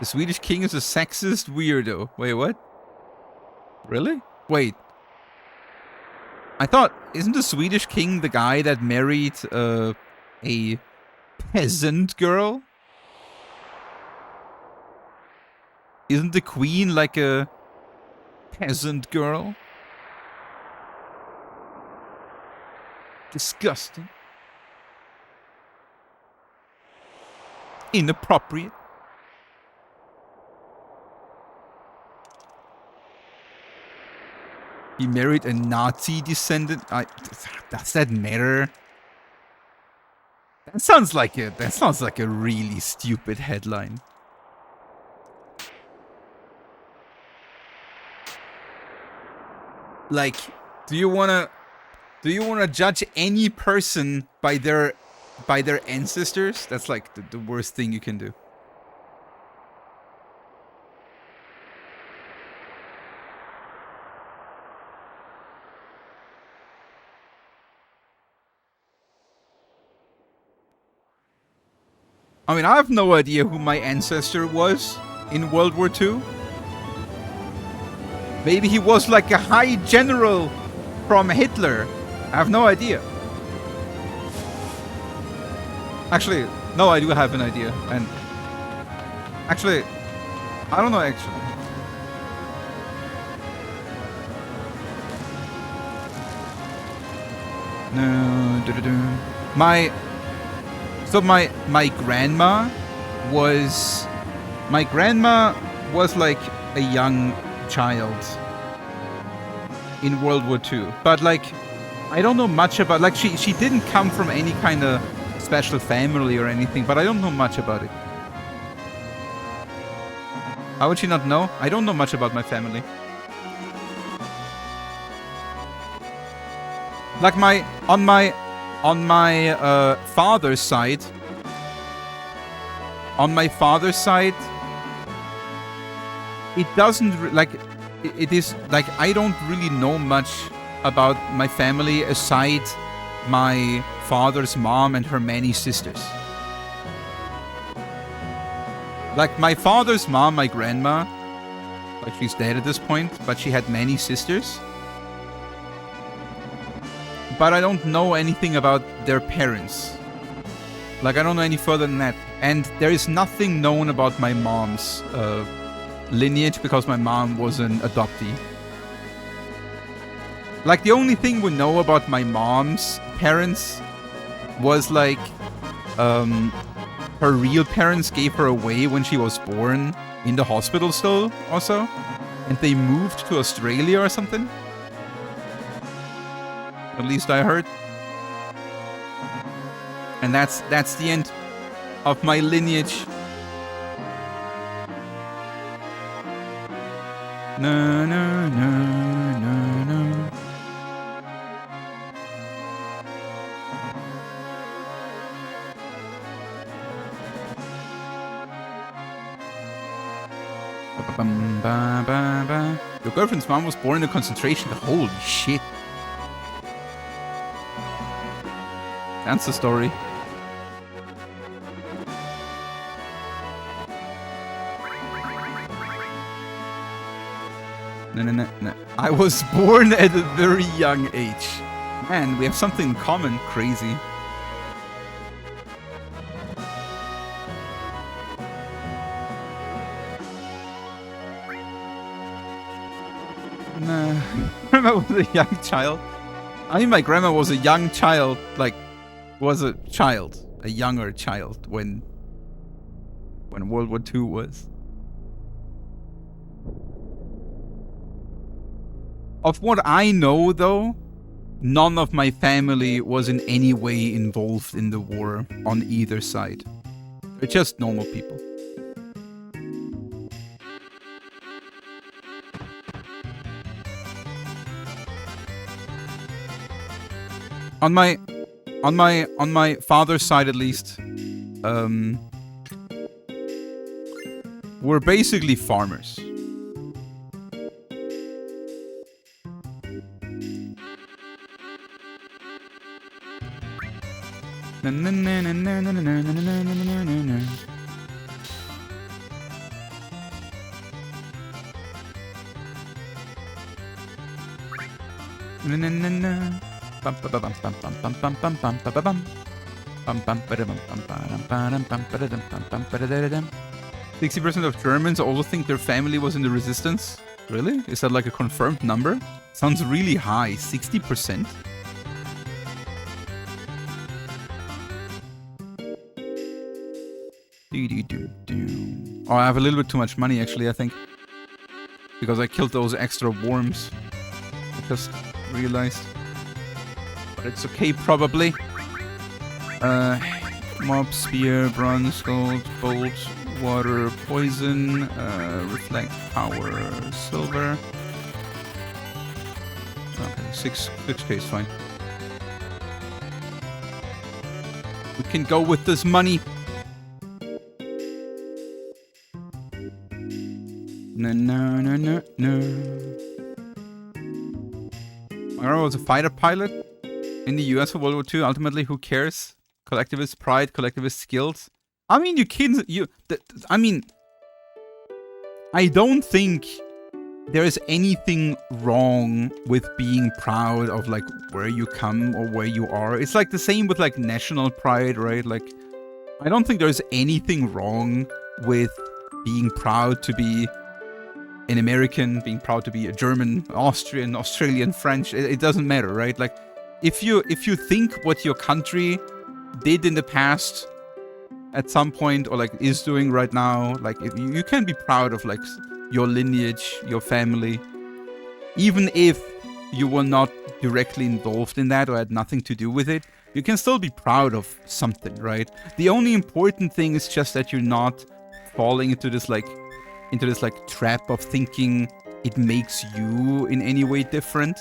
The Swedish king is a sexist weirdo. Wait, what? Really? Wait. I thought, isn't the Swedish king the guy that married a peasant girl? Isn't the queen like a peasant girl? Disgusting. Inappropriate. He married a Nazi descendant. Does that matter? That sounds like a really stupid headline. Like, do you wanna judge any person by their ancestors? That's like the worst thing you can do. I mean, I have no idea who my ancestor was in World War II. Maybe he was like a high general from Hitler. I have no idea. Actually, no, I do have an idea. And actually, I don't know actually. No, my grandma was like a young child in World War II, but like I don't know much about, like she didn't come from any kind of special family or anything, but I don't know much about it. How would she not know? I don't know much about my family. Like on my father's side, it doesn't like it is like I don't really know much about my family aside my father's mom and her many sisters. Like my father's mom, my grandma, like she's dead at this point, but she had many sisters. But I don't know anything about their parents. Like, I don't know any further than that. And there is nothing known about my mom's lineage because my mom was an adoptee. Like, the only thing we know about my mom's parents was, like, her real parents gave her away when she was born in the hospital still, also. And they moved to Australia or something. At least I heard. And that's the end of my lineage. No, no, no, no, no. Your girlfriend's mom was born in a concentration camp. Holy shit. That's the story. No. I was born at a very young age. Man, we have something in common. Crazy. No. Grandma was a young child. I mean, my grandma was a young child, like, was a child. A younger child when World War II was. Of what I know, though, none of my family was in any way involved in the war on either side. They're just normal people. On my father's side, at least, we're basically farmers. "60% of Germans also think their family was in the resistance." Really? Is that like a confirmed number? Sounds really high. 60%? Oh, I have a little bit too much money, actually, I think. Because I killed those extra worms. I just realized. But it's okay, probably. Mob, spear, bronze, gold, bolt, water, poison, reflect, power, silver. Okay, 6k is fine. We can go with this money. No. My grandma was a fighter pilot in the US for World War II. Ultimately, who cares? Collectivist pride, collectivist skills. I mean, I don't think there is anything wrong with being proud of, like, where you come or where you are. It's like the same with, like, national pride, right? Like, I don't think there's anything wrong with being proud to be an American, being proud to be a German, Austrian, Australian, French. It doesn't matter, right? Like, if you think what your country did in the past at some point, or like is doing right now, like, you can be proud of, like, your lineage, your family, even if you were not directly involved in that or had nothing to do with it. You can still be proud of something, right? The only important thing is just that you're not falling into this trap of thinking it makes you in any way different,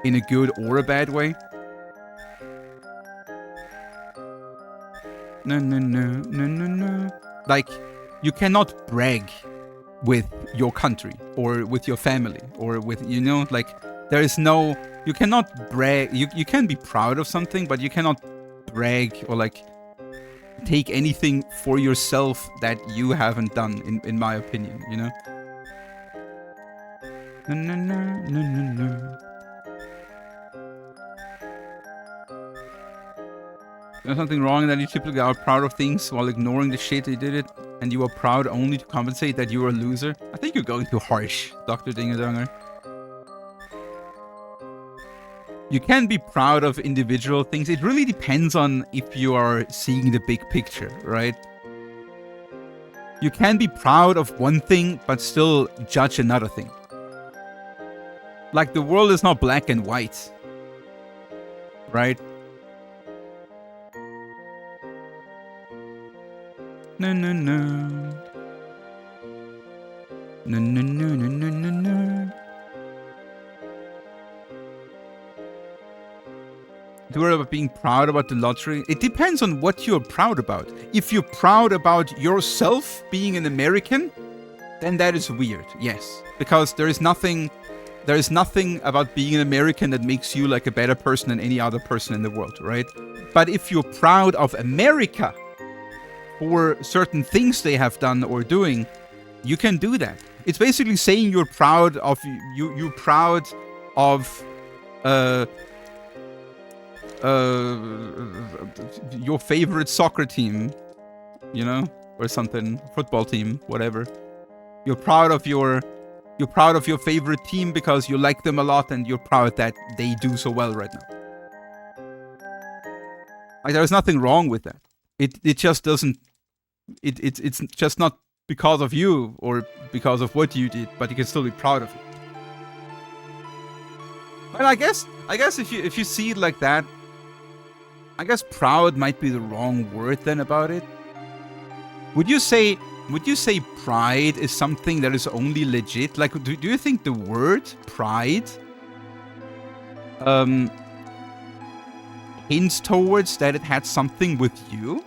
in a good or a bad way. No. Like, you cannot brag with your country or with your family or with, like, there is no, you cannot brag. You can be proud of something, but you cannot brag or, like, take anything for yourself that you haven't done, in my opinion, No. There's something wrong that you typically are proud of things while ignoring the shit they did it, and you are proud only to compensate that you are a loser. I think you're going too harsh, Dr. Dingedonger. You can be proud of individual things. It really depends on if you are seeing the big picture, right? You can be proud of one thing, but still judge another thing. Like, the world is not black and white, right? No, no, no. No, no, no, no, no, no, no. To worry about being proud about the lottery. It depends on what you're proud about. If you're proud about yourself being an American, then that is weird, yes. Because there is nothing about being an American that makes you like a better person than any other person in the world, right? But if you're proud of America for certain things they have done or doing, you can do that. It's basically saying you're proud of you're proud of your favorite soccer team, you know, or something, football team, whatever. You're proud of your favorite team because you like them a lot and you're proud that they do so well right now. Like, there's nothing wrong with that. It just doesn't. It's just not because of you or because of what you did, but you can still be proud of it. But I guess if you see it like that, I guess proud might be the wrong word then about it. Would you say pride is something that is only legit? Like, do you think the word pride hints towards that it had something with you?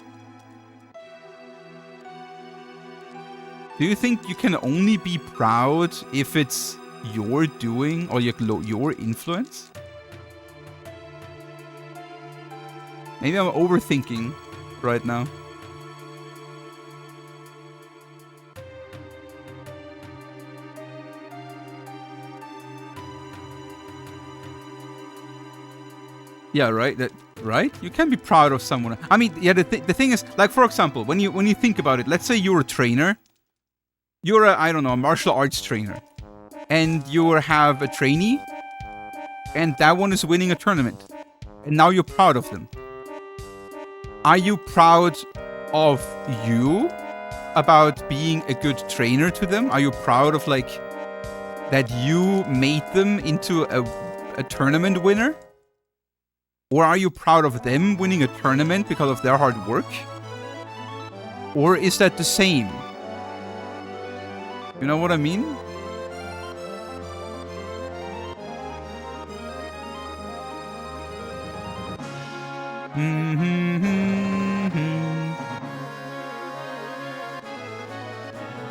Do you think you can only be proud if it's your doing or your influence? Maybe I'm overthinking right now. Yeah, right. Right? You can be proud of someone. I mean, yeah. The thing is, like, for example, when you think about it, let's say you're a trainer. You're a martial arts trainer, and you have a trainee, and that one is winning a tournament, and now you're proud of them. Are you proud of you about being a good trainer to them? Are you proud of, like, that you made them into a tournament winner? Or are you proud of them winning a tournament because of their hard work? Or is that the same? You know what I mean?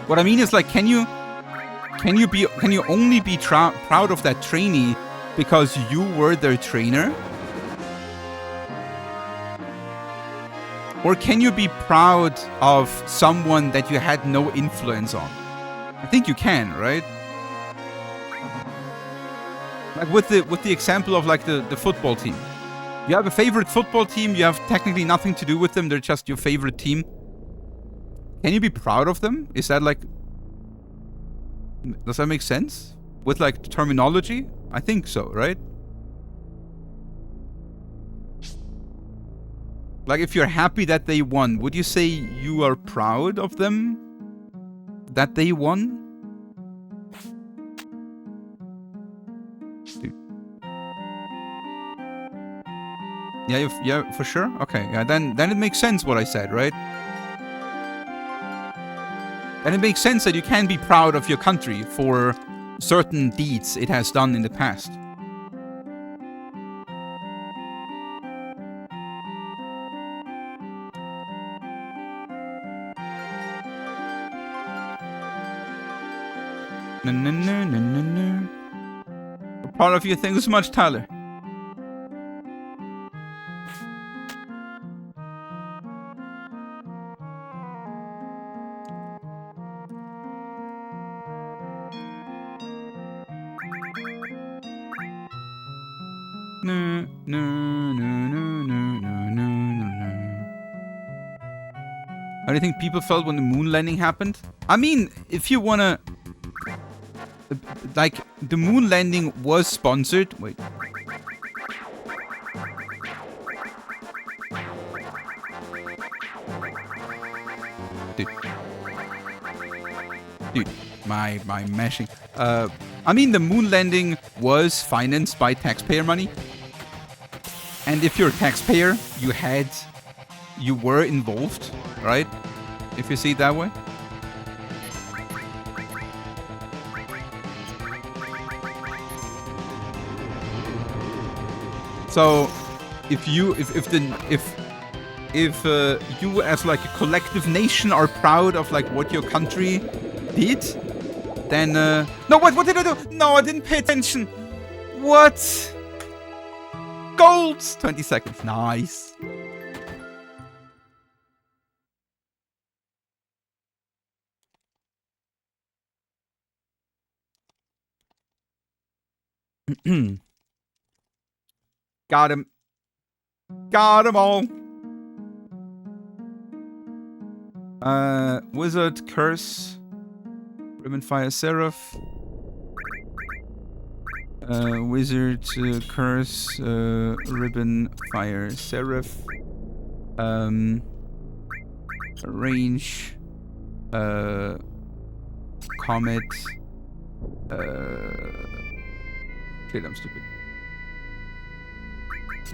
What I mean is, like, can you only be proud of that trainee because you were their trainer? Or can you be proud of someone that you had no influence on? I think you can, right? Like with the example of, like, the football team. You have a favorite football team, you have technically nothing to do with them, they're just your favorite team. Can you be proud of them? Is that, like... Does that make sense? With, like, terminology? I think so, right? Like, if you're happy that they won, would you say you are proud of them? That they won? Dude. Yeah, for sure? Okay, yeah, then it makes sense what I said, right? And it makes sense that you can be proud of your country for certain deeds it has done in the past. No. We're proud of you. Thank you so much, Tyler. No. How do you think people felt when the moon landing happened? I mean, if you wanna... Like, the moon landing was sponsored... Wait. Dude, my mashing. I mean, the moon landing was financed by taxpayer money. And if you're a taxpayer, you were involved, right? If you see it that way. So, if you as like a collective nation are proud of like what your country did, then no, what did I do? No, I didn't pay attention. What? Gold! 20 seconds. Nice. Got him. Got him all. Wizard, Curse, Ribbon Fire, Seraph. Wizard, Curse, Ribbon Fire, Seraph. Range. Comet. Shit, I'm stupid.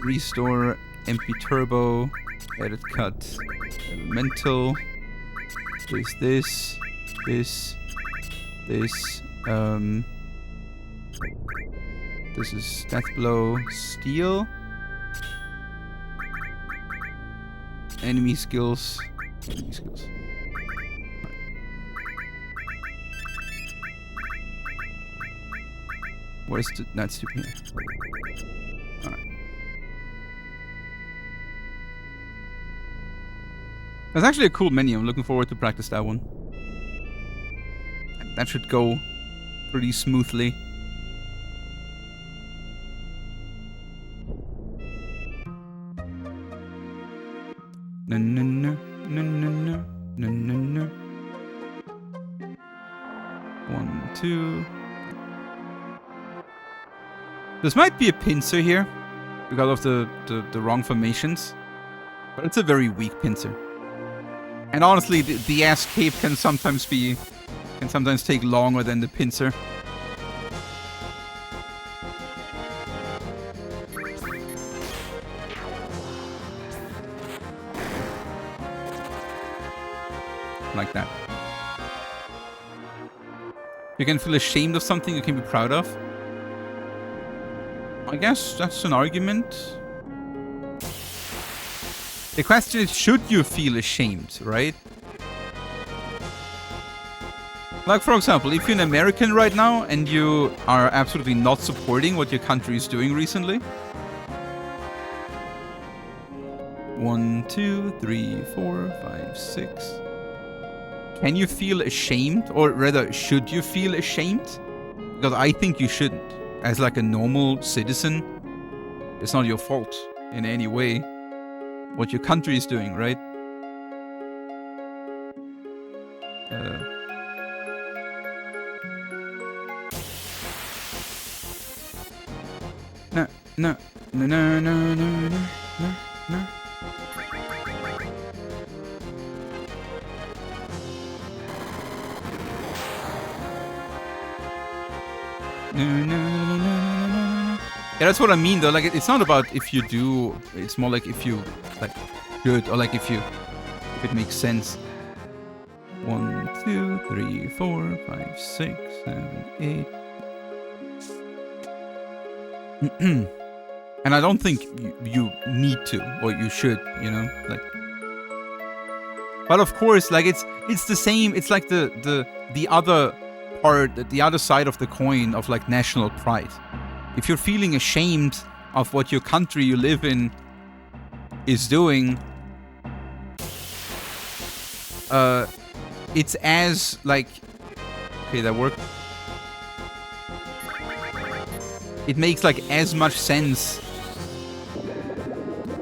Restore, MP Turbo, Edit Cut, Elemental. This. This is Death Blow, Steel. Enemy skills. What is that stupid here? Alright. That's actually a cool menu. I'm looking forward to practice that one. That should go pretty smoothly. No. 1, 2. This might be a pincer here because of the wrong formations, but it's a very weak pincer. And honestly, the escape can sometimes take longer than the pincer. Like that. You can feel ashamed of something you can be proud of. I guess that's an argument. The question is, should you feel ashamed, right? Like, for example, if you're an American right now and you are absolutely not supporting what your country is doing recently. 1, 2, 3, 4, 5, 6. Can you feel ashamed? Or rather, should you feel ashamed? Because I think you shouldn't. As like a normal citizen, it's not your fault in any way what your country is doing, right? No. Yeah, that's what I mean though. Like, it's not about if you do, it's more like if you like should, or like if it makes sense. 1, 2, 3, 4, 5, 6, 7, 8. And I don't think you need to, or you should, you know, like. But of course, like it's the same. It's like the other part, the other side of the coin of like national pride. If you're feeling ashamed of what your country you live in is doing, it's as like, okay, that worked. It makes like as much sense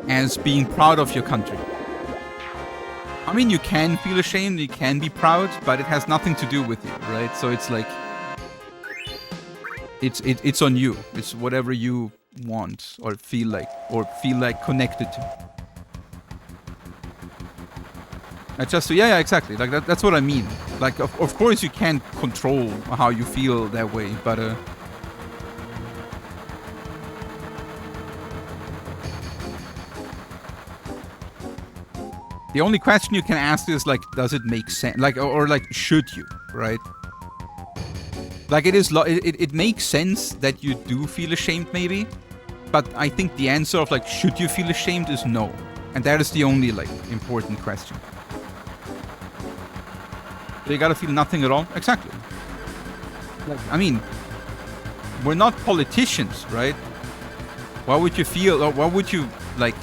as being proud of your country. I mean, you can feel ashamed, you can be proud, but it has nothing to do with you, right? So it's like, it's on you. It's whatever you want or feel like connected to. Yeah, exactly. Like that's what I mean. Like, of course you can't control how you feel that way, but the only question you can ask is like, does it make sense? Like, or like, should you, right? Like, it makes sense that you do feel ashamed, maybe, but I think the answer of like, should you feel ashamed is no, and that is the only like important question. So you gotta feel nothing at all, exactly. Like, I mean, we're not politicians, right? Why would you feel, or what would you like?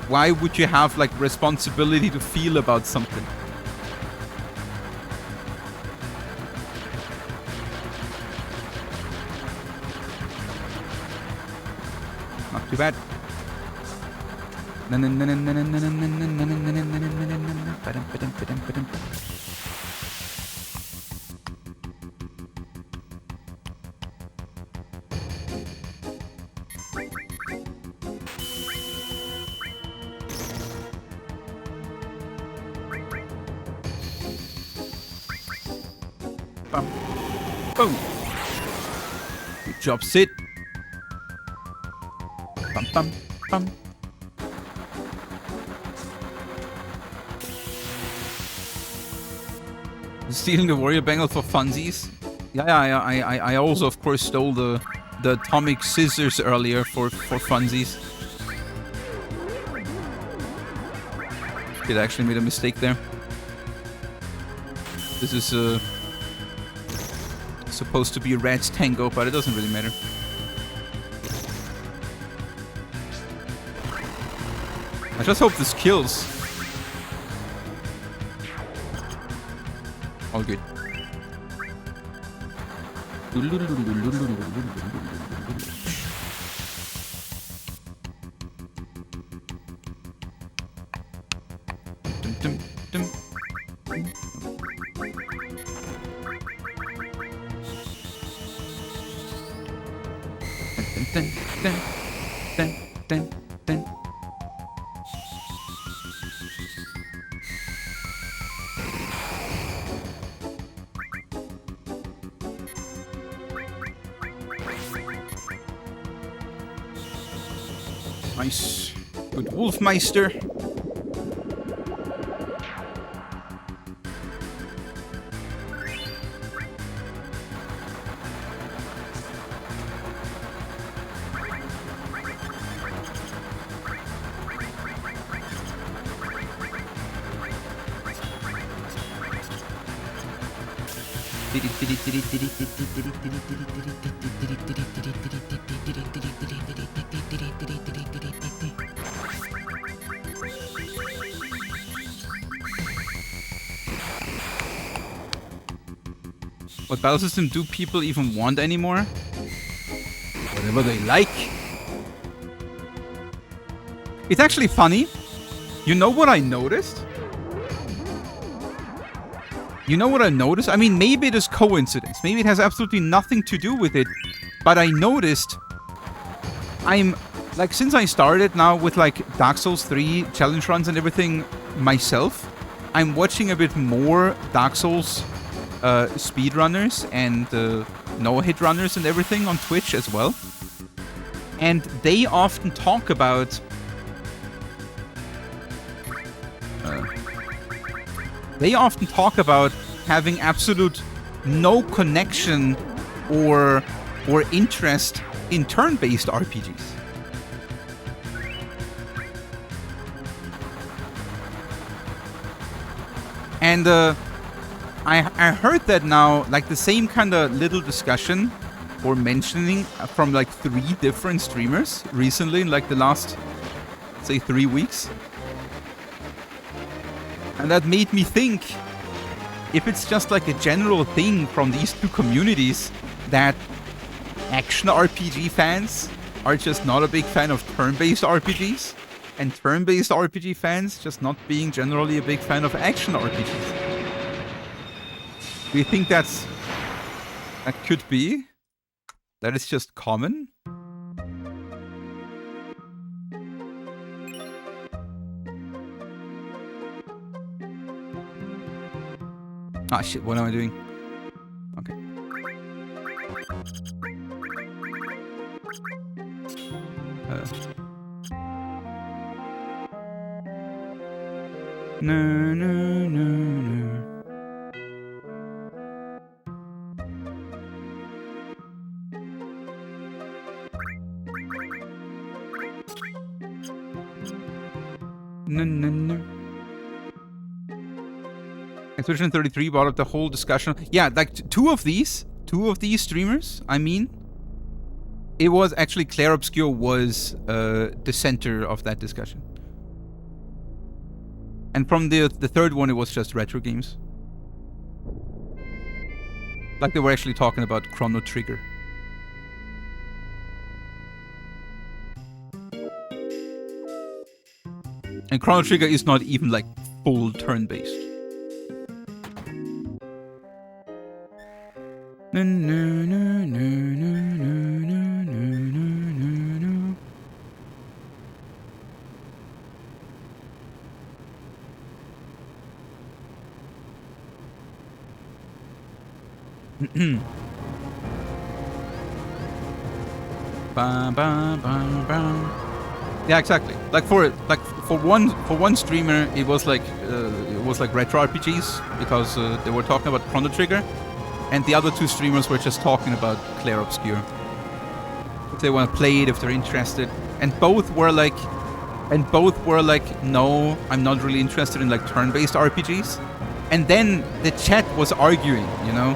Why would you have like responsibility to feel about something? Not too bad. Boom. Good job, Sid. Bum, bum, bum. Stealing the warrior bangle for funsies. Yeah, I also, of course, stole the atomic scissors earlier for funsies. Did I actually made a mistake there? This is supposed to be Rat's Tango, but it doesn't really matter. I just hope this kills. All good. Nice. Good Wolfmeister. What battle system do people even want anymore? Whatever they like. It's actually funny. You know what I noticed? You know what I noticed? I mean, maybe it is coincidence. Maybe it has absolutely nothing to do with it. But I noticed I'm, like, since I started now with, like, Dark Souls 3 challenge runs and everything myself, I'm watching a bit more Dark Souls speedrunners and no-hit runners and everything on Twitch as well. And they often talk about having absolute no connection or interest in turn-based RPGs. And I heard that now, like the same kind of little discussion or mentioning from like 3 different streamers recently in like the last, say, 3 weeks. And that made me think, if it's just like a general thing from these 2 communities that action RPG fans are just not a big fan of turn-based RPGs, and turn-based RPG fans just not being generally a big fan of action RPGs. Do you think that could be? That is just common? Ah, shit, what am I doing? Okay. No, no, no, no. No, no, no. Expedition 33 brought up the whole discussion. Yeah, like two of these streamers, I mean, it was actually Claire Obscure was the center of that discussion. And from the third one, it was just retro games. Like they were actually talking about Chrono Trigger. And Chrono Trigger is not even like full turn-based. No, no, no, no, no, no, no, no, no. Ba, ba, ba, ba. Yeah, exactly. Like for one streamer, it was like retro RPGs because they were talking about Chrono Trigger, and the other two streamers were just talking about Claire Obscure. If they want to play it, if they're interested, and both were like, no, I'm not really interested in like turn-based RPGs. And then the chat was arguing, you know,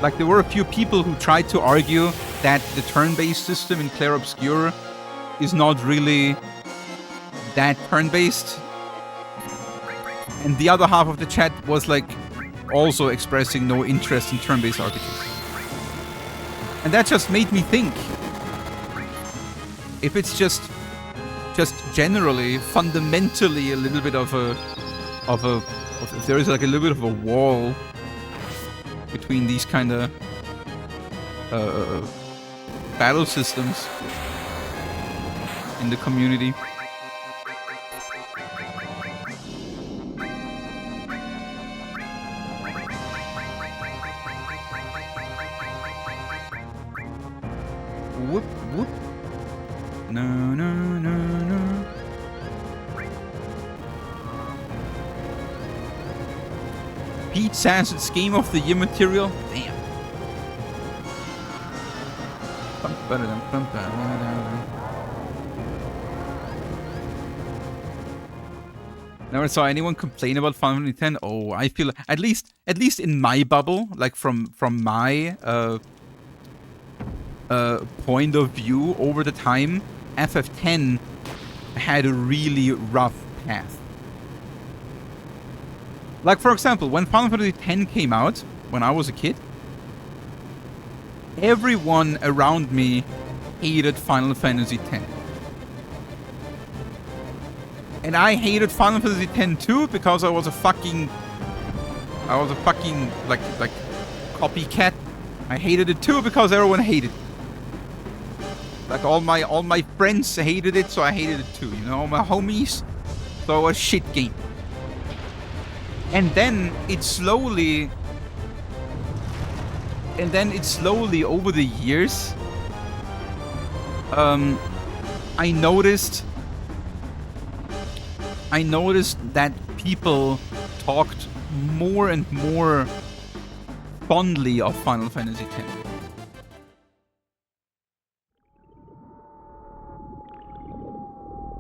like there were a few people who tried to argue that the turn-based system in Claire Obscure is not really that turn-based, and the other half of the chat was like also expressing no interest in turn-based RPGs. And that just made me think, if it's just generally, fundamentally a little bit of if there is like a little bit of a wall between these kind of battle systems in the community. Whoop, whoop. No, no, no, no. Pete says it's Game of the Year material. Damn. Never saw anyone complain about Final Fantasy X. Oh, I feel at least in my bubble, like from my point of view over the time, FF10 had a really rough path. Like for example, when Final Fantasy X came out, when I was a kid, everyone around me hated Final Fantasy X. And I hated Final Fantasy X too because I was a fucking like copycat. I hated it too because everyone hated it. Like all my friends hated it, so I hated it too. You know, all my homies. So it was a shit game. And then it slowly over the years, I noticed that people talked more and more fondly of Final Fantasy X.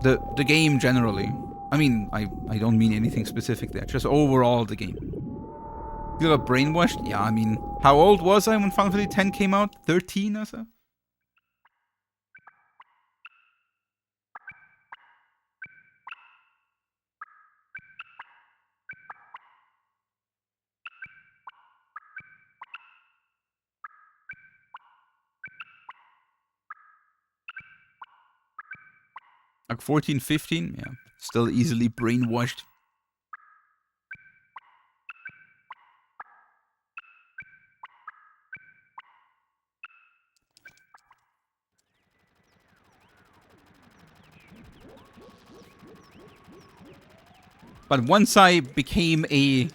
The game generally. I mean, I don't mean anything specific there, just overall the game. You got brainwashed? Yeah, I mean, how old was I when Final Fantasy X came out? 13 or so? Like 14, 15? Yeah. Still easily brainwashed. But once I became an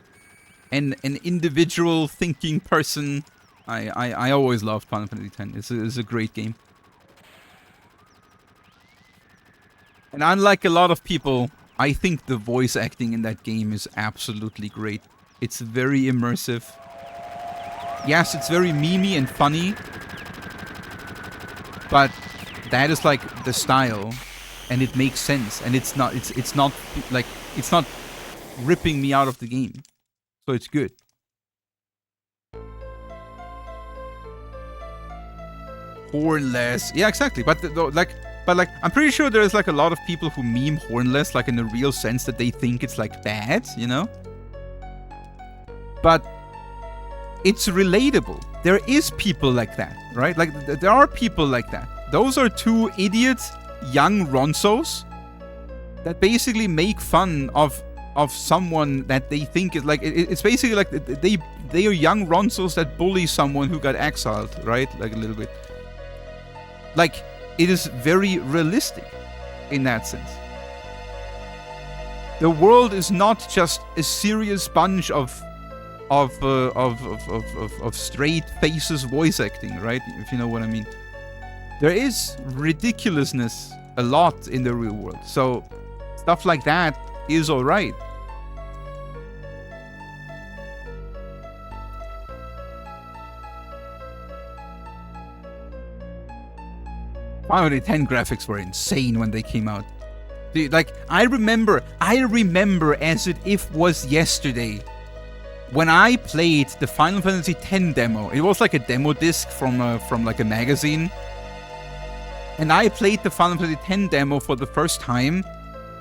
individual thinking person, I always loved Final Fantasy X. It's a great game. And unlike a lot of people, I think the voice acting in that game is absolutely great. It's very immersive. Yes, it's very memey and funny, but that is like the style, and it makes sense. And it's not ripping me out of the game, so it's good. Hornless, yeah, exactly. But I'm pretty sure there's like a lot of people who meme hornless, like in the real sense that they think it's like bad, you know. But it's relatable. There is people like that, right? Like there are people like that. Those are two idiot young ronsos that basically make fun of someone that they think is like, it's basically like they are young ronsos that bully someone who got exiled, right? Like a little bit. Like, it is very realistic in that sense. The world is not just a serious bunch of straight faces voice acting, right? If you know what I mean. There is ridiculousness a lot in the real world. So stuff like that is alright. Final Fantasy X graphics were insane when they came out. Dude, like, I remember as if was yesterday when I played the Final Fantasy X demo. It was like a demo disc from like a magazine. And I played the Final Fantasy X demo for the first time,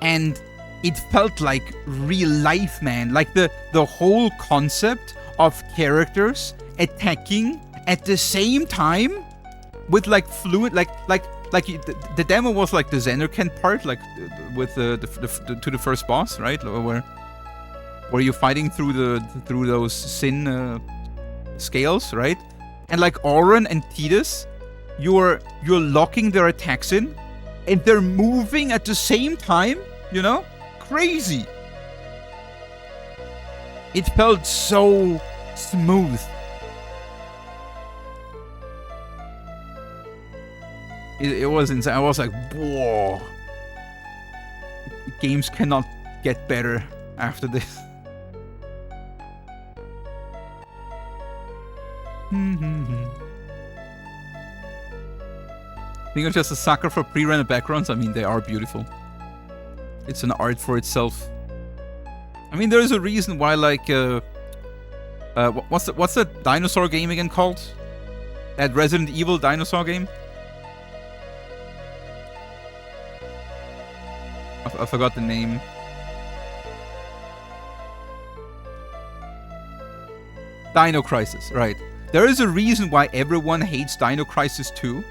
and it felt like real life, man. Like the whole concept of characters attacking at the same time with like fluid, like the demo was like the Xenarkand part, like with to the first boss, right? Where you're fighting through those sin scales, right? And like Auron and Tidus, you're locking their attacks in, and they're moving at the same time, you know? Crazy. It felt so smooth. It was insane. I was like, whoa. Games cannot get better after this. I think I'm just a sucker for pre-rendered backgrounds. I mean, they are beautiful. It's an art for itself. I mean, there is a reason why, like, what's that dinosaur game again called? That Resident Evil dinosaur game? I forgot the name. Dino Crisis, right. There is a reason why everyone hates Dino Crisis 2.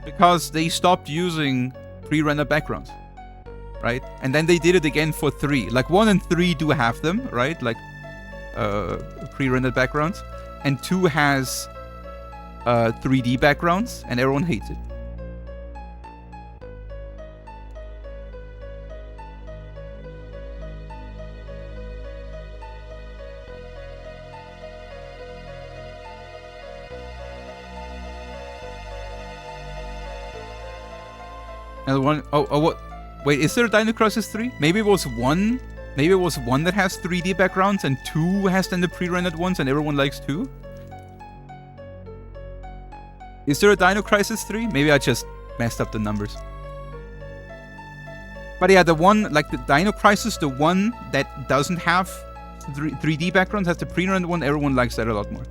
Because they stopped using pre-rendered backgrounds, right? And then they did it again for 3. Like 1 and 3 do have them, right? Like pre-rendered backgrounds. And 2 has 3D backgrounds, and everyone hates it. And one, what? Wait, is there a Dino Crisis 3? Maybe it was 1. Maybe it was 1 that has 3D backgrounds, and 2 has then the pre-rendered ones, and everyone likes 2. Is there a Dino Crisis 3? Maybe I just messed up the numbers. But yeah, the one, like the Dino Crisis, the one that doesn't have 3D backgrounds, has the pre-rendered one, everyone likes that a lot more.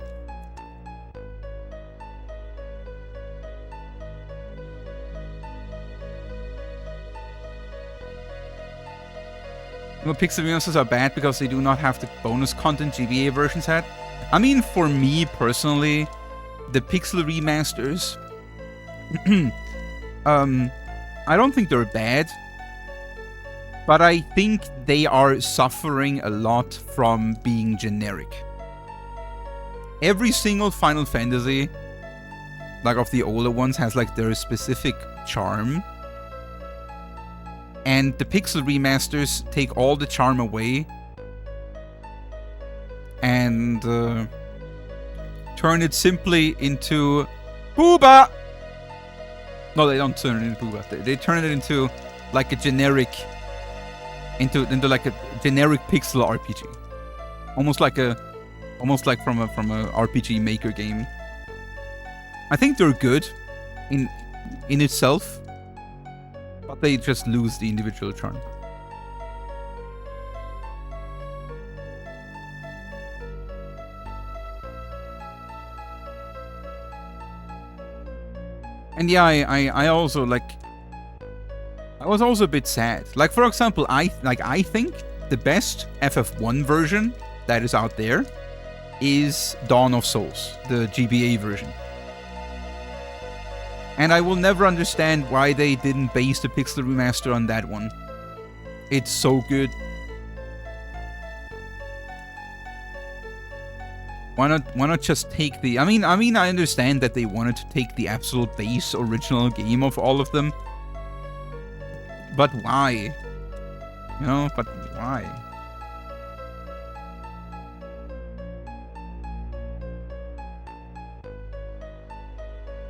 Pixel remasters are bad because they do not have the bonus content GBA versions had. I mean, for me personally, the pixel remasters I don't think they're bad, but I think they are suffering a lot from being generic. Every single Final Fantasy, like of the older ones, has like their specific charm. And the Pixel remasters take all the charm away and turn it simply into Booba! No, they don't turn it into Booba. They turn it into like a generic, into like a generic pixel RPG, almost like from a RPG Maker game. I think they're good in itself, but they just lose the individual charm. And yeah, I also like, I was also a bit sad. Like, for example, I think the best FF1 version that is out there is Dawn of Souls, the GBA version. And I will never understand why they didn't base the Pixel remaster on that one. It's so good. Why not just take the... I mean, I understand that they wanted to take the absolute base original game of all of them. But why? You know, but why?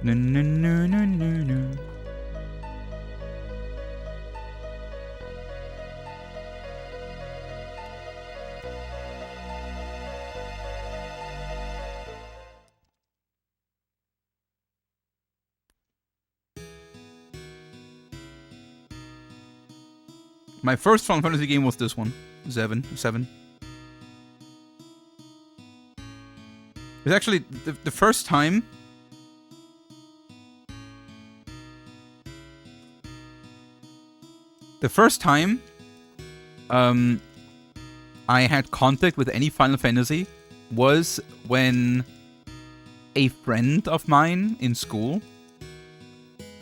No, no, no, no, no, no. My first Final Fantasy game was this one, VII. It's actually the first time. The first time I had contact with any Final Fantasy was when a friend of mine in school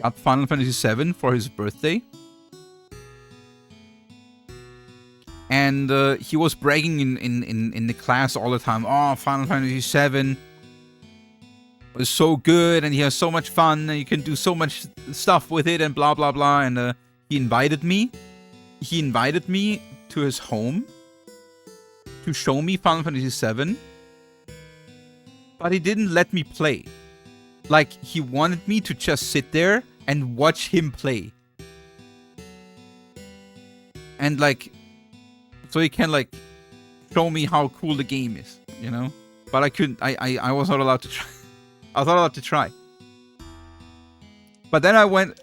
got Final Fantasy VII for his birthday. And he was bragging in the class all the time. Oh, Final Fantasy VII was so good, and he has so much fun, and you can do so much stuff with it, and blah blah blah. And he invited me. He invited me to his home to show me Final Fantasy VII, but he didn't let me play. Like, he wanted me to just sit there and watch him play, and like, so he can like show me how cool the game is, you know. But I couldn't. I was not allowed to try. I was not allowed to try. But then I went.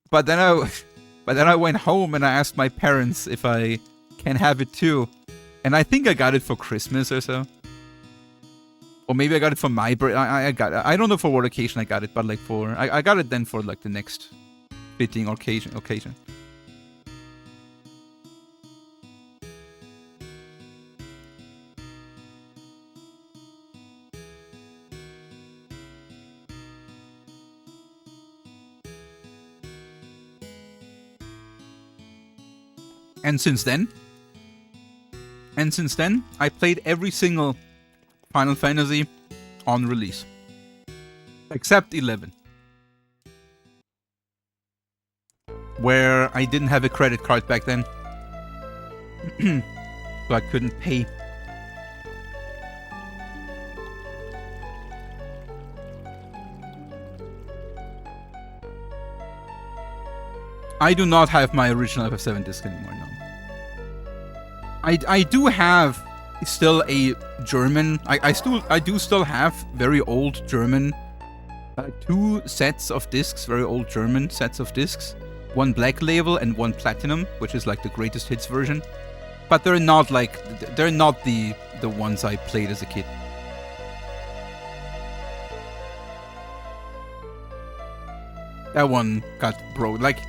But then I went home and I asked my parents if I can have it too, and I think I got it for Christmas or so, or maybe I got it for my birthday. I got it. I don't know for what occasion I got it, but like for I got it then for like the next fitting occasion. And since then, I played every single Final Fantasy on release. Except 11. Where I didn't have a credit card back then. So I couldn't pay. I do not have my original FF7 disc anymore, no. I do have still a German. I do still have very old German. 2 sets of discs, very old German sets of discs. One Black Label and one Platinum, which is like the greatest hits version. But they're not the ones I played as a kid. That one got broke. Like,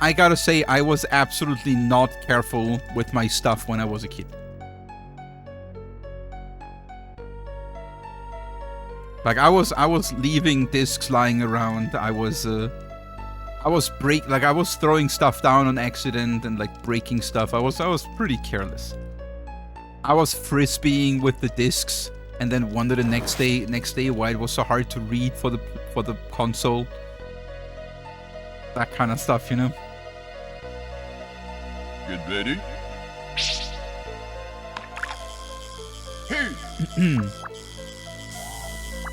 I gotta say, I was absolutely not careful with my stuff when I was a kid. Like, I was leaving discs lying around. I was I was throwing stuff down on accident and like breaking stuff. I was pretty careless. I was frisbeeing with the discs and then wonder the next day why it was so hard to read for the console. That kind of stuff, you know. Get ready.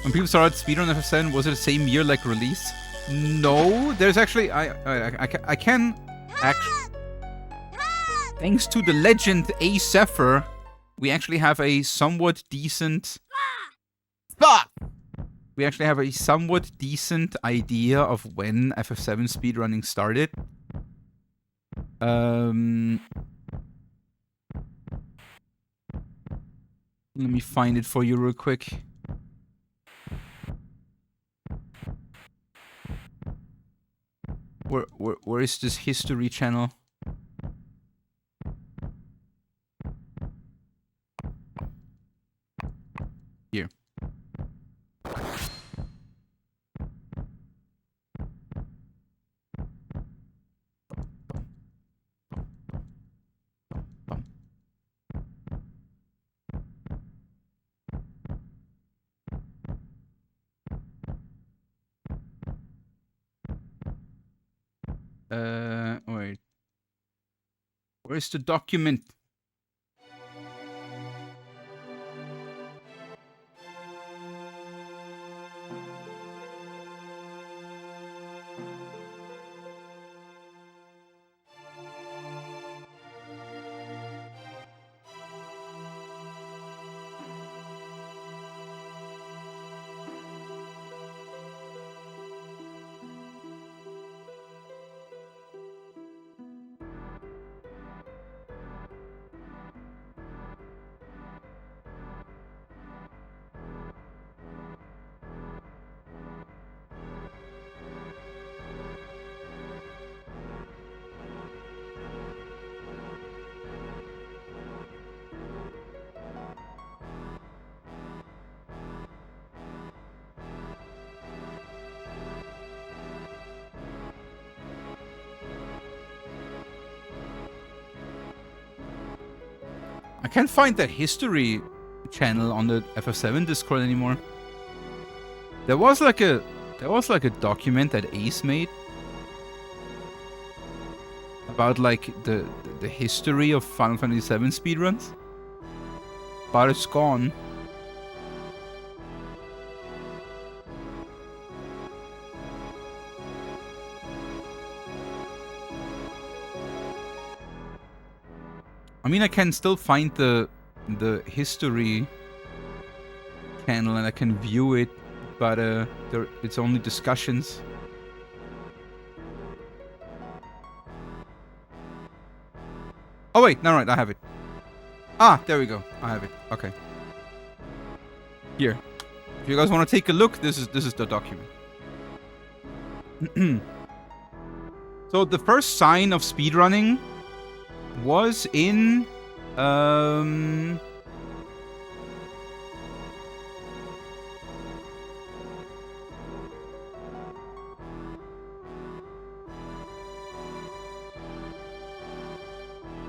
When people started Speedrun FF7, was it the same year like release? No, there's actually I can actually, thanks to the legend A Zephyr, we actually have a somewhat decent We actually have a somewhat decent idea of when FF7 speedrunning started. Let me find it for you real quick. Where is this history channel? Here. Wait. Where's the document? I can't find that history channel on the FF7 Discord anymore. There was like a document that Ace made about like the history of Final Fantasy VII speedruns, but it's gone. I mean, I can still find the history channel and I can view it, but it's only discussions. Oh wait, no, right, I have it. Ah, there we go. I have it. Okay. Here, if you guys want to take a look, this is the document. So the first sign of speedrunning was in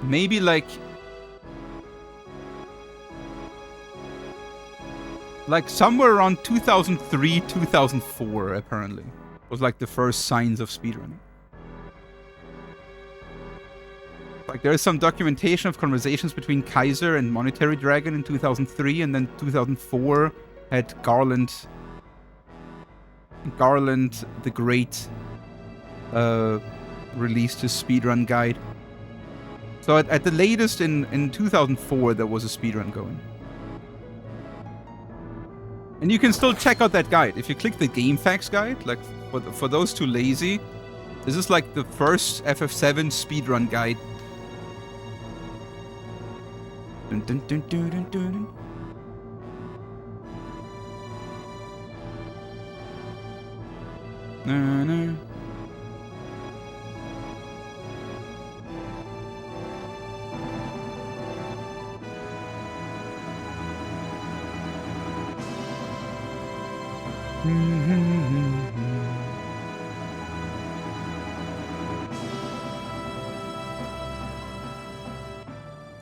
maybe like somewhere around 2003, 2004 apparently was like the first signs of speedrunning. Like there is some documentation of conversations between Kaiser and Monetary Dragon in 2003, and then 2004 had Garland the Great released his speedrun guide. So at the latest in 2004 there was a speedrun going. And you can still check out that guide. If you click the Game Facts guide, like for those too lazy, this is like the first FF7 speedrun guide. Dun, dun, dun, dun, dun, dun. Na, na.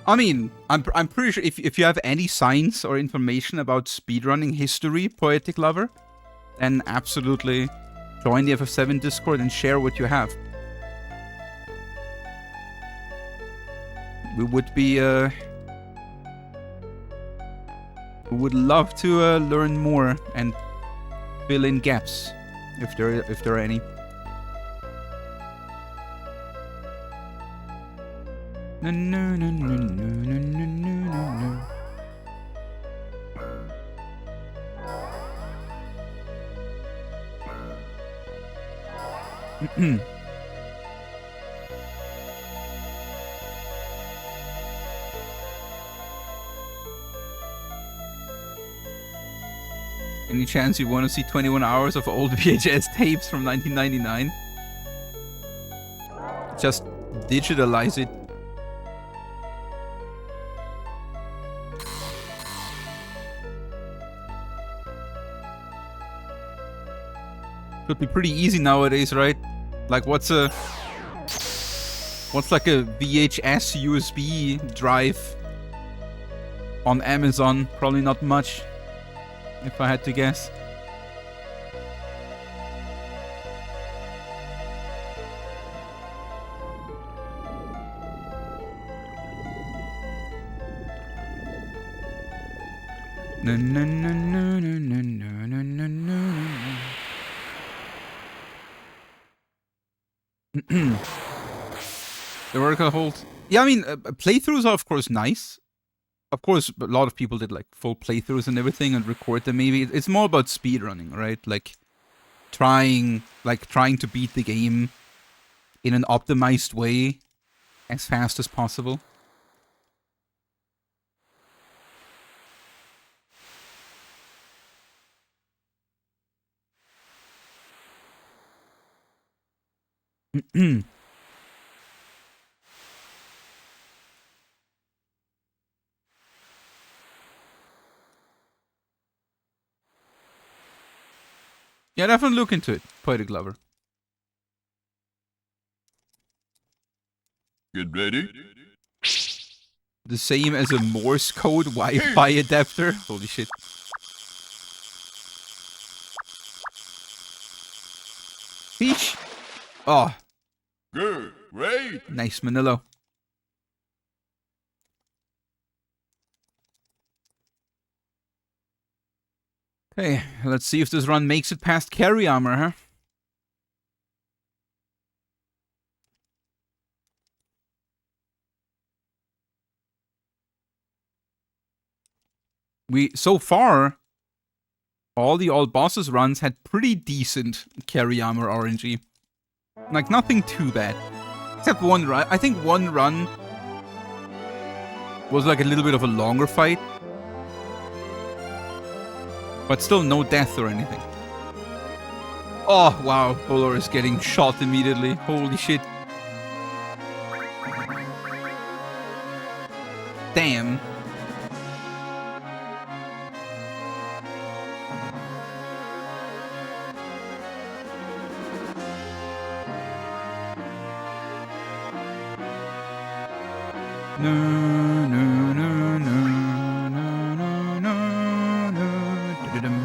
I mean, I'm pretty sure if you have any science or information about speedrunning history, Poetic Lover, then absolutely join the FF7 Discord and share what you have. We would be we would love to learn more and fill in gaps if there are any. No, no, no, no, no, no, no, no, no. Any chance you want to see 21 hours of old VHS tapes from 1999? Just digitalize it. Could be pretty easy nowadays, right? Like what's like a VHS USB drive on Amazon? Probably not much, if I had to guess. No, no, no, no, no, no, no, no, no. The vertical hold. Yeah, I mean, playthroughs are of course nice. Of course, a lot of people did like full playthroughs and everything and record them. Maybe it's more about speedrunning, right? Like trying to beat the game in an optimized way as fast as possible. Yeah, definitely look into it, Poetic Lover. Get ready. The same as a Morse code Wi-Fi adapter. Holy shit. Peach. Oh. Good. Great. Nice, Manilo. Okay, let's see if this run makes it past carry armor, huh? So far, all the All Bosses runs had pretty decent carry armor RNG. Like, nothing too bad. Except one run. I think one run was like a little bit of a longer fight. But still no death or anything. Oh, wow. Bowler is getting shot immediately. Holy shit. Damn. No, no, no, no, no, no, no, no, da-da-dum.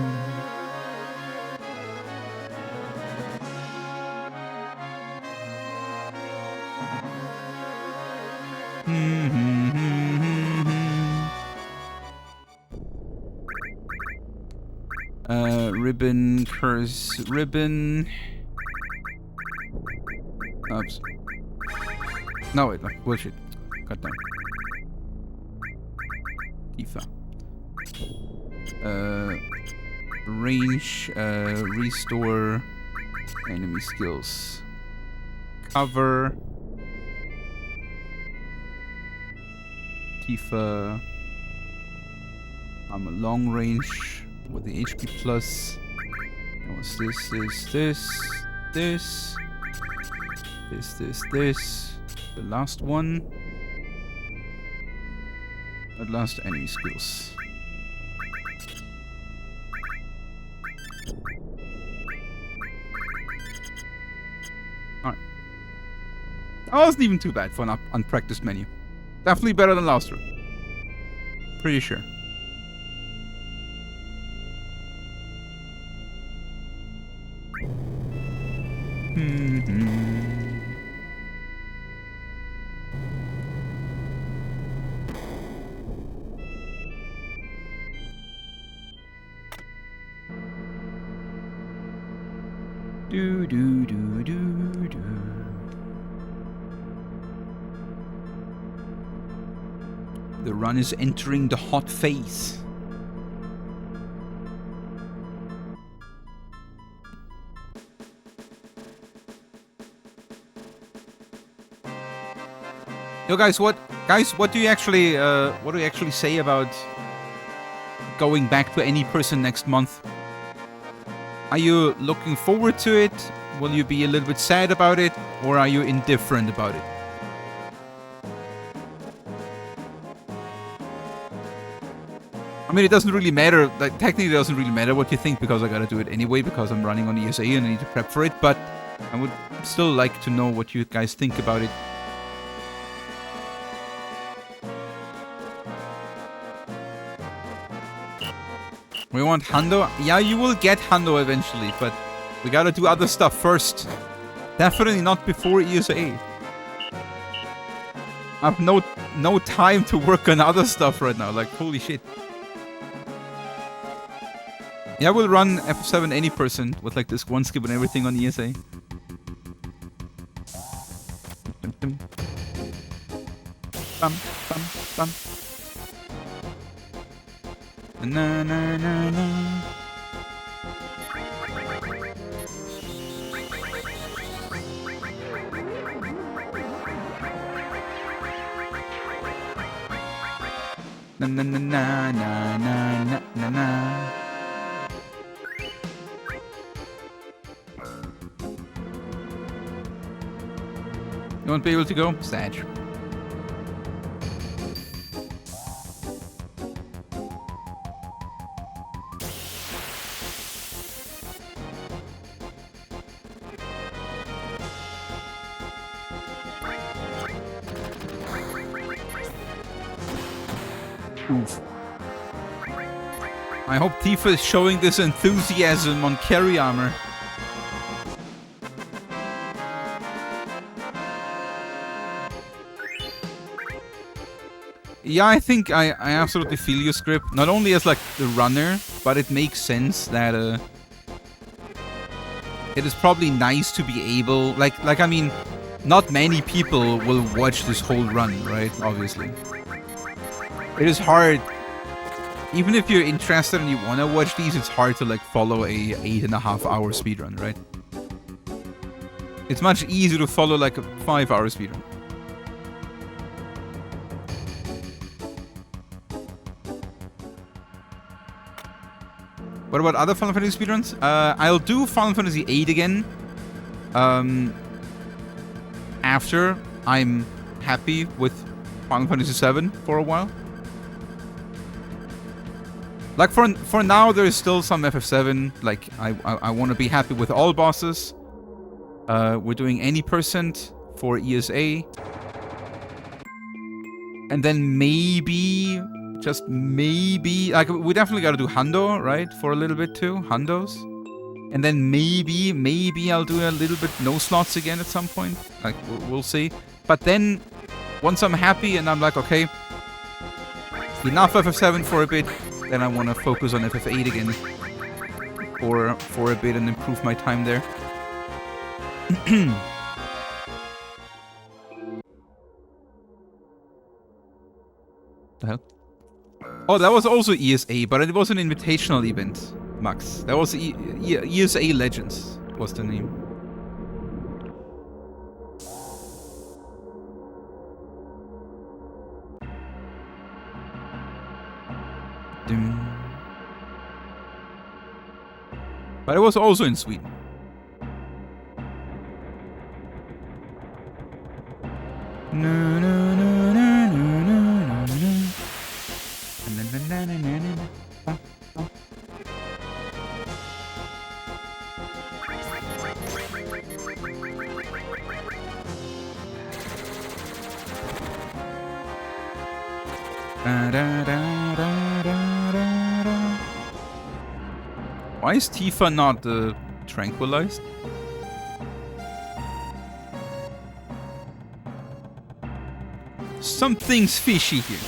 Ribbon, curse, ribbon. Oops. No, wait, no, bullshit. Cut down. Tifa. Range, restore enemy skills. Cover. Tifa. I'm a long range with the HP plus. And what's this? This. The last one. At last, enemy skills. Alright. That wasn't even too bad for an unpracticed menu. Definitely better than last run. Pretty sure. Do do do do do. The run is entering the hot phase. Yo, guys, what do you actually say about going back to any person next month? Are you looking forward to it? Will you be a little bit sad about it, or are you indifferent about it? I mean, it doesn't really matter. Like, technically, it doesn't really matter what you think, because I gotta do it anyway, because I'm running on ESA and I need to prep for it. But I would still like to know what you guys think about it. We want Hundo? Yeah, you will get Hundo eventually, but we gotta do other stuff first. Definitely not before ESA. I have no time to work on other stuff right now. Like, holy shit. Yeah, we'll run F7 any person with like this one skip and everything on ESA. Bum, bum, bum. Na na na na. Na na na na na na na na. You won't be able to go? Sad. Oof. I hope Tifa is showing this enthusiasm on carry armor. Yeah, I think I absolutely feel your script. Not only as like the runner, but it makes sense that it is probably nice to be able, like I mean, not many people will watch this whole run, right? Obviously. It is hard, even if you're interested and you want to watch these, it's hard to like follow a 8.5-hour speedrun, right? It's much easier to follow like a 5-hour speedrun. What about other Final Fantasy speedruns? I'll do Final Fantasy VIII again. After I'm happy with Final Fantasy VII for a while. Like for now, there's still some FF7. Like I want to be happy with all bosses. We're doing any percent for ESA, and then maybe, just maybe, like we definitely got to do Hundo, right, for a little bit too, Hundos, and then maybe I'll do a little bit no slots again at some point. Like we'll see. But then once I'm happy and I'm like, okay, enough FF7 for a bit. Then I want to focus on FF8 again for a bit and improve my time there. The hell? Oh, that was also ESA, but it was an invitational event, Max. That was ESA Legends was the name. But it was also in Sweden. No, no, no, no, no, no, no. Na, na, na, na, na, na. Ah, ah. Why is Tifa not tranquilized? Something's fishy here.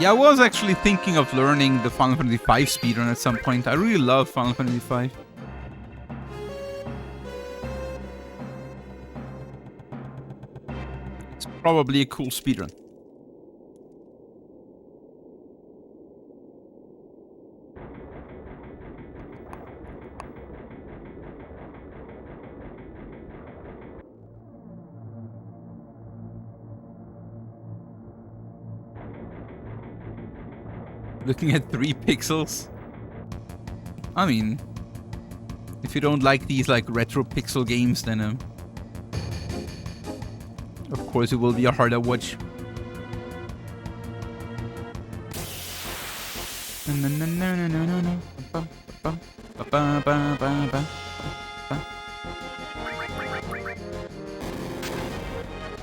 Yeah, I was actually thinking of learning the Final Fantasy V speedrun at some point. I really love Final Fantasy V. It's probably a cool speedrun. Looking at 3 pixels. I mean, if you don't like these like retro pixel games, then of course it will be a harder watch.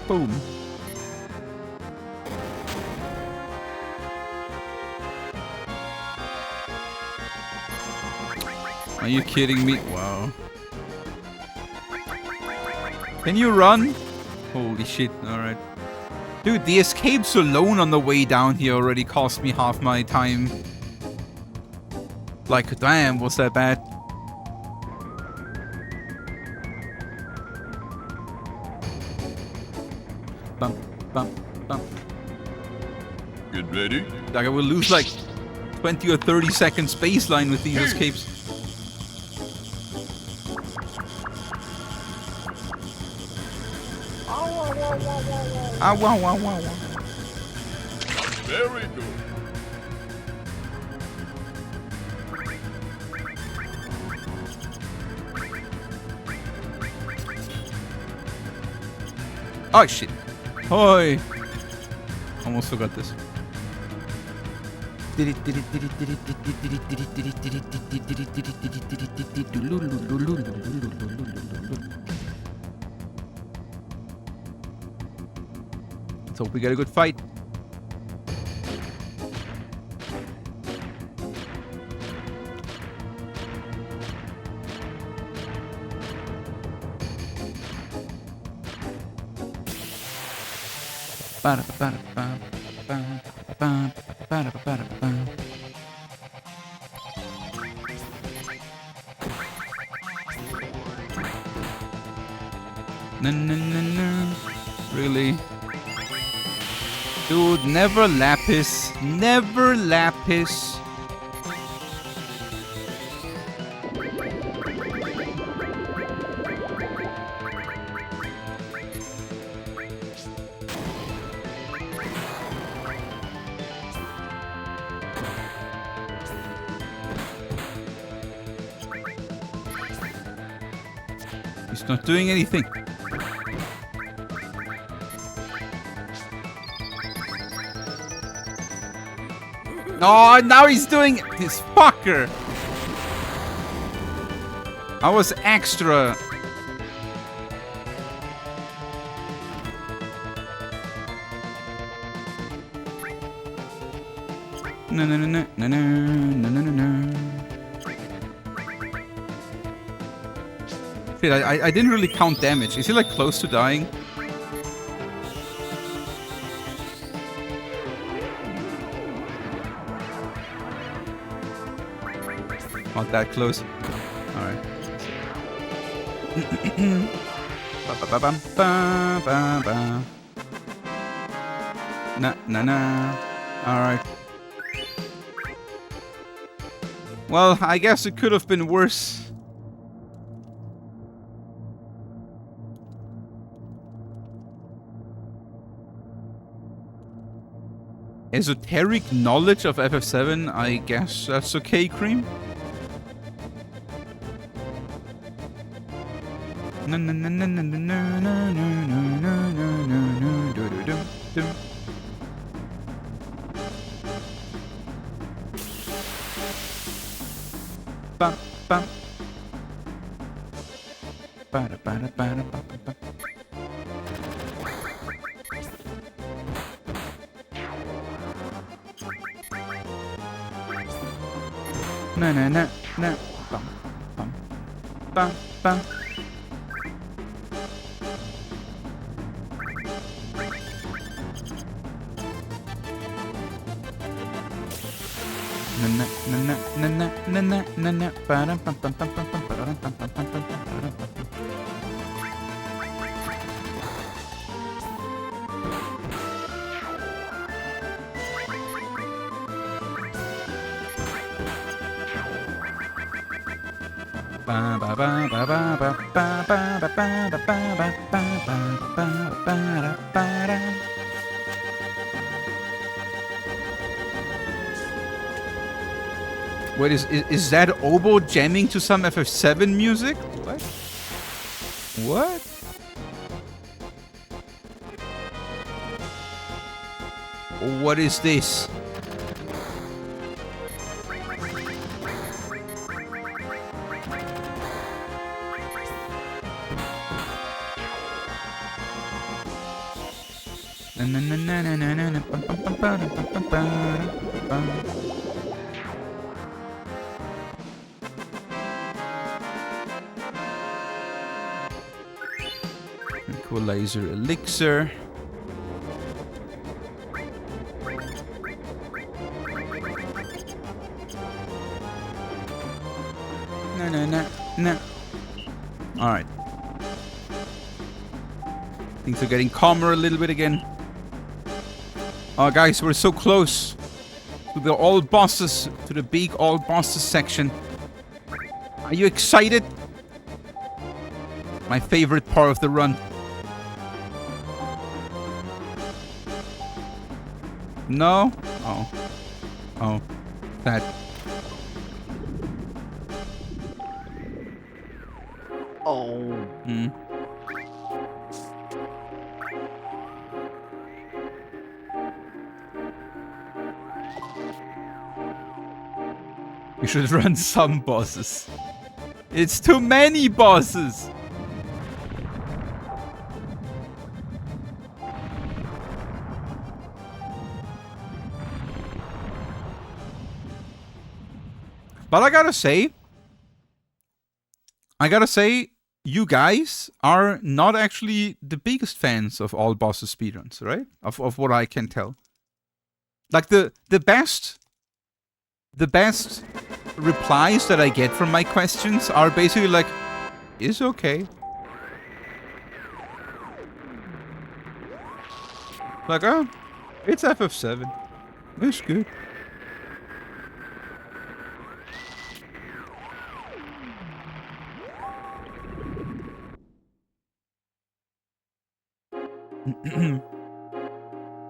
Boom. Are you kidding me? Wow. Can you run? Holy shit, alright. Dude, the escapes alone on the way down here already cost me half my time. Like, damn, was that bad? Bump, bump, bump. Get ready. Like, I will lose like 20 or 30 seconds baseline with these escapes. Ah, wow, wow, wow, wow. Very good. Oh, shit. Hoi. Almost forgot this. Let's hope we get a good fight. No. Really? Dude, never Lapis. Never Lapis. He's not doing anything. Oh, now he's doing it. This fucker. I was extra. No. Shit, I didn't really count damage. Is he like close to dying? Not that close. Alright. Na. Alright. Well, I guess it could have been worse. Esoteric knowledge of FF7, I guess that's okay, Cream. Bum, bum. Na. Bum, bum, bum, bum. Wait, is that oboe jamming to some FF7 music? What? What? What is this? Equalizer elixir. No. Alright. Things are getting calmer a little bit again. Oh, guys, we're so close to the all bosses, to the big all bosses section. Are you excited? My favorite part of the run. No? Oh. That. Oh. We should run some bosses. It's too many bosses. But I gotta say, you guys are not actually the biggest fans of all bosses speedruns, right? Of what I can tell. Like the best replies that I get from my questions are basically like, it's okay. Like, oh, it's FF7. It's good.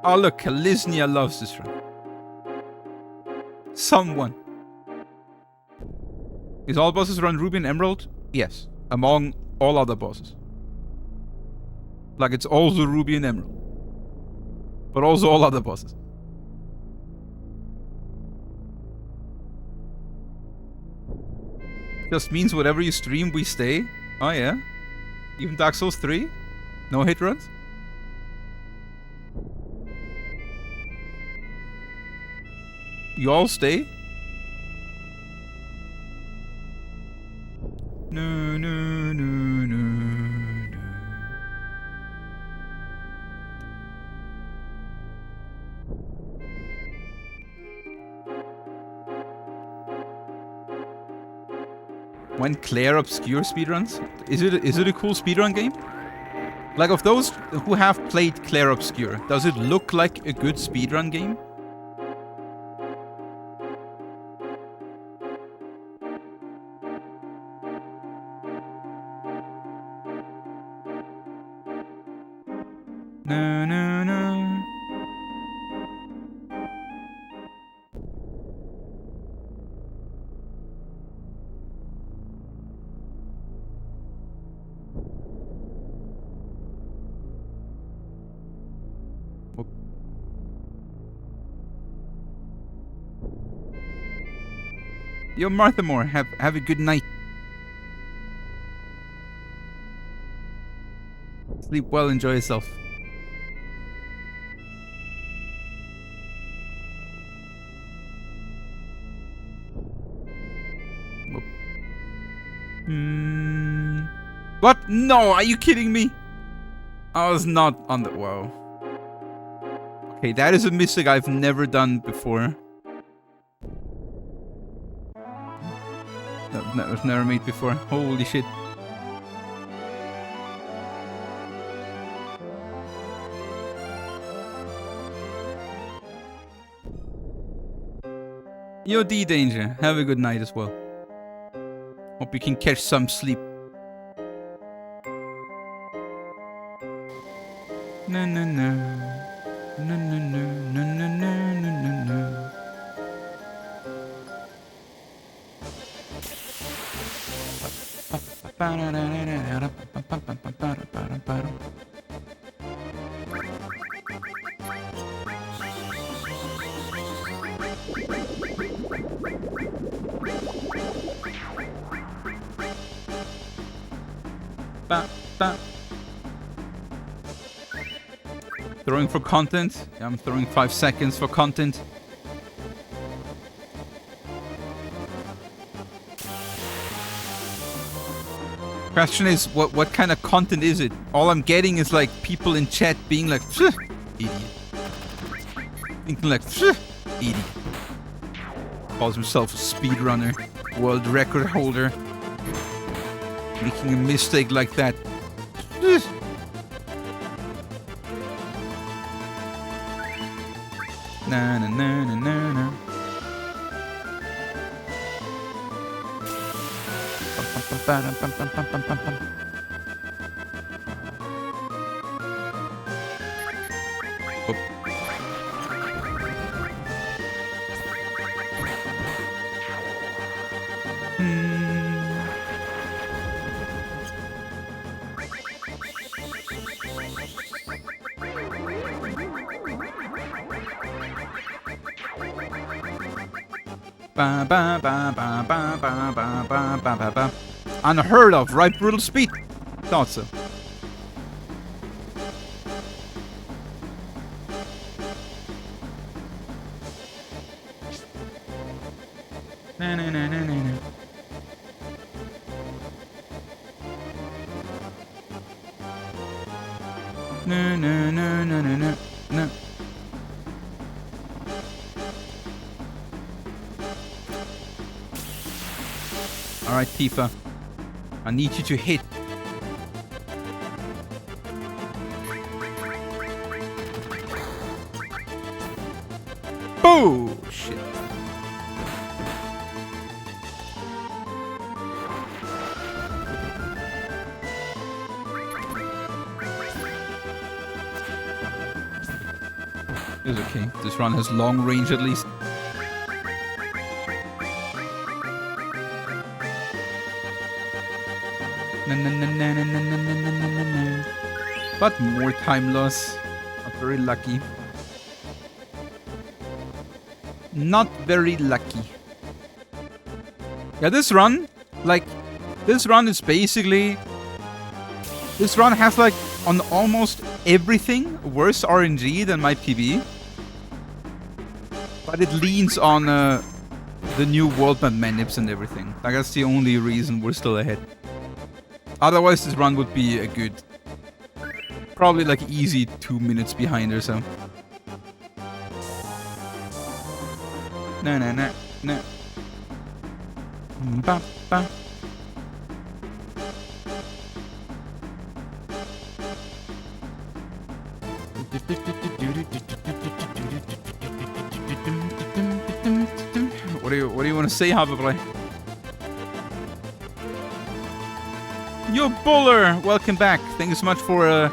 Oh look, Kalisnia loves this run. Someone. Is all bosses run Ruby and Emerald? Yes. Among all other bosses. Like it's also Ruby and Emerald. But also all other bosses. Just means whatever you stream, we stay. Oh yeah? Even Dark Souls 3? No hit runs? You all stay? No. When Claire Obscure speedruns? Is it a cool speedrun game? Like, of those who have played Claire Obscure, does it look like a good speedrun game? No, no, no. Yo, Martha Moore, have a good night. Sleep well, enjoy yourself. What? No, are you kidding me? I was not on the... Whoa. Okay, that is a mistake I've never done before. That was never made before. Holy shit. Yo, D-Danger, have a good night as well. Hope you can catch some sleep. No, no, no. No, no, no, no, no, no, no, no. Throwing for content? Yeah, I'm throwing 5 seconds for content. Question is, what kind of content is it? All I'm getting is like people in chat being like, idiot. Thinking like, idiot. Calls himself a speedrunner, world record holder. Making a mistake like that. Na na na na na na. Ba ba ba ba ba ba ba ba ba ba ba. Unheard of, right? Brutal speed. Thought so. Na na na na na na. No no no no no no no. Alright, Tifa. I need you to hit. Boo! Shit. It's okay. This run has long range at least. But more time loss. Not very lucky. Not very lucky. Yeah, this run, like, this run is basically... This run has, like, on almost everything, worse RNG than my PB. But it leans on the new world map manips and everything. Like, that's the only reason we're still ahead. Otherwise, this run would be a good... Probably, like, easy 2 minutes behind or so. No, no, no, no. Ba, ba. What do you want to say, Haberbrei? Yo, Buller, welcome back. Thank you so much for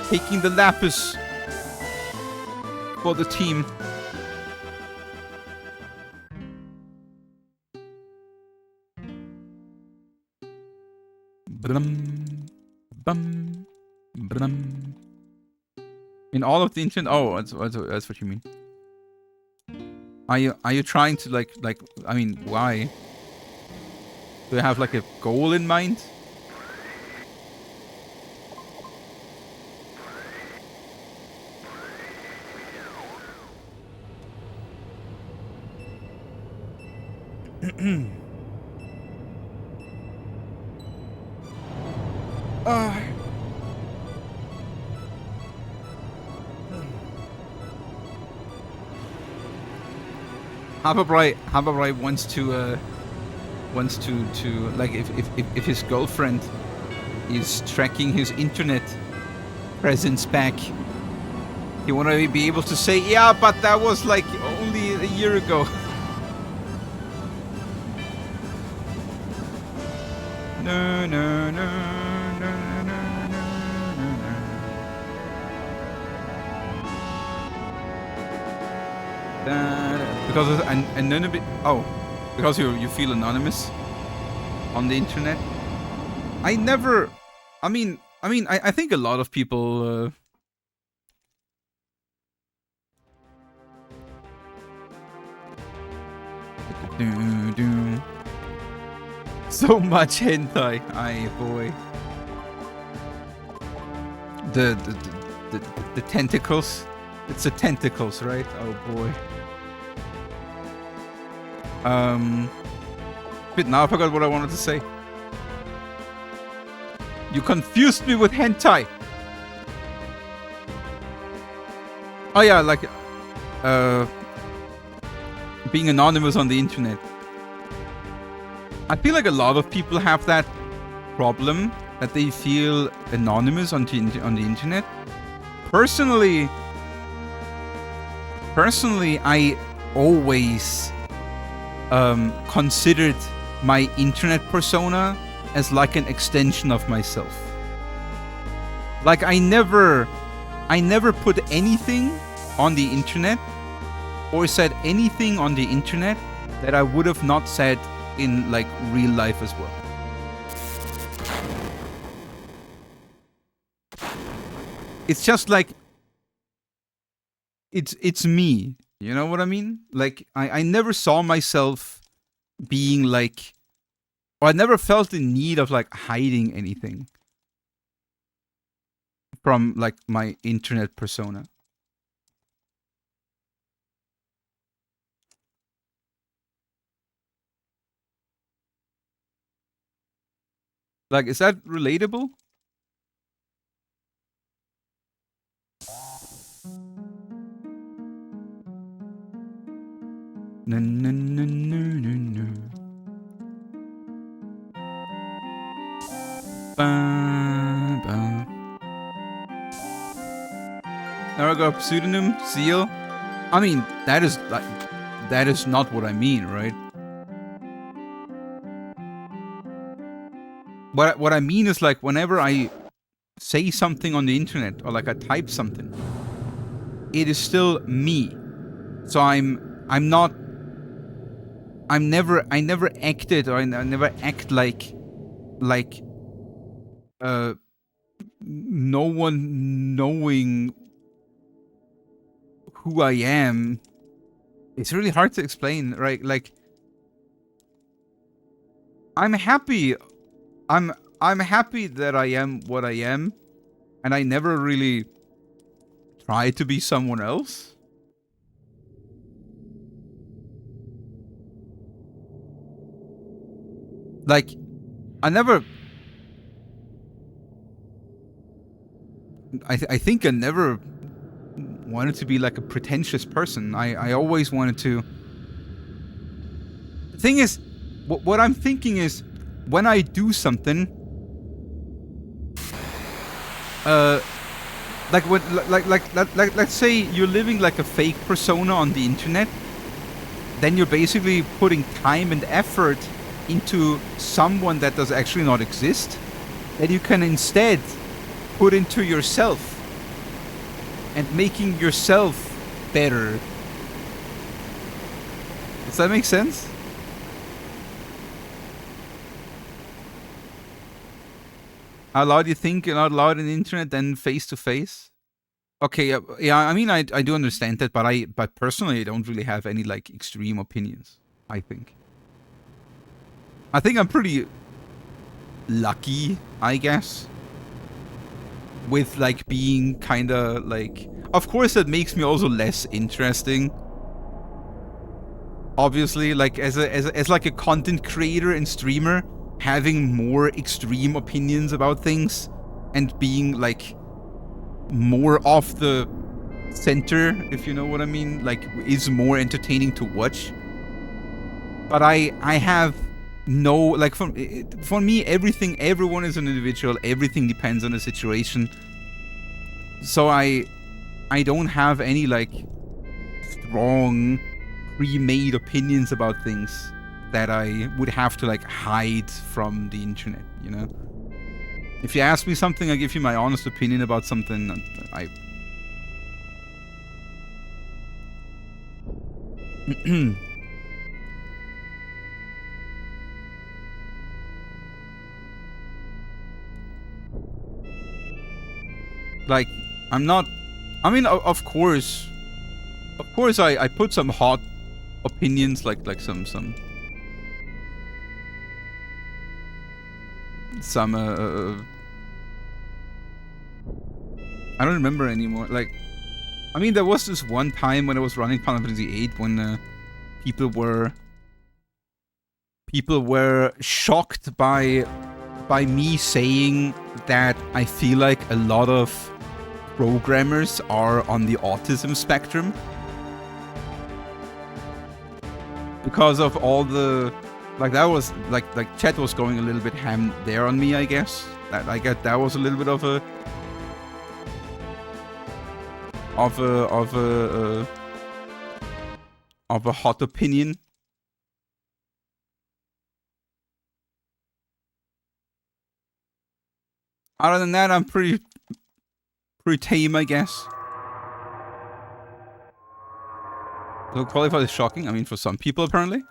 taking the lapis for the team. Brum, bum, brum. In all of the internet. Oh, that's what you mean. Are you trying to like? I mean, why? Do you have like a goal in mind? Haberbrei wants to like if his girlfriend is tracking his internet presence back, he want to be able to say, yeah, but that was like only a year ago. No, no, no, no, no, no, no, no. Because anonymous. Oh, because you feel anonymous on the internet. I never. I mean, I think a lot of people. So much hentai, aye boy. The tentacles. It's the tentacles, right? Oh boy. But now I forgot what I wanted to say. You confused me with hentai. Oh yeah, like being anonymous on the internet. I feel like a lot of people have that problem, that they feel anonymous on the internet. Personally, I always considered my internet persona as like an extension of myself. Like I never put anything on the internet or said anything on the internet that I would have not said in like real life as well. It's just like it's me, you know what I mean? Like I never saw myself being like, or I never felt the need of like hiding anything from like my internet persona. Like, is that relatable? No, no, no, no, no, no. Ba, ba. Now I got a pseudonym, Zheal. I mean, that is not what I mean, right? What I mean is like whenever I say something on the internet or like I type something, it is still me. So I never acted, or I never act like no one knowing who I am. It's really hard to explain, right? Like I'm happy that I am what I am, and I never really try to be someone else. Like, I think I never wanted to be like a pretentious person. I always wanted to. The thing is, what I'm thinking is, when I do something, like let's say you're living like a fake persona on the internet, then you're basically putting time and effort into someone that does actually not exist, that you can instead put into yourself and making yourself better. Does that make sense? How loud you think and out loud in the internet than face to face? Okay, yeah, I mean, I do understand that, but personally, I don't really have any, like, extreme opinions, I think. I think I'm pretty lucky, I guess, with, like, being kind of, like... Of course, that makes me also less interesting. Obviously, like, as like a content creator and streamer, having more extreme opinions about things and being, like, more off the center, if you know what I mean, like, is more entertaining to watch. But I have no, like, for me, everyone is an individual, everything depends on the situation. So I don't have any, like, strong, pre-made opinions about things that I would have to, like, hide from the internet, you know? If you ask me something, I give you my honest opinion about something. Like, I'm not... I mean, of course... Of course, I put some hot opinions, like some I don't remember anymore. Like, I mean, there was this one time when I was running Final Fantasy VIII when people were shocked by me saying that I feel like a lot of programmers are on the autism spectrum because of all the, like, that was like chat was going a little bit ham there on me, I guess. That was a little bit of a hot opinion. Other than that, I'm pretty tame, I guess. So qualified is shocking. I mean, for some people, apparently.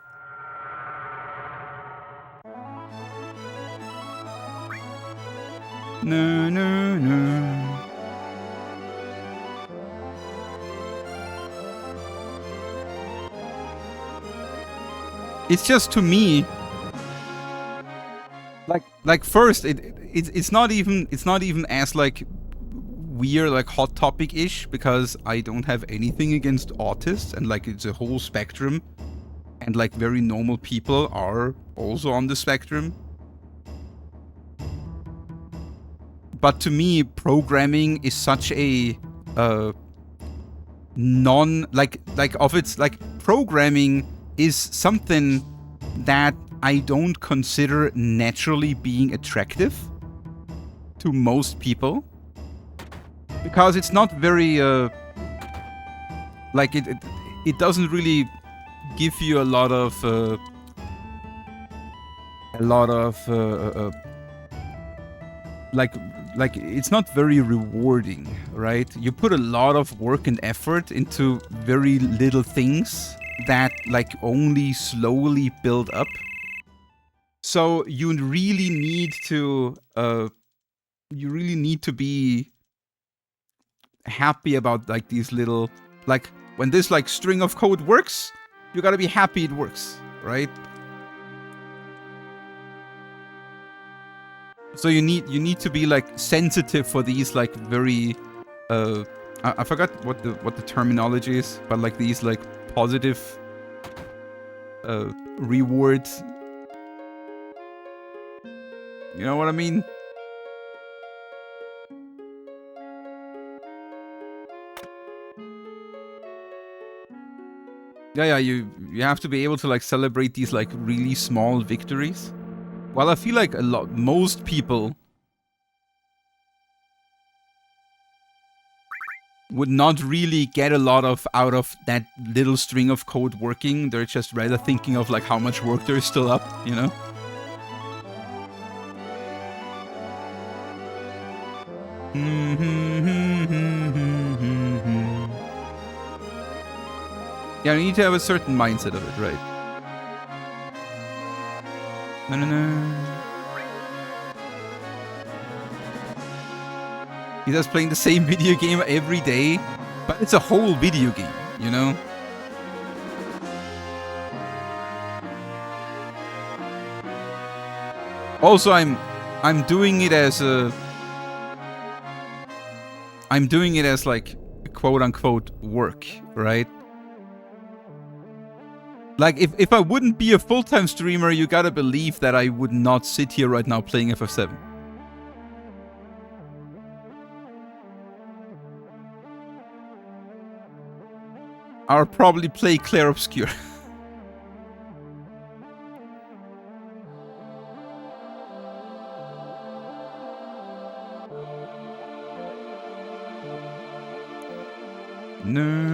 No, no, no. It's just, to me, like first, it's not even as, like, weird, like, hot topic-ish, because I don't have anything against autists, and, like, it's a whole spectrum, and, like, very normal people are also on the spectrum. But to me, programming is such a programming is something that I don't consider naturally being attractive to most people, because it's not very like it doesn't really give you a lot of like it's not very rewarding, right? You put a lot of work and effort into very little things that, like, only slowly build up. So you really need to be happy about, like, these little, like, when this, like, string of code works, you gotta be happy it works, right? So you need to be, like, sensitive for these, like, very I forgot what the terminology is, but, like, these, like, positive rewards. You know what I mean? Yeah, you have to be able to, like, celebrate these, like, really small victories. Well, I feel like most people would not really get a lot of out of that little string of code working. They're just rather thinking of like how much work there is still up, you know? Yeah, you need to have a certain mindset of it, right? No. He's just playing the same video game every day, but it's a whole video game, you know? Also, I'm doing it as like quote unquote work, right? Like if I wouldn't be a full-time streamer, you gotta believe that I would not sit here right now playing FF7. I'll probably play Clair Obscur. No.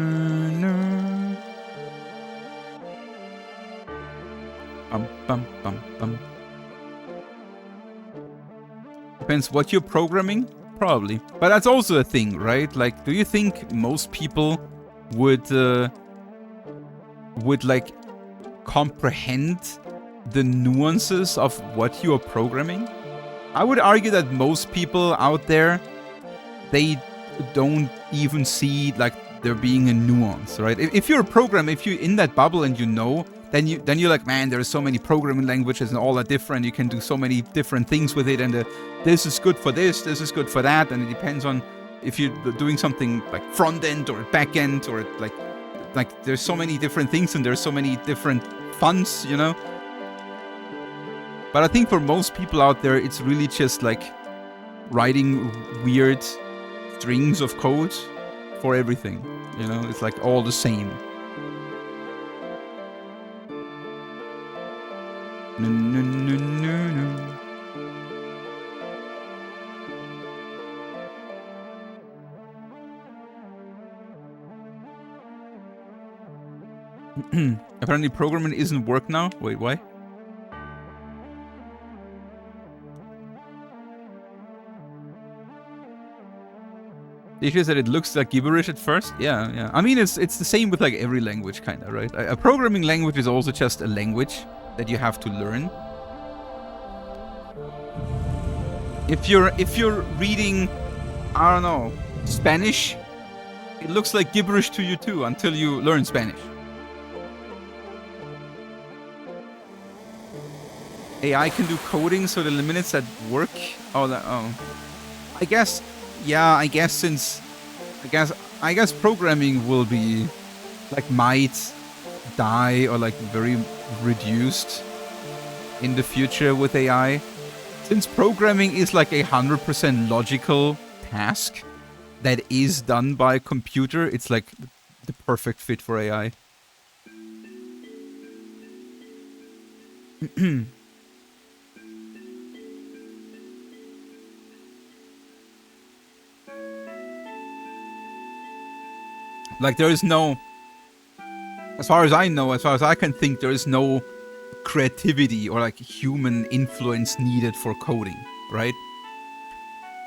Bum. Depends what you're programming, probably. But that's also a thing, right? Like, do you think most people would like comprehend the nuances of what you are programming? I would argue that most people out there, they don't even see like there being a nuance, right? If you're a programmer, if you're in that bubble and you know, then you're like, man, there are so many programming languages and all are different. You can do so many different things with it, and this is good for this is good for that, and it depends on if you're doing something like front end or back end or like there's so many different things and there's so many different funds, you know. But I think for most people out there, it's really just like writing weird strings of code for everything, you know. It's like all the same. No. Apparently programming isn't work now. Wait, why? The issue is that it looks like gibberish at first. Yeah. I mean, it's the same with like every language, kind of, right? A programming language is also just a language that you have to learn. If you're reading, I don't know, Spanish, it looks like gibberish to you too until you learn Spanish. AI can do coding, so it eliminates that work. I guess programming will be like might die or like very reduced in the future with AI. Since programming is like 100% logical task that is done by a computer, it's like the perfect fit for AI. Like there is no, as far as I know, as far as I can think, there is no creativity or like human influence needed for coding, right?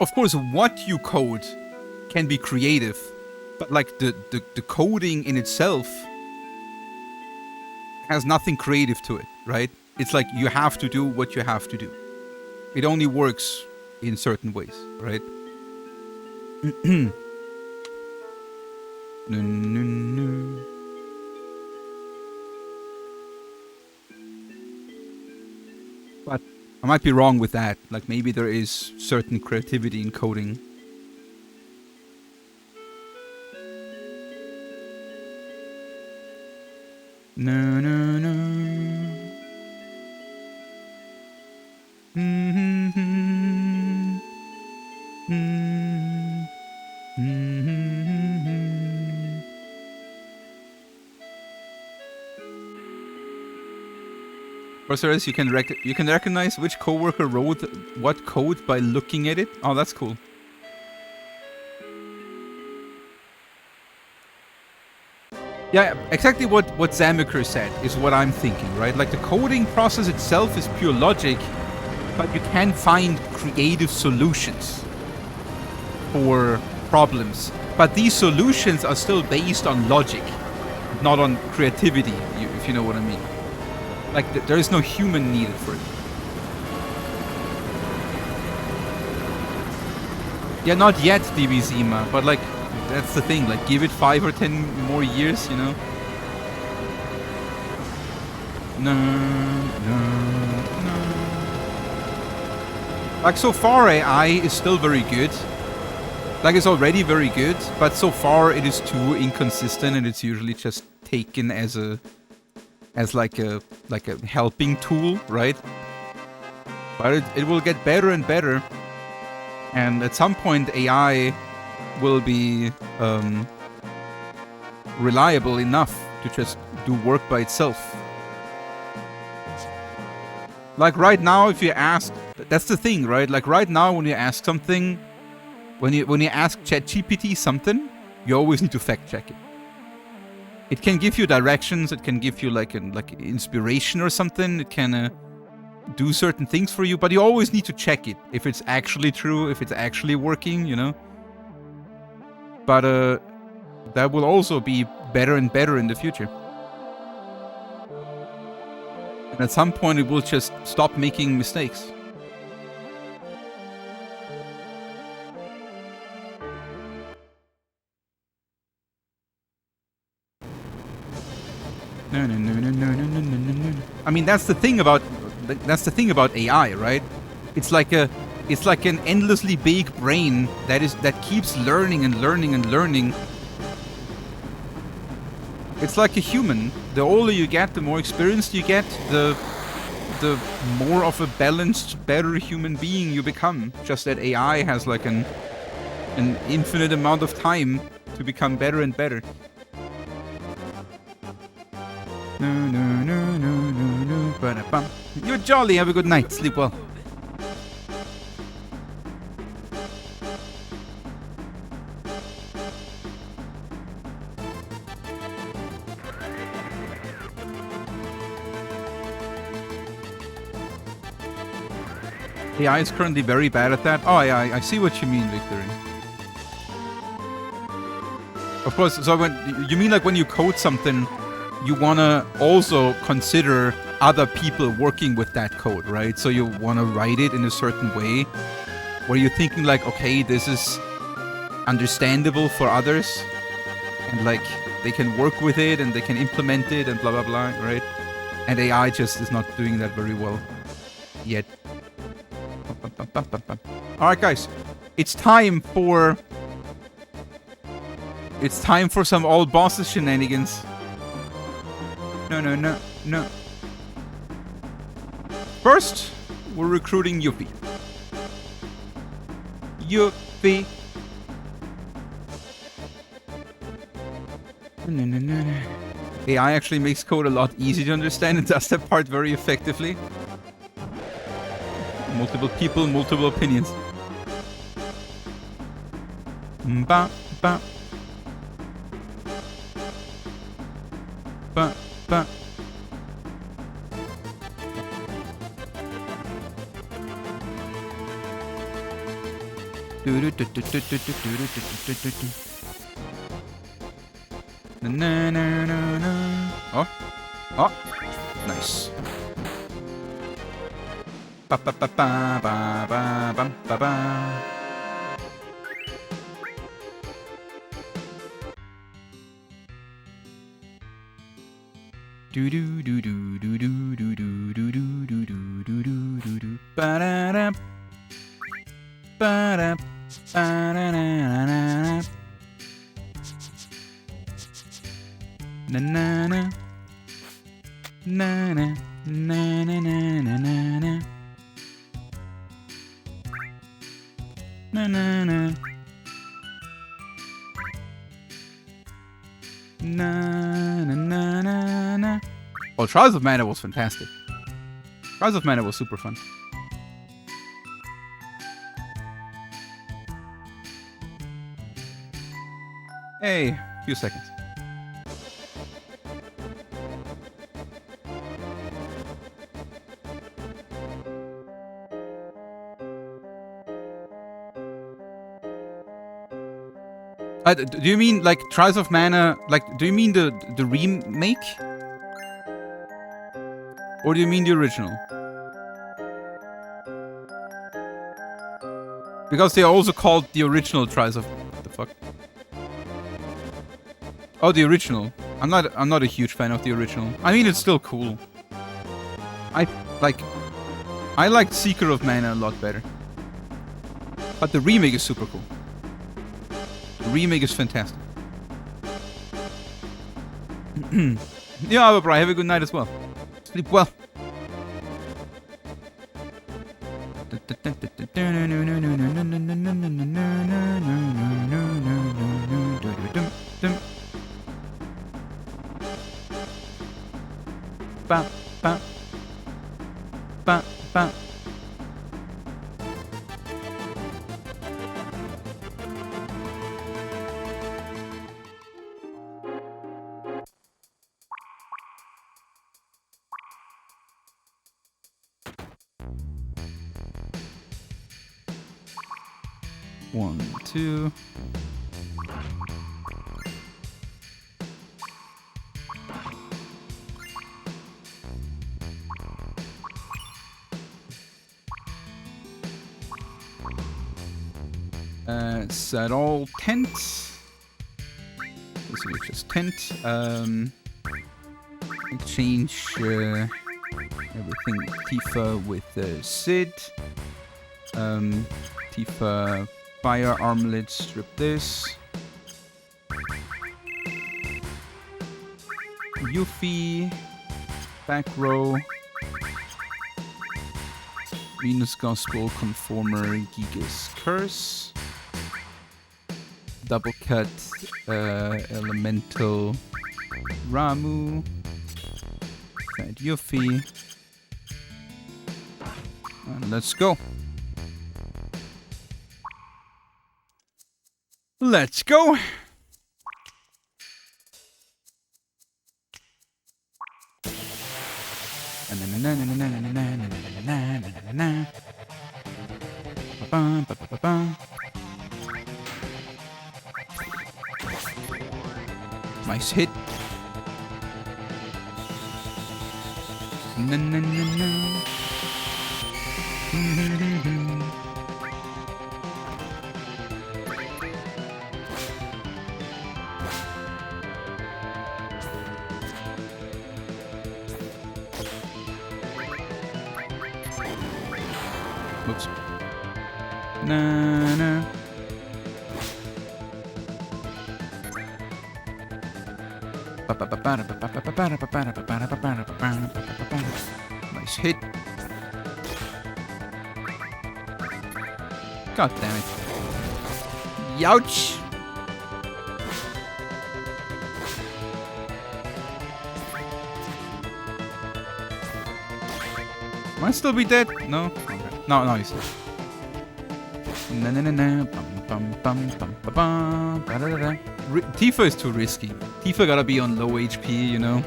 Of course, what you code can be creative, but like the coding in itself has nothing creative to it, right? It's like you have to do what you have to do. It only works in certain ways, right? No. But I might be wrong with that. Like maybe there is certain creativity in coding. No. Process, you can recognize which coworker wrote what code by looking at it. Oh, that's cool. Yeah, exactly what Zamaker said is what I'm thinking, right? Like the coding process itself is pure logic, but you can find creative solutions for problems. But these solutions are still based on logic, not on creativity, if you know what I mean. Like there is no human needed for it. Yeah, not yet, DB Zima, but like that's the thing. Like give it 5 or 10 more years, you know. No. Like so far, AI is still very good. Like it's already very good, but so far it is too inconsistent, and it's usually just taken as like a helping tool, right? But it will get better and better, and at some point AI will be reliable enough to just do work by itself. Like right now, if you ask, that's the thing, right? Like right now, when you ask something, when you ask ChatGPT something, you always need to fact check it. It can give you directions. It can give you like inspiration or something. It can do certain things for you, but you always need to check it if it's actually true, if it's actually working, you know. But that will also be better and better in the future. And at some point, it will just stop making mistakes. No. I mean, that's the thing about AI, right? It's like an endlessly big brain that keeps learning and learning and learning. It's like a human. The older you get, the more experienced you get, the more of a balanced, better human being you become. Just that AI has like an infinite amount of time to become better and better. No. Ba-da-bum. You're jolly. Have a good night. Sleep well. AI is currently very bad at that. Oh, yeah, I see what you mean, Victory. Of course, so when you mean like when you code something, you want to also consider other people working with that code, right? So you want to write it in a certain way where you're thinking like, okay, this is understandable for others and like they can work with it and they can implement it and blah, blah, blah, right? And AI just is not doing that very well yet. Alright, guys. It's time for some old bosses shenanigans. No. First, we're recruiting Yuppie. AI actually makes code a lot easier to understand and does that part very effectively. Multiple people, multiple opinions. Ba. Oh, nice. Ba. Oh, Trials of Mana was fantastic. Trials of Mana was super fun. Hey, few seconds. Do you mean like Trials of Mana? Like, do you mean the remake, or do you mean the original? Because they are also called the original Trials of... What the fuck? Oh, the original. I'm not a huge fan of the original. I mean, it's still cool. I like Seeker of Mana a lot better. But the remake is super cool. The remake is fantastic. Yeah, but Bri, have a good night as well. Sleep well. Ba, ba. Ba, ba. One, two. Set all tents. Basically just tent. Exchange everything Tifa with Sid. Tifa fire armlet, strip this. Yuffie, back row. Venus Gospel, Conformer, Gigas Curse. Double cut, Elemental, Ramu. Fat Yuffie. And let's go. Let's go. Nice hit. Oops. No. Nice hit. God damn it. Youch! Might still be dead? No? Okay. No, he's dead. Tifa is too risky. Tifa gotta be on low HP, you know?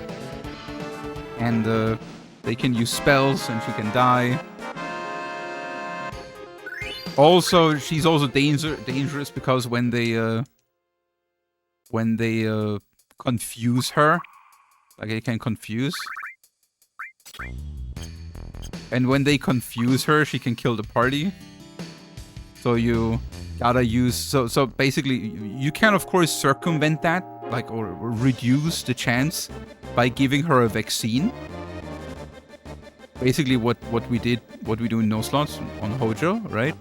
And they can use spells and she can die. Also, she's also dangerous because when they confuse her, like they can confuse. And when they confuse her, she can kill the party. So you gotta use... So basically, you can of course circumvent that, like, or reduce the chance by giving her a vaccine. Basically what we do in No Slots on Hojo, right?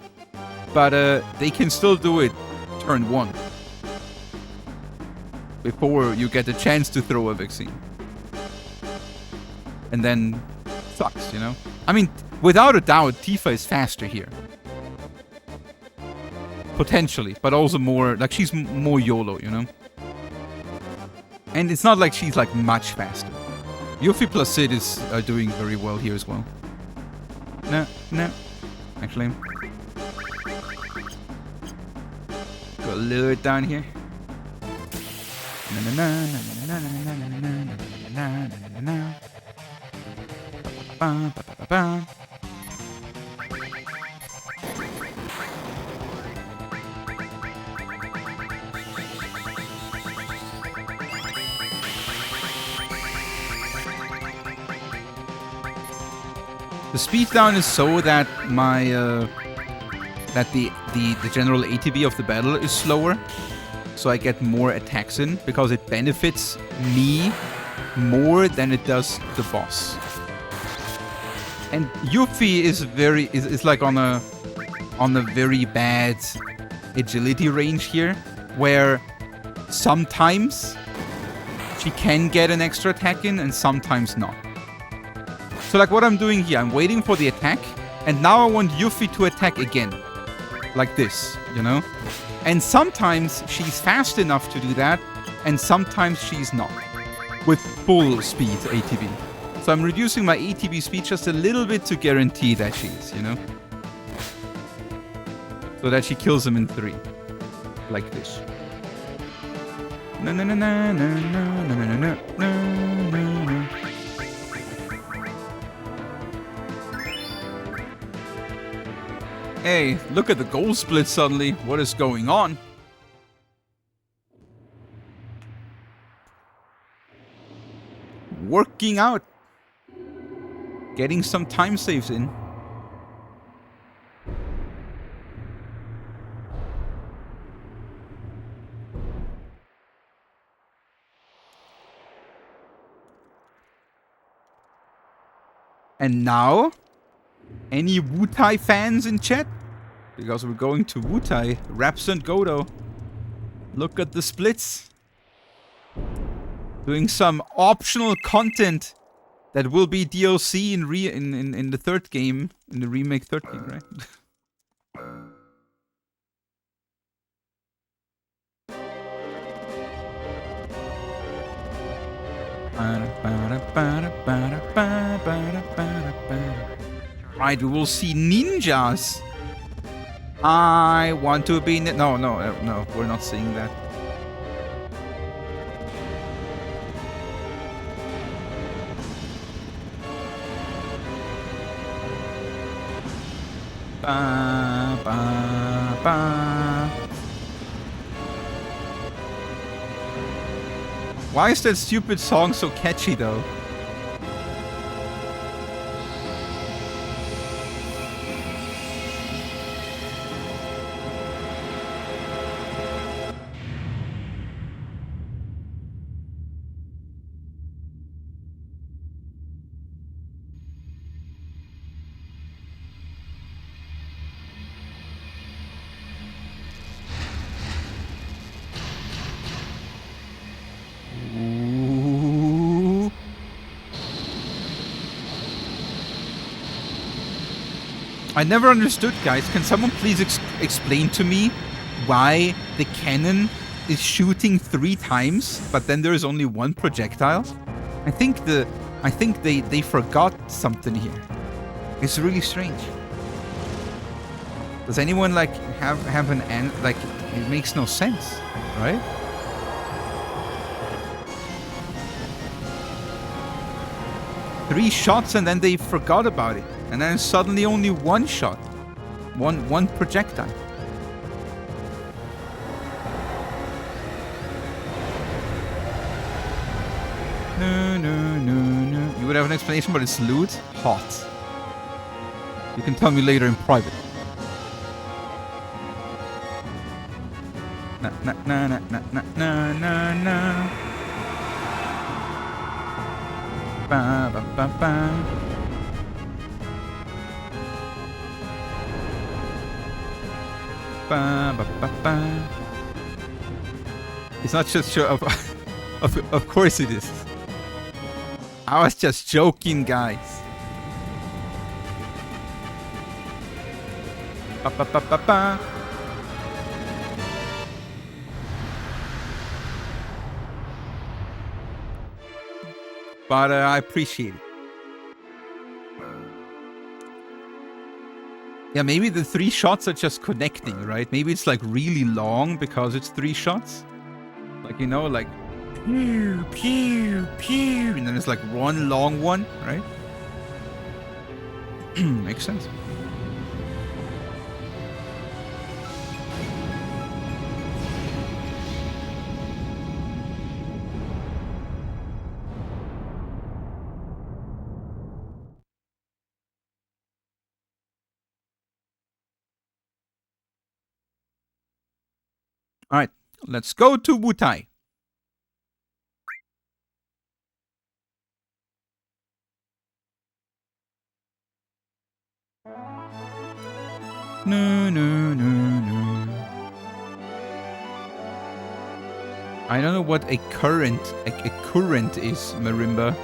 But they can still do it turn 1. Before you get a chance to throw a vaccine. And then... sucks, you know? I mean, without a doubt, Tifa is faster here. Potentially, but also more... like, she's more YOLO, you know? And it's not like she's, like, much faster. Yuffie plus Sid are doing very well here as well. No. Actually... go lure it down here. The speed down is so that my that the general ATB of the battle is slower, so I get more attacks in because it benefits me more than it does the boss. And Yuffie is like on a very bad agility range here, where sometimes she can get an extra attack in and sometimes not. So like what I'm doing here, I'm waiting for the attack, and now I want Yuffie to attack again. Like this, you know? And sometimes she's fast enough to do that, and sometimes she's not. With full speed ATB. So I'm reducing my ATB speed just a little bit to guarantee that she is, you know? So that she kills him in 3. Like this. Na na na na na na na na na na na. Hey, look at the goal split suddenly. What is going on? Working out. Getting some time saves in. And now, any Wutai fans in chat? Because we're going to Wutai. Raps and Godo. Look at the splits. Doing some optional content that will be DLC in the third game, in the remake third game, right? Right, we will see ninjas. I want to be... No, we're not seeing that. Ba, ba, ba. Why is that stupid song so catchy, though? I never understood, guys. Can someone please explain to me why the cannon is shooting 3 times, but then there is only 1 projectile? I think they forgot something here. It's really strange. Does anyone like have an end? Like, it makes no sense, right? Three shots and then they forgot about it. And then suddenly only 1 shot. One projectile. No. You would have an explanation, but it's loot? Hot. You can tell me later in private. Na. Ba ba ba ba. Ba, ba, ba, ba. It's not just sure of course it is. I was just joking, guys. Ba, ba, ba, ba, ba. But I appreciate it. Yeah, maybe the 3 shots are just connecting, right? Maybe it's like really long because it's 3 shots. Like, you know, like pew, pew, pew. And then it's like 1 long one, right? Makes sense. All right, let's go to Wutai. No. I don't know what a current is, Marimba.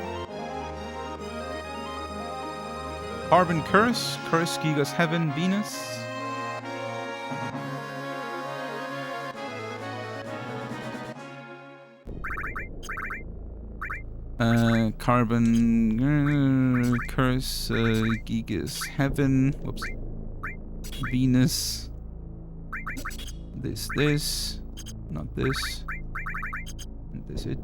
Carbon Curse, Gigas Heaven, Venus. Carbon Curse, Gigas Heaven. Whoops. Venus. This. Not this. And this it.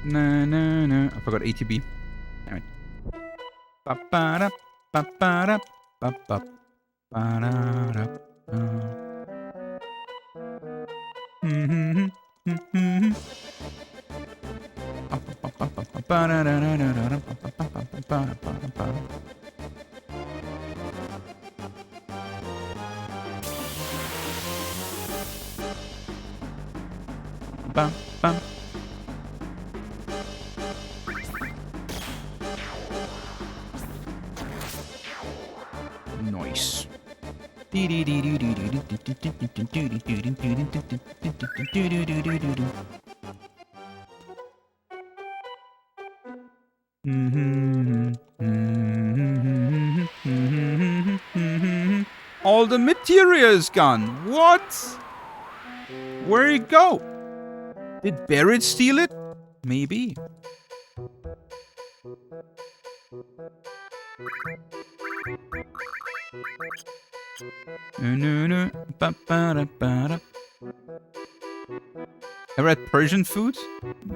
No. I forgot ATB. Alright. Ba-ba-da, ba-ba-da, ba-ba, ba-da-da, ba. Bum, bum. Nice. All the materia is gone. What? Where'd it go? Did Barrett steal it? Maybe. No. Ever had Persian food?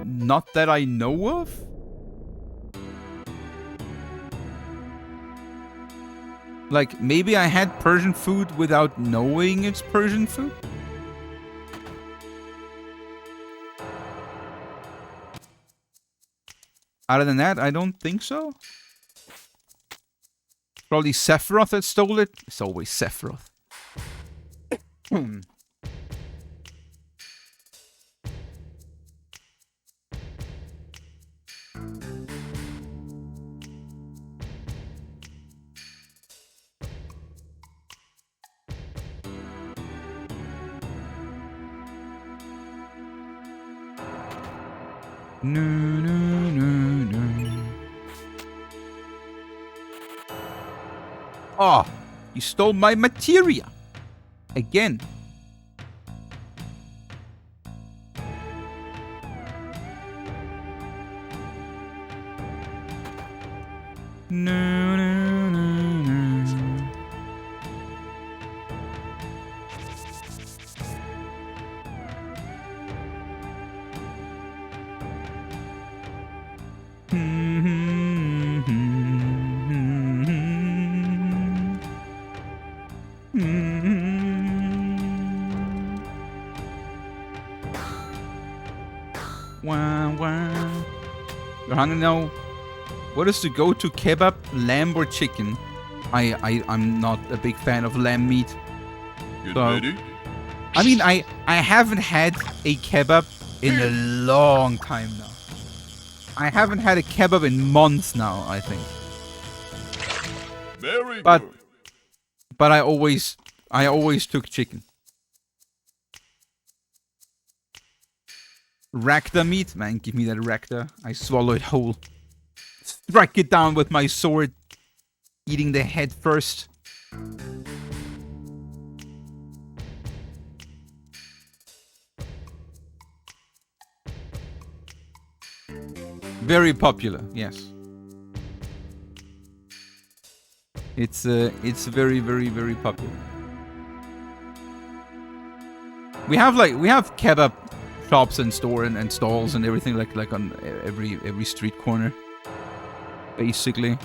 Not that I know of. Like, maybe I had Persian food without knowing it's Persian food? Other than that, I don't think so. Probably Sephiroth that stole it. It's always Sephiroth. No. Oh, you stole my materia. Again. No. Wow. You're hungry now? What is the go-to kebab, lamb or chicken? I'm not a big fan of lamb meat. Get ready? I mean, I haven't had a kebab in a long time now. I haven't had a kebab in months now, I think. Very But good. I always took chicken. Rakta meat? Man, give me that Rakta. I swallow it whole. Strike it down with my sword. Eating the head first. Very popular, yes. It's very, very, very popular. We have kebab shops and stalls and everything like on every street corner. Basically.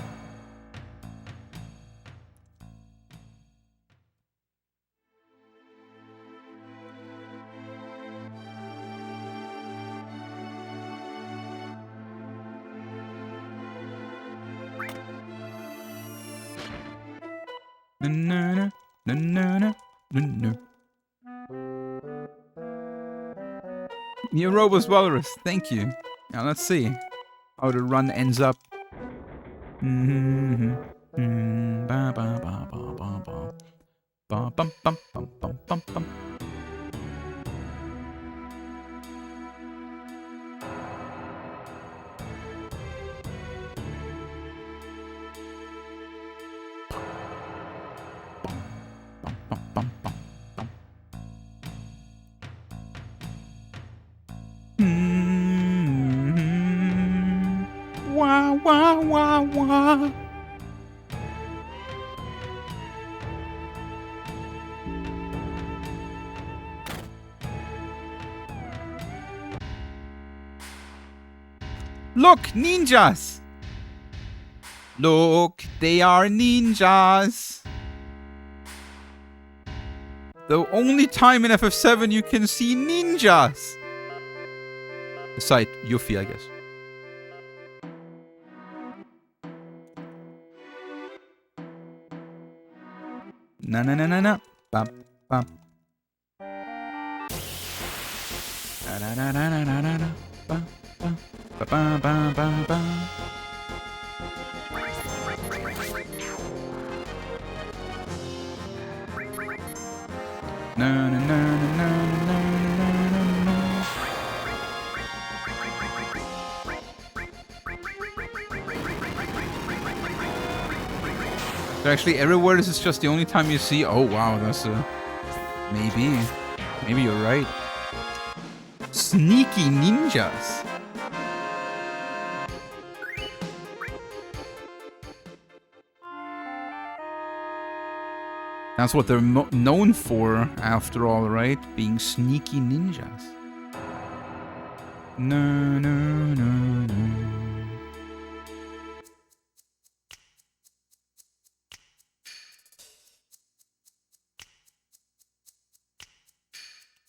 No, no, no, no, no. New Robust Walrus, thank you. Now let's see how the run ends up. Mm-hmm. Ba ba ba ba ba ba. Ba bum bum bum bum bum bum. Wah wah wah wah. Look, ninjas! Look, they are ninjas! The only time in FF7 you can see ninjas! Aside Yuffie, I guess. Na na na na na. Bam bam. Da da da da da da da. Bam bam. Ba ba ba ba ba. Na na na na na na na na. So actually everywhere this is just the only time you see. Oh wow, that's maybe you're right. Sneaky ninjas. That's what they're known for, after all, right? Being sneaky ninjas. No, no, no, no.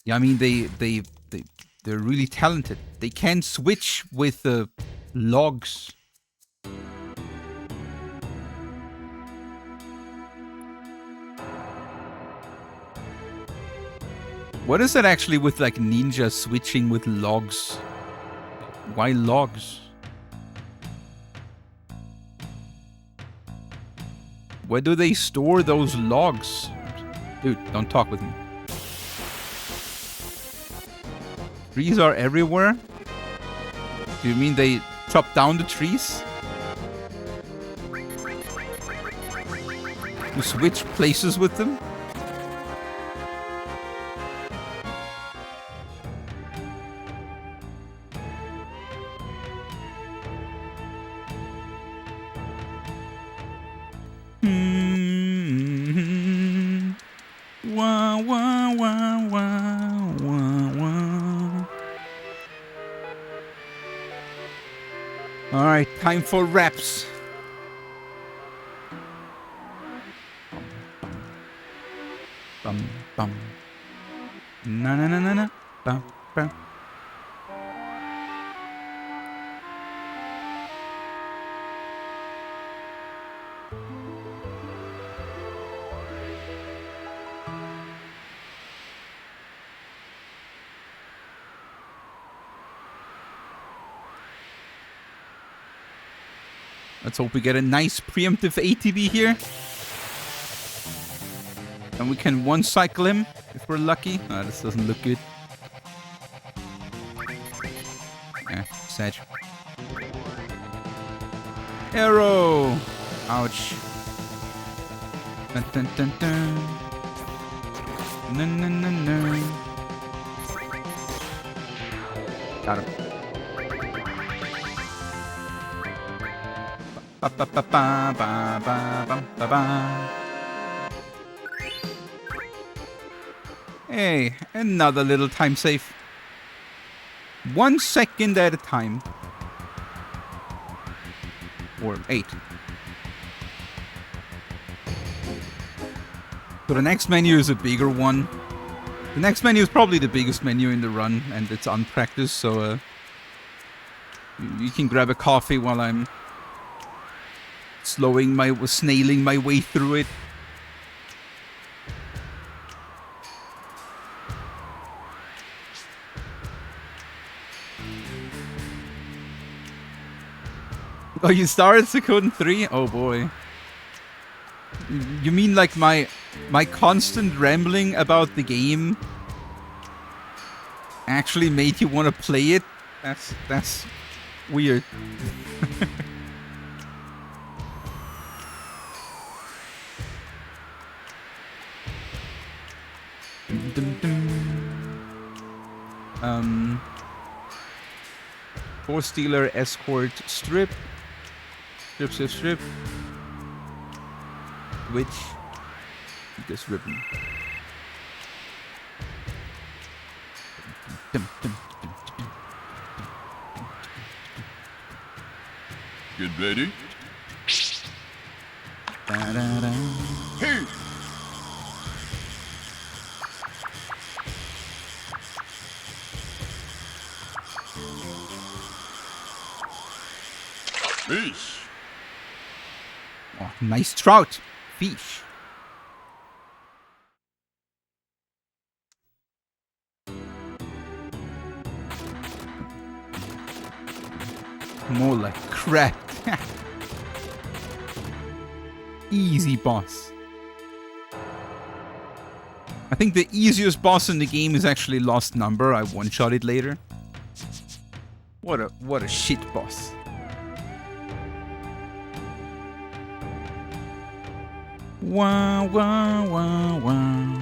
Yeah, I mean, they're really talented. They can switch with the logs. What is it actually with like ninja switching with logs? Why logs? Where do they store those logs? Dude, don't talk with me. Trees are everywhere? Do you mean they chop down the trees? You switch places with them? Wah, wah, wah, wah, wah, wah. All right, time for raps. Bum, bum. Na na na na na. Bum, bum. Let's hope we get a nice preemptive ATV here. And we can one-cycle him if we're lucky. Oh, this doesn't look good. Eh, sad. Arrow! Ouch. Dun, dun, dun, dun. No, no, no, no. Got him. Ba ba ba ba ba ba ba ba. Hey, another little time save. 1 second at a time. Or 8. So the next menu is a bigger one. The next menu is probably the biggest menu in the run, and it's unpracticed, so you can grab a coffee while I'm snailing my way through it. Oh, you started Suikoden 3? Oh boy. You mean like my constant rambling about the game actually made you want to play it? That's weird. Force dealer, escort, strip. Strip. Which this ribbon. Get ready. Da-da-da. Hey! Fish. Oh, nice trout. Fish. More like crap. Easy boss. I think the easiest boss in the game is actually Lost Number. I one-shot it later. What a shit boss. Wow, wow, wow, wow.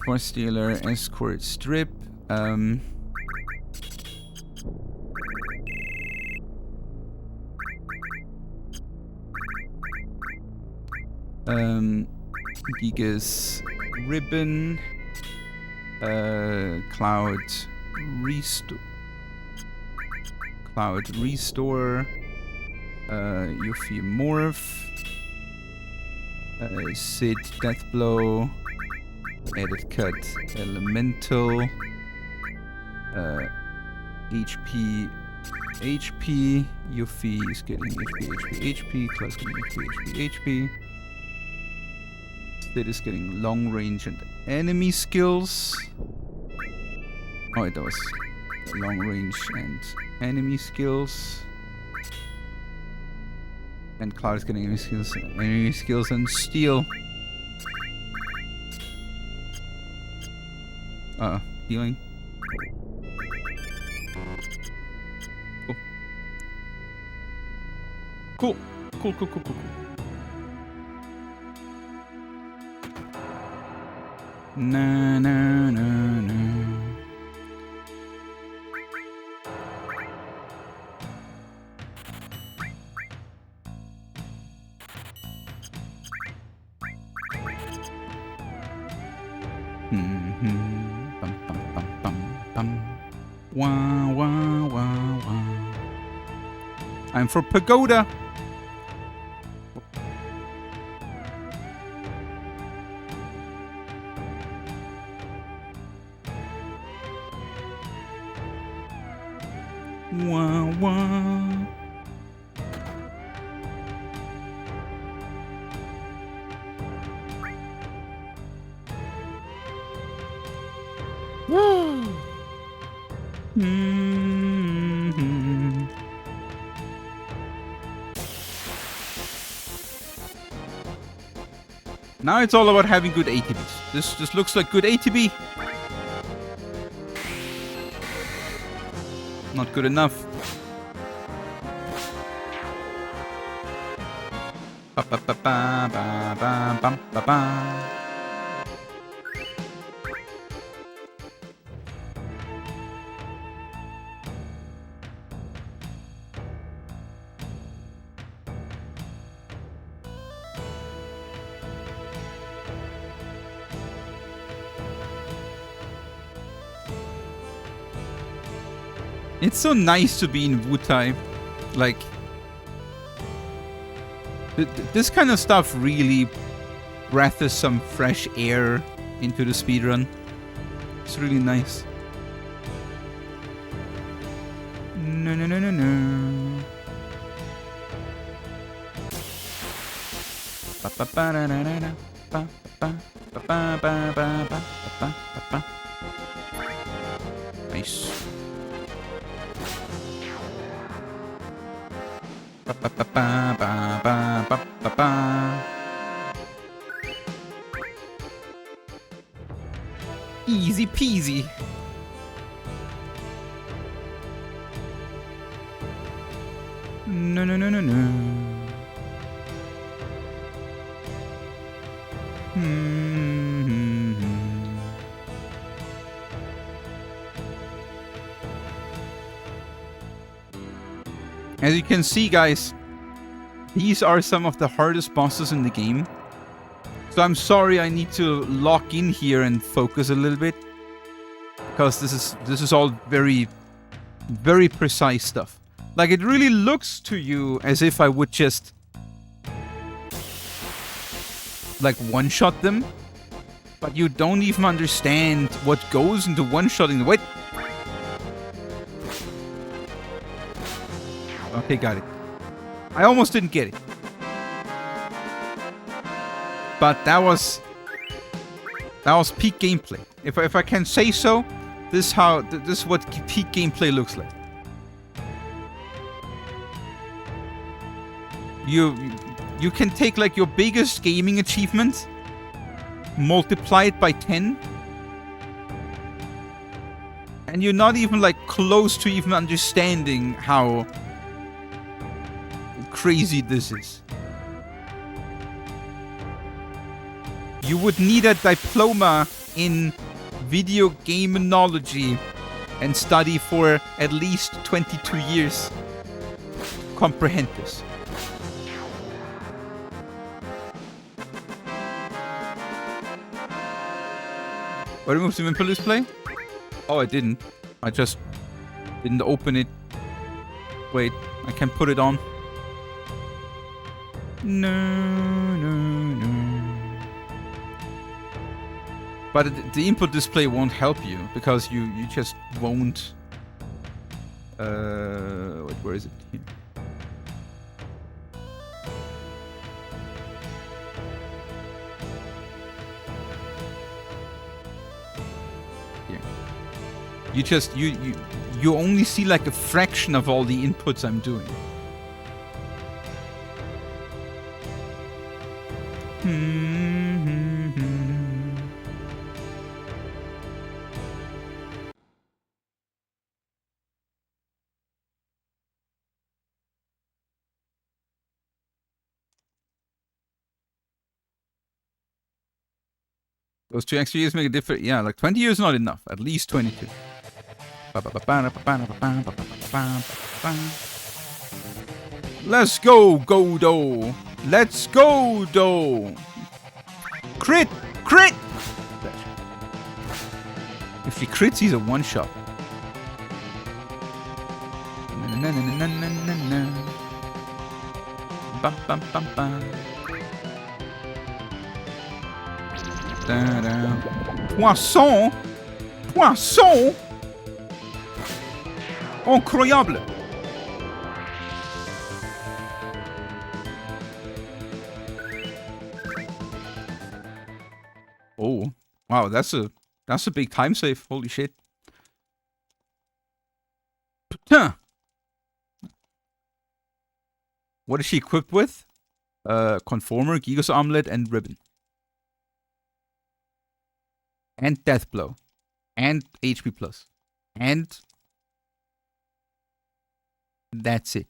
Force dealer, escort, strip. Gigas ribbon. Cloud restore. Yuffie morph. Sid deathblow. Edit cut elemental. HP. Yuffie is getting HP. Cloud's getting HP. Sid is getting long range and enemy skills. Oh, it was long range and enemy skills. And Cloud is getting enemy skills and steel. Healing. Cool. Na. Wow. I'm for Pagoda. Wow. Woo. Now it's all about having good ATBs. This just looks like good ATB. Not good enough. It's so nice to be in Wutai. Like, this kind of stuff really breathes some fresh air into the speedrun. It's really nice. No, no, no, no, no. Ba, ba, ba, da, da, da, da. Ba, ba, ba, ba, ba, ba, ba, ba, ba, ba. Nice. Ba, ba, ba, ba, ba, ba, ba, ba, ba. Easy peasy. No, no, no, no, no. As you can see, guys, these are some of the hardest bosses in the game. So I'm sorry I need to lock in here and focus a little bit. Because this is all very, very precise stuff. Like, it really looks to you as if I would just like one-shot them. But you don't even understand what goes into one-shotting. Wait. Okay, got it. I almost didn't get it. But that was peak gameplay. If I can say so, this is what peak gameplay looks like. You can take like your biggest gaming achievement, multiply it by 10, and you're not even like close to even understanding how crazy this is. You would need a diploma in video gameology and study for at least 22 years to comprehend this. What removes the impulse display? Oh, I didn't. I just didn't open it. Wait, I can put it on. No, no, no. But the input display won't help you because you just won't. Wait, where is it? Here. You only see like a fraction of all the inputs I'm doing. Those 2 extra years make a difference. Yeah, like 20 years is not enough. At least 22. Let's go, Godo. Let's go, Do. Crit! Crit! If he crits, he's a one-shot. Poisson! Poisson! Incroyable! Oh, wow, that's a big time save. Holy shit. Putain. What is she equipped with? Conformer, Gigas Omelette, and Ribbon. And Death Blow. And HP Plus. And that's it.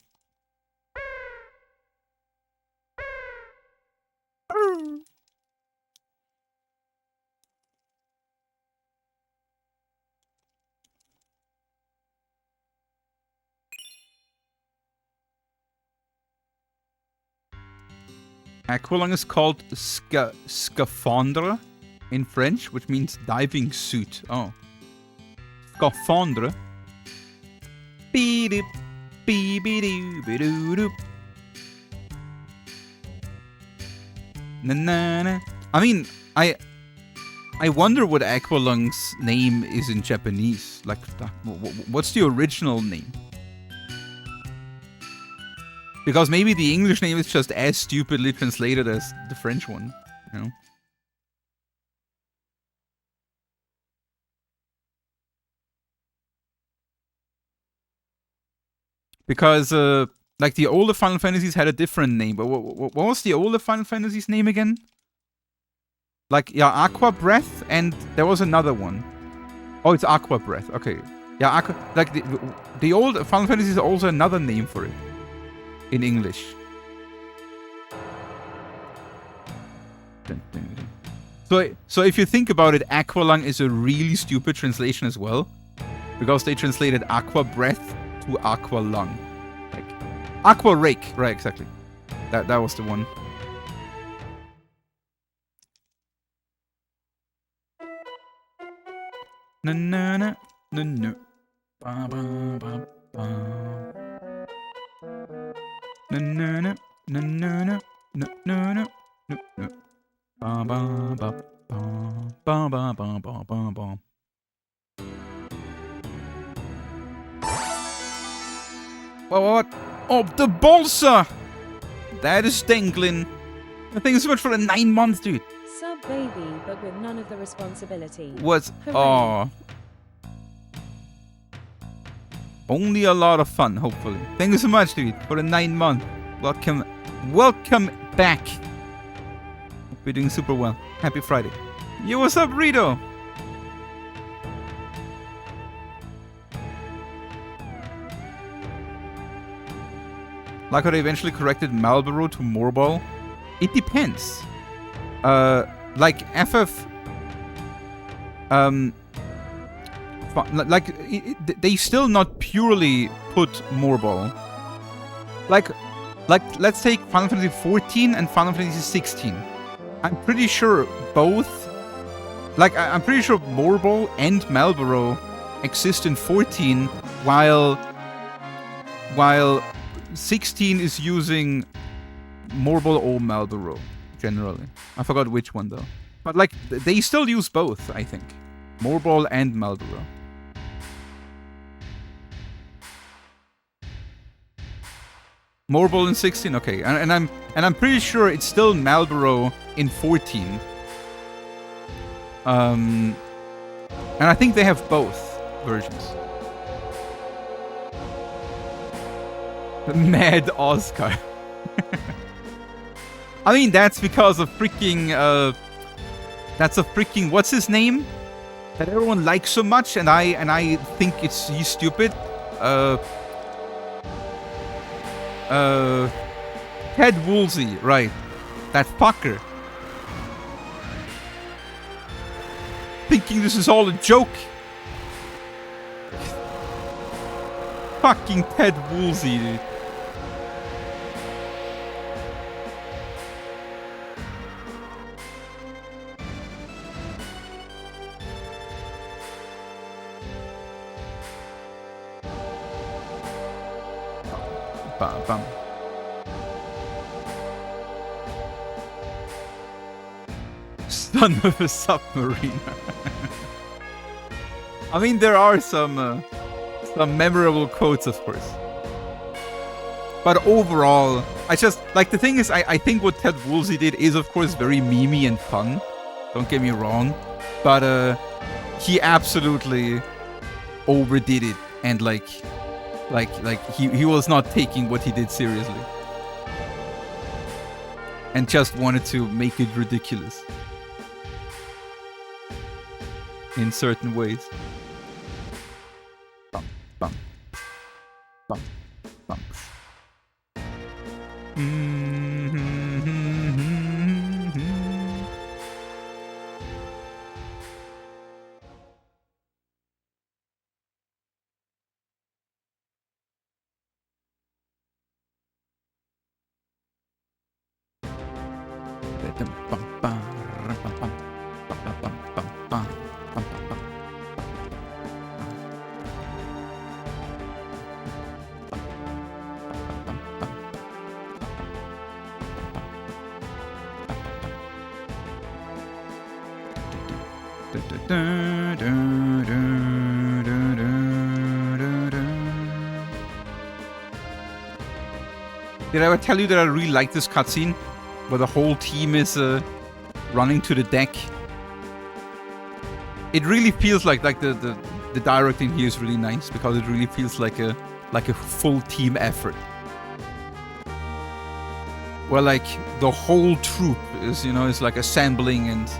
Aqualung is called scaphandre in French, which means diving suit. Oh. Scaphandre. Beep, beep, beep, beep, na. I mean, I wonder what Aqualung's name is in Japanese. Like, what's the original name? Because maybe the English name is just as stupidly translated as the French one, you know? Because, like, the older Final Fantasies had a different name. But what was the older Final Fantasies name again? Like, yeah, Aqua Breath, and there was another one. Oh, it's Aqua Breath. Okay. Yeah, like, the old Final Fantasy is also another name for it. In English. So if you think about it, Aqualung is a really stupid translation as well. Because they translated Aqua Breath to Aqua Lung. Like Aqua Rake, right, exactly. That was the one. Na na na na na. Ba ba ba ba. Na na na na na na na na na na. Ba ba ba ba ba ba ba ba ba. What? Oh, the balsa! That is dangling. Thank you so much for the 9 months, dude. Sub baby, but with none of the responsibility. What's... Hooray. Oh. Only a lot of fun, hopefully. Thank you so much, dude, for the 9 months. Welcome. Welcome back. Hope you're doing super well. Happy Friday. Yo, what's up, Rito? Like how they eventually corrected Marlboro to Morbol? It depends. Like FF... they still not purely put Morbol. Like, let's take Final Fantasy 14 and Final Fantasy 16. I'm pretty sure both... Like, I'm pretty sure Morbol and Marlboro exist in 14, while 16 is using Morbol or Marlboro, generally. I forgot which one, though. But, like, they still use both, I think. Morbol and Marlboro. Morbol in 16, okay. And I'm pretty sure it's still Marlboro in 14. And I think they have both versions. Mad Oscar. I mean, that's because of freaking, that's a freaking, what's his name? That everyone likes so much, and I think he's stupid. Ted Woolsey, right. That fucker. Thinking this is all a joke. Fucking Ted Woolsey, dude. Bum. Son of a submarine. I mean, there are some memorable quotes, of course. But overall, I just, like, the thing is, I think what Ted Woolsey did is, of course, very memey and fun. Don't get me wrong. But, he absolutely overdid it. And, like, he was not taking what he did seriously. And just wanted to make it ridiculous. In certain ways. Bum, bum. Bum, bum. Did I ever tell you that I really like this cutscene? Where the whole team is running to the deck. It really feels like the directing here is really nice because it really feels like a full team effort. Where like the whole troop is, you know, is like assembling and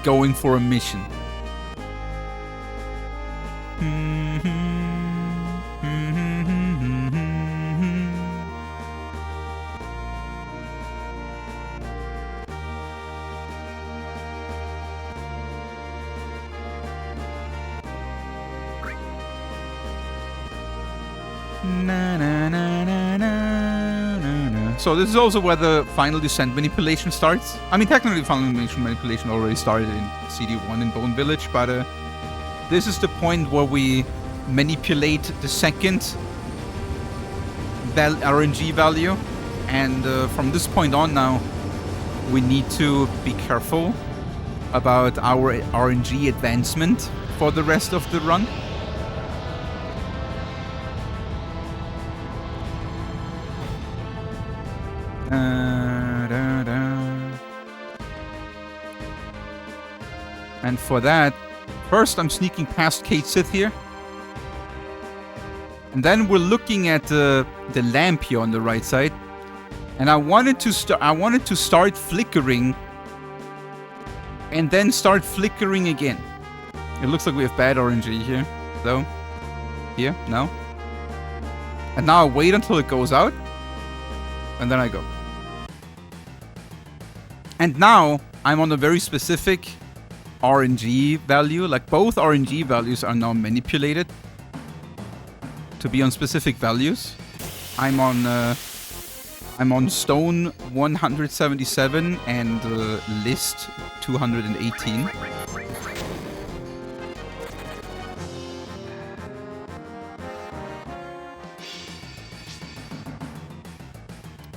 going for a mission. So this is also where the final descent manipulation starts. I mean, technically final manipulation already started in CD1 in Bone Village, but this is the point where we manipulate the second RNG value. And from this point on now, we need to be careful about our RNG advancement for the rest of the run. And for that, first I'm sneaking past Kate Sith here. And then we're looking at the lamp here on the right side. And I wanted to start flickering and then start flickering again. It looks like we have bad RNG here, though. Here, no. And now I wait until it goes out. And then I go. And now I'm on a very specific RNG value. Like both RNG values are now manipulated to be on specific values. I'm on stone 177 and list 218.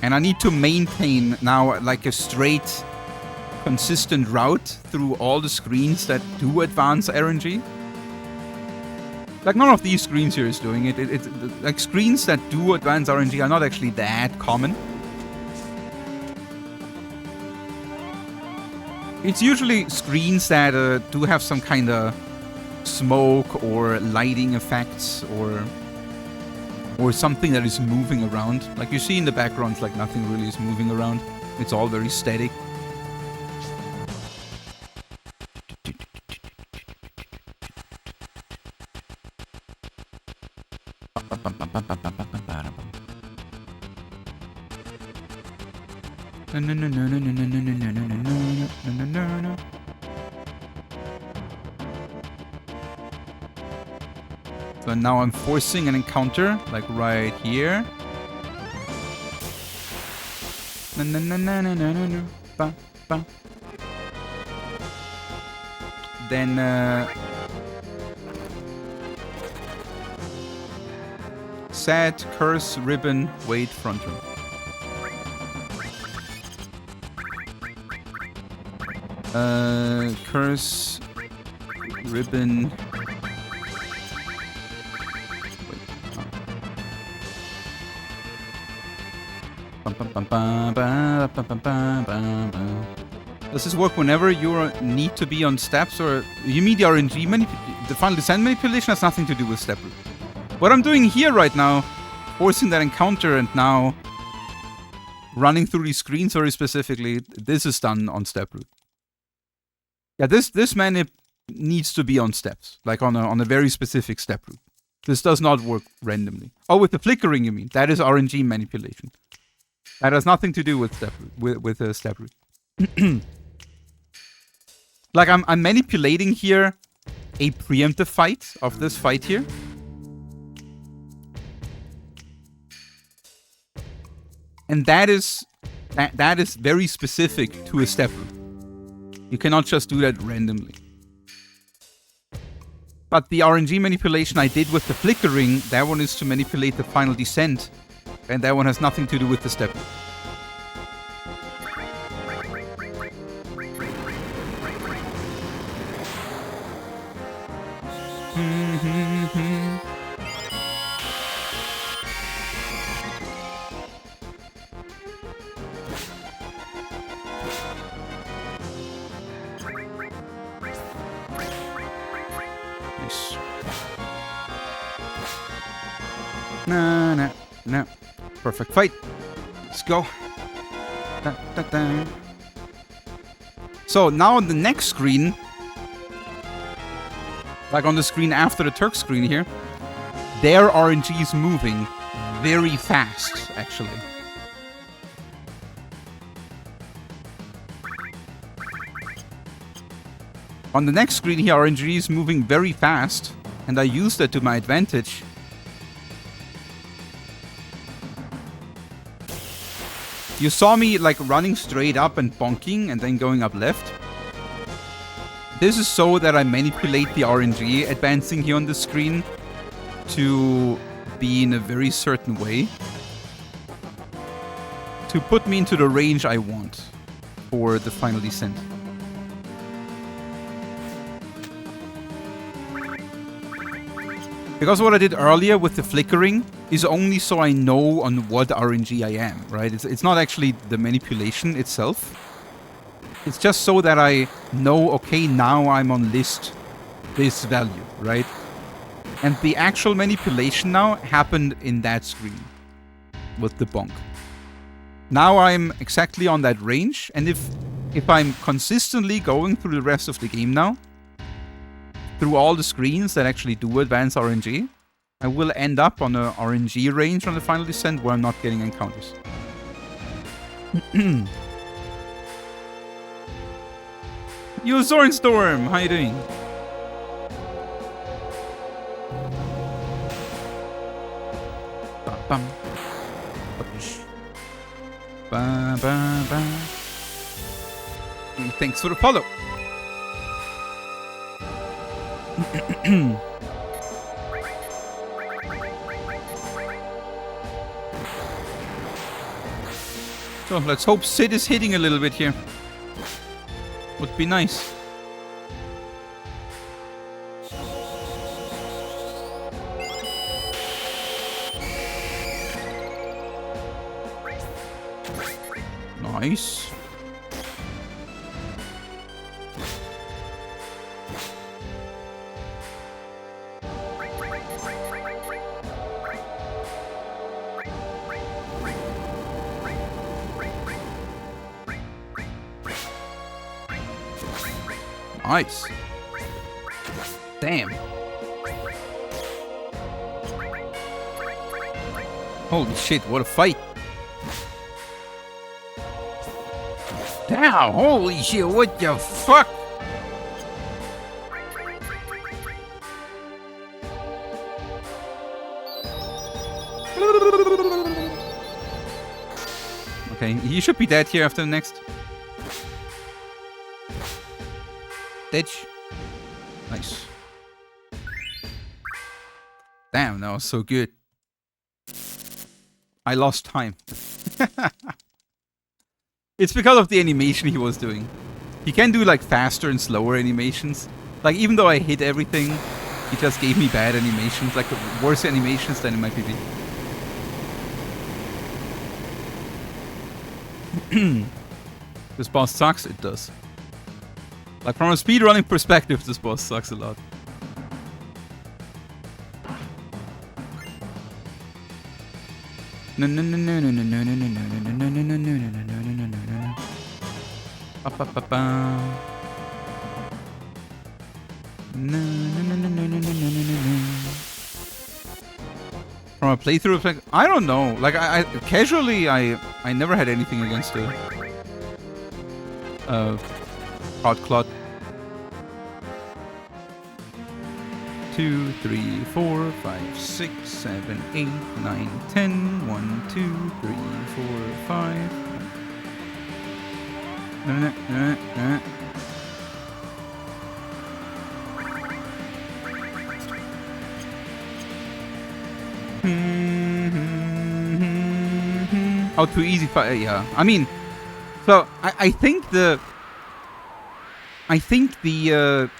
And I need to maintain now like a straight, consistent route through all the screens that do advance RNG. Like none of these screens here is doing it. Like screens that do advance RNG are not actually that common. It's usually screens that do have some kind of smoke or lighting effects or something that is moving around. Like you see in the background, like nothing really is moving around. It's all very static. So now I'm forcing an encounter, like right here. Then set, curse, ribbon, wait, front room. Curse, ribbon. Does this work whenever you need to be on steps, or you mean the RNG the final descent manipulation has nothing to do with step route? What I'm doing here right now, forcing that encounter and now running through these screens very specifically, this is done on step route. Yeah, this manip needs to be on steps, like on a very specific step route. This does not work randomly. Oh, with the flickering, you mean? That is RNG manipulation. That has nothing to do with step route, with a step route. Like I'm manipulating here a preemptive fight of this fight here. And that is very specific to a step route. You cannot just do that randomly. But the RNG manipulation I did with the flickering, that one is to manipulate the final descent. And that one has nothing to do with the step route. Nice. No. Perfect fight. Let's go. Da, da, da. So now on the next screen, like on the screen after the Turk screen here, their RNG is moving very fast, actually. On the next screen here, RNG is moving very fast, and I use that to my advantage. You saw me like running straight up and bonking and then going up left. This is so that I manipulate the RNG advancing here on the screen to be in a very certain way to put me into the range I want for the final descent. Because what I did earlier with the flickering is only so I know on what RNG I am, right? It's not actually the manipulation itself. It's just so that I know, okay, now I'm on list this value, right? And the actual manipulation now happened in that screen with the bonk. Now I'm exactly on that range, and if I'm consistently going through the rest of the game now, through all the screens that actually do advance RNG, I will end up on a RNG range on the final descent where I'm not getting encounters. Yo, Zornstorm! How you doing? Ba-bum. Ba-ba-ba. Thanks for the follow. So let's hope Sid is hitting a little bit here. Would be nice. Nice. Nice. Damn. Holy shit, what a fight. Damn, holy shit, what the fuck? Okay, he should be dead here after the next. Ditch. Nice. Damn, that was so good. I lost time. It's because of the animation he was doing. He can do like faster and slower animations. Like even though I hit everything, he just gave me bad animations, like worse animations than in my PB. This boss sucks? It does. Like from a speedrunning perspective, this boss sucks a lot. No no no no no no no no no no no no no no no no no no. Ba ba ba ba. No no no no no no no no no. From a playthrough effect, I don't know. Like I casually, I never had anything against it. Hot clot. 2, 3, 4, 5, 6, 7, 8, 9, 10. 1, 2, 3, 4, 5. Oh, too easy. Yeah, I mean, so I think the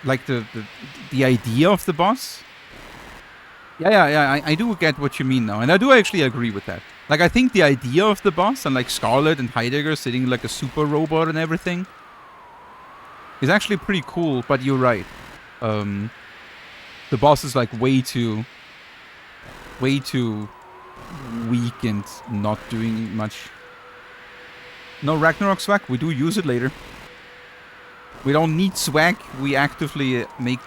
like the idea of the boss. Yeah. I do get what you mean now, and I do actually agree with that. Like I think the idea of the boss and like Scarlet and Heidegger sitting like a super robot and everything is actually pretty cool. But you're right. The boss is like way too weak and not doing much. No Ragnarok swag. We do use it later. We don't need swag. We actively make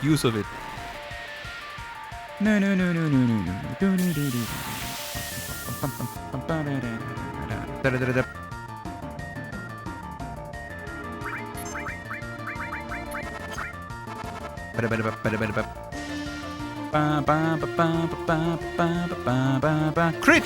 use of it. No. Crit!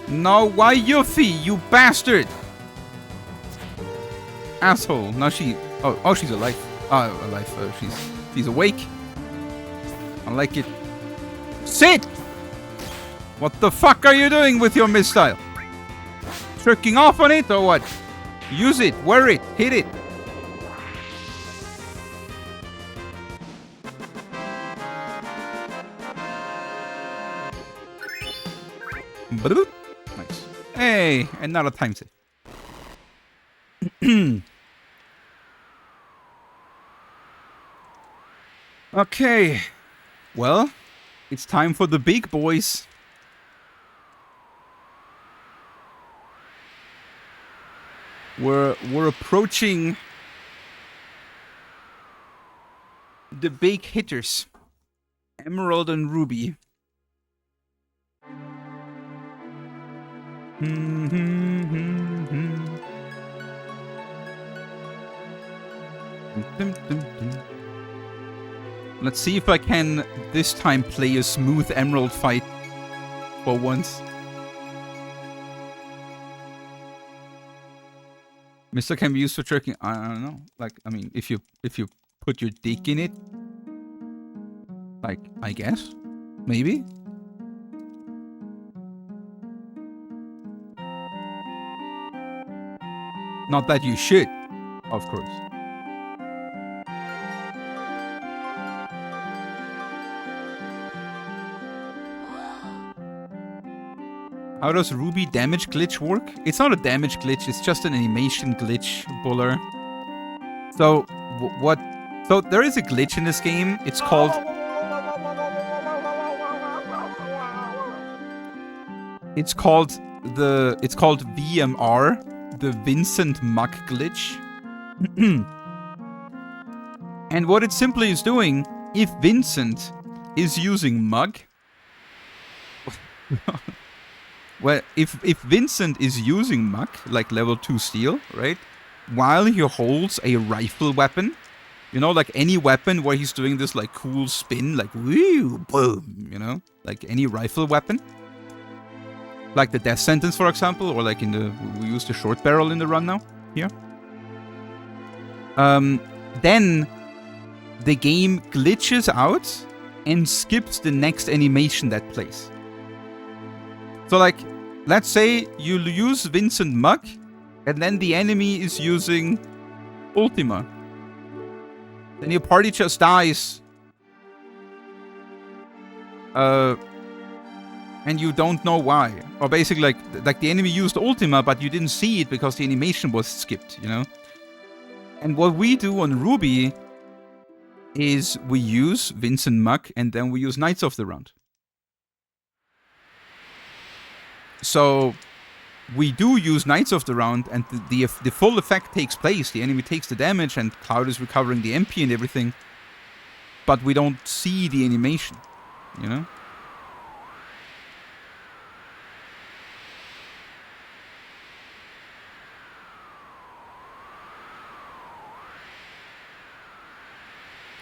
No, why Yuffie, you bastard! Asshole. Now she... Oh, she's alive. Alive. She's awake. I like it. Sit! What the fuck are you doing with your missile? Tricking off on it or what? Use it, wear it, hit it. Nice. Hey, another time save. Okay. Well, it's time for the big boys. We're approaching the big hitters. Emerald and Ruby. Let's see if I can this time play a smooth Emerald fight for once. Mister can be used for tricking. I don't know. Like, I mean, if you put your dick in it, like, I guess, maybe. Not that you should, of course. How does Ruby damage glitch work? It's not a damage glitch, it's just an animation glitch, Buller. So, what? So, there is a glitch in this game. It's called... It's called VMR, the Vincent Muck glitch. And what it simply is doing, if Vincent is using Mug... Well, if Vincent is using Mug, like level 2 steel, right? While he holds a rifle weapon, you know, like any weapon where he's doing this like cool spin, like woo, boom, you know? Like any rifle weapon. Like the death sentence, for example, or like in the... We use the short barrel in the run now, here. Then the game glitches out and skips the next animation that plays. So like, let's say you use Vincent Mug, and then the enemy is using Ultima. Then your party just dies. and you don't know why. Or basically, like the enemy used Ultima, but you didn't see it because the animation was skipped, you know? And what we do on Ruby is we use Vincent Muck, and then we use Knights of the Round. So we do use Knights of the Round, and the full effect takes place. The enemy takes the damage, and Cloud is recovering the MP and everything. But we don't see the animation, you know?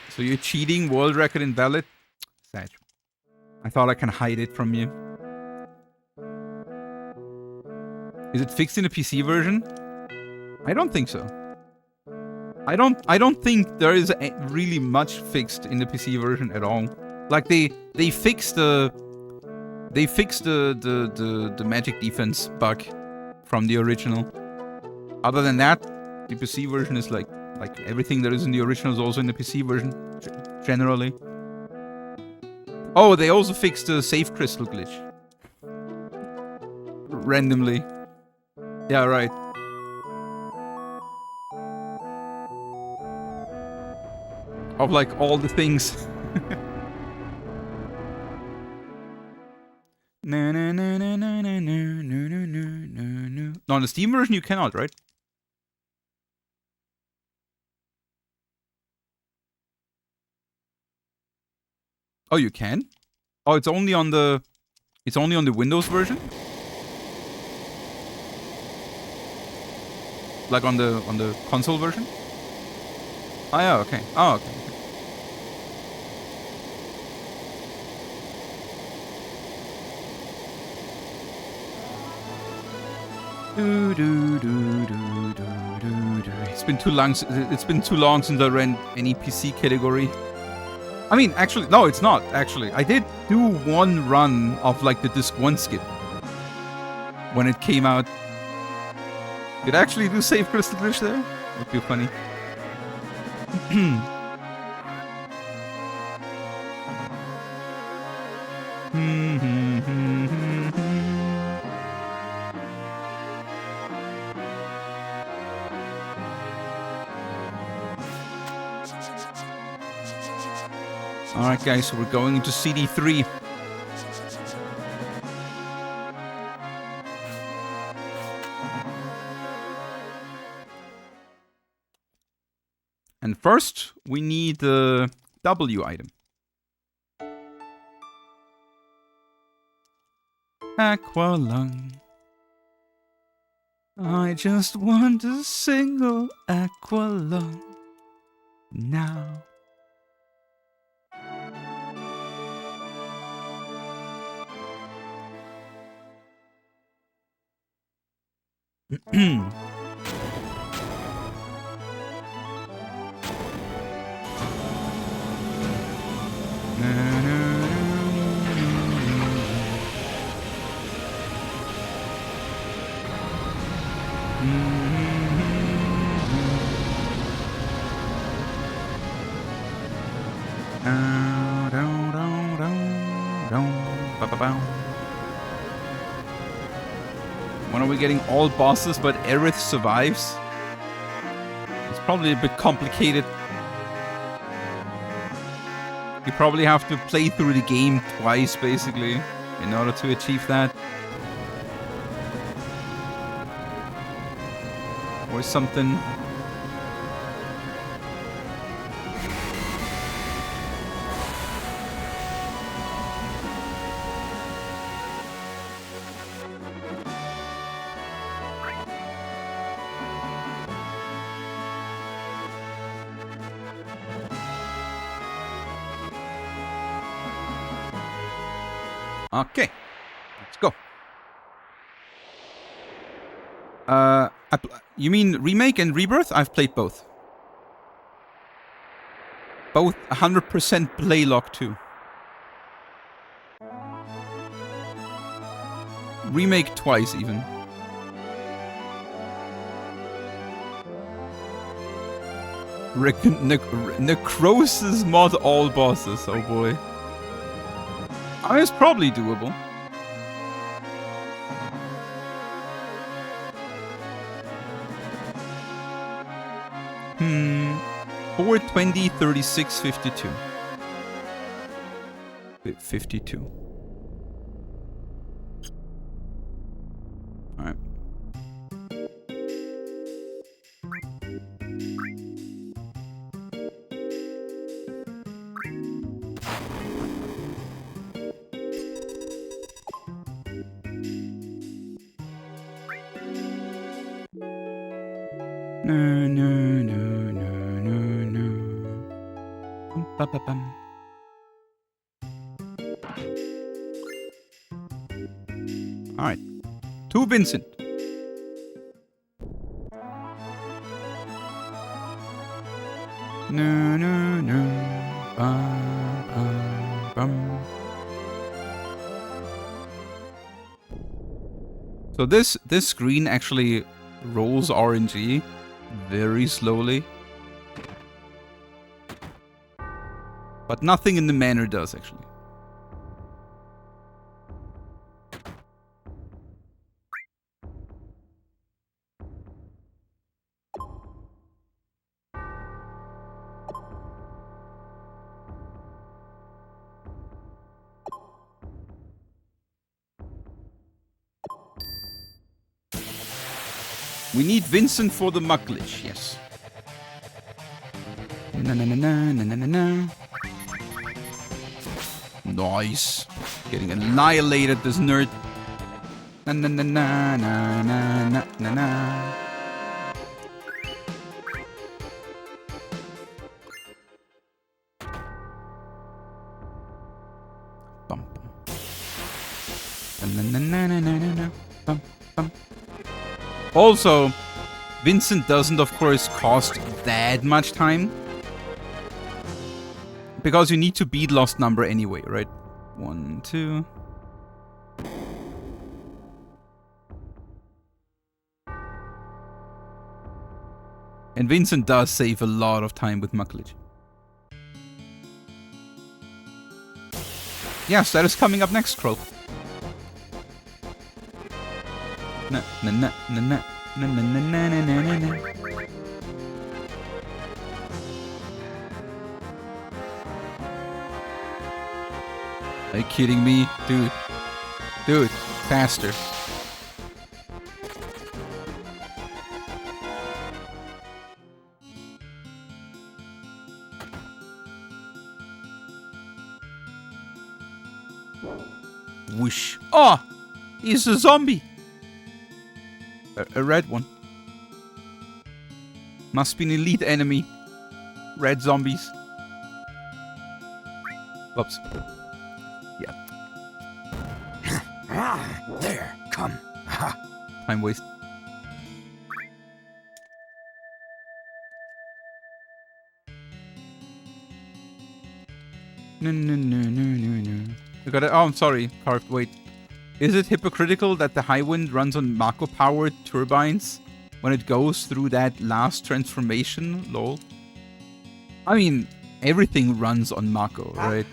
So you're cheating, world record invalid? Sad. I thought I can hide it from you. Is it fixed in the PC version? I don't think so. I don't think there is really much fixed in the PC version at all. Like they fixed the magic defense bug from the original. Other than that, the PC version is like everything that is in the original is also in the PC version, generally. Oh, they also fixed the save crystal glitch. Randomly. Yeah, right. Of like all the things. No, on the Steam version you cannot, right? Oh, you can? Oh, it's only on the Windows version? Like on the console version? Oh yeah, okay. Oh, okay. It's been too long. It's been too long since I ran any PC category. I mean, actually, no, it's not. Actually, I did do one run of like the disc 1 skip when it came out. Did I actually do save crystal glitch there? That'd be funny. Alright guys, so we're going into CD3. And first, we need the W item. Aqualung. I just want a single Aqualung now. When are we getting all bosses but Aerith survives? It's probably a bit complicated. You probably have to play through the game twice, basically, in order to achieve that. Or something. Okay, let's go. You mean Remake and Rebirth? I've played both. Both 100% Playlock too. Remake twice even. Necrosis mod all bosses, oh boy. I mean, it's probably doable. 420, 36, 52. 52. Alright. No, no, no, no, no, no. Bum, ba, ba, bum. All right. To Vincent. No, no, no. Bum, bum, bum. So this screen actually rolls RNG very slowly. But nothing in the manner does, actually. We need Vincent for the mug glitch, yes. Na na na na na na na na. Nice. Getting annihilated, this nerd. Na na na na na na na na na. Bum bum. Na na na na na na na. Bum bum. Also, Vincent doesn't, of course, cost that much time. Because you need to beat Lost Number anyway, right? 1, 2. And Vincent does save a lot of time with Muckledge. Yes, that is coming up next, Crow. Na na na na na na na na na na na na. Are you kidding me? Dude. Dude, faster. Whoosh. Oh! He's a zombie! A red one. Must be an elite enemy. Red zombies. Oops. Yeah. There, come. Time waste. No, no, no, no, no, no. We got it. Oh, I'm sorry. Carved. Wait. Is it hypocritical that the High Wind runs on Mako-powered turbines when it goes through that last transformation? Lol. I mean, everything runs on Mako, right?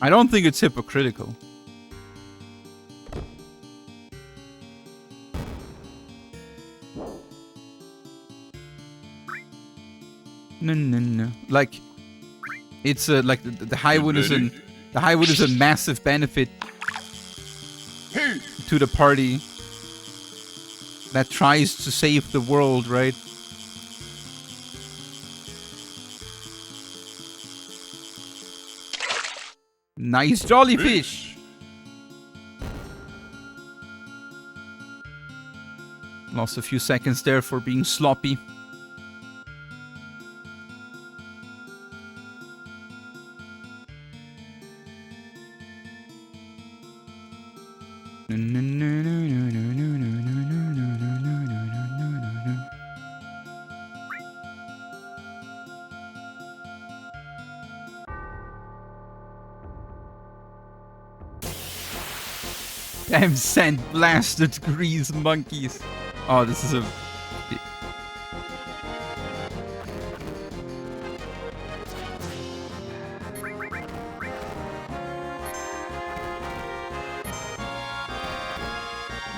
I don't think it's hypocritical. No, no, no. Like, it's like the High Wind is a massive benefit to the party that tries to save the world, right? Nice jollyfish. Lost a few seconds there for being sloppy. Damn sand blasted grease monkeys. Oh, this is a...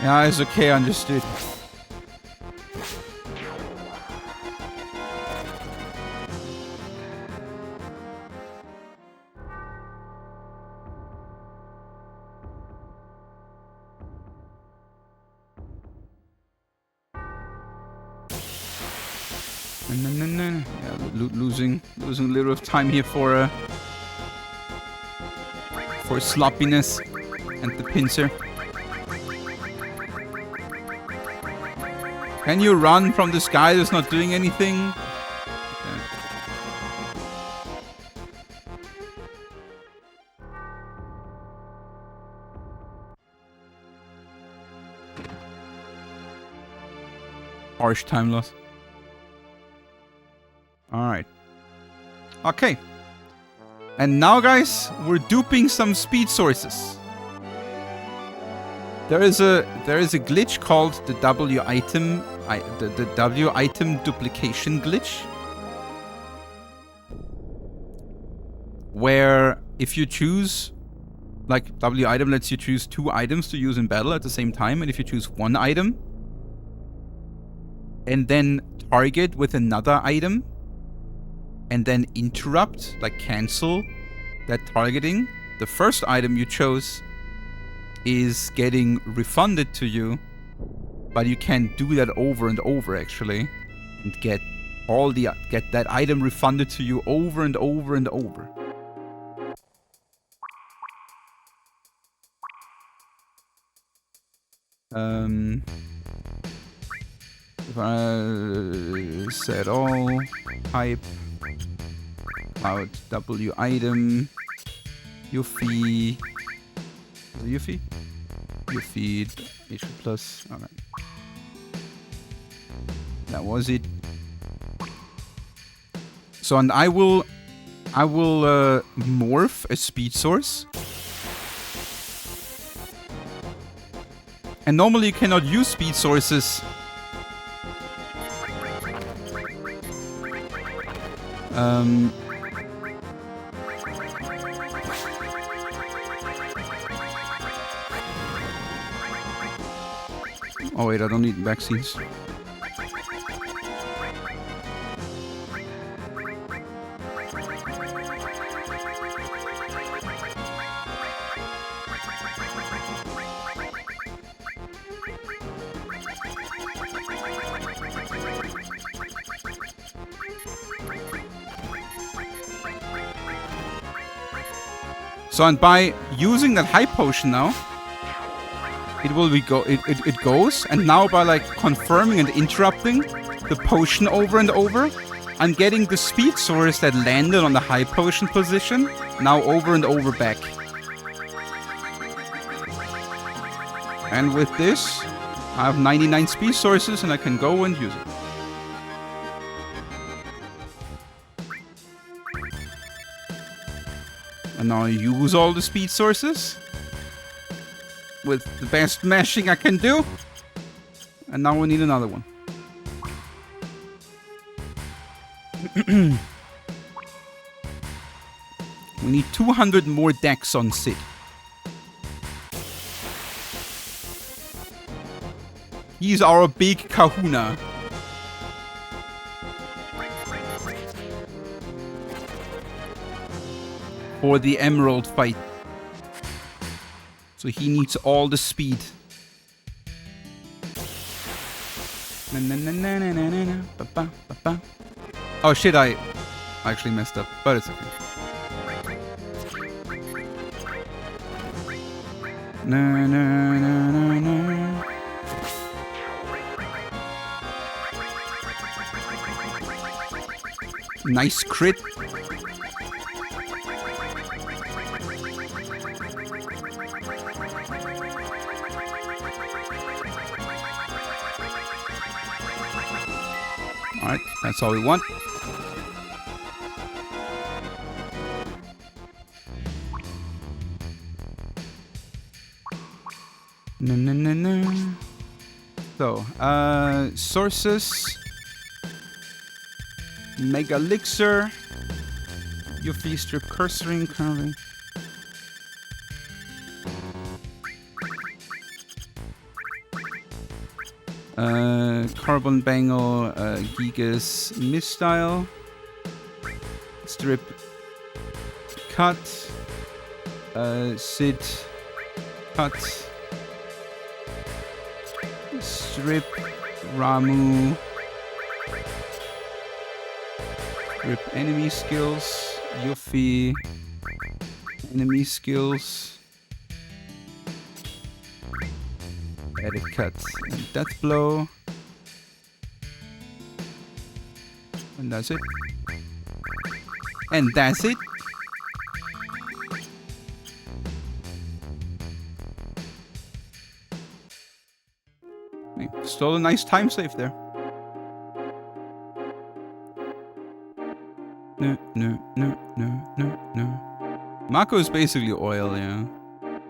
Yeah, it's okay, understood. Yeah, losing a little of time here for sloppiness and the pincer. Can you run from this guy that's not doing anything? Okay. Harsh time loss. Alright. Okay. And now, guys, we're duping some speed sources. There is a glitch called the W item the W item duplication glitch, where if you choose, like, W item lets you choose 2 items to use in battle at the same time, and if you choose 1 item and then target with another item and then interrupt, like cancel that targeting, the first item you chose is getting refunded to you, but you can do that over and over actually, and get that item refunded to you over and over and over. If I set all type cloud W item Yuffie. Is it Yuffie? Yuffie HP plus. Alright. That was it. So, and I will morph a speed source. And normally you cannot use speed sources oh wait, I don't need vaccines. So, and by using that high potion now, it will be it goes, and now by like confirming and interrupting the potion over and over, I'm getting the speed source that landed on the high potion position now over and over back. And with this, I have 99 speed sources and I can go and use it. And now I use all the speed sources with the best mashing I can do. And now we need another one. We need 200 more decks on Sid. He's our big kahuna. For the emerald fight. So he needs all the speed. Oh shit, I actually messed up, but it's okay. Nice crit. Alright, that's all we want. So, sources. Mega Elixir. Yuffie strip cursoring currently. Carbon Bangle, Gigas Misstyle, Strip Cut, Sid Cut, Strip Ramu, Grip enemy skills. Yuffie. Enemy skills. Edit cut and death blow. And that's it. And that's it. Still a nice time save there. No. Mako is basically oil, yeah.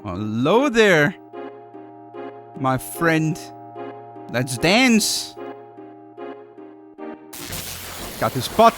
Oh, hello there, my friend. Let's dance. Got his spot.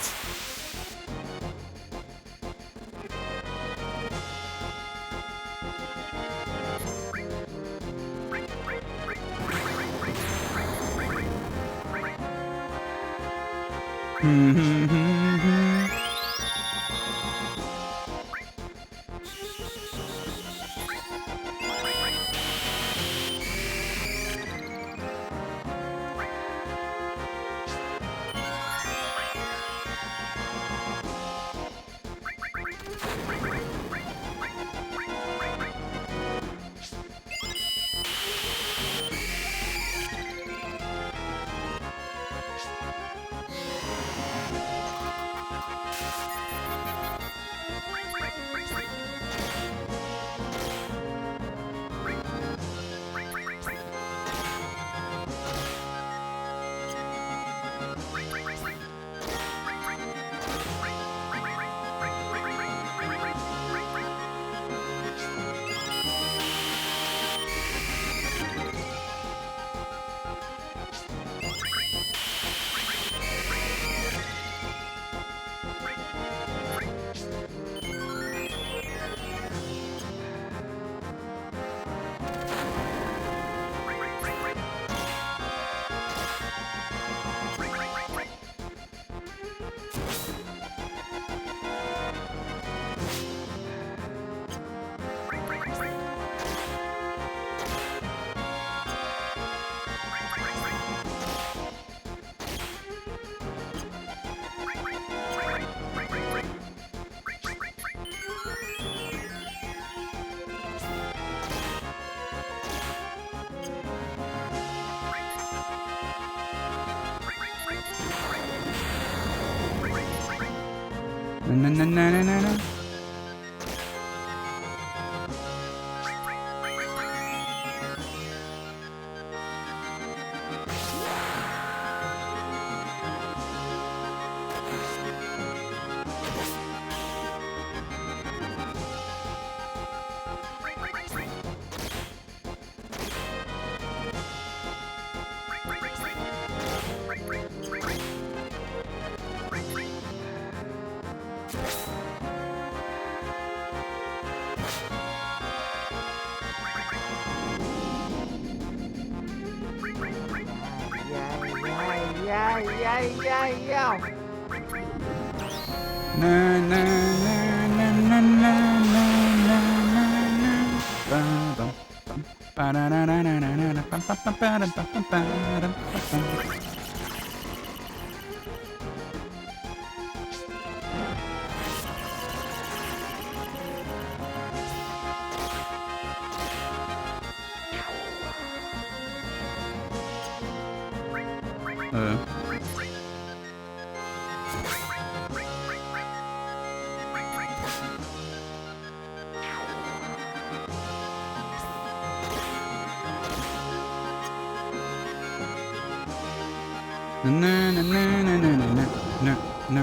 Na.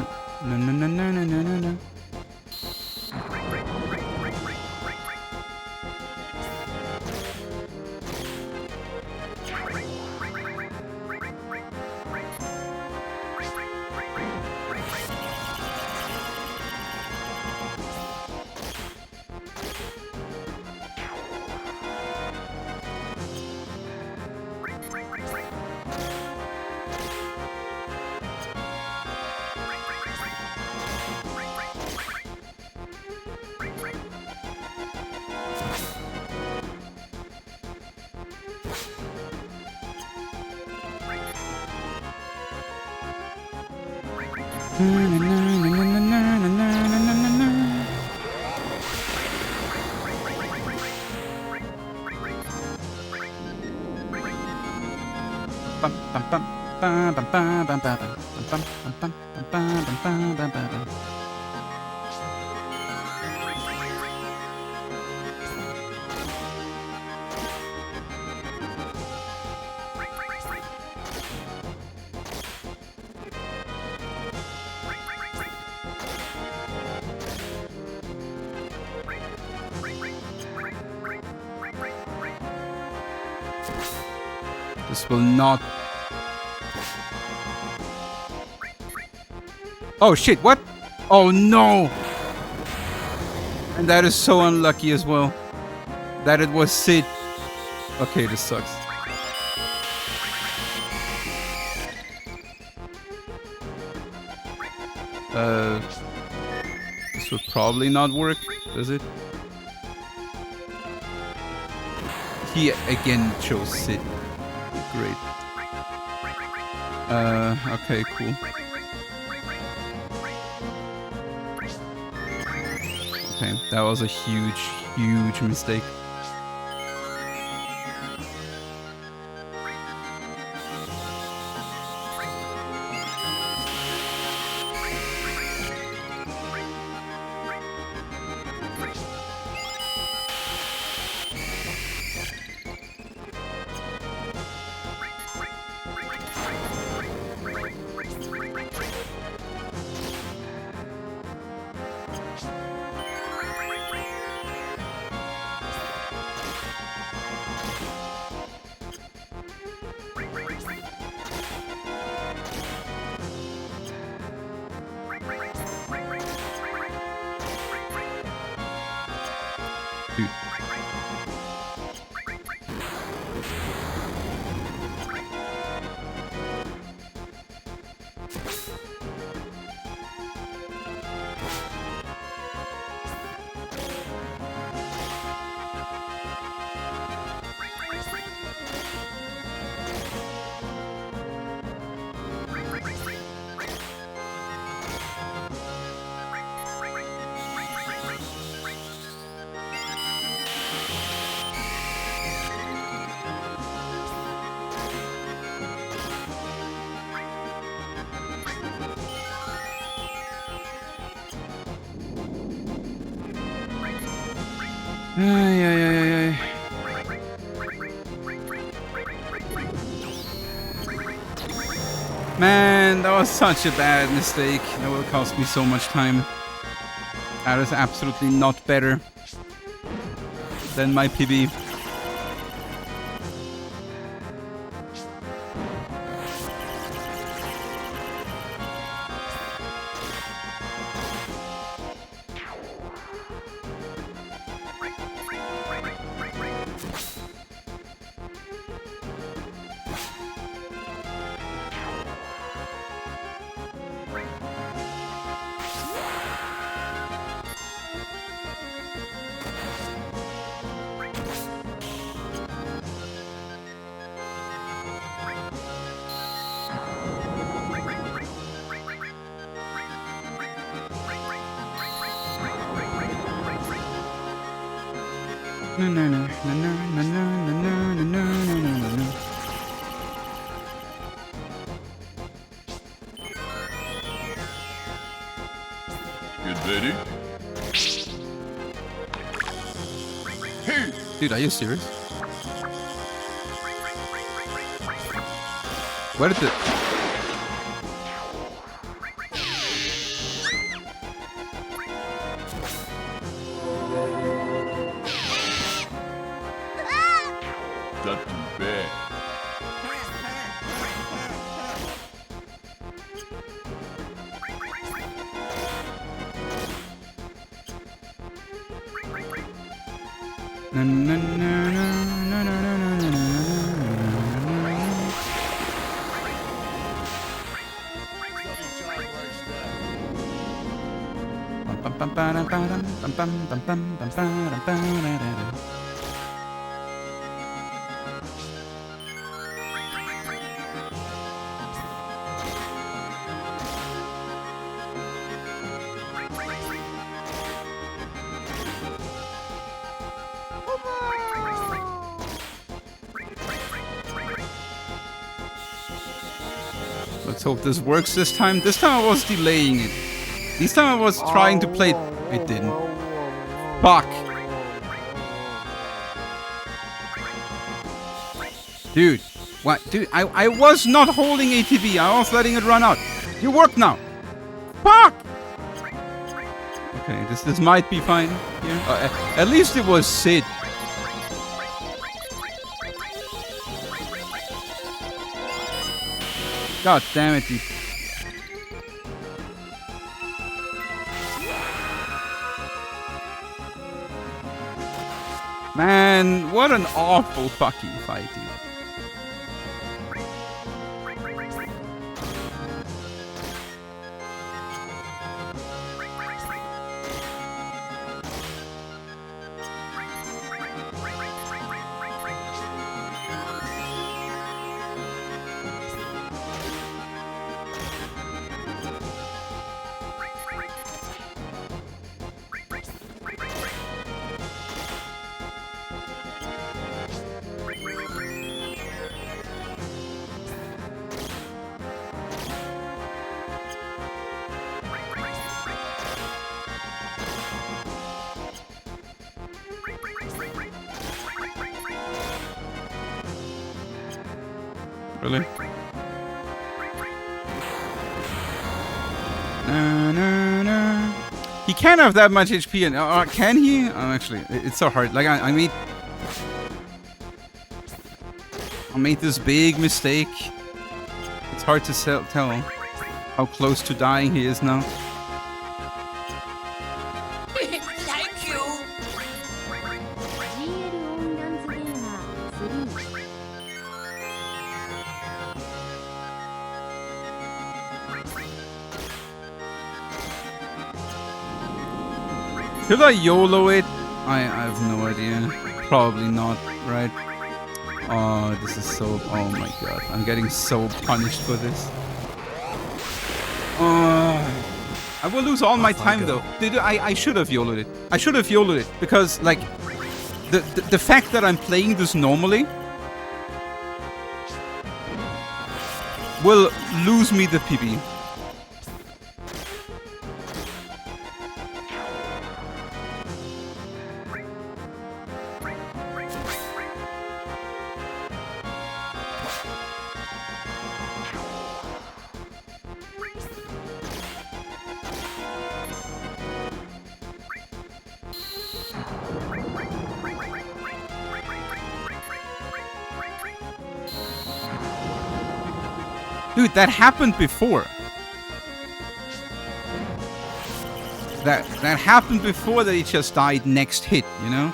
This will not... Oh shit, what? Oh no! And that is so unlucky as well. That it was Sid. Okay, this sucks. This would probably not work, does it? He again chose Sid. Great. Okay, cool. Okay, that was a huge, huge mistake. Dude. Ay, ay, ay, ay, ay. Man, that was such a bad mistake. That will cost me so much time. That is absolutely not better than my PB. No, no, no, no, no, no, no, no, no, no, no, no. Get ready. Hey! Dude, are you serious? Where did the... Not too bad. No, no, no, no, no, no, no, no, no, no. Bum, bum, bum, ba-dum, bum, bum, bum, bum, bum, ba-dum, ba-da-da-da. Let's hope this works this time. This time I was delaying it. This time I was trying to play it. It didn't. Fuck. Dude. What? Dude, I was not holding ATB. I was letting it run out. You work now. Fuck. Okay, this might be fine here. At least it was Sid. God damn it, dude. Man, what an awful fucking fight, dude. Really? Na, na, na. He can't have that much HP, and can he? Actually, it's so hard. Like I made this big mistake. It's hard to tell how close to dying he is now. Thank you. Should I YOLO it? I have no idea. Probably not, right? Oh, this is so... Oh my god. I'm getting so punished for this. I will lose all my time though. I should have YOLO'd it. I should have YOLO'd it. Because, like, the fact that I'm playing this normally will lose me the PB. Dude, that happened before. That happened before that he just died next hit, you know?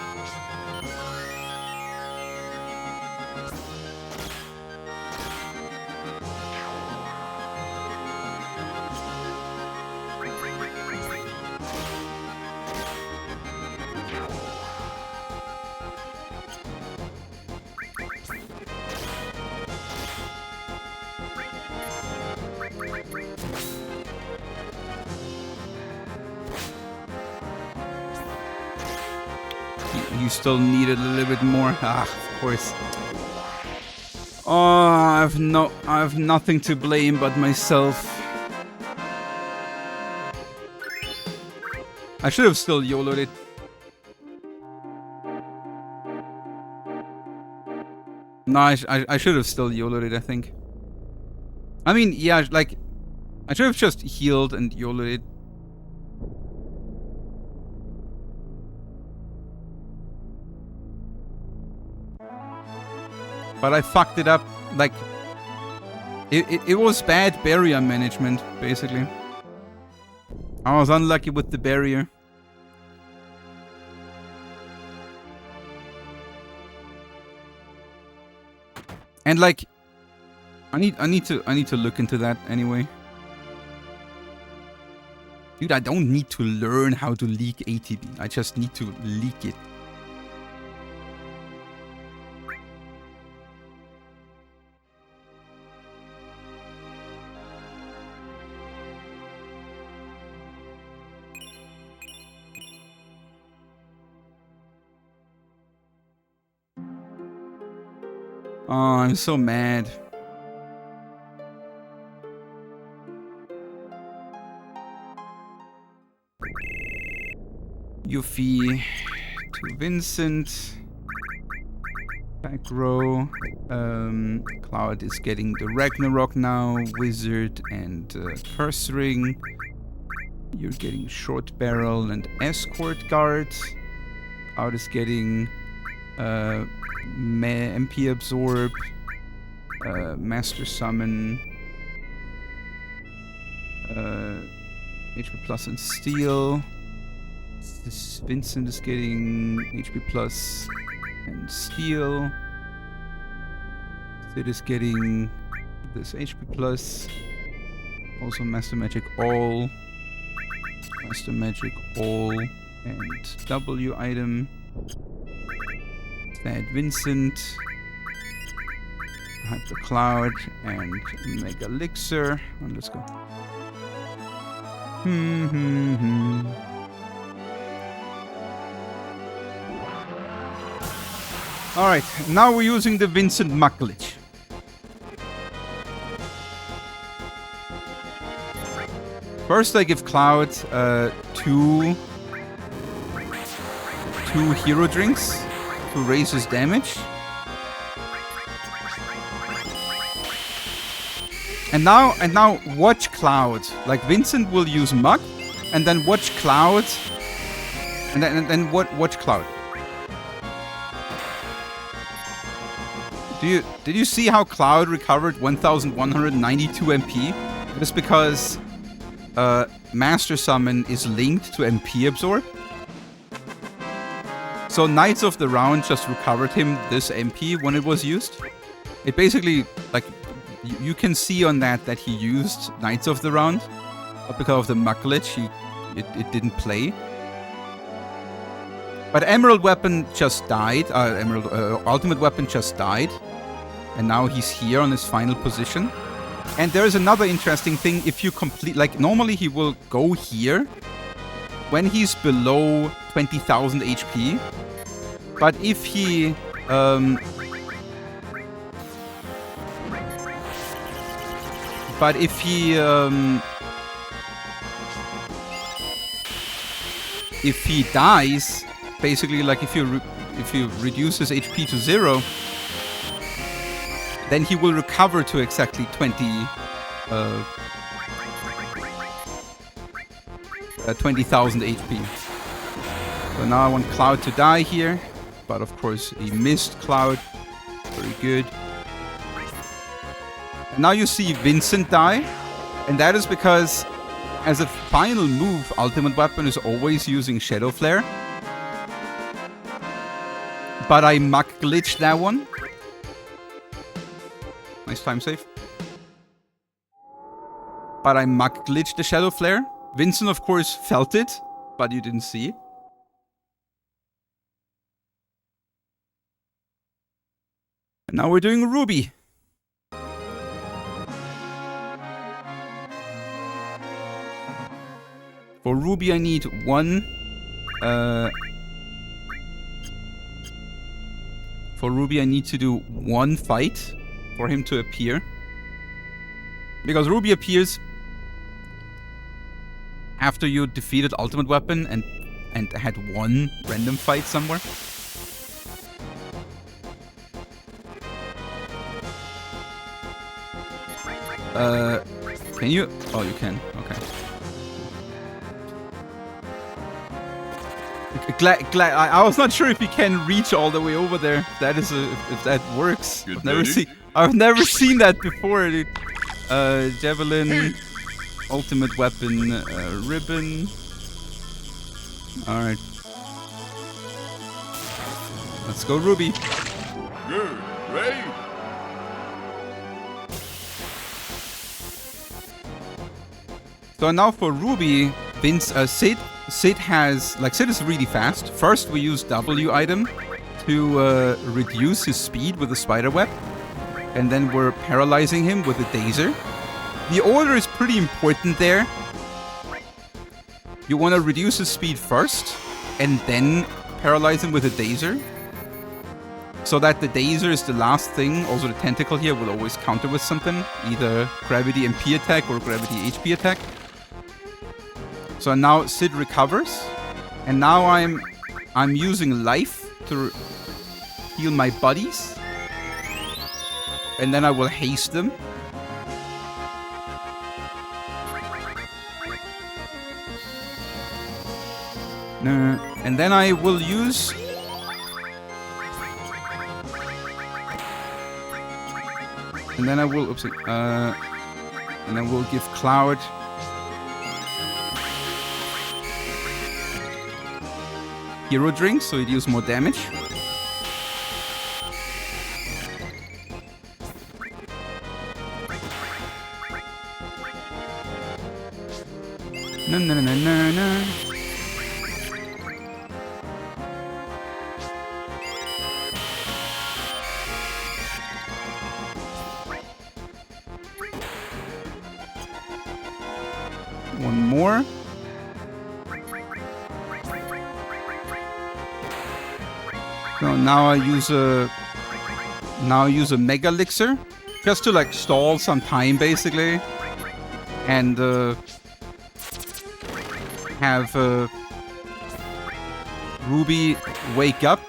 You still need it a little bit more. Ah, of course. Oh, I have nothing to blame but myself. I should have still YOLO'd it. No, I should have still YOLO'd it, I think. I mean, yeah, like, I should have just healed and YOLO'd it. But I fucked it up, like, it was bad barrier management, basically. I was unlucky with the barrier. And like, I need to look into that anyway. Dude, I don't need to learn how to leak ATB. I just need to leak it. Oh, I'm so mad. Yuffie to Vincent. Back row. Cloud is getting the Ragnarok now. Wizard and Curse Ring. You're getting Short Barrel and Escort Guard. Cloud is getting MP Absorb. Master Summon. HP Plus and Steel. Vincent is getting HP Plus and Steel. Sid is getting this HP Plus. Also Master Magic All. Master Magic All and W item. Sad Vincent. Hyper Cloud and Mega Elixir. And let's go. Alright, now we're using the Vincent Muck glitch. First I give Cloud two hero drinks to raise his damage. And now watch Cloud. Like Vincent will use Muck, and then watch Cloud, and then watch Cloud. Did you see how Cloud recovered 1,192 MP? It's because Master Summon is linked to MP Absorb. So Knights of the Round just recovered him this MP when it was used. It basically, like, you can see on that he used Knights of the Round, but because of the Muck glitch, it didn't play. But Emerald Weapon just died. Ultimate Weapon just died. And now he's here on his final position. And there is another interesting thing. If you complete... Like, normally he will go here when he's below 20,000 HP. But if he... if he dies, basically, like if you reduce his HP to 0, then he will recover to exactly 20,000 HP. So now I want Cloud to die here, but of course he missed Cloud. Very good. And now you see Vincent die, and that is because as a final move, Ultimate Weapon is always using Shadow Flare. But I Muck glitched that one. Nice time save. But I Muck glitched the Shadow Flare. Vincent, of course, felt it, but you didn't see it. And now we're doing Ruby. For Ruby, I need one. For Ruby, I need to do one fight for him to appear. Because Ruby appears after you defeated Ultimate Weapon and had one random fight somewhere. Can you? Oh, you can. Okay. I was not sure if you can reach all the way over there. If that works. I've never seen that before. Javelin, Ultimate Weapon, Ribbon. All right. Let's go, Ruby. Good. Ready? So now for Ruby, Sid has, like, Sid is really fast. First we use W item to reduce his speed with the spider web. And then we're paralyzing him with the Dazer. The order is pretty important there. You want to reduce his speed first, and then paralyze him with the Dazer. So that the Dazer is the last thing. Also the Tentacle here will always counter with something. Either Gravity MP attack or Gravity HP attack. So now Sid recovers. And now I'm using life to heal my buddies. And then I will haste them. And then I will use... And then I will... Oopsie. And I will give Cloud... Hero Drink, so it deals more damage. No. One more. So now I use a Mega Elixir just to like stall some time basically, and have Ruby wake up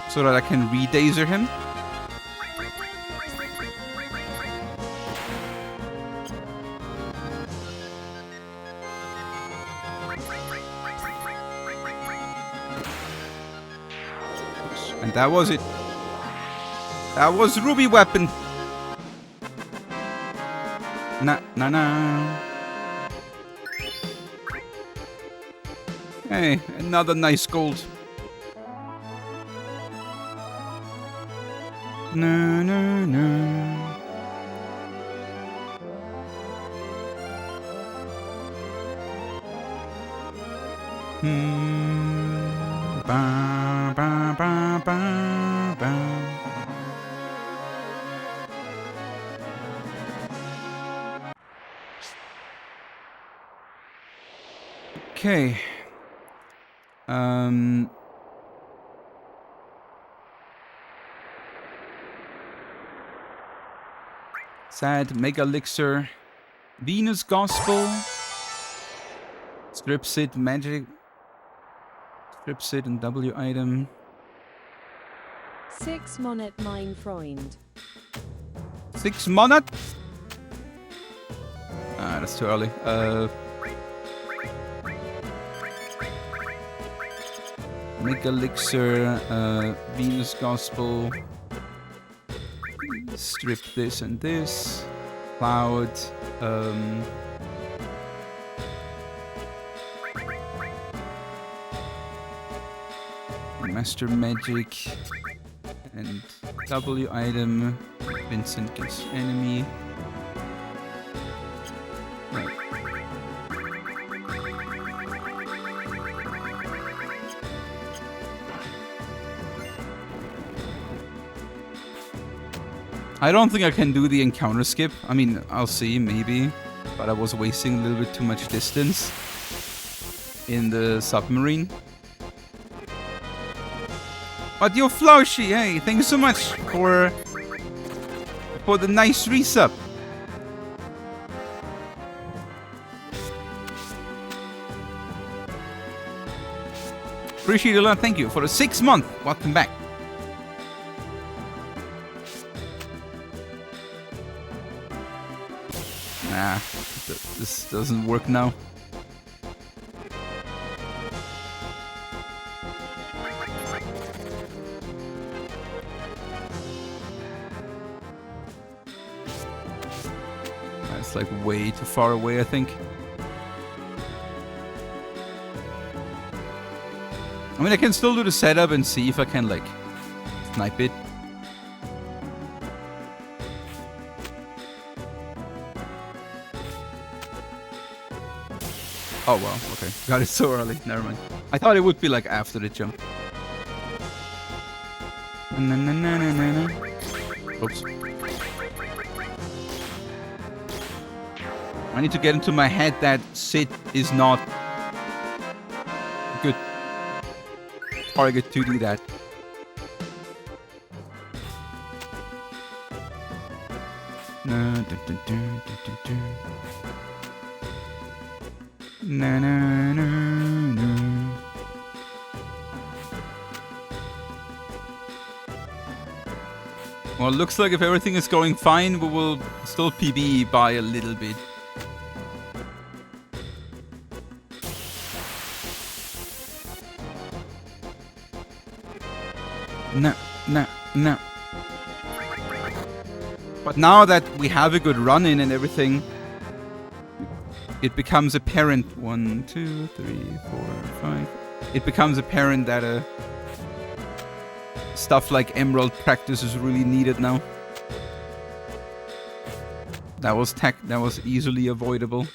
so that I can re-dazer him. And that was it. That was Ruby Weapon. Nah. Hey, another nice gold. No. Ba. Okay. Sad Mega Elixir, Venus Gospel, Strip Sit Magic, Strip Sit and W item. 6 Monet Mein Freund. 6 Monet? Ah, that's too early. Mega Elixir, Venus Gospel, strip this and this, Cloud, Master Magic, and W item, Vincent gets enemy. Right. I don't think I can do the encounter skip. I mean, I'll see, maybe. But I was wasting a little bit too much distance in the submarine. But yo, Floshy, hey, thank you so much for the nice resub. Appreciate it a lot, thank you for the 6 month. Welcome back. Nah, this doesn't work now. That's like way too far away, I think. I mean, I can still do the setup and see if I can, like, snipe it. Oh, well, okay. Got it so early. Never mind. I thought it would be, like, after the jump. Oops. I need to get into my head that Sid is not a good target to do that. Well, it looks like if everything is going fine, we will still PB by a little bit. No. But now that we have a good run in and everything, it becomes apparent. 1, 2, 3, 4, 5. It becomes apparent that stuff like Emerald practice is really needed now. That was easily avoidable.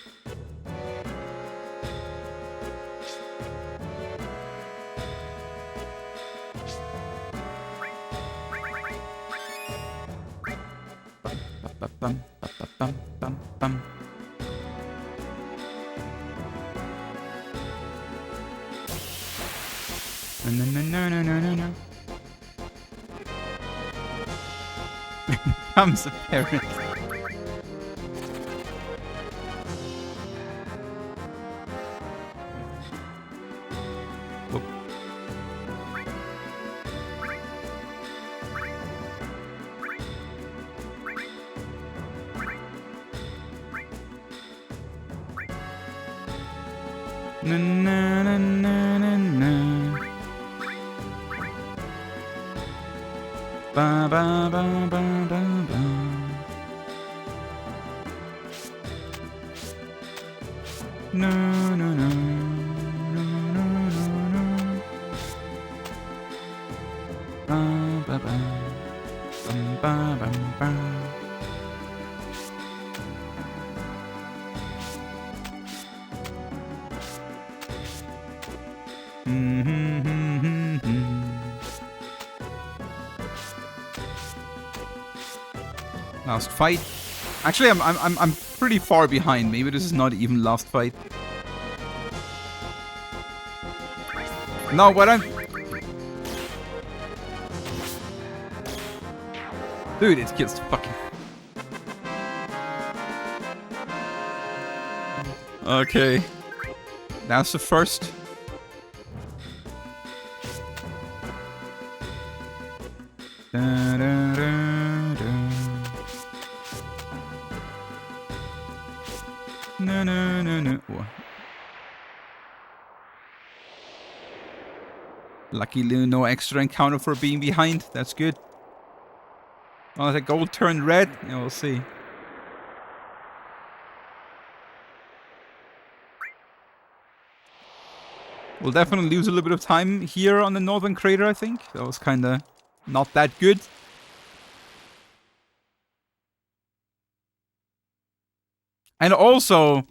Bum, bum, bum, bum. No. Becomes apparent. Whoop. Na. Ba ba ba ba ba ba. No. Ba ba ba. Ba ba ba. Last fight. Actually, I'm pretty far behind. Maybe this is not even last fight. No, what I'm... Dude, it's just fucking... Okay. That's the first. No. Luckily, no extra encounter for being behind. That's good. Oh, the gold turned red. Yeah, we'll see. We'll definitely lose a little bit of time here on the northern crater, I think. That was kind of not that good. And also,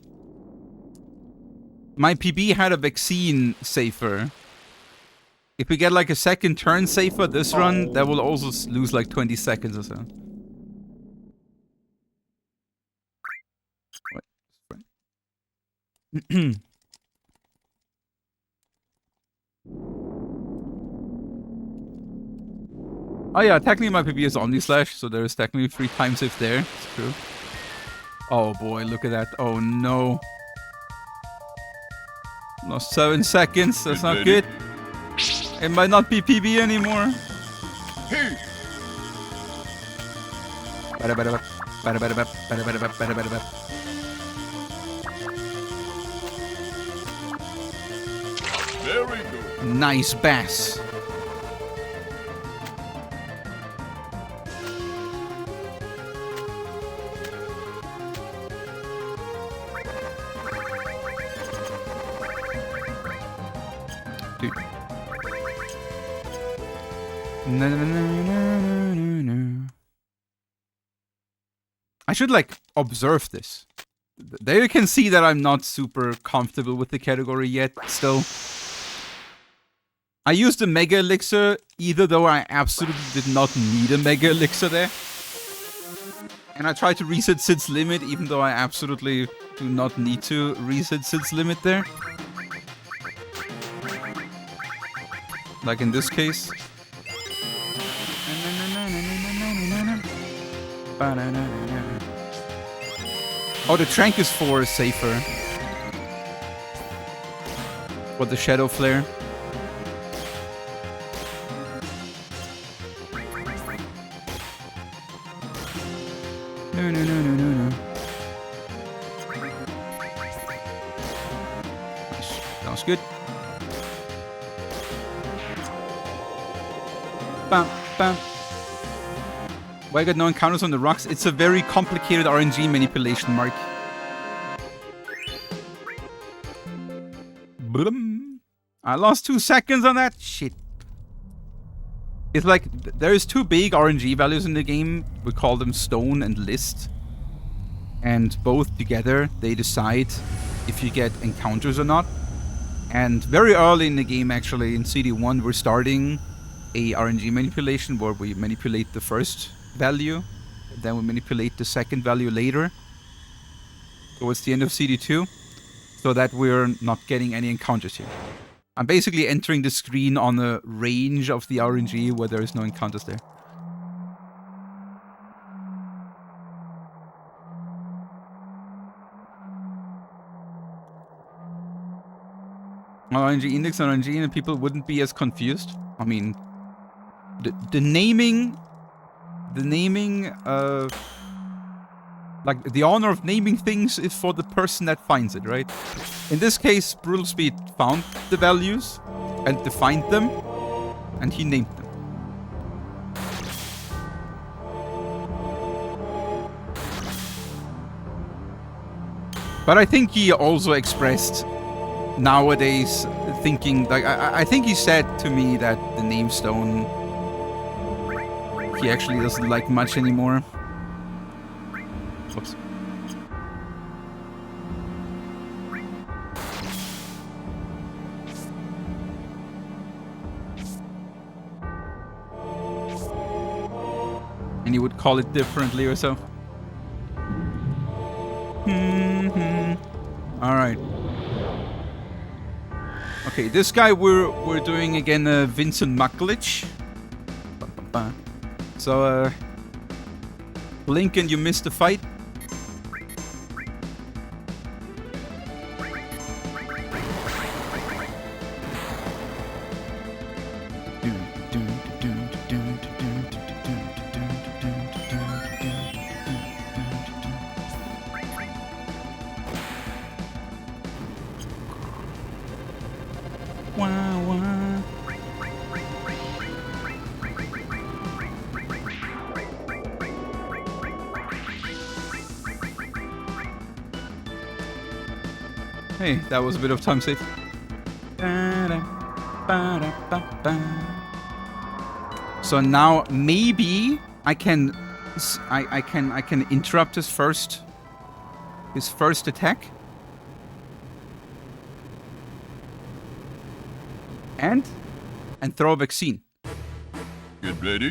my PB had a vaccine safer. If we get like a second turn safer this run, that will also lose like 20 seconds or so. Oh yeah, technically my PB is Omni Slash, so there is technically 3 times if there. It's true. Oh boy, look at that. Oh no. Lost 7 seconds. That's not good. It might not be PB anymore. Hey. Very good. Nice bass. Dude. No. I should like observe this. There you can see that I'm not super comfortable with the category yet still. I used a Mega Elixir, either though I absolutely did not need a Mega Elixir there. And I tried to reset Sid's limit, even though I absolutely do not need to reset Sid's limit there. Like in this case. Oh, the Trankus 4 is safer. What, the Shadow Flare? No, no, no, no, no, no. Nice. That was good. Bam, bam. Why I got no encounters on the rocks? It's a very complicated RNG manipulation, Mark. Blum. I lost 2 seconds on that. Shit. It's like, there's 2 big RNG values in the game. We call them stone and list. And both together, they decide if you get encounters or not. And very early in the game, actually, in CD1, we're starting a RNG manipulation where we manipulate the first value. Then we manipulate the second value later. Towards the end of CD2. So that we're not getting any encounters here. I'm basically entering the screen on a range of the RNG where there is no encounters there. RNG index and RNG, and people wouldn't be as confused. I mean, the naming, like the honor of naming things is for the person that finds it, right? In this case, Brutal Speed found the values and defined them, and he named them. But I think he also expressed nowadays thinking, like, I think he said to me that the name stone he actually doesn't like much anymore. Oops. And he would call it differently or so. Alright. Okay, this guy we're doing again Vincent Muckledge. So Lincoln, you missed the fight. Hey, that was a bit of time save. So now maybe I can interrupt his first attack. And throw a vaccine. Get ready.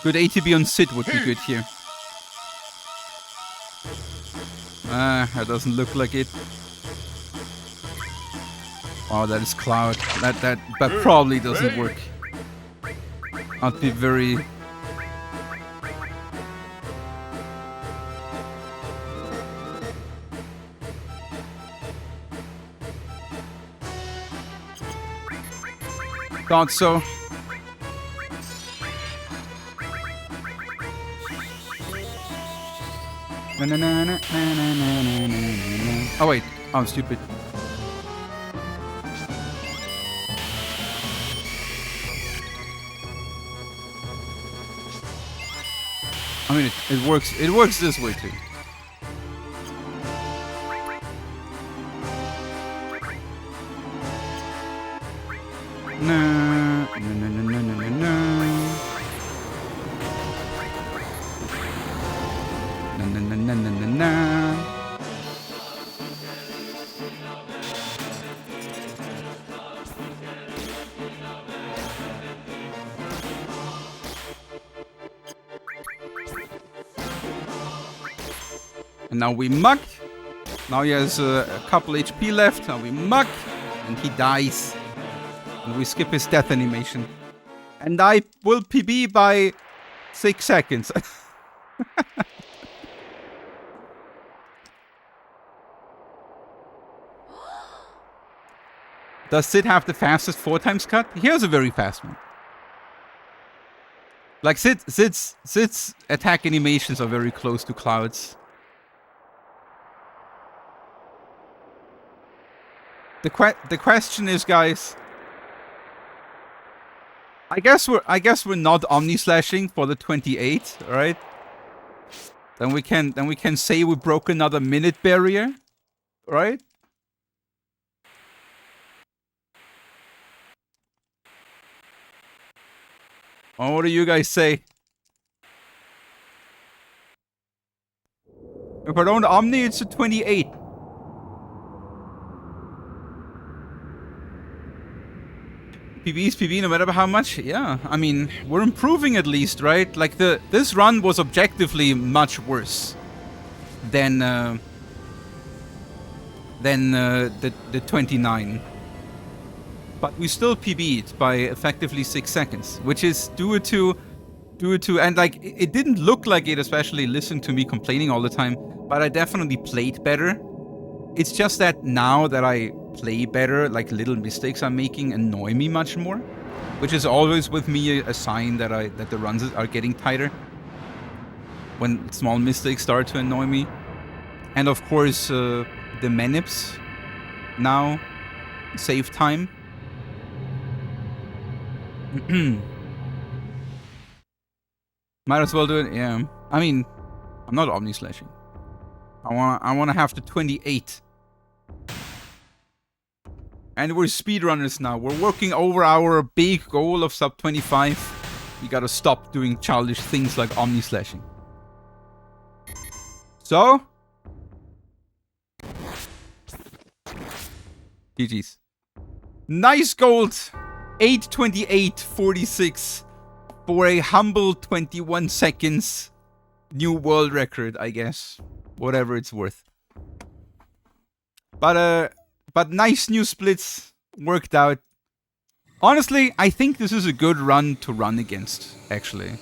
Good ATB on Sid would be good here. That doesn't look like it. Oh, that is Cloud. That probably doesn't work. I'd be very... Thought so. Oh wait, I'm stupid. I mean, it works. It works this way too. No, no, no, no, no, no, no. Na na na na na na na. And now we muck. Now he has a couple HP left. Now we muck, and he dies. And we skip his death animation. And I will PB by 6 seconds. Does Sid have the fastest 4 times cut? He has a very fast one. Like Sid's attack animations are very close to Cloud's. The question is, guys. I guess we're not omni slashing for the 28, right? Then we can say we broke another minute barrier, right? Or what do you guys say? If I don't omni, it's a 28. PB's PB no matter how much. Yeah, I mean, we're improving at least, right? Like this run was objectively much worse than the 29. But we still PB'd by effectively 6 seconds, which is due to and like it didn't look like it, especially listen to me complaining all the time, but I definitely played better. It's just that now that I play better, like little mistakes I'm making annoy me much more, which is always with me a sign that the runs are getting tighter. When small mistakes start to annoy me, and of course the manips now save time. Might as well do it. Yeah, I mean, I'm not omni slashing. I wanna have the 28. And we're speedrunners now. We're working over our big goal of sub 25. We gotta stop doing childish things like omni slashing. So, GG's. Nice gold. 8:28:46 for a humble 21 seconds. New world record, I guess. Whatever it's worth. But nice new splits. Worked out. Honestly, I think this is a good run to run against, actually.